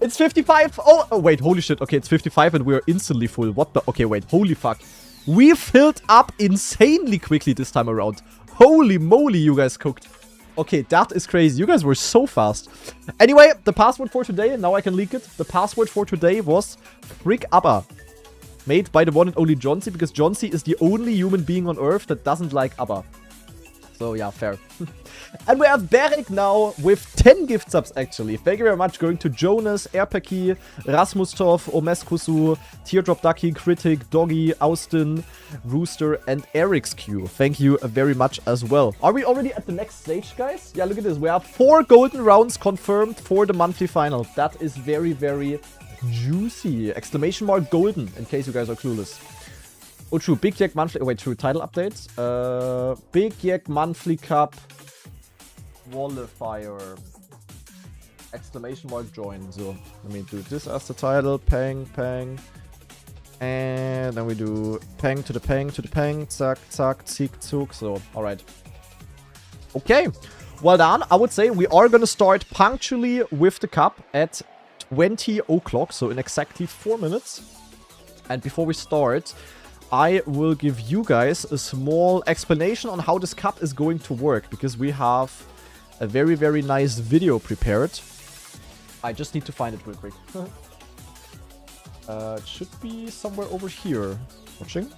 It's 55. Oh, wait, holy shit. Okay, it's 55 and we're instantly full. What the? Okay, wait, holy fuck. We filled up insanely quickly this time around. Holy moly, you guys cooked. Okay, that is crazy. You guys were so fast. Anyway, the password for today, now I can leak it. The password for today was Frick ABBA. Made by the one and only John C, because John C is the only human being on Earth that doesn't like ABBA. So yeah, fair. And we have Beric now with 10 gift subs actually. Thank you very much. Going to Jonas, Erpeki, Rasmustov, Omeskusu, Teardrop Ducky, Critic, Doggy, Austin, Rooster, and Eric's Q. Thank you very much as well. Are we already at the next stage, guys? Yeah, look at this. We have 4 golden rounds confirmed for the monthly final. That is very, very juicy. Exclamation mark golden, in case you guys are clueless. Oh, true. Big YEK Monthly... Wait, true. Title updates. Big YEK Monthly Cup Qualifier. Exclamation mark join. So, let me do this as the title. Pang, pang. And then we do pang to the pang to the pang. Zack, zack, zick, zug. So, alright. Okay. Well done. I would say we are going to start punctually with the cup at 20 o'clock. So, in exactly 4 minutes. And before we start... I will give you guys a small explanation on how this cup is going to work, because we have a very, very nice video prepared. I just need to find it real quick. It should be somewhere over here. Watching?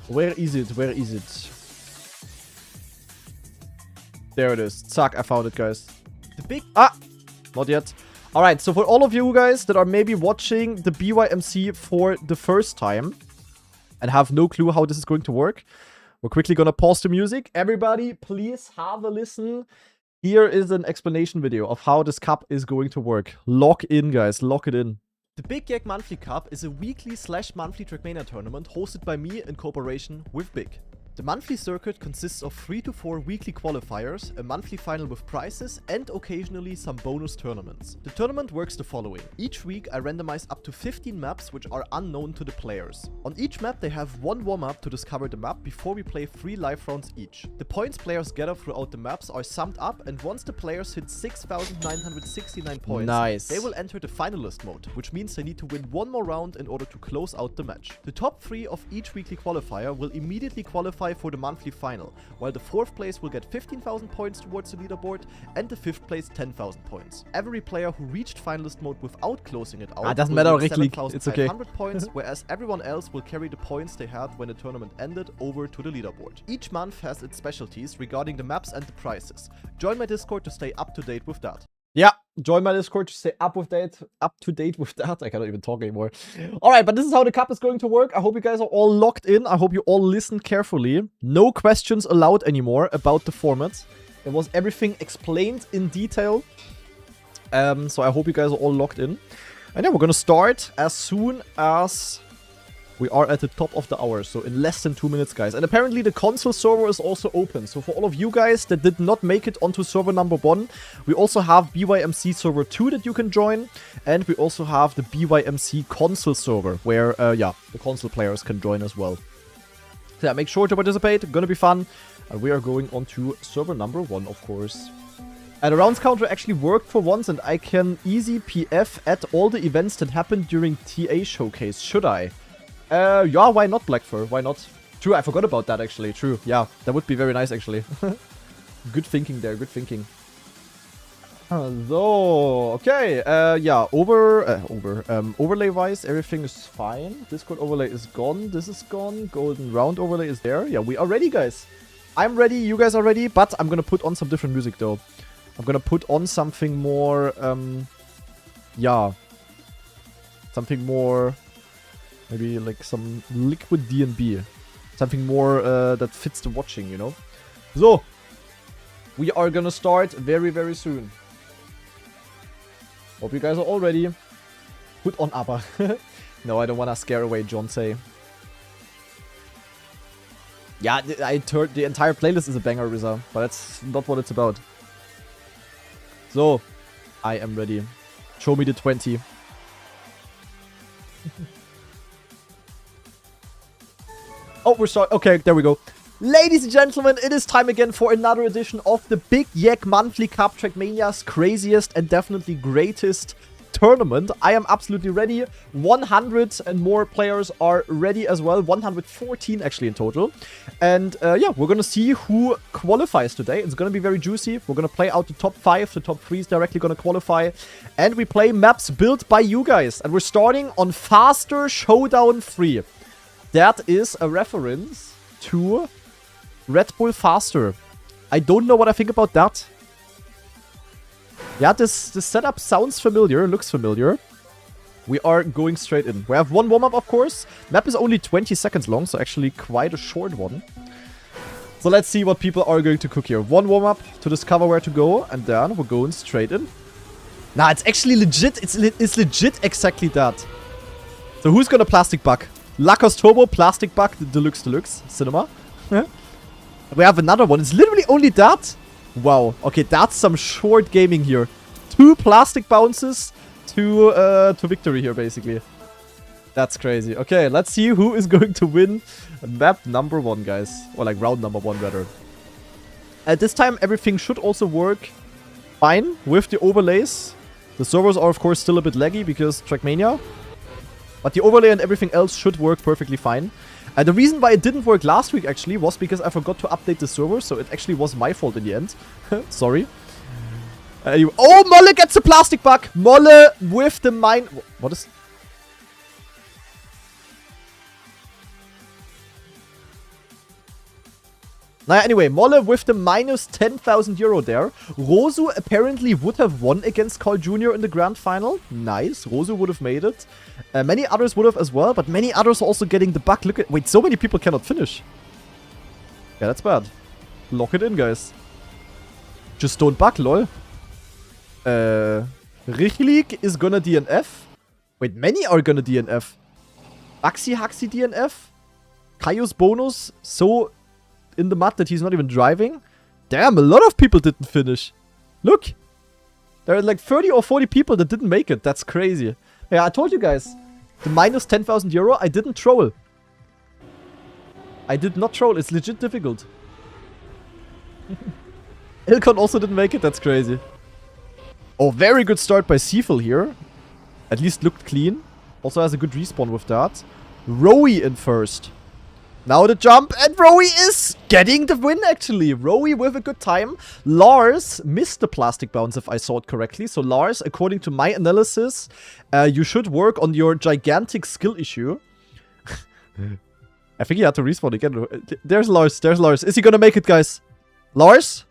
Where is it? Where is it? There it is. Zack, I found it, guys. The big... Ah! Not yet. Alright, so for all of you guys that are maybe watching the BYMC for the first time and have no clue how this is going to work, we're quickly gonna pause the music. Everybody, please have a listen. Here is an explanation video of how this cup is going to work. Lock in, guys. Lock it in. The Big YEK Monthly Cup is a weekly/monthly Trackmania tournament hosted by me in cooperation with Big. The monthly circuit consists of 3 to 4 weekly qualifiers, a monthly final with prizes, and occasionally some bonus tournaments. The tournament works the following. Each week I randomize up to 15 maps which are unknown to the players. On each map they have 1 warm-up to discover the map before we play 3 live rounds each. The points players gather throughout the maps are summed up, and once the players hit 6,969 points, they will enter the finalist mode, which means they need to win 1 more round in order to close out the match. The top 3 of each weekly qualifier will immediately qualify for the monthly final, while the 4th place will get 15,000 points towards the leaderboard and the 5th place 10,000 points. Every player who reached finalist mode without closing it out doesn't will matter, get really. It's okay. 7,500 points, whereas everyone else will carry the points they had when the tournament ended over to the leaderboard. Each month has its specialties regarding the maps and the prizes. Join my Discord to stay up to date with that. Yeah, join my Discord to stay up to date with that. I cannot even talk anymore. Alright, but this is how the cup is going to work. I hope you guys are all locked in. I hope you all listen carefully. No questions allowed anymore about the format. It was everything explained in detail. So I hope you guys are all locked in. And yeah, we're gonna start as soon as we are at the top of the hour, so in less than 2 minutes, guys. And apparently the console server is also open. So for all of you guys that did not make it onto server number 1, we also have BYMC server 2 that you can join. And we also have the BYMC console server, where, yeah, the console players can join as well. So yeah, make sure to participate. Gonna be fun. And we are going on to server number 1, of course. And the rounds counter actually worked for once, and I can easy PF at all the events that happened during TA Showcase. Should I? Yeah, why not, Blackfur? Why not? True, I forgot about that, actually. True, yeah. That would be very nice, actually. Good thinking there, good thinking. So, okay. Yeah, overlay-wise, everything is fine. Discord overlay is gone. This is gone. Golden round overlay is there. Yeah, we are ready, guys. I'm ready, you guys are ready, but I'm gonna put on some different music, though. I'm gonna put on something more, yeah. Something more... Maybe like some liquid D&B. Something more that fits the watching, you know? So, we are gonna start very, very soon. Hope you guys are all ready. Put on ABBA. No, I don't wanna scare away John Say. Yeah, the entire playlist is a banger, Rizza. But that's not what it's about. So, I am ready. Show me the 20. Oh, we're sorry. Okay, there we go. Ladies and gentlemen, it is time again for another edition of the Big YEK Monthly Cup, Trackmania's craziest and definitely greatest tournament. I am absolutely ready. 100 and more players are ready as well. 114 actually in total. And yeah, we're gonna see who qualifies today. It's gonna be very juicy. We're gonna play out the top 5. The top 3 is directly gonna qualify. And we play maps built by you guys. And we're starting on Faster Showdown 3. That is a reference to Red Bull faster. I don't know what I think about that. Yeah, this setup sounds familiar, looks familiar. We are going straight in. We have one warm-up, of course. Map is only 20 seconds long, so actually quite a short one. So let's see what people are going to cook here. One warm-up to discover where to go, and then we're going straight in. Nah, it's actually legit. It's legit exactly that. So who's gonna plastic bug? Lacos Turbo, plastic bug, deluxe, cinema. We have another one. It's literally only that. Wow. Okay, that's some short gaming here. 2 plastic bounces to victory here, basically. That's crazy. Okay, let's see who is going to win map number 1, guys. Or like round number 1, rather. At this time, everything should also work fine with the overlays. The servers are, of course, still a bit laggy because trackmania. But the overlay and everything else should work perfectly fine. The reason why it didn't work last week, actually, was because I forgot to update the server. So it actually was my fault in the end. Sorry. Oh, Molle gets a plastic bug. Molle with the mine. What is... Naja, anyway, Molle with the minus 10,000 euro there. Rosu apparently would have won against Carl Jr. in the grand final. Nice. Rosu would have made it. Many others would have as well, but many others are also getting the bug. Look at... Wait, so many people cannot finish. Yeah, that's bad. Lock it in, guys. Just don't bug, lol. Richlik is gonna DNF. Wait, many are gonna DNF. Baxi Haxi DNF. Kaios bonus. So... in the mud that he's not even driving. Damn, a lot of people didn't finish. Look. There are like 30 or 40 people that didn't make it. That's crazy. Yeah, I told you guys. The minus 10,000 euro, I didn't troll. I did not troll. It's legit difficult. Ilkon also didn't make it. That's crazy. Oh, very good start by Seafel here. At least looked clean. Also has a good respawn with that. Rowie in first. Now the jump, and Rowie is getting the win, actually. Rowie with a good time. Lars missed the plastic bounce, if I saw it correctly. So Lars, according to my analysis, you should work on your gigantic skill issue. I think he had to respawn again. There's Lars, there's Lars. Is he gonna make it, guys? Lars?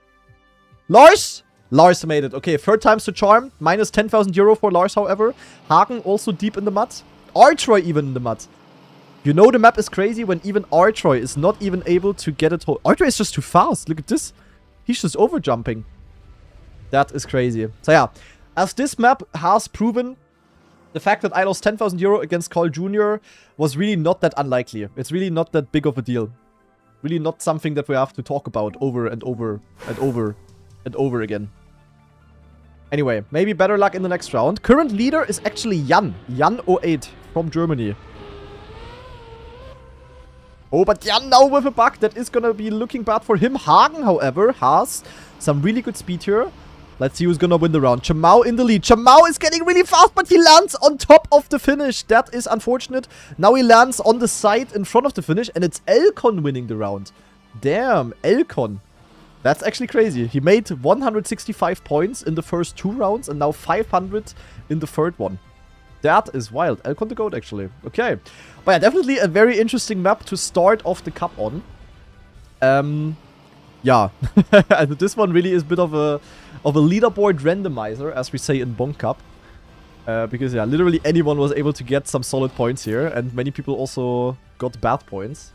Lars? Lars made it. Okay, 3rd time's the charm. Minus 10,000 euro for Lars, however. Hagen also deep in the mud. Artroy even in the mud. You know the map is crazy when even Artroy is not even able to get it. Artroy is just too fast. Look at this. He's just overjumping. That is crazy. So yeah, as this map has proven, the fact that I lost 10,000 euro against Carl Jr. was really not that unlikely. It's really not that big of a deal. Really not something that we have to talk about over and over and over and over again. Anyway, maybe better luck in the next round. Current leader is actually Jan. Jan08 from Germany. Oh, but Jan now with a bug that is gonna be looking bad for him. Hagen, however, has some really good speed here. Let's see who's gonna win the round. Chamau in the lead. Chamau is getting really fast, but he lands on top of the finish. That is unfortunate. Now he lands on the side in front of the finish, and it's Elkon winning the round. Damn, Elkon. That's actually crazy. He made 165 points in the first 2 rounds, and now 500 in the 3rd one. That is wild. Elkon the GOAT, actually. Okay. But yeah, definitely a very interesting map to start off the cup on. Yeah. This one really is a bit of a leaderboard randomizer, as we say in Bonk Cup. Because, yeah, literally anyone was able to get some solid points here. And many people also got bad points.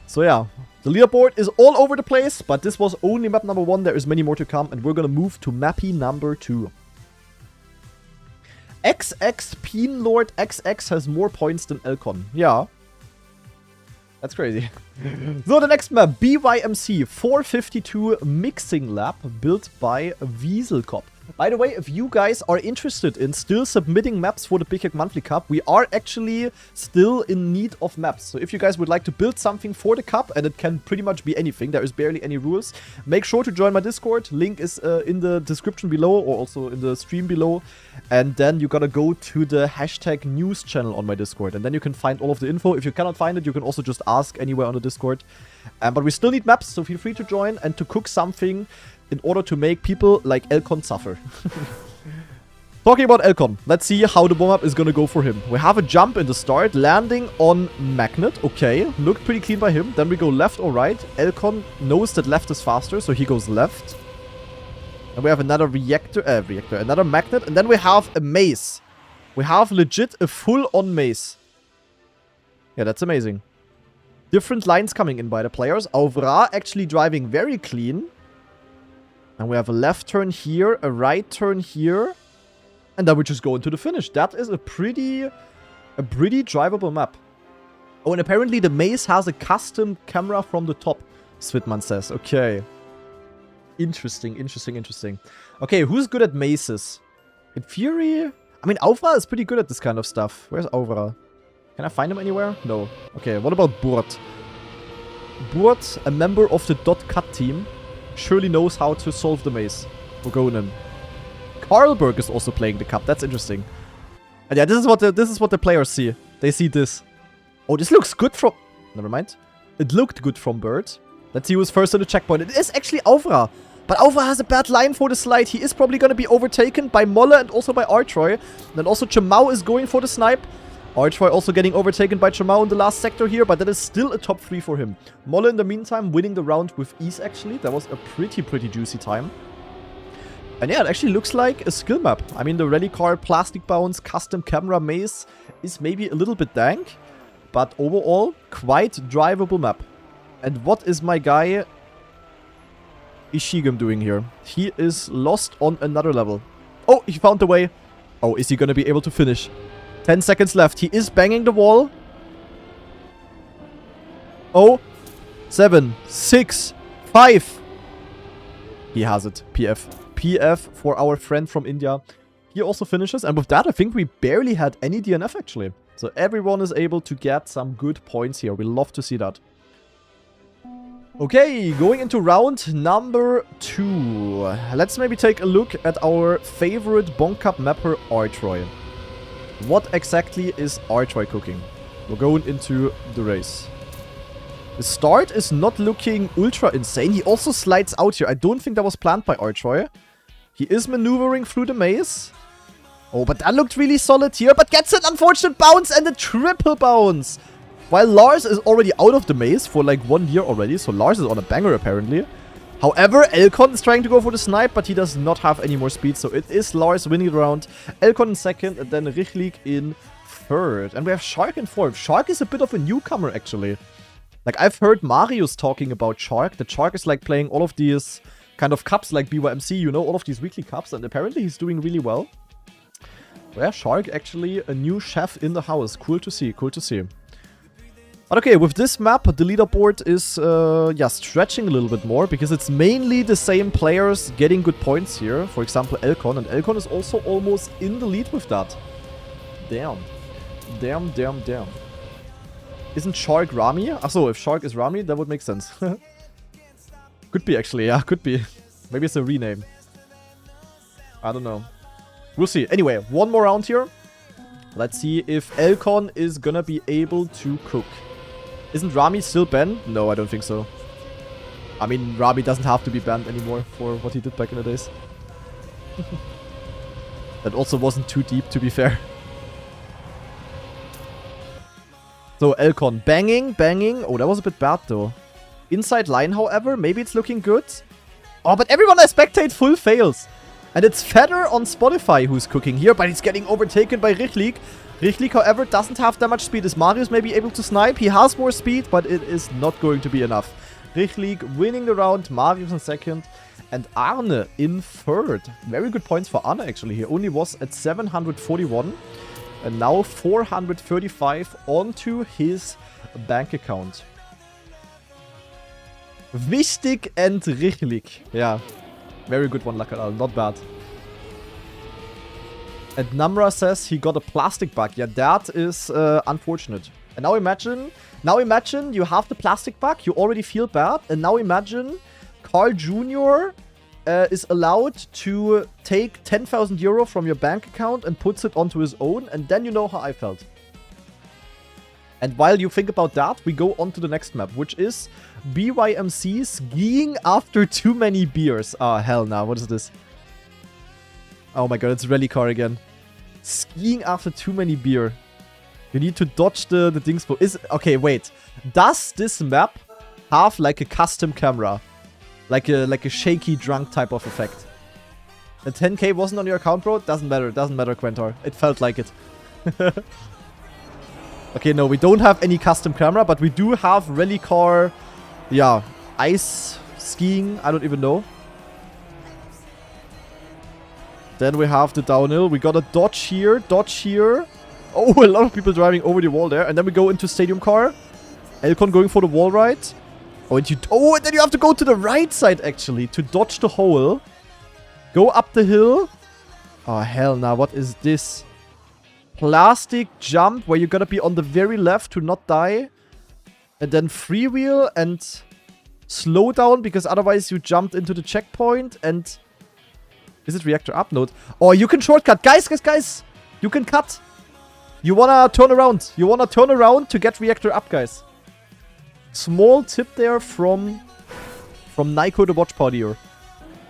So, yeah. The leaderboard is all over the place. But this was only map number 1. There is many more to come. And we're gonna move to mappy number 2. XX Peen Lord XX has more points than Elkon. Yeah. That's crazy. So the next map, BYMC 452 Mixing Lab, built by Wieselkopf. By the way, if you guys are interested in still submitting maps for the YEK Monthly Cup, we are actually still in need of maps. So if you guys would like to build something for the cup, and it can pretty much be anything, there is barely any rules, make sure to join my Discord. Link is in the description below, or also in the stream below. And then you gotta go to the hashtag news channel on my Discord, and then you can find all of the info. If you cannot find it, you can also just ask anywhere on the Discord. But we still need maps, so feel free to join and to cook something in order to make people like Elkon suffer. Talking about Elcon, let's see how the warm-up is gonna go for him. We have a jump in the start, landing on Magnet. Okay, looked pretty clean by him. Then we go left or right. Elcon knows that left is faster, so he goes left. And we have another another Magnet. And then we have a maze. We have legit a full-on maze. Yeah, that's amazing. Different lines coming in by the players. Auvra actually driving very clean. And we have a left turn here, a right turn here. And then we just go into the finish. That is a pretty drivable map. Oh, and apparently the maze has a custom camera from the top, Svitman says. Okay. Interesting. Okay, who's good at mazes? In Fury? I mean, Auvra is pretty good at this kind of stuff. Where's Auvra? Can I find him anywhere? No. Okay, what about Burt? Burt, a member of the .cut team, surely knows how to solve the maze. We're going in. Carlberg is also playing the cup. That's interesting. And yeah, this is what the players see. They see this. Oh, this looks good from... Never mind. It looked good from Bird. Let's see who's first on the checkpoint. It is actually Auvra. But Auvra has a bad line for the slide. He is probably going to be overtaken by Molle and also by Artroy. Then also Chamau is going for the snipe. Artroy also getting overtaken by Chamau in the last sector here. But that is still a top 3 for him. Molle in the meantime winning the round with ease actually. That was a pretty juicy time. And yeah, it actually looks like a skill map. I mean, the rally car, plastic bounce, custom camera maze is maybe a little bit dank. But overall, quite drivable map. And what is my guy Ishigam doing here? He is lost on another level. Oh, he found the way. Oh, is he going to be able to finish? 10 seconds left. He is banging the wall. Oh, 7, 6, 5. He has it. PF. PF for our friend from India. He also finishes. And with that, I think we barely had any DNF actually. So everyone is able to get some good points here. We love to see that. Okay, going into round number 2. Let's maybe take a look at our favorite Bonk Cup mapper, Artroy. What exactly is Artroy cooking? We're going into the race. The start is not looking ultra insane. He also slides out here. I don't think that was planned by Artroy. He is maneuvering through the maze. Oh, but that looked really solid here. But gets an unfortunate bounce and a triple bounce. While Lars is already out of the maze for like 1 year already. So Lars is on a banger apparently. However, Elcon is trying to go for the snipe, but he does not have any more speed. So it is Lars winning the round. Elcon in second and then Richlik in third. And we have Shark in fourth. Shark is a bit of a newcomer actually. Like I've heard Marius talking about Shark. That Shark is like playing all of these kind of cups like BYMC, you know, all of these weekly cups. And apparently he's doing really well. Yeah, Shark actually a new chef in the house. Cool to see, cool to see. But okay, with this map, the leaderboard is, yeah, stretching a little bit more. Because it's mainly the same players getting good points here. For example, Elcon. And Elcon is also almost in the lead with that. Damn. Damn, damn, damn. Isn't Shark Rami? Achso, if Shark is Rami, that would make sense. Could be actually, yeah, could be. Maybe it's a rename. I don't know. We'll see. Anyway, one more round here. Let's see if Elcon is gonna be able to cook. Isn't Rami still banned? No, I don't think so. I mean, Rami doesn't have to be banned anymore for what he did back in the days. That also wasn't too deep, to be fair. So, Elcon. Banging, banging. Oh, that was a bit bad, though. Inside line, however. Maybe it's looking good. Oh, but everyone I spectate full fails. And it's Fedder on Spotify who's cooking here, but he's getting overtaken by Richlik. Richlik, however, doesn't have that much speed. Is Marius maybe able to snipe? He has more speed, but it is not going to be enough. Richlik winning the round, Marius in second, and Arne in third. Very good points for Arne, actually. He only was at 741, and now 435 onto his bank account. Wichtig and Richlik. Yeah. Very good one, Lakadal. Not bad. And Namra says he got a plastic bug. Yeah, that is unfortunate. And now imagine you have the plastic bug. You already feel bad. And now imagine Carl Jr. Is allowed to take 10,000 euro from your bank account and puts it onto his own. And then you know how I felt. And while you think about that, we go on to the next map, which is BYMC skiing after too many beers. Ah, hell no. What is this? Oh my god, it's rally car again. Skiing after too many beer. You need to dodge the dingspo. Okay, wait. Does this map have like a custom camera? Like a shaky drunk type of effect? A 10k wasn't on your account, bro? Doesn't matter, Quentar. It felt like it. Okay, no, we don't have any custom camera, but we do have rally car, yeah, ice skiing, I don't even know. Then we have the downhill. We got a dodge here. Oh, a lot of people driving over the wall there. And then we go into stadium car. Elcon going for the wall ride. Oh, and then you have to go to the right side, actually, to dodge the hole. Go up the hill. Oh, hell nah. What is this? Plastic jump where you gotta be on the very left to not die. And then freewheel and slow down because otherwise you jumped into the checkpoint. And is it reactor up? No. Oh, you can shortcut. Guys. You can cut. You wanna turn around. To get reactor up, guys. Small tip there from Nico the watch partier.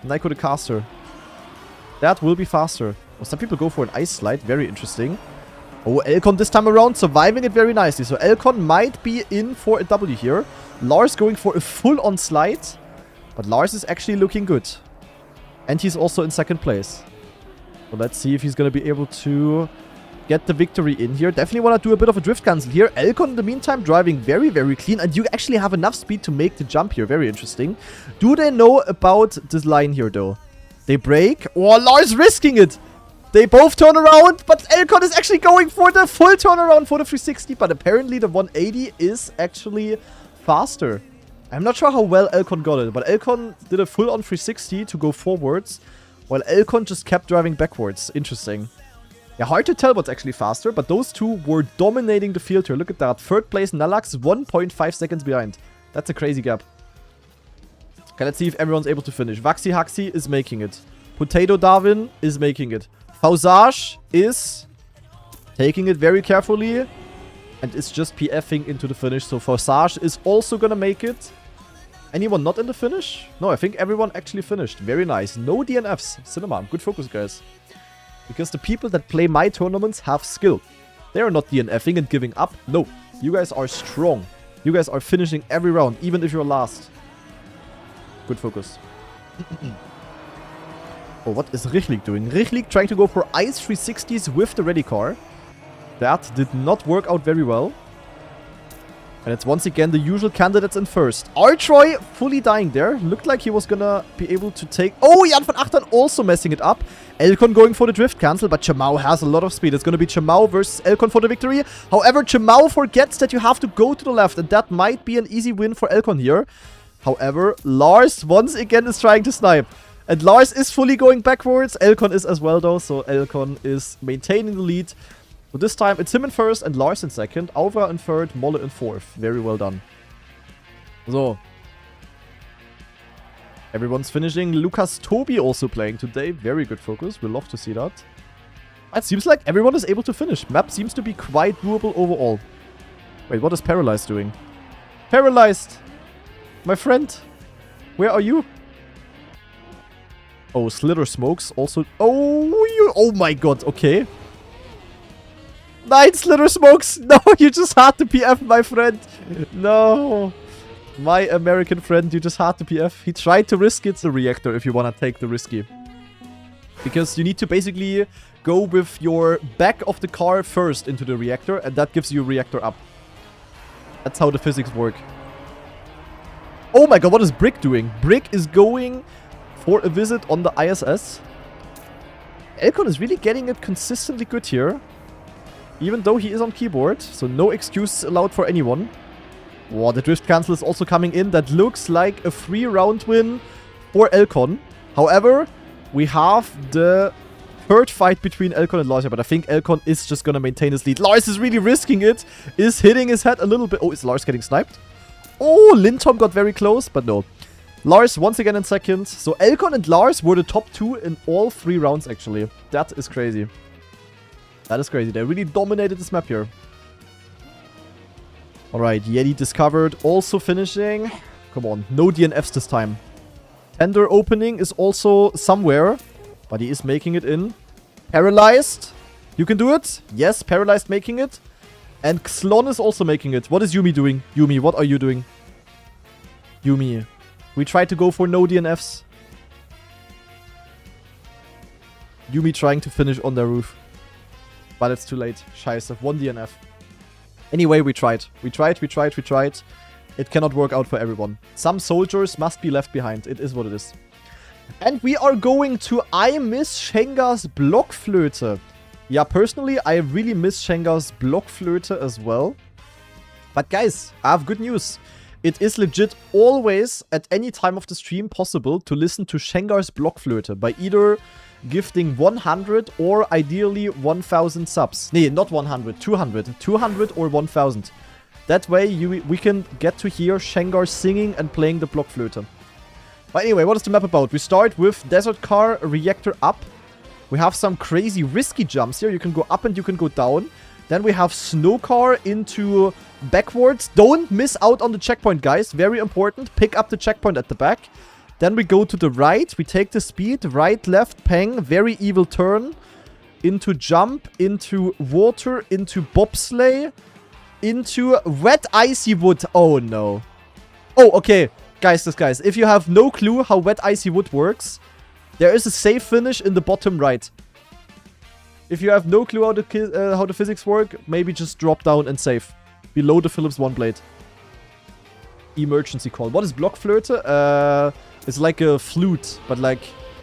Nico the caster. That will be faster. Oh, some people go for an ice slide. Very interesting. Oh, Elcon this time around surviving it very nicely. So Elcon might be in for a W here. Lars going for a full-on slide. But Lars is actually looking good. And he's also in second place. So let's see if he's going to be able to get the victory in here. Definitely want to do a bit of a drift cancel here. Elcon in the meantime driving very, very clean. And you actually have enough speed to make the jump here. Very interesting. Do they know about this line here though? They brake. Oh, Lars risking it. They both turn around, but Elcon is actually going for the full turnaround for the 360. But apparently the 180 is actually faster. I'm not sure how well Elcon got it, but Elcon did a full-on 360 to go forwards, while Elcon just kept driving backwards. Interesting. Yeah, hard to tell what's actually faster, but those two were dominating the field here. Look at that. Third place, Nalax, 1.5 seconds behind. That's a crazy gap. Okay, let's see if everyone's able to finish. Vaxi Haxi is making it. Potato Darwin is making it. Fausage is taking it very carefully and is just PFing into the finish. So Fausage is also gonna make it. Anyone not in the finish? No, I think everyone actually finished. Very nice. No DNFs. Cinema, good focus, guys. Because the people that play my tournaments have skill. They are not DNFing and giving up. No, you guys are strong. You guys are finishing every round, even if you're last. Good focus. Oh, what is Richlik doing? Richlik trying to go for ice 360s with the ready car. That did not work out very well. And it's once again the usual candidates in first. Artroy fully dying there. Looked like he was gonna be able to take... Oh, Jan van Achtern also messing it up. Elcon going for the drift cancel, but Chamau has a lot of speed. It's gonna be Chamau versus Elcon for the victory. However, Chamau forgets that you have to go to the left, and that might be an easy win for Elcon here. However, Lars once again is trying to snipe. And Lars is fully going backwards. Elcon is as well, though. So Elcon is maintaining the lead. So this time, it's him in first and Lars in second. Aura in third, Molle in fourth. Very well done. So. Everyone's finishing. Lucas Tobi also playing today. Very good focus. We'll love to see that. It seems like everyone is able to finish. Map seems to be quite doable overall. Wait, what is Paralyzed doing? Paralyzed! My friend! Where are you? Oh, Slither Smokes also... Oh my god, okay. 9 Slither Smokes! No, you just had to PF, my friend. No. My American friend, you just had to PF. He tried to risk it. The reactor, if you want to take the risky. Because you need to basically go with your back of the car first into the reactor, and that gives you a reactor up. That's how the physics work. Oh my god, what is Brick doing? Brick is going for a visit on the ISS. Elcon is really getting it consistently good here. Even though he is on keyboard. So no excuse allowed for anyone. Wow, the drift cancel is also coming in. That looks like a 3-round win for Elcon. However, we have the third fight between Elcon and Lars. But I think Elcon is just going to maintain his lead. Lars is really risking it. Is hitting his head a little bit. Oh, is Lars getting sniped? Oh, Lintom got very close, but no. Lars once again in second. So Elcon and Lars were the top 2 in all 3 rounds, actually. That is crazy. That is crazy. They really dominated this map here. Alright, Yeti discovered. Also finishing. Come on, no DNFs this time. Tender opening is also somewhere. But he is making it in. Paralyzed. You can do it. Yes, Paralyzed making it. And Xlon is also making it. What is Yuumi doing? Yuumi, what are you doing? Yuumi. We tried to go for no DNFs. Yuumi trying to finish on their roof. But it's too late. Scheiße. 1 DNF. Anyway, we tried. We tried. It cannot work out for everyone. Some soldiers must be left behind. It is what it is. And we are going to I Miss Schengar's Blockflöte. Yeah, personally, I really miss Schengar's Blockflöte as well. But guys, I have good news. It is legit always, at any time of the stream, possible to listen to Schengar's Blockflöte by either gifting 100 or ideally 1000 subs. Nee, not 100, 200. 200 or 1000. That way we can get to hear Schengar singing and playing the Blockflöte. But anyway, what is the map about? We start with Desert Car, Reactor up. We have some crazy risky jumps here. You can go up and you can go down. Then we have Snow Car into backwards. Don't miss out on the checkpoint, guys. Very important. Pick up the checkpoint at the back. Then we go to the right. We take the speed. Right, left, pang. Very evil turn. Into jump. Into water. Into bobsleigh. Into wet icy wood. Oh, no. Oh, okay. Guys, if you have no clue how wet icy wood works, there is a safe finish in the bottom right. If you have no clue how the physics work, maybe just drop down and save. Below the Philips One Blade. Emergency call. What is Blockflöte? It's like a flute, but like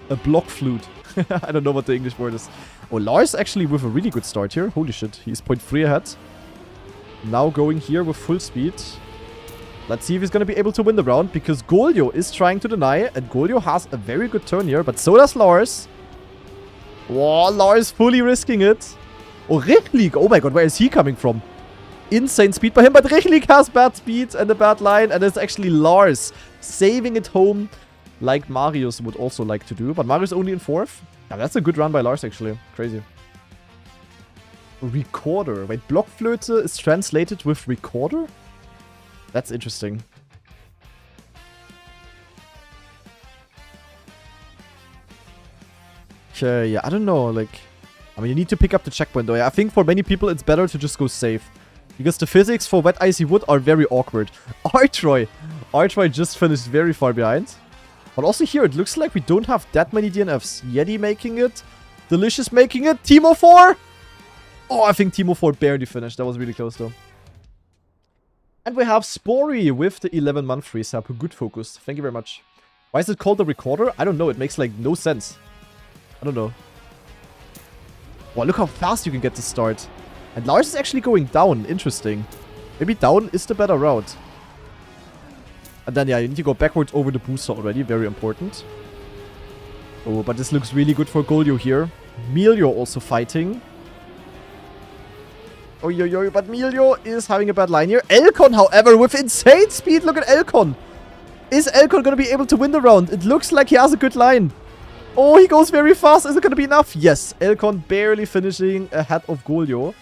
a block flute. I don't know what the English word is. Oh, Lars actually with a really good start here. Holy shit, he's 0.3 ahead. Now going here with full speed. Let's see if he's going to be able to win the round, because Golio is trying to deny, and Golio has a very good turn here, but so does Lars. Whoa, Lars fully risking it. Oh, Rechlik. Oh my god, where is he coming from? Insane speed by him, but Rechlik has bad speed and a bad line, and it's actually Lars saving it home like Marius would also like to do, but Marius only in 4th. Yeah, that's a good run by Lars, actually. Crazy. Recorder. Wait, Blockflöte is translated with recorder? That's interesting. Okay, yeah, I don't know, like... I mean, you need to pick up the checkpoint, though. Yeah, I think for many people, it's better to just go safe. Because the physics for wet icy wood are very awkward. Artroy just finished very far behind. But also here, it looks like we don't have that many DNFs. Yeti making it. Delicious making it. Timo 4! Oh, I think Timo 4 barely finished. That was really close, though. And we have Spory with the 11-month free sub. Good focus. Thank you very much. Why is it called the recorder? I don't know. It makes, like, no sense. I don't know. Wow, look how fast you can get to start. And Lars is actually going down. Interesting. Maybe down is the better route. And then, yeah, you need to go backwards over the booster already. Very important. Oh, but this looks really good for Golio here. Milio also fighting. Oh, but Milio is having a bad line here. Elcon, however, with insane speed. Look at Elcon. Is Elcon going to be able to win the round? It looks like he has a good line. Oh, he goes very fast. Is it going to be enough? Yes. Elcon barely finishing ahead of Golio.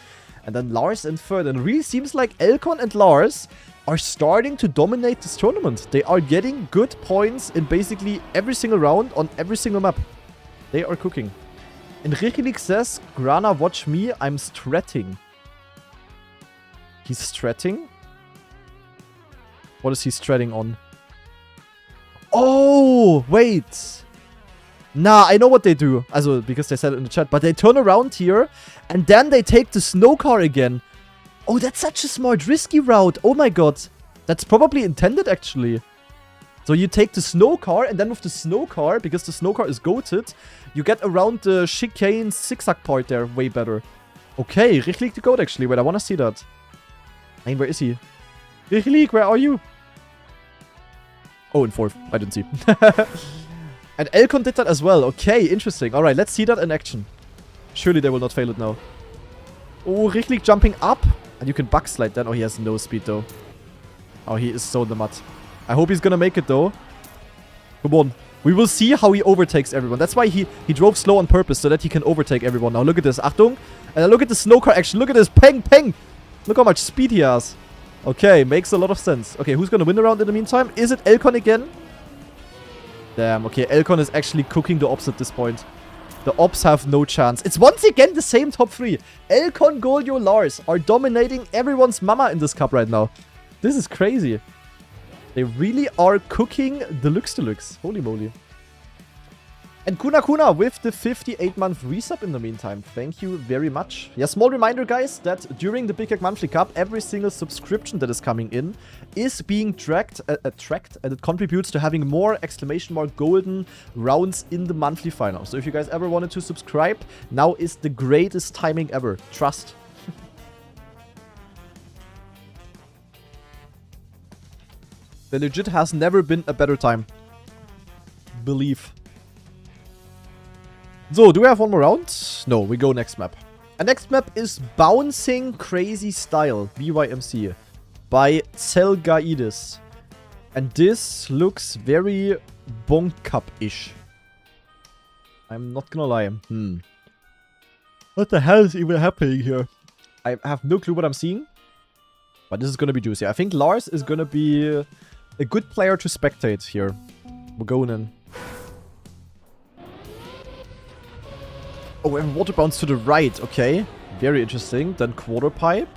And then Lars in third. And it really seems like Elcon and Lars are starting to dominate this tournament. They are getting good points in basically every single round on every single map. They are cooking. And Rikilik says, Grana, watch me. I'm stretting. He's stretting? What is he stretting on? Oh, wait. Nah, I know what they do. Also, because they said it in the chat. But they turn around here, and then they take the snow car again. Oh, that's such a smart, risky route. Oh my god. That's probably intended, actually. So you take the snow car, and then with the snow car, because the snow car is goated, you get around the chicane zigzag part there way better. Okay, Richtlik the goat, actually. Wait, I want to see that. I mean, where is he? Richtlik, where are you? Oh, in 4th. I didn't see. And Elcon did that as well. Okay, interesting. Alright, let's see that in action. Surely they will not fail it now. Oh, Richtlik jumping up. And you can backslide then. Oh, he has no speed, though. Oh, he is so in the mud. I hope he's gonna make it, though. Come on. We will see how he overtakes everyone. That's why he drove slow on purpose, so that he can overtake everyone. Now, look at this. Achtung. And look at the snow car action. Look at this. Peng, peng. Look how much speed he has. Okay, makes a lot of sense. Okay, who's gonna win the round in the meantime? Is it Elcon again? Damn, okay, Elcon is actually cooking the ops at this point. The Ops have no chance. It's once again the same top 3. Elcon, Goldio, Lars are dominating everyone's mama in this cup right now. This is crazy. They really are cooking deluxe. Holy moly. And Kuna with the 58-month resub in the meantime. Thank you very much. Yeah, small reminder, guys, that during the YEK Monthly Cup, every single subscription that is coming in is being tracked, and it contributes to having more ! golden rounds in the monthly final. So if you guys ever wanted to subscribe, now is the greatest timing ever. Trust. There legit has never been a better time. Believe. So, do we have one more round? No, we go next map. And next map is Bouncing Crazy Style, BYMC, by Zelgaidis. And this looks very Bonk Cup-ish. I'm not gonna lie. What the hell is even happening here? I have no clue what I'm seeing. But this is gonna be juicy. I think Lars is gonna be a good player to spectate here. We're going in. Oh, we have a water bounce to the right. Okay. Very interesting. Then quarter pipe.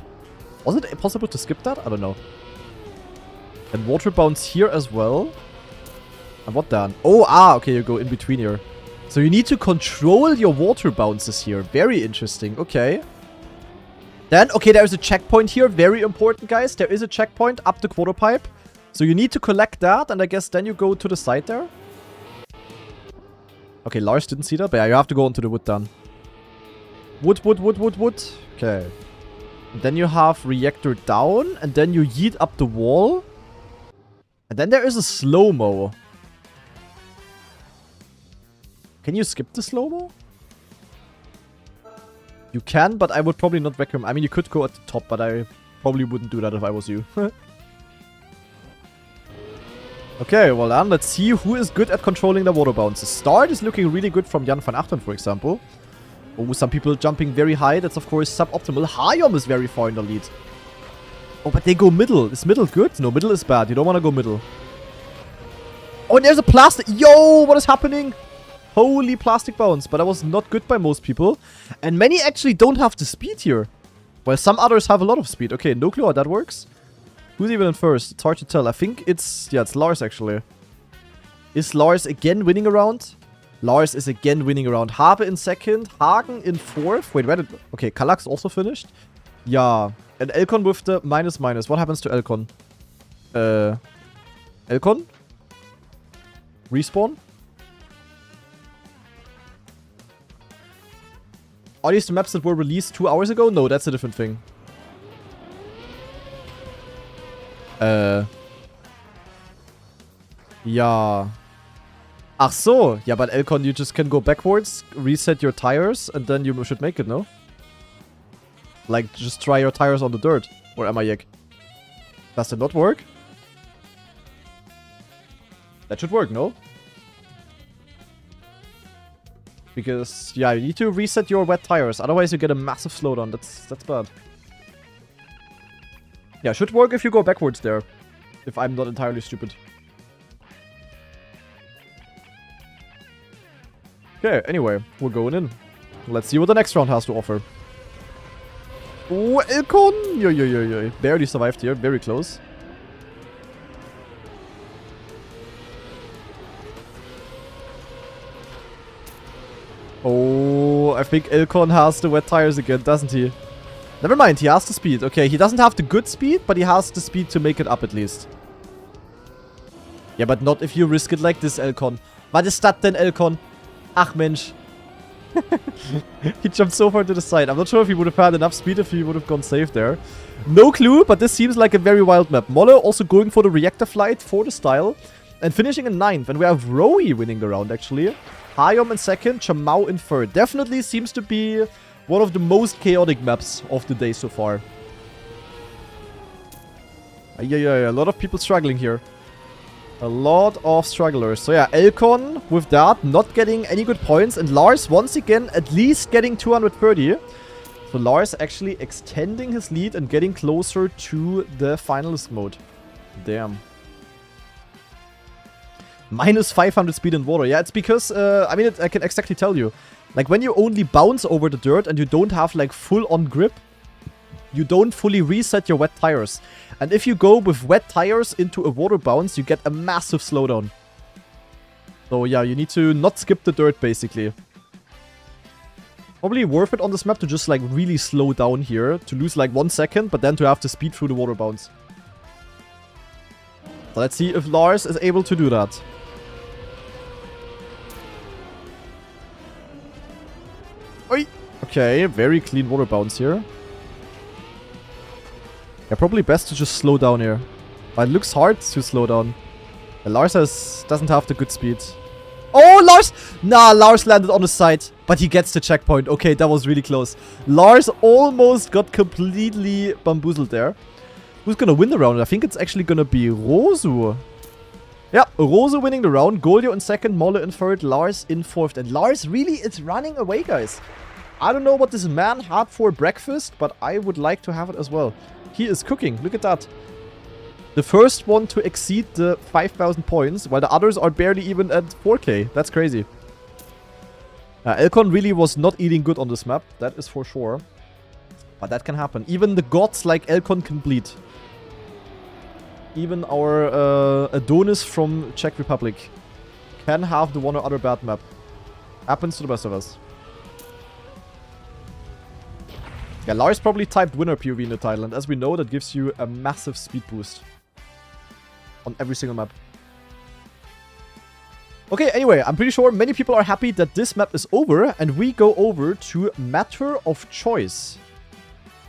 Was it possible to skip that? I don't know. And water bounce here as well. And what then? Oh, okay, you go in between here. So you need to control your water bounces here. Very interesting. Okay. Then, okay, there's a checkpoint here. Very important, guys. There is a checkpoint up the quarter pipe. So you need to collect that. And I guess then you go to the side there. Okay, Lars didn't see that, but yeah, you have to go onto the wood then. Wood. Okay. And then you have reactor down, and then you yeet up the wall. And then there is a slow-mo. Can you skip the slow-mo? You can, but I would probably not recommend. I mean, you could go at the top, but I probably wouldn't do that if I was you. Okay, well then, let's see who is good at controlling the water bounces. Start is looking really good from Jan van Achten, for example. Oh, some people jumping very high. That's, of course, suboptimal. Hayom is very far in the lead. Oh, but they go middle. Is middle good? No, middle is bad. You don't want to go middle. Oh, and there's a plastic. Yo, what is happening? Holy plastic bounce. But that was not good by most people. And many actually don't have the speed here. While some others have a lot of speed. Okay, no clue how that works. Who's even in first? It's hard to tell. I think it's... Yeah, it's Lars, actually. Is Lars again winning a round? Lars is again winning a round. Habe in second. Hagen in fourth. Wait, where did... Okay, Kallax also finished. Yeah. And Elcon with the minus. What happens to Elcon? Elcon? Respawn? Are these the maps that were released 2 hours ago? No, that's a different thing. Ja. Ach so. Yeah, but Elcon, you just can go backwards, reset your tires, and then you should make it, no? Like, just try your tires on the dirt. Or am I YEK? Does it not work? That should work, no? Because, yeah, you need to reset your wet tires. Otherwise, you get a massive slowdown. That's bad. Yeah, should work if you go backwards there. If I'm not entirely stupid. Okay, anyway, we're going in. Let's see what the next round has to offer. Oh, Elcon! Yo. Barely survived here. Very close. Oh, I think Elcon has the wet tires again, doesn't he? Never mind, he has the speed. Okay, he doesn't have the good speed, but he has the speed to make it up at least. Yeah, but not if you risk it like this, Elcon. Was ist das denn, Elcon? Ach, Mensch. He jumped so far to the side. I'm not sure if he would have had enough speed if he would have gone safe there. No clue, but this seems like a very wild map. Molle also going for the reactor flight for the style. And finishing in 9th. And we have Rowie winning the round, actually. Hayom in 2nd, Chamau in 3rd. Definitely seems to be one of the most chaotic maps of the day so far. Yeah. A lot of people struggling here. A lot of strugglers. So yeah, Elcon with that, not getting any good points. And Lars, once again, at least getting 230. So Lars actually extending his lead and getting closer to the finalist mode. Damn. Minus 500 speed in water. Yeah, it's because, I mean, I can exactly tell you. Like, when you only bounce over the dirt and you don't have, like, full-on grip, you don't fully reset your wet tires. And if you go with wet tires into a water bounce, you get a massive slowdown. So, yeah, you need to not skip the dirt, basically. Probably worth it on this map to just, like, really slow down here. To lose, like, 1 second, but then to have to speed through the water bounce. So let's see if Lars is able to do that. Oi! Okay, very clean water bounce here. Yeah, probably best to just slow down here. But it looks hard to slow down. And Lars doesn't have the good speed. Oh, Lars! Nah, Lars landed on the side. But he gets the checkpoint. Okay, that was really close. Lars almost got completely bamboozled there. Who's gonna win the round? I think it's actually gonna be Rosu. Yeah, Rosu winning the round. Golio in second, Molle in third, Lars in fourth. And Lars really is running away, guys. I don't know what this man had for breakfast, but I would like to have it as well. He is cooking. Look at that. The first one to exceed the 5,000 points, while the others are barely even at 4k. That's crazy. Elcon really was not eating good on this map. That is for sure. But that can happen. Even the gods like Elcon can bleed. Even our Adonis from Czech Republic can have the one or other bad map. Happens to the best of us. Yeah, Lars probably typed winner POV in the title, and as we know, that gives you a massive speed boost. On every single map. Okay, anyway, I'm pretty sure many people are happy that this map is over, and we go over to Matter of Choice.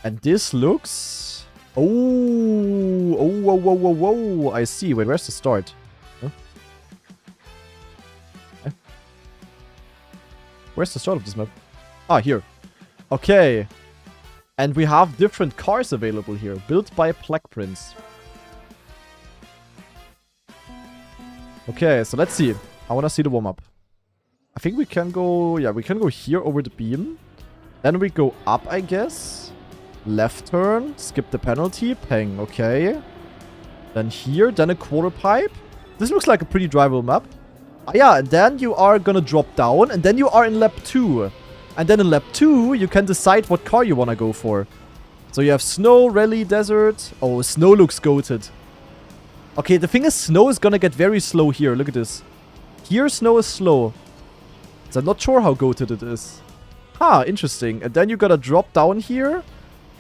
And this looks... Oh, whoa, whoa, whoa, whoa. I see. Wait, where's the start? Huh? Where's the start of this map? Ah, here. Okay. And we have different cars available here, built by Plague Prince. Okay, so let's see. I want to see the warm-up. I think we can go... Yeah, we can go here over the beam. Then we go up, I guess. Left turn. Skip the penalty. Peng. Okay. Then here. Then a quarter pipe. This looks like a pretty drivable map. Yeah, and then you are gonna drop down. And then you are in lap 2. And then in lap 2, you can decide what car you want to go for. So you have snow, rally, desert. Oh, snow looks goated. Okay, the thing is, snow is gonna get very slow here. Look at this. Here, snow is slow. So I'm not sure how goated it is. Huh, interesting. And then you gotta drop down here.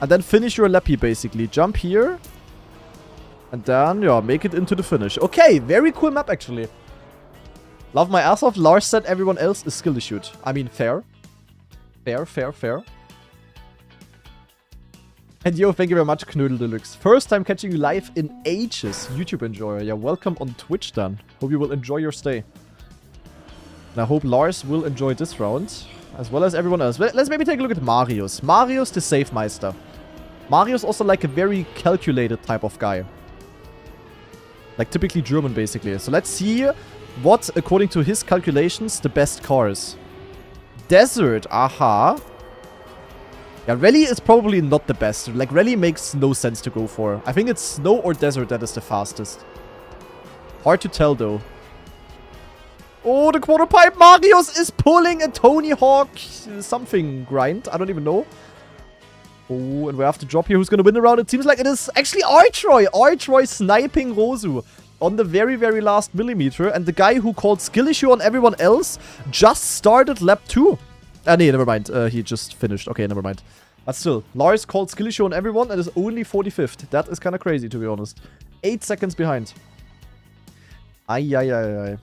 And then finish your lappy, basically. Jump here. And then, yeah, make it into the finish. Okay, very cool map, actually. Love my ass off. Lars said everyone else is skill issued. I mean, fair. Fair, fair, fair. And yo, thank you very much, Knödel Deluxe. First time catching you live in ages. YouTube enjoyer. Yeah, welcome on Twitch then. Hope you will enjoy your stay. And I hope Lars will enjoy this round. As well as everyone else. Let's maybe take a look at Marius. Marius the Safe Meister. Marius also like a very calculated type of guy. Like typically German, basically. So let's see what, according to his calculations, the best car is. Desert, aha. Yeah, rally is probably not the best. Like, rally makes no sense to go for. I think it's snow or desert that is the fastest. Hard to tell, though. Oh, the quarter pipe. Marius is pulling a Tony Hawk something grind. I don't even know. Oh, and we have to drop here. Who's going to win the round? It seems like it is actually Artroy. Artroy sniping Rosu on the very, very last millimeter. And the guy who called skill issue on everyone else just started lap 2. Ah, nee, never mind. He just finished. Okay, never mind. But still, Lars called skill issue on everyone and is only 45th. That is kind of crazy, to be honest. 8 seconds behind. Ay.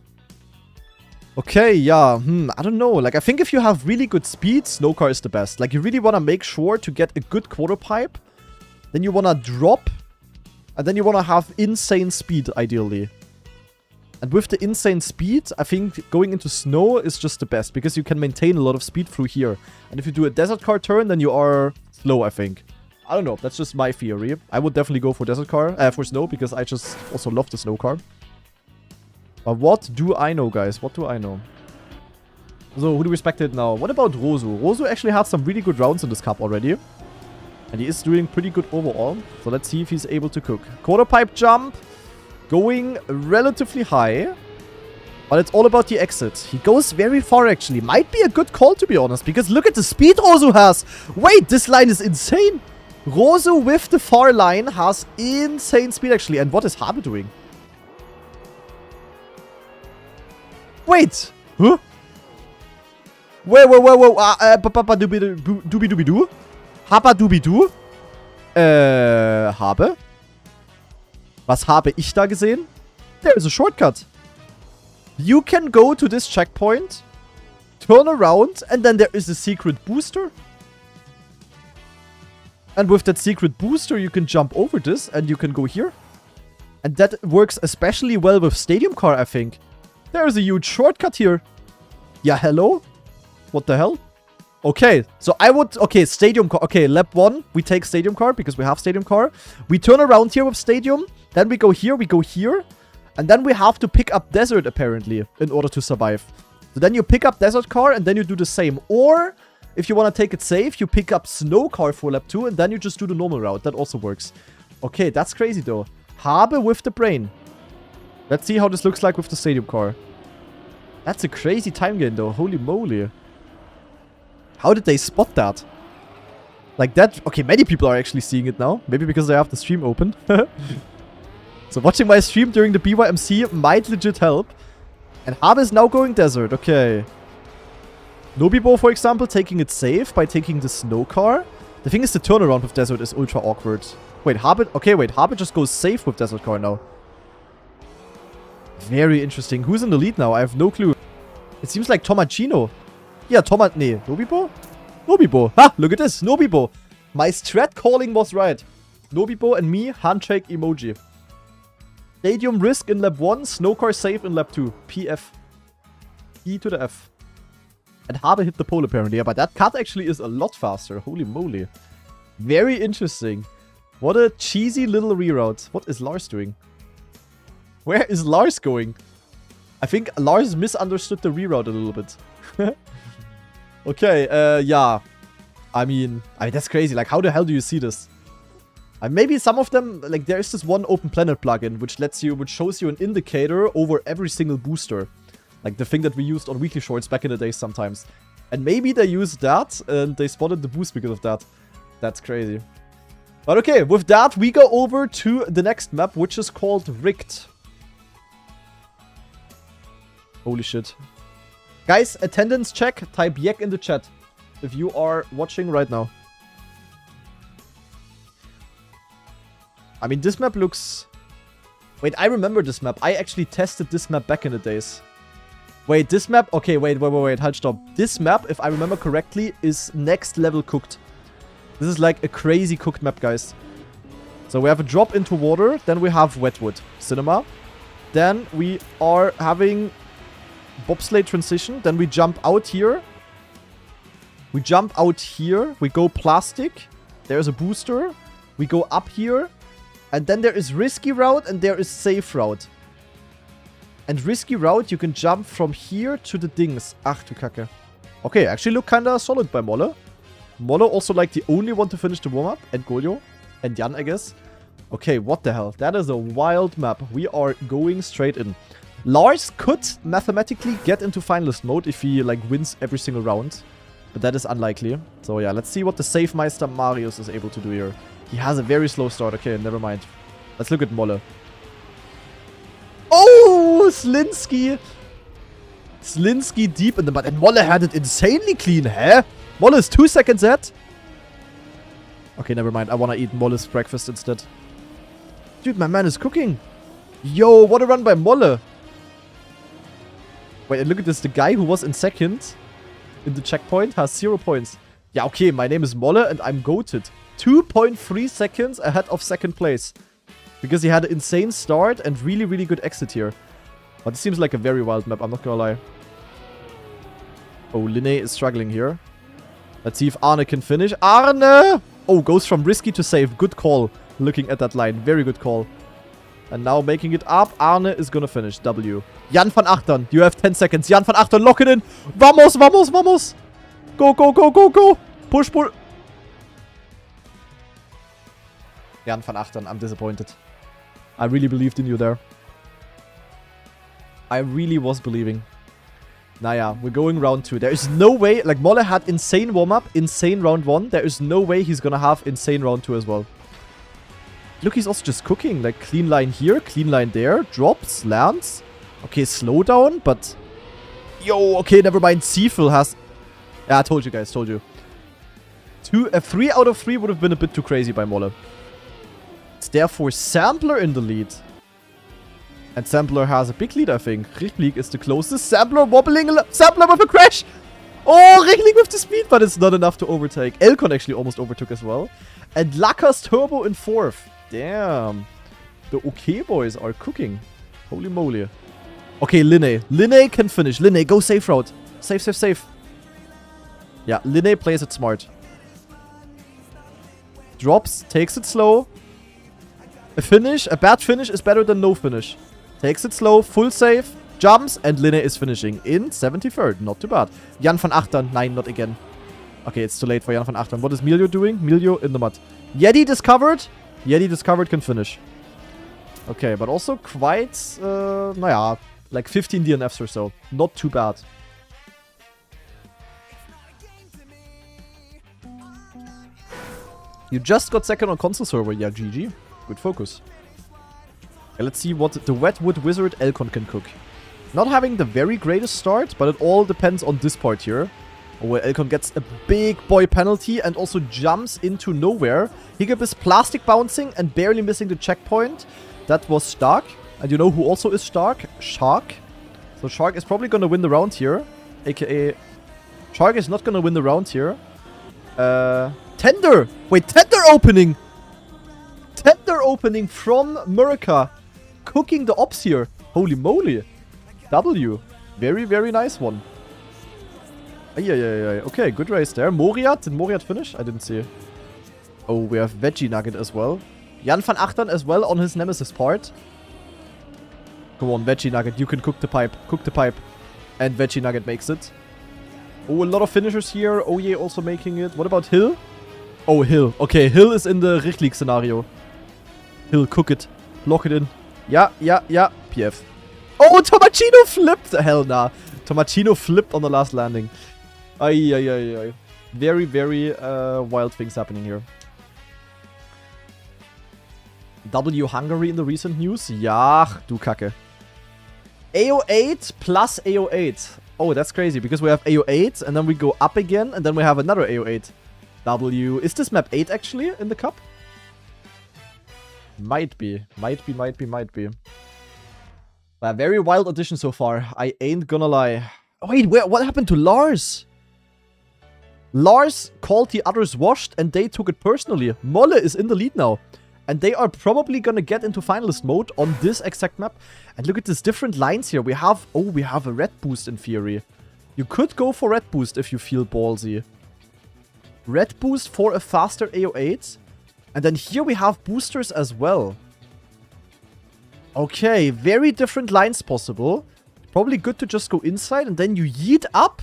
Okay, yeah. I don't know. Like, I think if you have really good speed, snow car is the best. Like, you really want to make sure to get a good quarter pipe. Then you want to drop. And then you want to have insane speed, ideally. And with the insane speed, I think going into snow is just the best. Because you can maintain a lot of speed through here. And if you do a desert car turn, then you are slow, I think. I don't know. That's just my theory. I would definitely go for desert car. For snow, because I just also love the snow car. But what do I know, guys? What do I know? So, who do we spectate now? What about Rosu? Rosu actually had some really good rounds in this cup already. And he is doing pretty good overall. So, let's see if he's able to cook. Quarter pipe jump. Going relatively high. But it's all about the exit. He goes very far, actually. Might be a good call, to be honest. Because look at the speed Rosu has. Wait, this line is insane. Rosu with the far line has insane speed, actually. And what is Habe doing? Wait. Huh? Wait. Doobie-doo. Haba Doobie-doo. Habe? Was habe ich da gesehen? There is a shortcut. You can go to this checkpoint, turn around, and then there is a secret booster. And with that secret booster, you can jump over this, and you can go here. And that works especially well with Stadium Car, I think. There is a huge shortcut here. Yeah, hello? What the hell? Okay, so I would... Okay, Stadium Car. Okay, lap 1, we take Stadium Car, because we have Stadium Car. We turn around here with Stadium. Then we go here, and then we have to pick up Desert, apparently, in order to survive. So then you pick up Desert Car, and then you do the same. Or, if you want to take it safe, you pick up Snow Car for lap 2, and then you just do the normal route. That also works. Okay, that's crazy, though. Habe with the brain. Let's see how this looks like with the Stadium Car. That's a crazy time gain, though. Holy moly. How did they spot that? Like that... Okay, many people are actually seeing it now. Maybe because they have the stream open. So watching my stream during the BYMC might legit help. And Habe is now going Desert. Okay. Nobibo, for example, taking it safe by taking the Snow Car. The thing is, the turnaround with Desert is ultra awkward. Wait, Habe... Okay, wait. Habe just goes safe with Desert Car now. Very interesting. Who's in the lead now? I have no clue. It seems like Tomacino. Yeah, Nee, Nobibo? Nobibo. Ha! Look at this. Nobibo. My strat calling was right. Nobibo and me, handshake emoji. Stadium risk in lap 1, Snow Car safe in lap 2. PF. E to the F. And Habe hit the pole apparently. Yeah, but that cut actually is a lot faster. Holy moly. Very interesting. What a cheesy little reroute. What is Lars doing? Where is Lars going? I think Lars misunderstood the reroute a little bit. Okay, yeah. I mean, that's crazy. Like, how the hell do you see this? Maybe some of them, like, there is this one Open Planet plugin, which shows you an indicator over every single booster. Like, the thing that we used on Weekly Shorts back in the day sometimes. And maybe they used that, and they spotted the boost because of that. That's crazy. But okay, with that, we go over to the next map, which is called Rigged. Holy shit. Guys, attendance check. Type YEK in the chat if you are watching right now. I mean, this map looks... Wait, I remember this map. I actually tested this map back in the days. Wait, this map... Okay, wait. Halt, stop. This map, if I remember correctly, is next level cooked. This is like a crazy cooked map, guys. So we have a drop into water. Then we have Wetwood Cinema. Then we are having bobsleigh transition. Then we jump out here. We jump out here. We go plastic. There's a booster. We go up here. And then there is risky route and there is safe route. And risky route, you can jump from here to the dings. Ach du Kacke. Okay, actually look kinda solid by Molle. Molle also like the only one to finish the warm-up. And Golio. And Jan, I guess. Okay, what the hell? That is a wild map. We are going straight in. Lars could mathematically get into finalist mode if he like wins every single round. But that is unlikely. So yeah, let's see what the Safe Meister Marius is able to do here. He has a very slow start. Okay, never mind. Let's look at Molle. Oh, Slinsky. Slinsky deep in the mud. And Molle had it insanely clean, huh? Molle is 2 seconds ahead. Okay, never mind. I want to eat Molle's breakfast instead. Dude, my man is cooking. Yo, what a run by Molle. Wait, and look at this. The guy who was in second in the checkpoint has 0 points. Yeah, okay. My name is Molle and I'm goated. 2.3 seconds ahead of second place. Because he had an insane start and really, really good exit here. But it seems like a very wild map, I'm not gonna lie. Oh, Linné is struggling here. Let's see if Arne can finish. Arne! Oh, goes from risky to safe. Good call. Looking at that line. Very good call. And now making it up. Arne is gonna finish. W. Jan van Achtern. You have 10 seconds. Jan van Achtern, lock it in. Vamos, vamos, vamos. Go, go, go, go, go. Push, push. Jan van Achtern, I'm disappointed. I really believed in you there. I really was believing. Naja, we're going round 2. There is no way... Like, Molle had insane warm-up, insane round 1. There is no way he's gonna have insane round 2 as well. Look, he's also just cooking. Like, clean line here, clean line there. Drops, lands. Okay, slow down, but... Yo, okay, never mind. Seafil has... Yeah, I told you guys, told you. 3 out of 3 would have been a bit too crazy by Molle. It's therefore Sampler in the lead. And Sampler has a big lead, I think. Richtlik is the closest. Sampler wobbling. Sampler with a crash. Oh, Richtlik with the speed, but it's not enough to overtake. Elkon actually almost overtook as well. And Lacker's Turbo in 4th. Damn. The OK boys are cooking. Holy moly. Okay, Linne. Linne can finish. Linne, go safe route. Safe, safe, safe. Yeah, Linne plays it smart. Drops, takes it slow. A finish, a bad finish is better than no finish. Takes it slow, full save, jumps, and Linne is finishing in 73rd. Not too bad. Jan van Achtern, nein, not again. Okay, it's too late for Jan van Achtern. What is Miljo doing? Miljo in the mud. Yeti discovered. Yeti discovered can finish. Okay, but also quite, naja, like 15 DNFs or so. Not too bad. You just got second on console server. Yeah, GG. Good focus. Okay, let's see what the Wetwood Wizard Elkon can cook. Not having the very greatest start, but it all depends on this part here. Where Elkon gets a big boy penalty and also jumps into nowhere. Hiccup is plastic bouncing and barely missing the checkpoint. That was Stark. And you know who also is Stark? Shark. So Shark is probably going to win the round here. AKA... Shark is not going to win the round here. Tender! Wait, tender opening! Tender opening from Murica. Cooking the ops here. Holy moly. W. Very, very nice one. Okay, good race there. Moriat. Did Moriat finish? I didn't see. Oh, we have Veggie Nugget as well. Jan van Achtern as well on his Nemesis part. Come on, Veggie Nugget. You can cook the pipe. Cook the pipe. And Veggie Nugget makes it. Oh, a lot of finishers here. Oye also making it. What about Hill? Oh, Hill. Okay, Hill is in the Richtlik scenario. Hill, cook it. Lock it in. Yeah. PF. Oh, Tomacino flipped! Hell nah. Tomacino flipped on the last landing. Ay. Very, very wild things happening here. W Hungary in the recent news? Ja, du Kacke. AO8 plus AO8. Oh, that's crazy, because we have AO8, and then we go up again, and then we have another AO8. W. Is this map 8 actually in the cup? Might be. A very wild addition so far. I ain't gonna lie. Oh, wait, what happened to Lars? Lars called the others washed and they took it personally. Molle is in the lead now. And they are probably gonna get into finalist mode on this exact map. And look at these different lines here. We have a red boost in theory. You could go for red boost if you feel ballsy. Red boost for a faster AO8. And then here we have boosters as well. Okay, very different lines possible. Probably good to just go inside and then you yeet up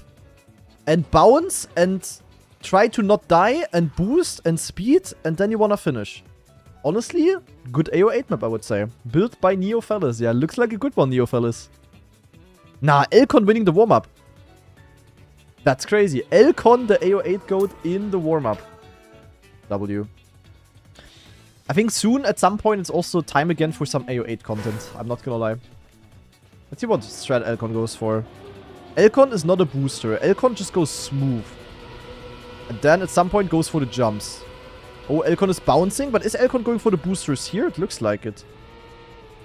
and bounce and try to not die and boost and speed and then you wanna finish. Honestly, good AO8 map, I would say. Built by Neophalis. Yeah, looks like a good one, Neophalis. Nah, Elkon winning the warm-up. That's crazy. Elkon, the AO8 goat in the warm-up. W. I think soon, at some point, it's also time again for some AO8 content. I'm not gonna lie. Let's see what strat Elkon goes for. Elkon is not a booster. Elkon just goes smooth. And then at some point goes for the jumps. Oh, Elkon is bouncing, but is Elkon going for the boosters here? It looks like it.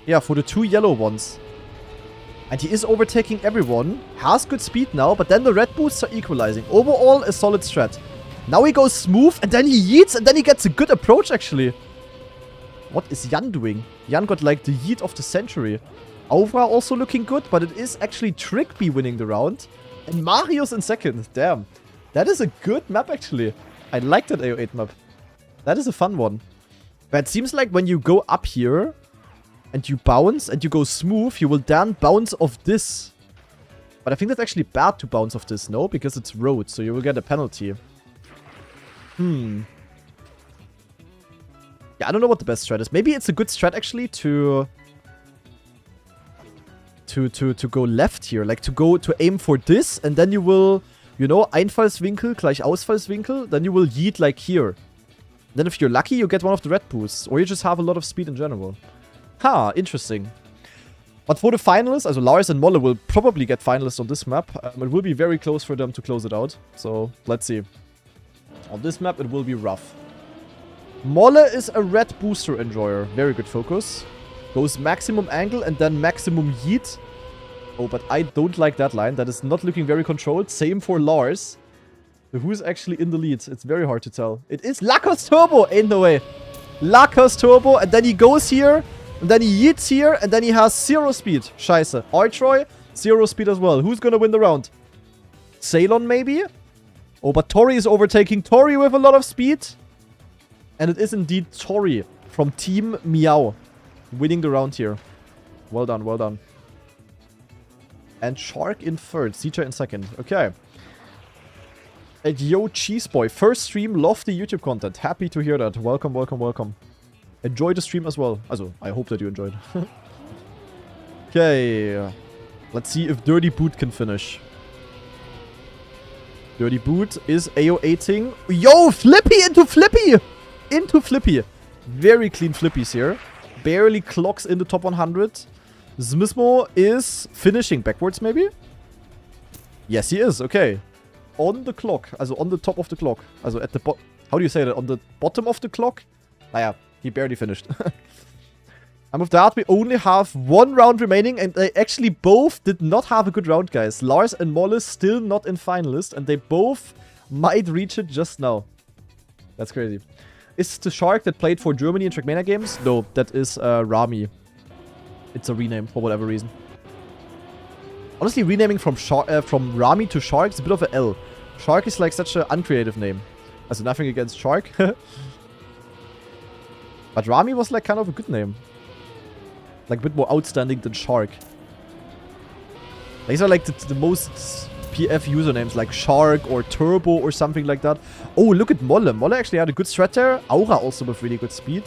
Yeah, for the 2 yellow ones. And he is overtaking everyone. Has good speed now, but then the red boosts are equalizing. Overall, a solid strat. Now he goes smooth, and then he yeets, and then he gets a good approach, actually. What is Jan doing? Jan got, like, the yeet of the century. Auvra also looking good, but it is actually Trickby winning the round. And Marius in second. Damn. That is a good map, actually. I like that AO8 map. That is a fun one. But it seems like when you go up here and you bounce and you go smooth, you will then bounce off this. But I think that's actually bad to bounce off this, no? Because it's road, so you will get a penalty. Yeah, I don't know what the best strat is. Maybe it's a good strat, actually, to to go left here. Like to aim for this, and then you will, you know, Einfallswinkel gleich Ausfallswinkel. Then you will yeet like here. Then if you're lucky, you get one of the red boosts. Or you just have a lot of speed in general. Ha, interesting. But for the finalists, also Lars and Molle will probably get finalists on this map. It will be very close for them to close it out. So, let's see. On this map, it will be rough. Molle is a red booster enjoyer. Very good focus. Goes maximum angle and then maximum yeet. Oh, but I don't like that line. That is not looking very controlled. Same for Lars. Who's actually in the lead? It's very hard to tell. It is Lakos Turbo! Ain't no way. Lakos Turbo, and then he goes here, and then he yeets here, and then he has 0 speed. Scheiße. Artroy, 0 speed as well. Who's gonna win the round? Ceylon, maybe? Oh, but Tori is overtaking Tori with a lot of speed. And it is indeed Tori from Team Meow winning the round here. Well done, well done. And Shark in third, CJ in second. Okay. And yo, Cheeseboy, first stream, love the YouTube content. Happy to hear that. Welcome, welcome, welcome. Enjoy the stream as well. Also, I hope that you enjoyed. Okay. Let's see if Dirty Boot can finish. Dirty Boot is AO8ing. Yo, Flippy into Flippy! Into Flippy. Very clean Flippies here. Barely clocks in the top 100. Zmismo is finishing backwards, maybe? Yes, he is. Okay. On the clock. Also on the top of the clock. Also at the bottom. How do you say that? On the bottom of the clock? Naja, he barely finished. And with that, we only have 1 round remaining. And they actually both did not have a good round, guys. Lars and Molle still not in finalist. And they both might reach it just now. That's crazy. Is the Shark that played for Germany in Trackmania games? No, that is Rami. It's a rename for whatever reason. Honestly, renaming from Rami to Shark is a bit of a L. Shark is like such an uncreative name. Also nothing against Shark. But Rami was like kind of a good name. Like a bit more outstanding than Shark. These are like the most PF usernames, like Shark or Turbo or something like that. Oh, look at Molle. Molle actually had a good strat there. Aura also with really good speed.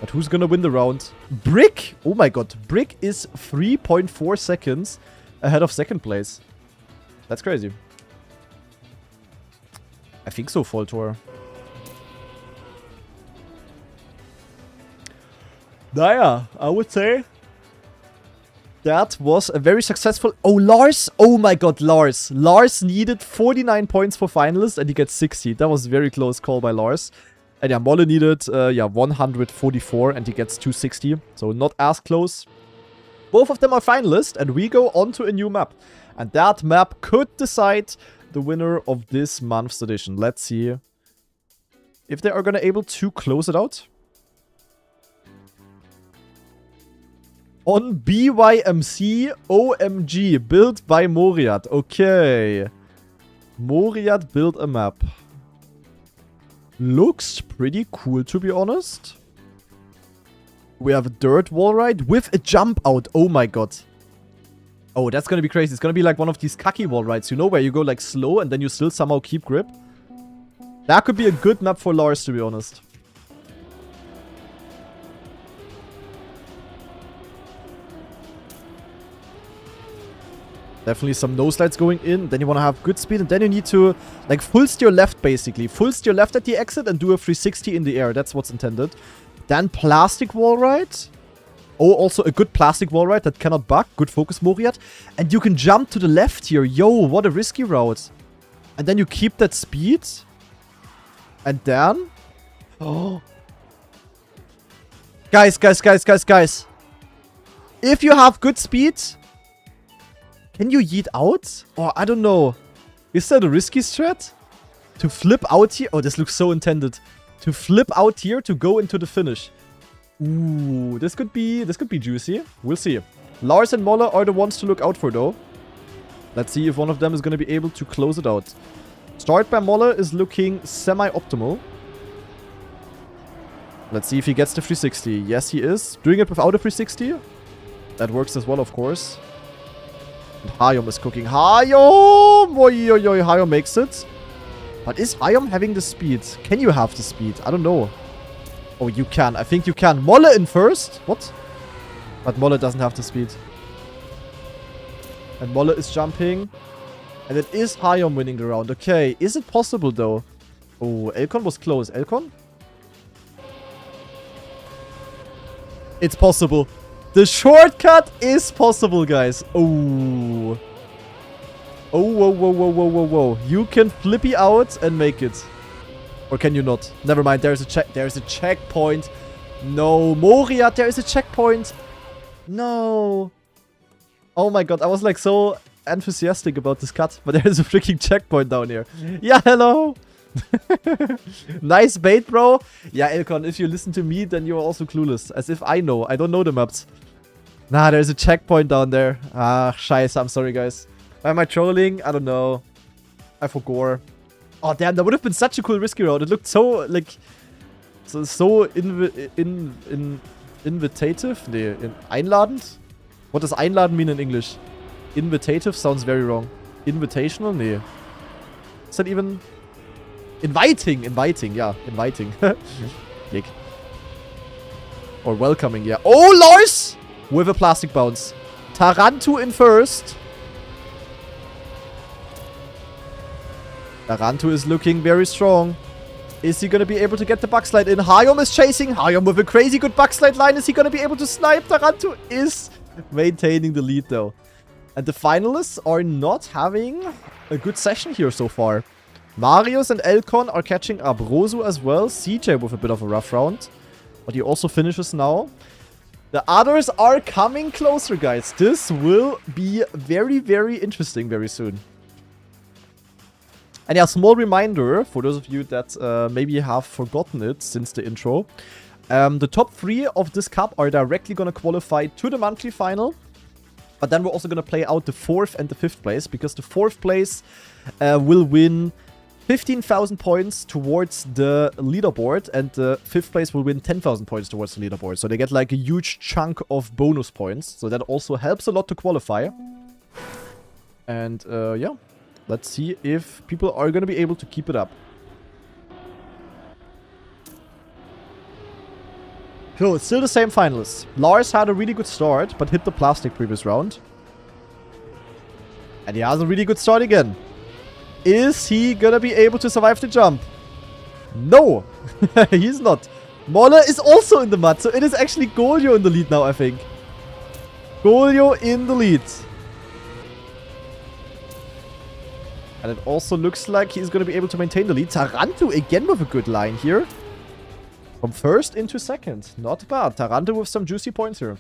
But who's gonna win the round? Brick! Oh my god. Brick is 3.4 seconds ahead of second place. That's crazy. I think so, Voltor. Naja, I would say that was a very successful... Oh, Lars! Oh my god, Lars. Lars needed 49 points for finalists and he gets 60. That was a very close call by Lars. And yeah, Molle needed 144 and he gets 260. So not as close. Both of them are finalists and we go on to a new map. And that map could decide the winner of this month's edition. Let's see if they are gonna able to close it out. On BYMC OMG, built by Moriat. Okay. Moriat built a map. Looks pretty cool, to be honest. We have a dirt wall ride with a jump out. Oh my god. Oh, that's gonna be crazy. It's gonna be like one of these kaki wall rides, you know, where you go like slow and then you still somehow keep grip. That could be a good map for Lars, to be honest. Definitely some no-slides going in. Then you want to have good speed. And then you need to, like, full steer left, basically. Full steer left at the exit and do a 360 in the air. That's what's intended. Then plastic wall ride. Oh, also a good plastic wall ride that cannot bug. Good focus, Moriat. And you can jump to the left here. Yo, what a risky route. And then you keep that speed. And then... Oh. Guys. If you have good speed... Can you yeet out? Or I don't know. Is that a risky strat? To flip out here? Oh, this looks so intended. To flip out here to go into the finish. Ooh, this could be juicy. We'll see. Lars and Molle are the ones to look out for though. Let's see if one of them is going to be able to close it out. Start by Molle is looking semi-optimal. Let's see if he gets the 360. Yes, he is. Doing it without a 360. That works as well, of course. And Hayom is cooking. Hayom! Oi, oi, oi. Hayom makes it. But is Hayom having the speed? Can you have the speed? I don't know. Oh, you can. I think you can. Molle in first. What? But Molle doesn't have the speed. And Molle is jumping. And it is Hayom winning the round. Okay, is it possible though? Oh, Elkon was close. Elkon? It's possible. The shortcut is possible, guys. Oh. Oh, whoa, whoa, whoa, whoa, whoa, whoa. You can flippy out and make it. Or can you not? Never mind, there's a check. There's a checkpoint. No, Moria, there is a checkpoint. No. Oh my god, I was like so enthusiastic about this cut. But there is a freaking checkpoint down here. Yeah, hello. Nice bait, bro. Yeah, Elkon, if you listen to me, then you're also clueless. As if I know. I don't know the maps. Nah, there's a checkpoint down there. Ah, scheiße. I'm sorry, guys. Why am I trolling? I don't know. I forgot. Oh, damn. That would have been such a cool risky round. It looked so, like... So invitative? Nee, einladend? What does einladen mean in English? Invitative sounds very wrong. Invitational? Nee. Is that even... Inviting, yeah, inviting. YEK. Or welcoming, yeah. Oh, Lars! With a plastic bounce. Tarantu in first. Tarantu is looking very strong. Is he going to be able to get the backslide in? Hayom is chasing. Hayom with a crazy good backslide line. Is he going to be able to snipe? Tarantu is maintaining the lead, though. And the finalists are not having a good session here so far. Marius and Elkon are catching up. Rosu as well. CJ with a bit of a rough round. But he also finishes now. The others are coming closer, guys. This will be very, very interesting very soon. And yeah, small reminder for those of you that maybe have forgotten it since the intro. The top 3 of this cup are directly going to qualify to the monthly final. But then we're also going to play out the 4th and the 5th place. Because the 4th place will win 15,000 points towards the leaderboard, and the 5th place will win 10,000 points towards the leaderboard. So they get like a huge chunk of bonus points. So that also helps a lot to qualify. And yeah, let's see if people are going to be able to keep it up. Cool, it's still the same finalists. Lars had a really good start, but hit the plastic previous round. And he has a really good start again. Is he gonna be able to survive the jump? No! He's not. Molle is also in the mud, so it is actually Golio in the lead now, I think. Golio in the lead. And it also looks like he's gonna be able to maintain the lead. Tarantu again with a good line here. From first into second. Not bad. Tarantu with some juicy points here.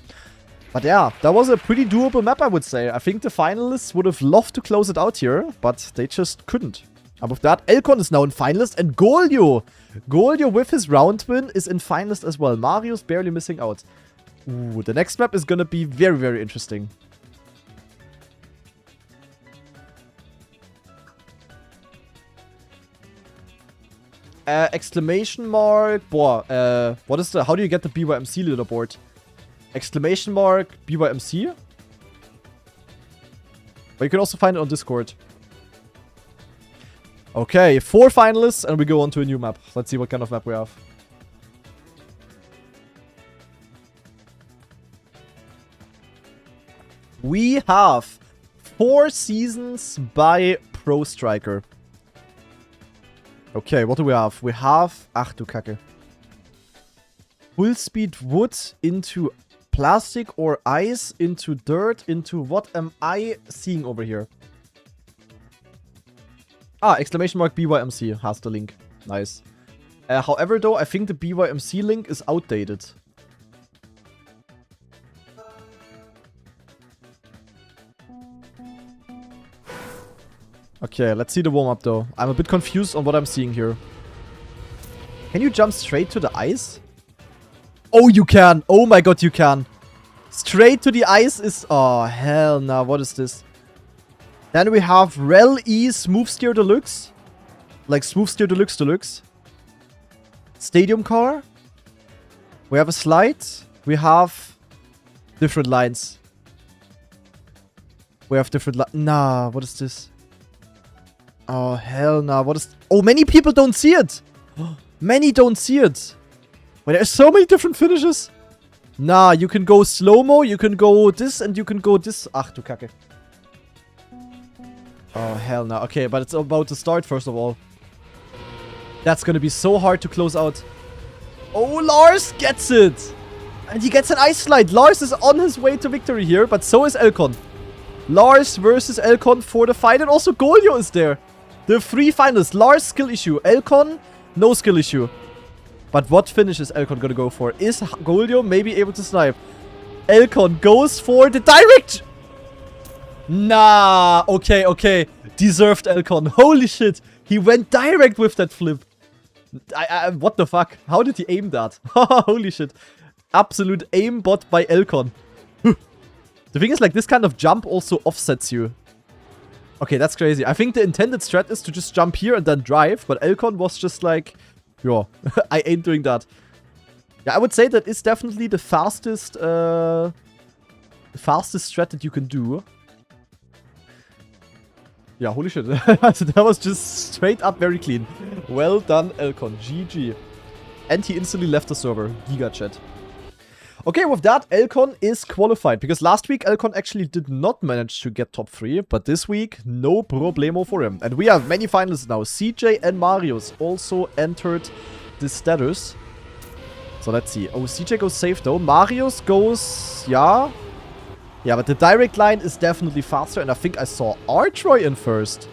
But yeah, that was a pretty doable map, I would say. I think the finalists would have loved to close it out here, but they just couldn't. And with that, Elkon is now in finalist, and Golio! Golio with his round win is in finalist as well. Mario's barely missing out. Ooh, the next map is gonna be very, very interesting. Exclamation mark. Boah, what is the... How do you get the BYMC leaderboard? Exclamation mark BYMC. But you can also find it on Discord. Okay, 4 finalists and we go on to a new map. Let's see what kind of map we have. We have 4 seasons by Pro Striker. Okay, what do we have? We have... Ach du Kacke. Full speed wood into... plastic or ice into dirt into what am I seeing over here? Ah, exclamation mark BYMC has the link. Nice. However, though, I think the BYMC link is outdated. Okay, let's see the warm-up, though. I'm a bit confused on what I'm seeing here. Can you jump straight to the ice? Oh, you can. Oh my god, you can. Straight to the ice is... Oh, hell no. What is this? Then we have Rel E Smooth Steer Deluxe. Like Smooth Steer Deluxe Deluxe. Stadium car. We have a slide. We have different lines. We have different lines. Nah, what is this? Oh, hell no. What is... Oh, many people don't see it. Many don't see it. Well, there's so many different finishes. Nah, you can go slow-mo, you can go this, and you can go this. Ach, du Kacke. Oh, hell no. Okay, but it's about to start, first of all. That's gonna be so hard to close out. Oh, Lars gets it! And he gets an Ice Slide. Lars is on his way to victory here, but so is Elcon. Lars versus Elcon for the fight, and also Golio is there. The 3 finalists. Lars, skill issue. Elcon, no skill issue. But what finish is Elcon gonna go for? Is Golio maybe able to snipe? Elcon goes for the direct! Nah, okay, okay. Deserved Elcon. Holy shit. He went direct with that flip. What the fuck? How did he aim that? Holy shit. Absolute aimbot by Elcon. The thing is, like, this kind of jump also offsets you. Okay, that's crazy. I think the intended strat is to just jump here and then drive, but Elcon was just like, yeah, I ain't doing that. Yeah, I would say that is definitely the fastest strat that you can do. Yeah, holy shit. That was just straight up very clean. Well done, Elcon. GG. And he instantly left the server. Giga chat. Okay, with that, Elcon is qualified. Because last week, Elcon actually did not manage to get top 3. But this week, no problemo for him. And we have many finalists now. CJ and Marius also entered the status. So let's see. Oh, CJ goes safe though. Marius goes... yeah. Yeah, but the direct line is definitely faster. And I think I saw Artroy in first.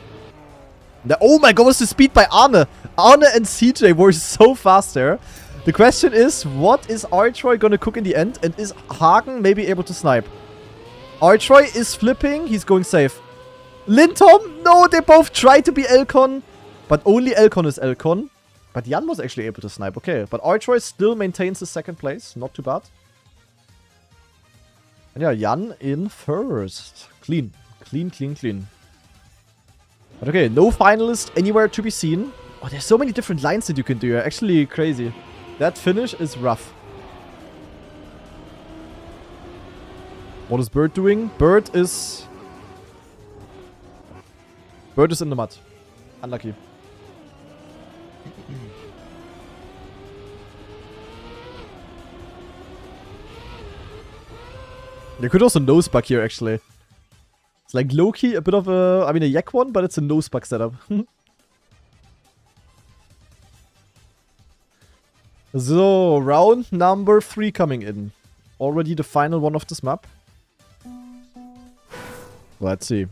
Oh my god, what's the speed by Arne? Arne and CJ were so fast there. The question is, what is Artroy gonna cook in the end? And is Hagen maybe able to snipe? Artroy is flipping. He's going safe. Lintom? No, they both try to be Elcon. But only Elcon is Elcon. But Jan was actually able to snipe. Okay, but Artroy still maintains the 2nd place. Not too bad. And yeah, Jan in first. Clean. Clean, clean, clean. But okay, no finalist anywhere to be seen. Oh, there's so many different lines that you can do. Actually crazy. That finish is rough. What is Bird doing? Bird is in the mud. Unlucky. They could also nose bug here, actually. It's like low-key a bit of a... I mean, a YEK one, but it's a nose bug setup. So, round number 3 coming in. Already the final one of this map. Let's see.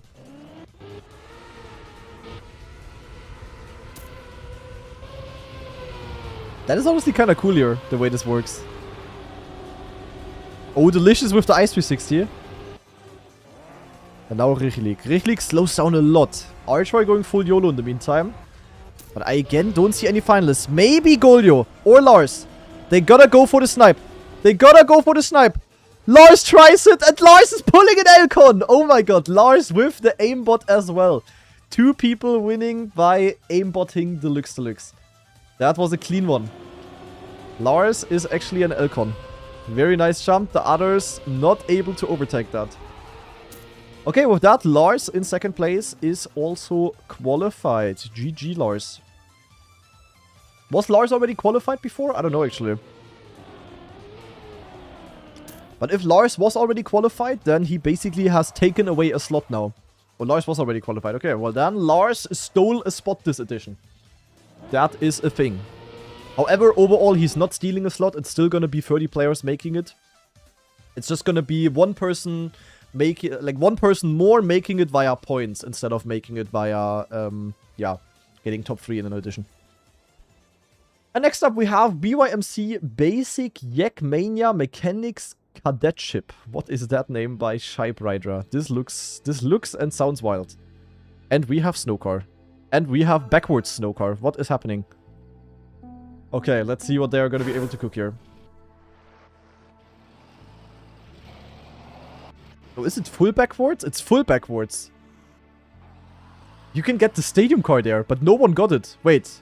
That is honestly kind of cool here, the way this works. Oh, delicious with the Ice 360. And now Richlik. Richlik slows down a lot. Archway going full YOLO in the meantime. But I again don't see any finalists. Maybe Golio or Lars. They gotta go for the snipe. They gotta go for the snipe. Lars tries it and Lars is pulling an Elcon. Oh my god, Lars with the aimbot as well. 2 people winning by aimbotting deluxe. That was a clean one. Lars is actually an Elcon. Very nice jump. The others not able to overtake that. Okay, with that, Lars in 2nd place is also qualified. GG, Lars. Was Lars already qualified before? I don't know, actually. But if Lars was already qualified, then he basically has taken away a slot now. Oh, Lars was already qualified. Okay, well then, Lars stole a spot this edition. That is a thing. However, overall, he's not stealing a slot. It's still gonna be 30 players making it. It's just gonna be one person more making it via points instead of making it via, yeah, getting top 3 in an edition. And next up, we have BYMC Basic YEK Mania Mechanics Cadetship. What is that name by Scheibreidra? This looks and sounds wild. And we have Snowcar. And we have backwards Snowcar. What is happening? Okay, let's see what they are going to be able to cook here. Oh, is it full backwards? It's full backwards. You can get the stadium car there, but no one got it. Wait.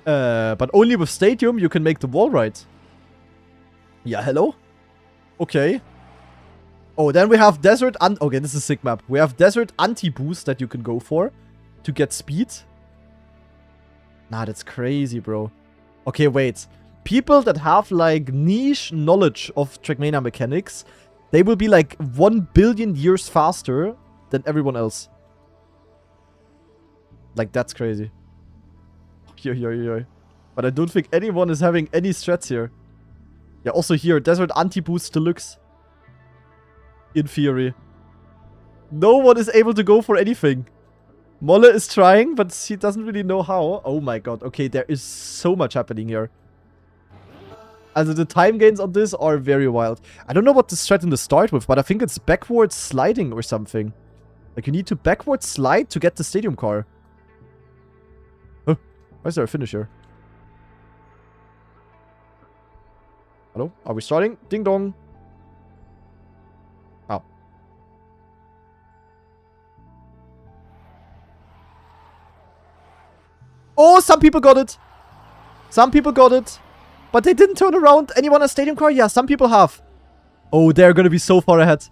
But only with stadium you can make the wall ride. Yeah, hello? Okay. Oh, then we have desert... Okay, this is a sick map. We have desert anti-boost that you can go for to get speed. Nah, that's crazy, bro. Okay, wait. people that have like niche knowledge of trackmania mechanics, they will be like 1 billion years faster than everyone else. Like, that's crazy. But I don't think anyone is having any strats here. Yeah, also here, Desert Anti-Boost Deluxe. In theory. No one is able to go for anything. Molle is trying, but he doesn't really know how. Oh my god, okay, there is so much happening here. Also, the time gains on this are very wild. I don't know what the strat in the start with, but I think it's backwards sliding or something. Like, you need to backwards slide to get the stadium car. Huh, why is there a finisher? Hello? Are we starting? Ding dong. Oh. Oh, some people got it. Some people got it. But they didn't turn around. Anyone a stadium car? Yeah, some people have. Oh, they're gonna be so far ahead.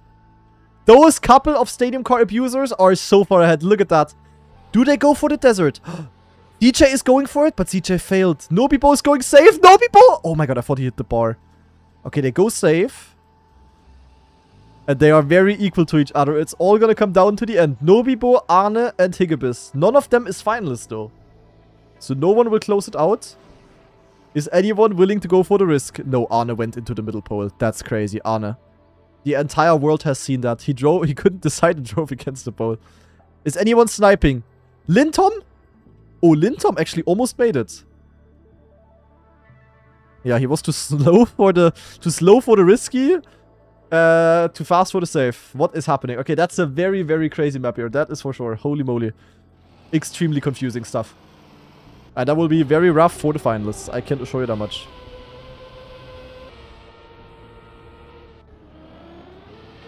Those couple of stadium car abusers are so far ahead. Look at that. Do they go for the desert? DJ is going for it, but CJ failed. Nobibo is going safe. Nobibo! Oh my god, I thought he hit the bar. Okay, they go safe. And they are very equal to each other. It's all gonna come down to the end. Nobibo, Arne, and Higgabis. None of them is finalist, though. So no one will close it out. Is anyone willing to go for the risk? No, Arne went into the middle pole. That's crazy, Arne. The entire world has seen that. He couldn't decide and drove against the pole. Is anyone sniping? Lintom? Oh, Lintom actually almost made it. Yeah, he was too slow for the risky. Too fast for the safe. What is happening? Okay, that's a very, very crazy map here. That is for sure. Holy moly. Extremely confusing stuff. And that will be very rough for the finalists. I can't assure you that much.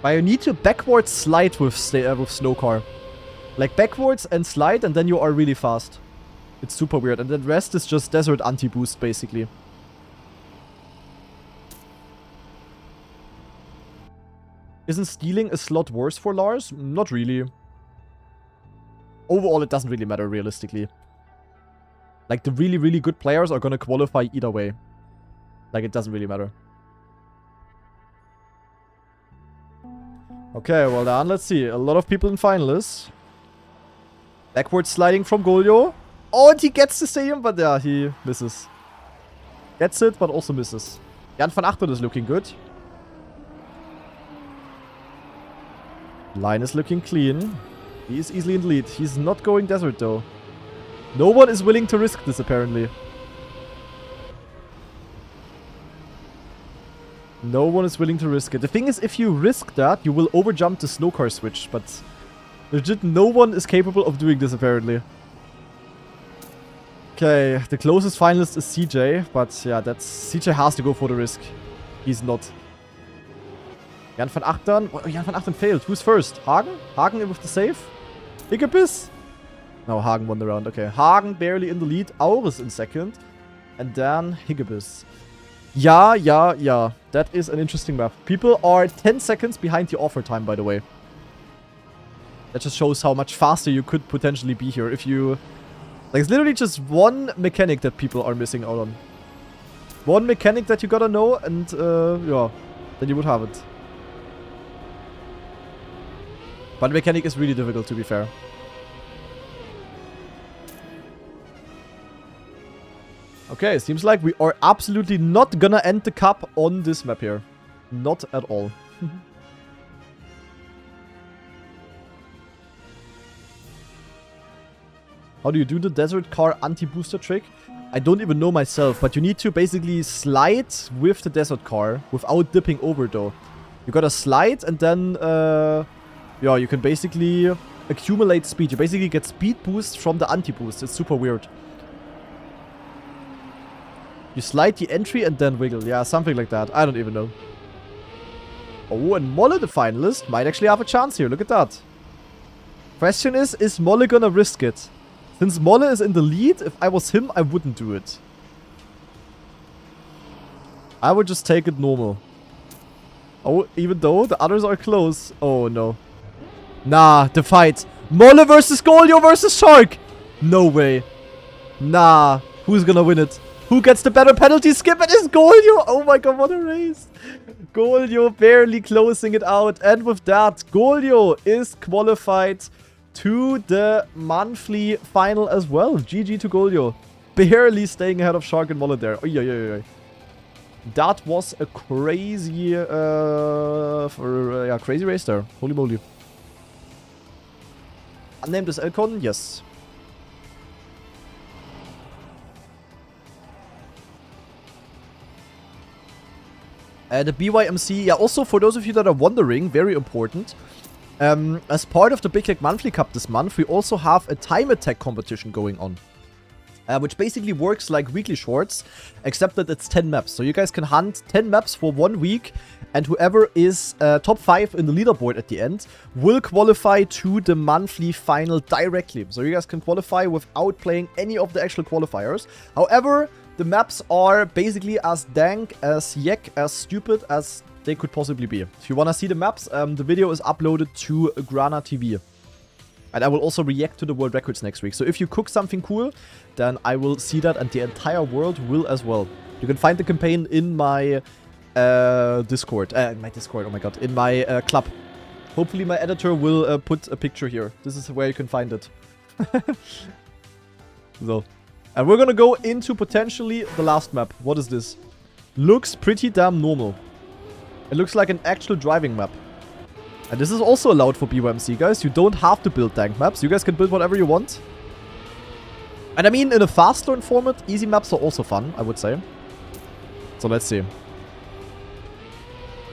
But you need to backwards slide with snow car. Like backwards and slide, and then you are really fast. It's super weird. And the rest is just desert anti-boost, basically. Isn't stealing a slot worse for Lars? Not really. Overall, it doesn't really matter, realistically. Like, the really, really good players are gonna qualify either way. Like, it doesn't really matter. Okay, well done. Let's see. A lot of people in finalists. Backward sliding from Golio. Oh, and he gets the stadium, but yeah, he misses. Gets it, but also misses. Jan van Achteren is looking good. Line is looking clean. He is easily in the lead. He's not going desert, though. No one is willing to risk this, apparently. No one is willing to risk it. The thing is, if you risk that, you will overjump the snow car switch, but legit no one is capable of doing this, apparently. Okay, the closest finalist is CJ, but yeah, CJ has to go for the risk. He's not. Jan van Achteren. Oh, Jan van Achteren failed. Who's first? Hagen? Hagen with the save? Higgabis? No, Hagen won the round. Okay, Hagen barely in the lead. Auris in second. And then Higgabis. Yeah. That is an interesting map. People are 10 seconds behind the offer time, by the way. That just shows how much faster you could potentially be here if you... Like, it's literally just one mechanic that people are missing out on. One mechanic that you gotta know, and, yeah, then you would have it. But mechanic is really difficult, to be fair. Okay, seems like we are absolutely not gonna end the cup on this map here. Not at all. How do you do the desert car anti-booster trick? I don't even know myself, but you need to basically slide with the desert car without dipping over, though. You gotta slide and then, yeah, you can basically accumulate speed. You basically get speed boost from the anti-boost. It's super weird. You slide the entry and then wiggle. Yeah, something like that. I don't even know. Oh, and Molle, the finalist, might actually have a chance here. Look at that. Question is Molle gonna risk it? Since Molle is in the lead, if I was him, I wouldn't do it. I would just take it normal. Oh, even though the others are close. Oh, no. Nah, the fight. Molle versus Golio versus Shark. No way. Nah. Who's gonna win it? Who gets the better penalty skip? It is Golio. Oh my god, what a race. Golio barely closing it out. And with that, Golio is qualified to the monthly final as well. GG to Golio. Barely staying ahead of Shark and Molle there. Oy, oy, oy, oy. That was a crazy, crazy race there. Holy moly. Unnamed is Elcon? Yes. The BYMC, yeah, also for those of you that are wondering, very important. As part of the YEK Monthly Cup this month, we also have a time attack competition going on. Which basically works like weekly shorts, except that it's 10 maps. So you guys can hunt 10 maps for 1 week, and whoever is top 5 in the leaderboard at the end will qualify to the monthly final directly. So you guys can qualify without playing any of the actual qualifiers. However, the maps are basically as dank, as YEK, as stupid as they could possibly be. If you want to see the maps, the video is uploaded to Grana TV. And I will also react to the world records next week. So if you cook something cool, then I will see that and the entire world will as well. You can find the campaign in my Discord. Oh my god. In my club. Hopefully my editor will put a picture here. This is where you can find it. So. And we're gonna go into potentially the last map. What is this? Looks pretty damn normal. It looks like an actual driving map. And this is also allowed for BYMC, guys. You don't have to build tank maps. You guys can build whatever you want. And I mean, in a fast learn format, easy maps are also fun, I would say. So let's see.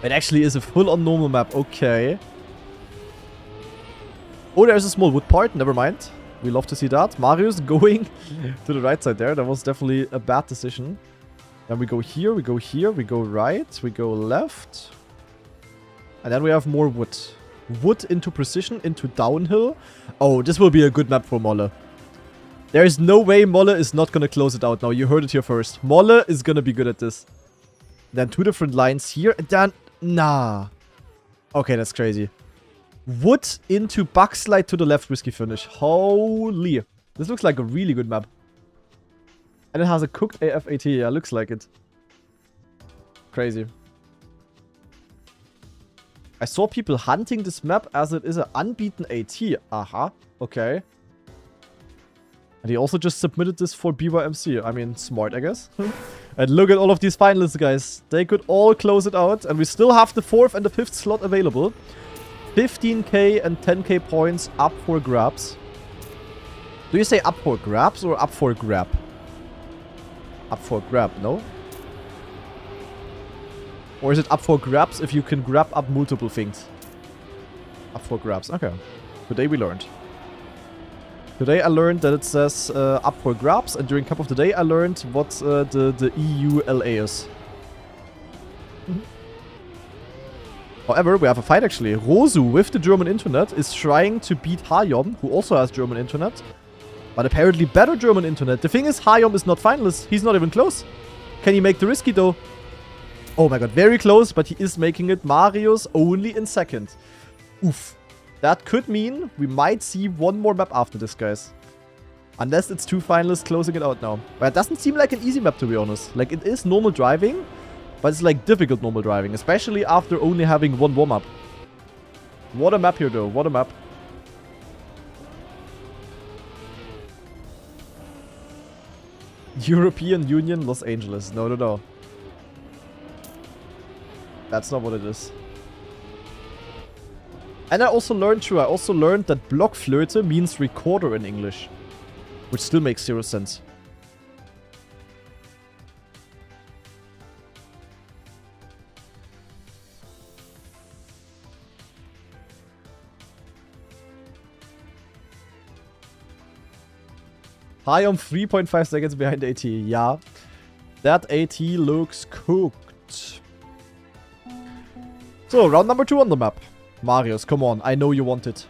It actually is a full-on normal map. Okay. Oh, there's a small wood part. Never mind. We love to see that. Marius going to the right side there. That was definitely a bad decision. Then we go here, we go here, we go right, we go left. And then we have more wood. Wood into precision, into downhill. Oh, this will be a good map for Molle. There is no way Molle is not going to close it out now. You heard it here first. Molle is going to be good at this. Then 2 different lines here. And then... Nah. Okay, that's crazy. Wood into backslide to the left, risky finish. Holy. This looks like a really good map. And it has a cooked AFAT. Yeah, looks like it. Crazy. I saw people hunting this map as it is an unbeaten AT. Aha. Okay. And he also just submitted this for BYMC. I mean, smart, I guess. And look at all of these finalists, guys. They could all close it out. And we still have the 4th and the 5th slot available. 15k and 10k points up for grabs. Do you say up for grabs or up for grab? Up for grab, no? Or is it up for grabs if you can grab up multiple things? Up for grabs. Okay. Today we learned. Today I learned that it says up for grabs, and during Cup of the Day I learned what the EULA is. However, we have a fight actually. Rosu with the German internet is trying to beat Hayom, who also has German internet. But apparently better German internet. The thing is, Hayom is not finalist. He's not even close. Can he make the risky though? Oh my god, very close, but he is making it. Marius only in 2nd. Oof. That could mean we might see one more map after this, guys. Unless it's 2 finalists closing it out now. But it doesn't seem like an easy map, to be honest. Like, it is normal driving, but it's like difficult normal driving. Especially after only having 1 warm-up. What a map here, though. What a map. European Union, Los Angeles. No, no, no. That's not what it is. And I also learned that Blockflöte means recorder in English. Which still makes 0 sense. Hayom 3.5 seconds behind AT. Yeah. That AT looks cooked. So, round number 2 on the map. Marius, come on. I know you want it.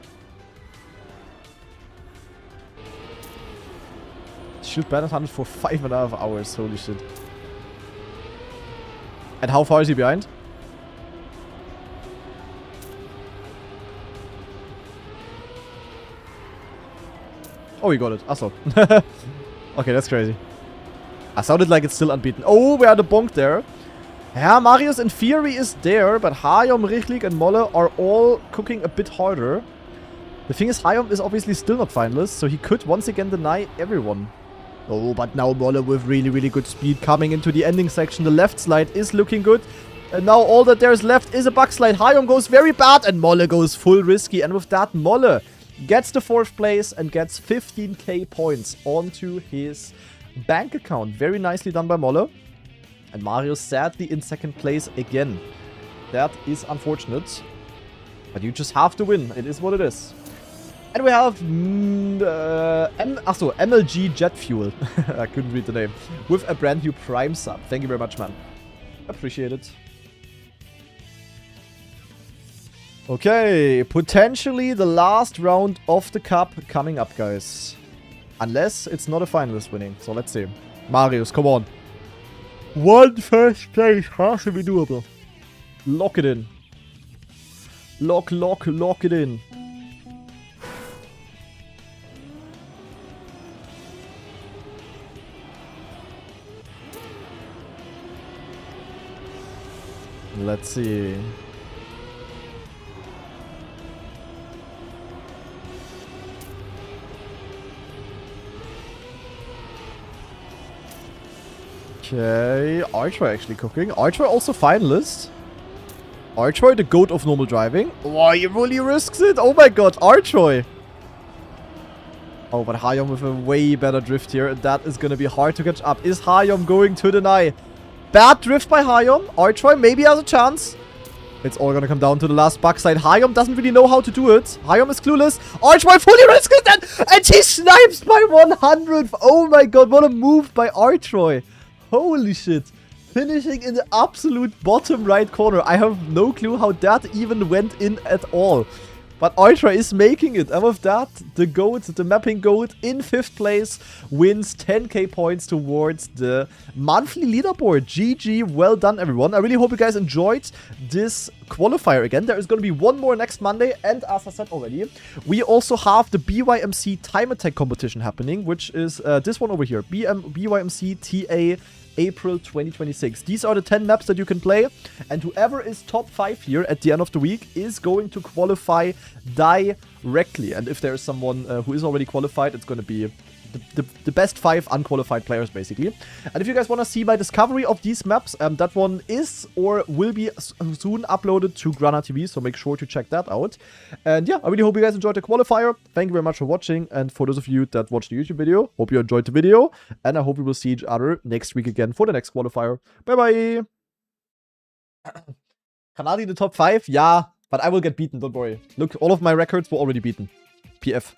Shoot Bennett hunted for 5.5 hours. Holy shit. And how far is he behind? Oh, he got it. Achso. Okay, that's crazy. I sounded like it's still unbeaten. Oh, we had a bonk there. Yeah, Marius in theory is there, but Hayom, Richlik, and Molle are all cooking a bit harder. The thing is, Hayom is obviously still not finalist, so he could once again deny everyone. Oh, but now Molle with really, really good speed coming into the ending section. The left slide is looking good. And now all that there is left is a backslide. Hayom goes very bad, and Molle goes full risky. And with that, Molle gets the 4th place and gets 15k points onto his bank account. Very nicely done by Molle. And Marius sadly in 2nd place again. That is unfortunate. But you just have to win. It is what it is. And we have MLG Jet Fuel. I couldn't read the name. With a brand new Prime sub. Thank you very much, man. Appreciate it. Okay, potentially the last round of the cup coming up, guys. Unless it's not a finalist winning. So let's see. Marius, come on. 1 first place has to be doable. Lock it in. Lock it in. Let's see. Okay, Artroy actually cooking. Artroy also finalist. Artroy, the goat of normal driving. Oh, he really risks it. Oh my god, Artroy. Oh, but Hayom with a way better drift here. That is going to be hard to catch up. Is Hayom going to deny? Bad drift by Hayom. Artroy maybe has a chance. It's all going to come down to the last backside. Hayom doesn't really know how to do it. Hayom is clueless. Artroy fully risks it. And he snipes by 100th. Oh my god, what a move by Artroy. Holy shit. Finishing in the absolute bottom right corner. I have no clue how that even went in at all. But Artroy is making it. And with that, the GOAT, the mapping GOAT in 5th place wins 10k points towards the monthly leaderboard. GG, well done everyone. I really hope you guys enjoyed this qualifier again. There is going to be one more next Monday. And as I said already, we also have the BYMC time attack competition happening, which is this one over here. BYMC TA April 2026. These are the 10 maps that you can play, and whoever is top 5 here at the end of the week is going to qualify directly. And if there is someone who is already qualified, it's going to be the best 5 unqualified players, basically. And if you guys want to see my discovery of these maps, that one is or will be soon uploaded to Grana TV, so make sure to check that out. And yeah, I really hope you guys enjoyed the qualifier. Thank you very much for watching, and for those of you that watched the YouTube video, hope you enjoyed the video, and I hope we will see each other next week again for the next qualifier. Bye-bye! Kanadi in the top 5? Yeah, but I will get beaten, don't worry. Look, all of my records were already beaten. PF.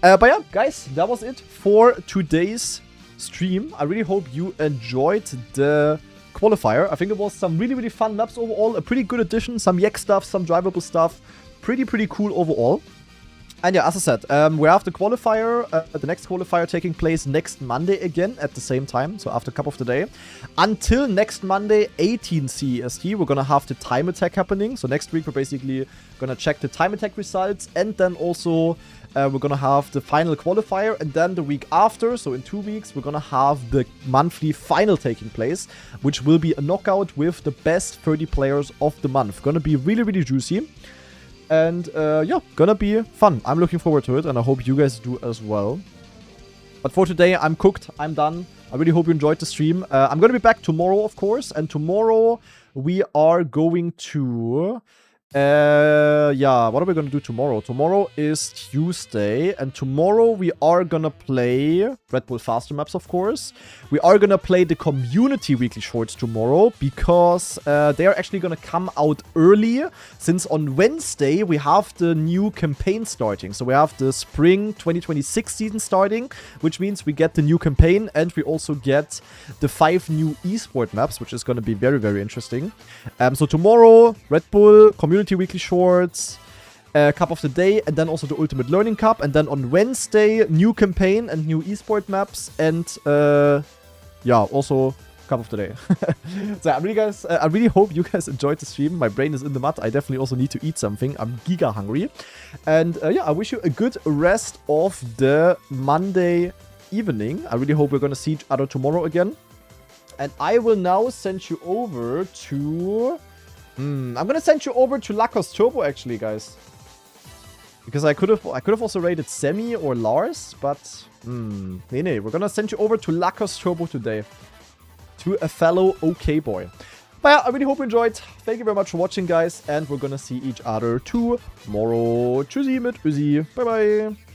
But yeah, guys, that was it for today's stream. I really hope you enjoyed the qualifier. I think it was some really, really fun maps overall. A pretty good addition. Some YEK stuff, some drivable stuff. Pretty cool overall. And yeah, as I said, we have the qualifier, the next qualifier taking place next Monday again at the same time, so after Cup of the Day. Until next Monday, 18 CEST, we're gonna have the time attack happening. So next week, we're basically gonna check the time attack results, and then also we're gonna have the final qualifier, and then the week after, so in 2 weeks, we're gonna have the monthly final taking place, which will be a knockout with the best 30 players of the month. Gonna be really, really juicy. And yeah, gonna be fun. I'm looking forward to it, and I hope you guys do as well. But for today, I'm cooked. I'm done. I really hope you enjoyed the stream. I'm gonna be back tomorrow, of course. And tomorrow, we are going to... yeah, what are we gonna do tomorrow? Tomorrow is Tuesday, and tomorrow we are gonna play Red Bull Faster Maps, of course. We are gonna play the community weekly shorts tomorrow, because they are actually gonna come out early, since on Wednesday we have the new campaign starting. So we have the spring 2026 season starting, which means we get the new campaign, and we also get the 5 new esport maps, which is gonna be very, very interesting. So tomorrow, Red Bull, community weekly shorts, Cup of the Day, and then also the Ultimate Learning Cup. And then on Wednesday, new campaign and new esport maps, and yeah, also Cup of the Day. So I really hope you guys enjoyed the stream. My brain is in the mud. I definitely also need to eat something. I'm giga hungry. And yeah, I wish you a good rest of the Monday evening. I really hope we're gonna see each other tomorrow again. And I will now send you over to... I'm gonna send you over to Lakos Turbo, actually, guys. Because I could have also rated Semi or Lars, but... Nee, we're gonna send you over to Lakos Turbo today. To a fellow OK boy. But yeah, I really hope you enjoyed. Thank you very much for watching, guys. And we're gonna see each other tomorrow. Tschüssi mit Uzi. Bye-bye.